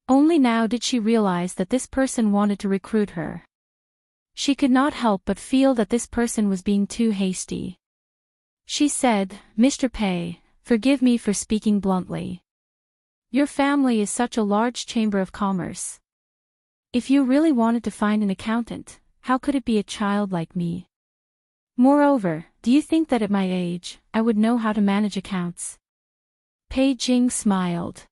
Only now did she realize that this person wanted to recruit her. She could not help but feel that this person was being too hasty. She said, "Mr. Pei, forgive me for speaking bluntly. Your family is such a large chamber of commerce. If you really wanted to find an accountant, how could it be a child like me? Moreover, do you think that at my age, I would know how to manage accounts?" Pei Jing smiled.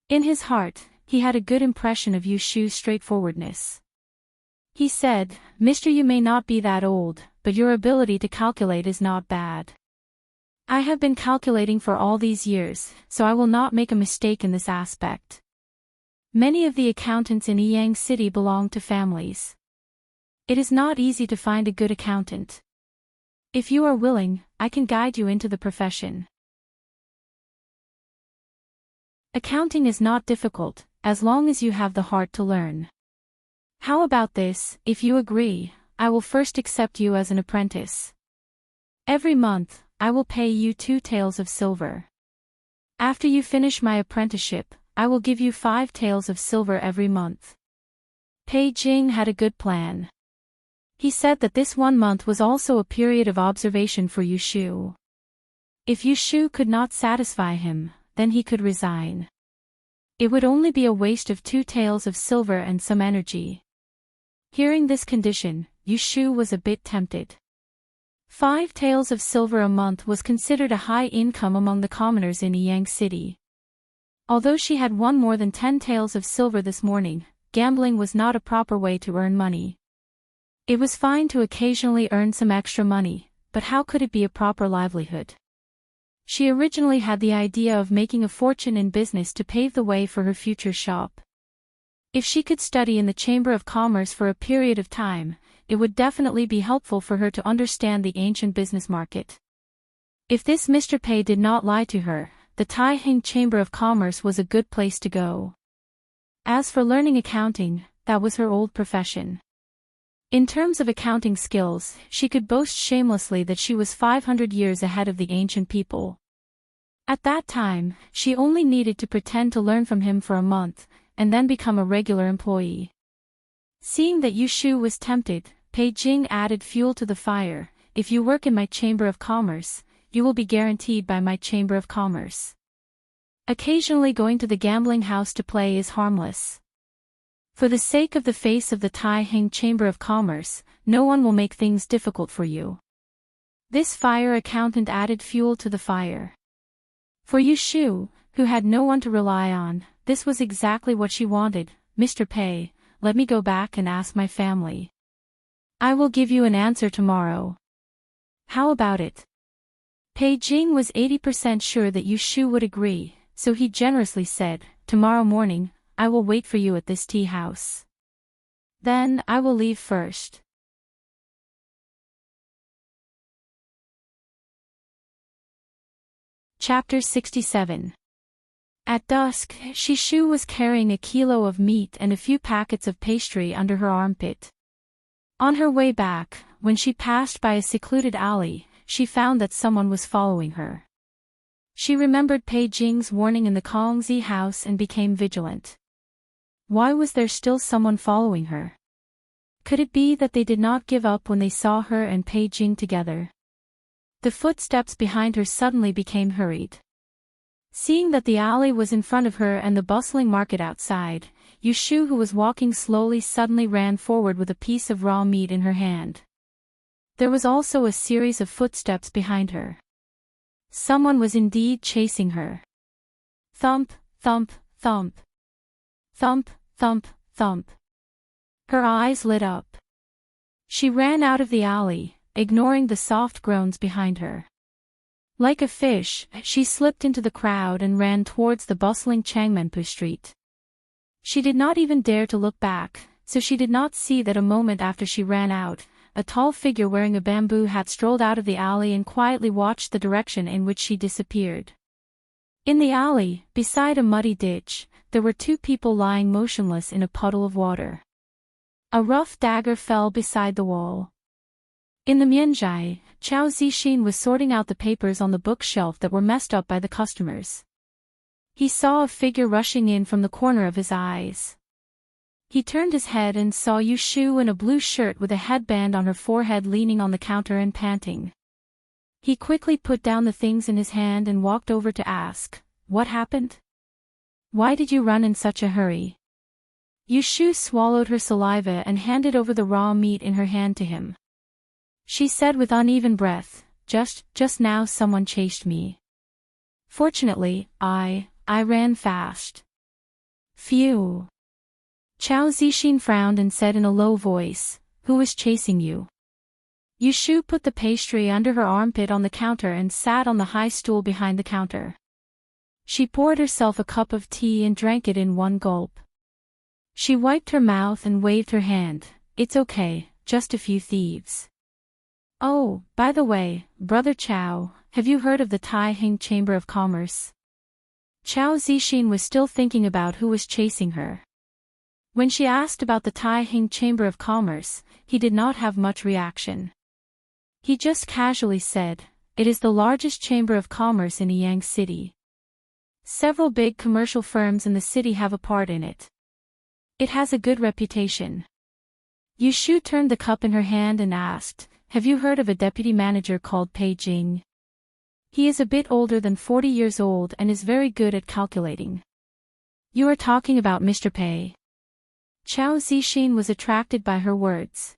In his heart, he had a good impression of Yushu's straightforwardness. He said, "Mr. Yu may not be that old, but your ability to calculate is not bad. I have been calculating for all these years, so I will not make a mistake in this aspect. Many of the accountants in Yang City belong to families. It is not easy to find a good accountant. If you are willing, I can guide you into the profession. Accounting is not difficult, as long as you have the heart to learn. How about this? If you agree, I will first accept you as an apprentice. Every month, I will pay you 2 taels of silver. After you finish my apprenticeship, I will give you 5 taels of silver every month." Pei Jing had a good plan. He said that this 1 month was also a period of observation for Yushu. If Yushu could not satisfy him, then he could resign. It would only be a waste of 2 taels of silver and some energy. Hearing this condition, Yushu was a bit tempted. 5 taels of silver a month was considered a high income among the commoners in Yang City. Although she had won more than 10 taels of silver this morning, gambling was not a proper way to earn money. It was fine to occasionally earn some extra money, but how could it be a proper livelihood? She originally had the idea of making a fortune in business to pave the way for her future shop. If she could study in the Chamber of Commerce for a period of time, it would definitely be helpful for her to understand the ancient business market. If this Mr. Pei did not lie to her, the Taiheng Chamber of Commerce was a good place to go. As for learning accounting, that was her old profession. In terms of accounting skills, she could boast shamelessly that she was 500 years ahead of the ancient people. At that time, she only needed to pretend to learn from him for a month, and then become a regular employee. Seeing that Yushu was tempted, Pei Jing added fuel to the fire. "If you work in my Chamber of Commerce, you will be guaranteed by my Chamber of Commerce. Occasionally going to the gambling house to play is harmless. For the sake of the face of the Taiheng Chamber of Commerce, no one will make things difficult for you." This fire accountant added fuel to the fire. For Yushu, who had no one to rely on, this was exactly what she wanted. "Mr. Pei, let me go back and ask my family. I will give you an answer tomorrow. How about it?" Pei Jing was 80% sure that Yushu would agree, so he generously said, "Tomorrow morning, I will wait for you at this tea house. Then, I will leave first." Chapter 67. At dusk, Shishu was carrying a kilo of meat and a few packets of pastry under her armpit. On her way back, when she passed by a secluded alley, she found that someone was following her. She remembered Pei Jing's warning in the Kongzi house and became vigilant. Why was there still someone following her? Could it be that they did not give up when they saw her and Pei Jing together? The footsteps behind her suddenly became hurried. Seeing that the alley was in front of her and the bustling market outside, Yushu, who was walking slowly, suddenly ran forward with a piece of raw meat in her hand. There was also a series of footsteps behind her. Someone was indeed chasing her. Thump, thump, thump. Thump, thump, thump. Her eyes lit up. She ran out of the alley, ignoring the soft groans behind her. Like a fish, she slipped into the crowd and ran towards the bustling Changmenpu street. She did not even dare to look back, so she did not see that a moment after she ran out, a tall figure wearing a bamboo hat strolled out of the alley and quietly watched the direction in which she disappeared. In the alley, beside a muddy ditch, there were two people lying motionless in a puddle of water. A rough dagger fell beside the wall. In the Mianzhai, Chao Zixin was sorting out the papers on the bookshelf that were messed up by the customers. He saw a figure rushing in from the corner of his eyes. He turned his head and saw Yushu in a blue shirt with a headband on her forehead, leaning on the counter and panting. He quickly put down the things in his hand and walked over to ask, "What happened? Why did you run in such a hurry?" Yushu swallowed her saliva and handed over the raw meat in her hand to him. She said with uneven breath, Just now someone chased me. Fortunately, I ran fast." "Phew." Chao Zixin frowned and said in a low voice, "Who was chasing you?" Yushu put the pastry under her armpit on the counter and sat on the high stool behind the counter. She poured herself a cup of tea and drank it in one gulp. She wiped her mouth and waved her hand. "It's okay, just a few thieves." "Oh, by the way, Brother Chao, have you heard of the Taihing Chamber of Commerce?" Chao Zixin was still thinking about who was chasing her. When she asked about the Taihing Chamber of Commerce, he did not have much reaction. He just casually said, "It is the largest chamber of commerce in Yang City. Several big commercial firms in the city have a part in it. It has a good reputation." Yushu turned the cup in her hand and asked, "Have you heard of a deputy manager called Pei Jing? He is a bit older than 40 years old and is very good at calculating." "You are talking about Mr. Pei." Chao Zixin was attracted by her words.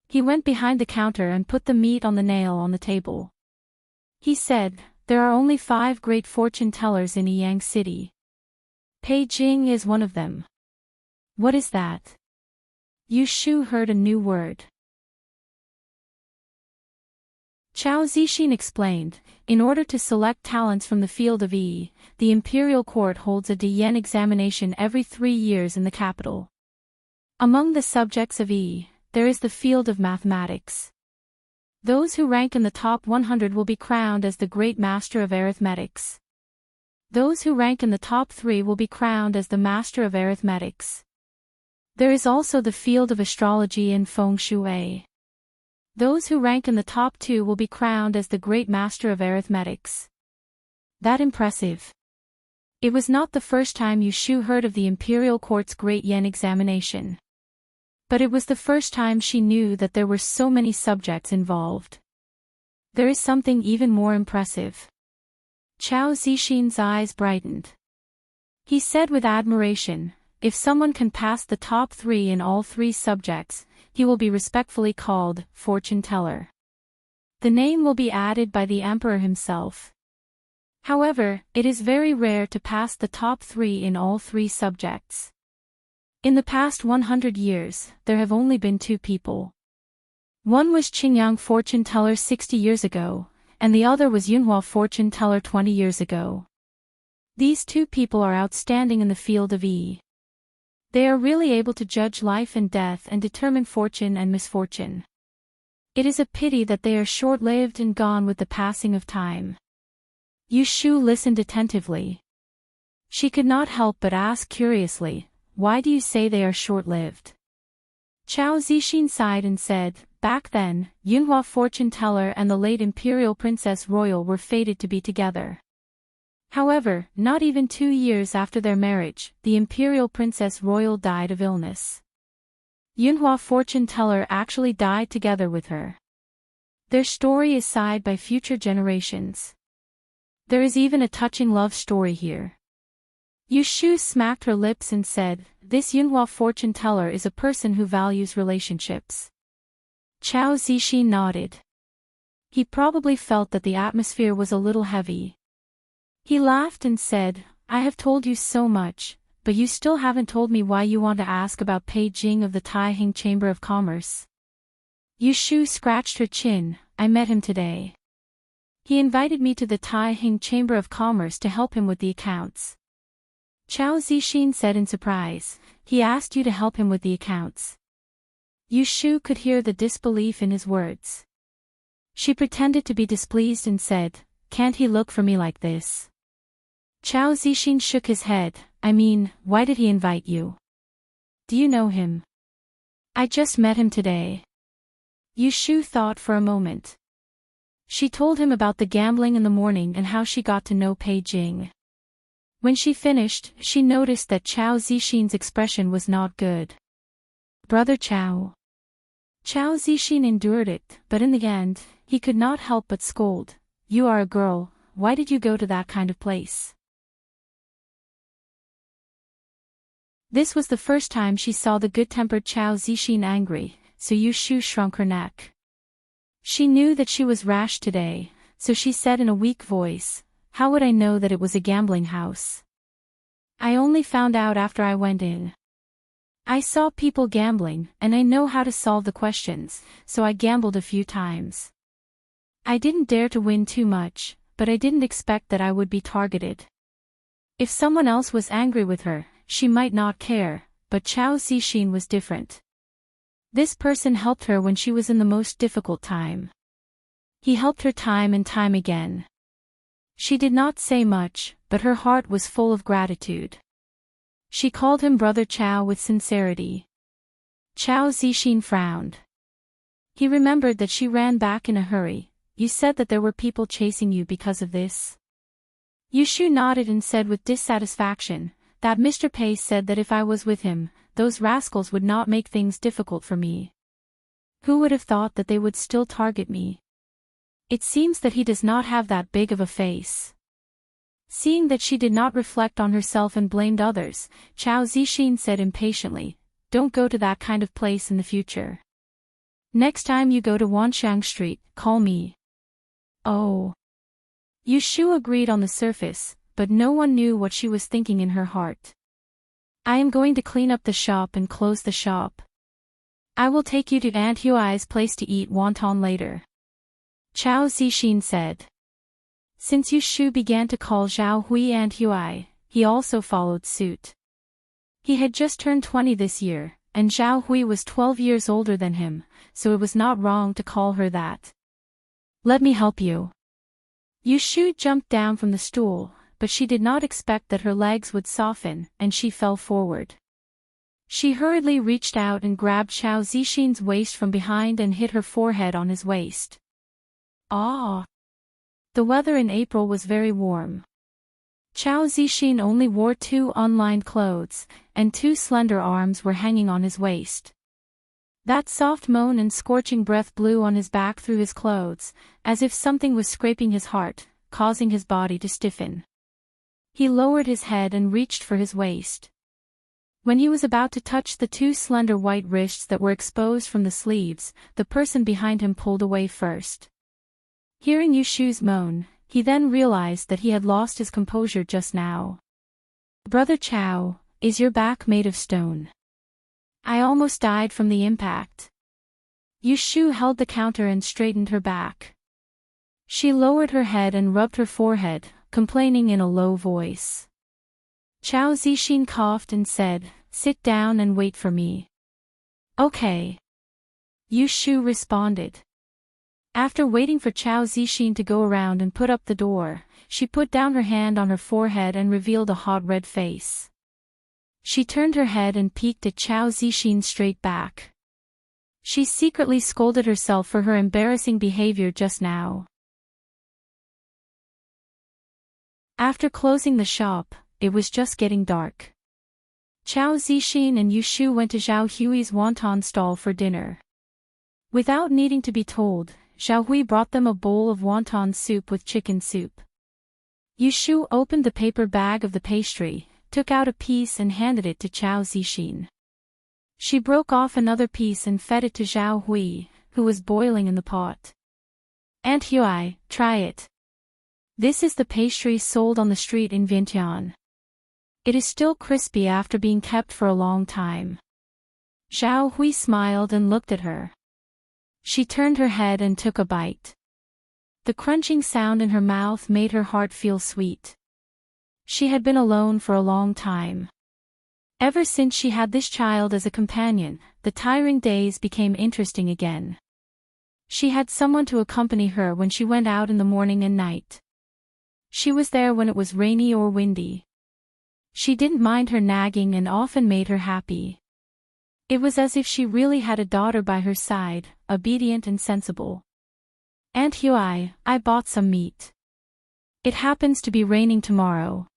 He went behind the counter and put the meat on the nail on the table. He said, "There are only 5 great fortune tellers in Yang City. Pei Jing is one of them." "What is that?" Yushu heard a new word. Chao Zixin explained, "In order to select talents from the field of the imperial court holds a Diyan examination every 3 years in the capital. Among the subjects of there is the field of mathematics. Those who rank in the top 100 will be crowned as the great master of arithmetics. Those who rank in the top 3 will be crowned as the master of arithmetics. There is also the field of astrology and feng shui. Those who rank in the top 2 will be crowned as the great master of arithmetics." That impressive. It was not the first time Yushu heard of the imperial court's great yen examination. But it was the first time she knew that there were so many subjects involved. There is something even more impressive. Chao Zixin's eyes brightened. He said with admiration, "If someone can pass the top 3 in all 3 subjects, he will be respectfully called fortune teller. The name will be added by the emperor himself. However, it is very rare to pass the top 3 in all 3 subjects. In the past 100 years, there have only been 2 people. One was Qingyang fortune teller 60 years ago, and the other was Yunhua fortune teller 20 years ago. These 2 people are outstanding in the field of They are really able to judge life and death and determine fortune and misfortune. It is a pity that they are short-lived and gone with the passing of time." Yushu listened attentively. She could not help but ask curiously, "Why do you say they are short-lived?" Chao Zixin sighed and said, "Back then, Yunhua fortune teller and the late imperial princess royal were fated to be together. However, not even 2 years after their marriage, the imperial princess royal died of illness. Yunhua fortune teller actually died together with her. Their story is sighed by future generations. There is even a touching love story here. Yushu smacked her lips and said, "This Yunhua fortune teller is a person who values relationships." Chao Zixin nodded. He probably felt that the atmosphere was a little heavy. He laughed and said, "I have told you so much, but you still haven't told me why you want to ask about Pei Jing of the Taiheng Chamber of Commerce." Yushu scratched her chin. "I met him today. He invited me to the Taiheng Chamber of Commerce to help him with the accounts." Chao Zixin said in surprise, "He asked you to help him with the accounts?" Yushu could hear the disbelief in his words. She pretended to be displeased and said, "Can't he look for me like this?" Chao Zixin shook his head. "I mean, why did he invite you? Do you know him?" "I just met him today." Yushu thought for a moment. She told him about the gambling in the morning and how she got to know Pei Jing. When she finished, she noticed that Chao Zixin's expression was not good. "Brother Chao." Chao Zixin endured it, but in the end, he could not help but scold. "You are a girl, why did you go to that kind of place?" This was the first time she saw the good-tempered Chao Zixin angry, so Yushu shrunk her neck. She knew that she was rash today, so she said in a weak voice, "How would I know that it was a gambling house? I only found out after I went in. I saw people gambling, and I know how to solve the questions, so I gambled a few times. I didn't dare to win too much, but I didn't expect that I would be targeted." If someone else was angry with her, she might not care, but Chao Zixin was different. This person helped her when she was in the most difficult time. He helped her time and time again. She did not say much, but her heart was full of gratitude. She called him Brother Chao with sincerity. Chao Zixin frowned. He remembered that she ran back in a hurry. "You said that there were people chasing you because of this?" Yushu nodded and said with dissatisfaction, "That Mr. Pei said that if I was with him, those rascals would not make things difficult for me. Who would have thought that they would still target me? It seems that he does not have that big of a face." Seeing that she did not reflect on herself and blamed others, Chao Zixin said impatiently, "Don't go to that kind of place in the future. Next time you go to Wanxiang Street, call me." "Oh." Yushu agreed on the surface, but no one knew what she was thinking in her heart. "I am going to clean up the shop and close the shop. I will take you to Aunt Huai's place to eat wonton later," Chao Zixin said. Since Yushu began to call Zhao Hui Aunt Huai, he also followed suit. He had just turned 20 this year, and Zhao Hui was 12 years older than him, so it was not wrong to call her that. "Let me help you." Yushu jumped down from the stool, but she did not expect that her legs would soften, and she fell forward. She hurriedly reached out and grabbed Chao Zixin's waist from behind and hit her forehead on his waist. Ah! The weather in April was very warm. Chao Zixin only wore 2 unlined clothes, and 2 slender arms were hanging on his waist. That soft moan and scorching breath blew on his back through his clothes, as if something was scraping his heart, causing his body to stiffen. He lowered his head and reached for his waist. When he was about to touch the 2 slender white wrists that were exposed from the sleeves, the person behind him pulled away first. Hearing Yushu's moan, he then realized that he had lost his composure just now. "Brother Chao, is your back made of stone? I almost died from the impact." Yushu held the counter and straightened her back. She lowered her head and rubbed her forehead, complaining in a low voice. Chao Zixin coughed and said, "Sit down and wait for me." "Okay." Yushu responded. After waiting for Chao Zixin to go around and put up the door, she put down her hand on her forehead and revealed a hot red face. She turned her head and peeked at Chao Zixin's straight back. She secretly scolded herself for her embarrassing behavior just now. After closing the shop, it was just getting dark. Chao Zixin and Yushu went to Zhao Hui's wonton stall for dinner. Without needing to be told, Xiao Hui brought them a bowl of wonton soup with chicken soup. Yushu opened the paper bag of the pastry, took out a piece and handed it to Chao Zixin. She broke off another piece and fed it to Xiao Hui, who was boiling in the pot. "Aunt Hui, try it. This is the pastry sold on the street in Vientiane. It is still crispy after being kept for a long time." Xiao Hui smiled and looked at her. She turned her head and took a bite. The crunching sound in her mouth made her heart feel sweet. She had been alone for a long time. Ever since she had this child as a companion, the tiring days became interesting again. She had someone to accompany her when she went out in the morning and night. She was there when it was rainy or windy. She didn't mind her nagging and often made her happy. It was as if she really had a daughter by her side, obedient and sensible. "Aunt Hui, I bought some meat. It happens to be raining tomorrow.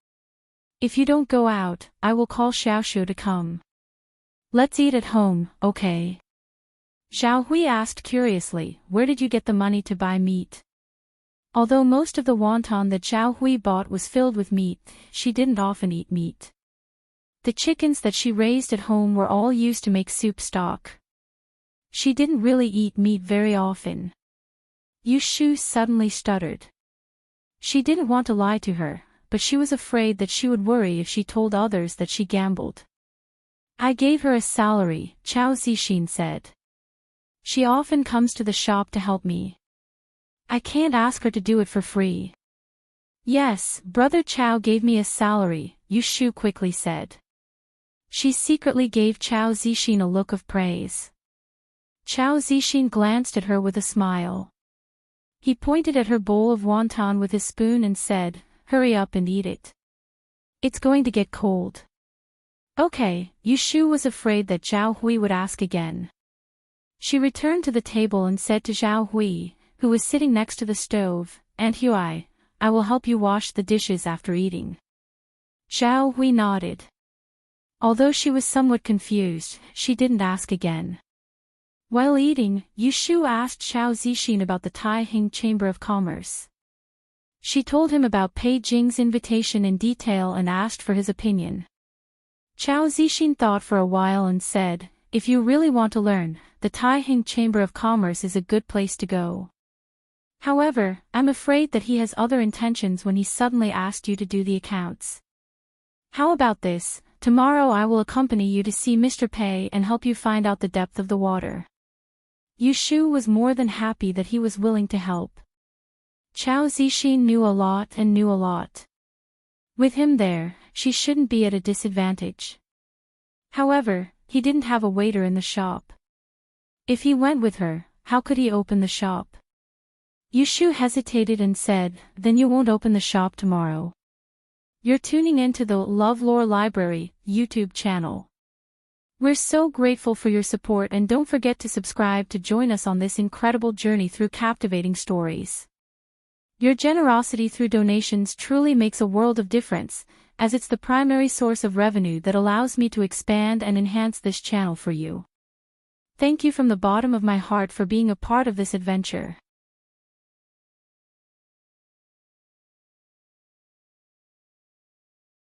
If you don't go out, I will call Xiaoshu to come. Let's eat at home, okay?" Xiao Hui asked curiously, "Where did you get the money to buy meat?" Although most of the wonton that Xiao Hui bought was filled with meat, she didn't often eat meat. The chickens that she raised at home were all used to make soup stock. She didn't really eat meat very often. Yushu suddenly stuttered. She didn't want to lie to her, but she was afraid that she would worry if she told others that she gambled. "I gave her a salary," Chao Zixin said. "She often comes to the shop to help me. I can't ask her to do it for free." "Yes, Brother Chao gave me a salary," Yushu quickly said. She secretly gave Chao Zixin a look of praise. Chao Zixin glanced at her with a smile. He pointed at her bowl of wonton with his spoon and said, "Hurry up and eat it. It's going to get cold." "Okay." Yushu was afraid that Xiao Hui would ask again. She returned to the table and said to Xiao Hui, who was sitting next to the stove, "Aunt Hui, I will help you wash the dishes after eating." Xiao Hui nodded. Although she was somewhat confused, she didn't ask again. While eating, Yushu asked Chao Zixin about the Taiheng Chamber of Commerce. She told him about Pei Jing's invitation in detail and asked for his opinion. Chao Zixin thought for a while and said, "If you really want to learn, the Taiheng Chamber of Commerce is a good place to go. However, I'm afraid that he has other intentions when he suddenly asked you to do the accounts. How about this? Tomorrow I will accompany you to see Mr. Pei and help you find out the depth of the water." Yushu was more than happy that he was willing to help. Chao Zixin knew a lot and knew a lot. With him there, she shouldn't be at a disadvantage. However, he didn't have a waiter in the shop. If he went with her, how could he open the shop? Yushu hesitated and said, "Then you won't open the shop tomorrow. You're tuning in to the LoveLore Library YouTube channel. We're so grateful for your support and don't forget to subscribe to join us on this incredible journey through captivating stories. Your generosity through donations truly makes a world of difference, as it's the primary source of revenue that allows me to expand and enhance this channel for you. Thank you from the bottom of my heart for being a part of this adventure.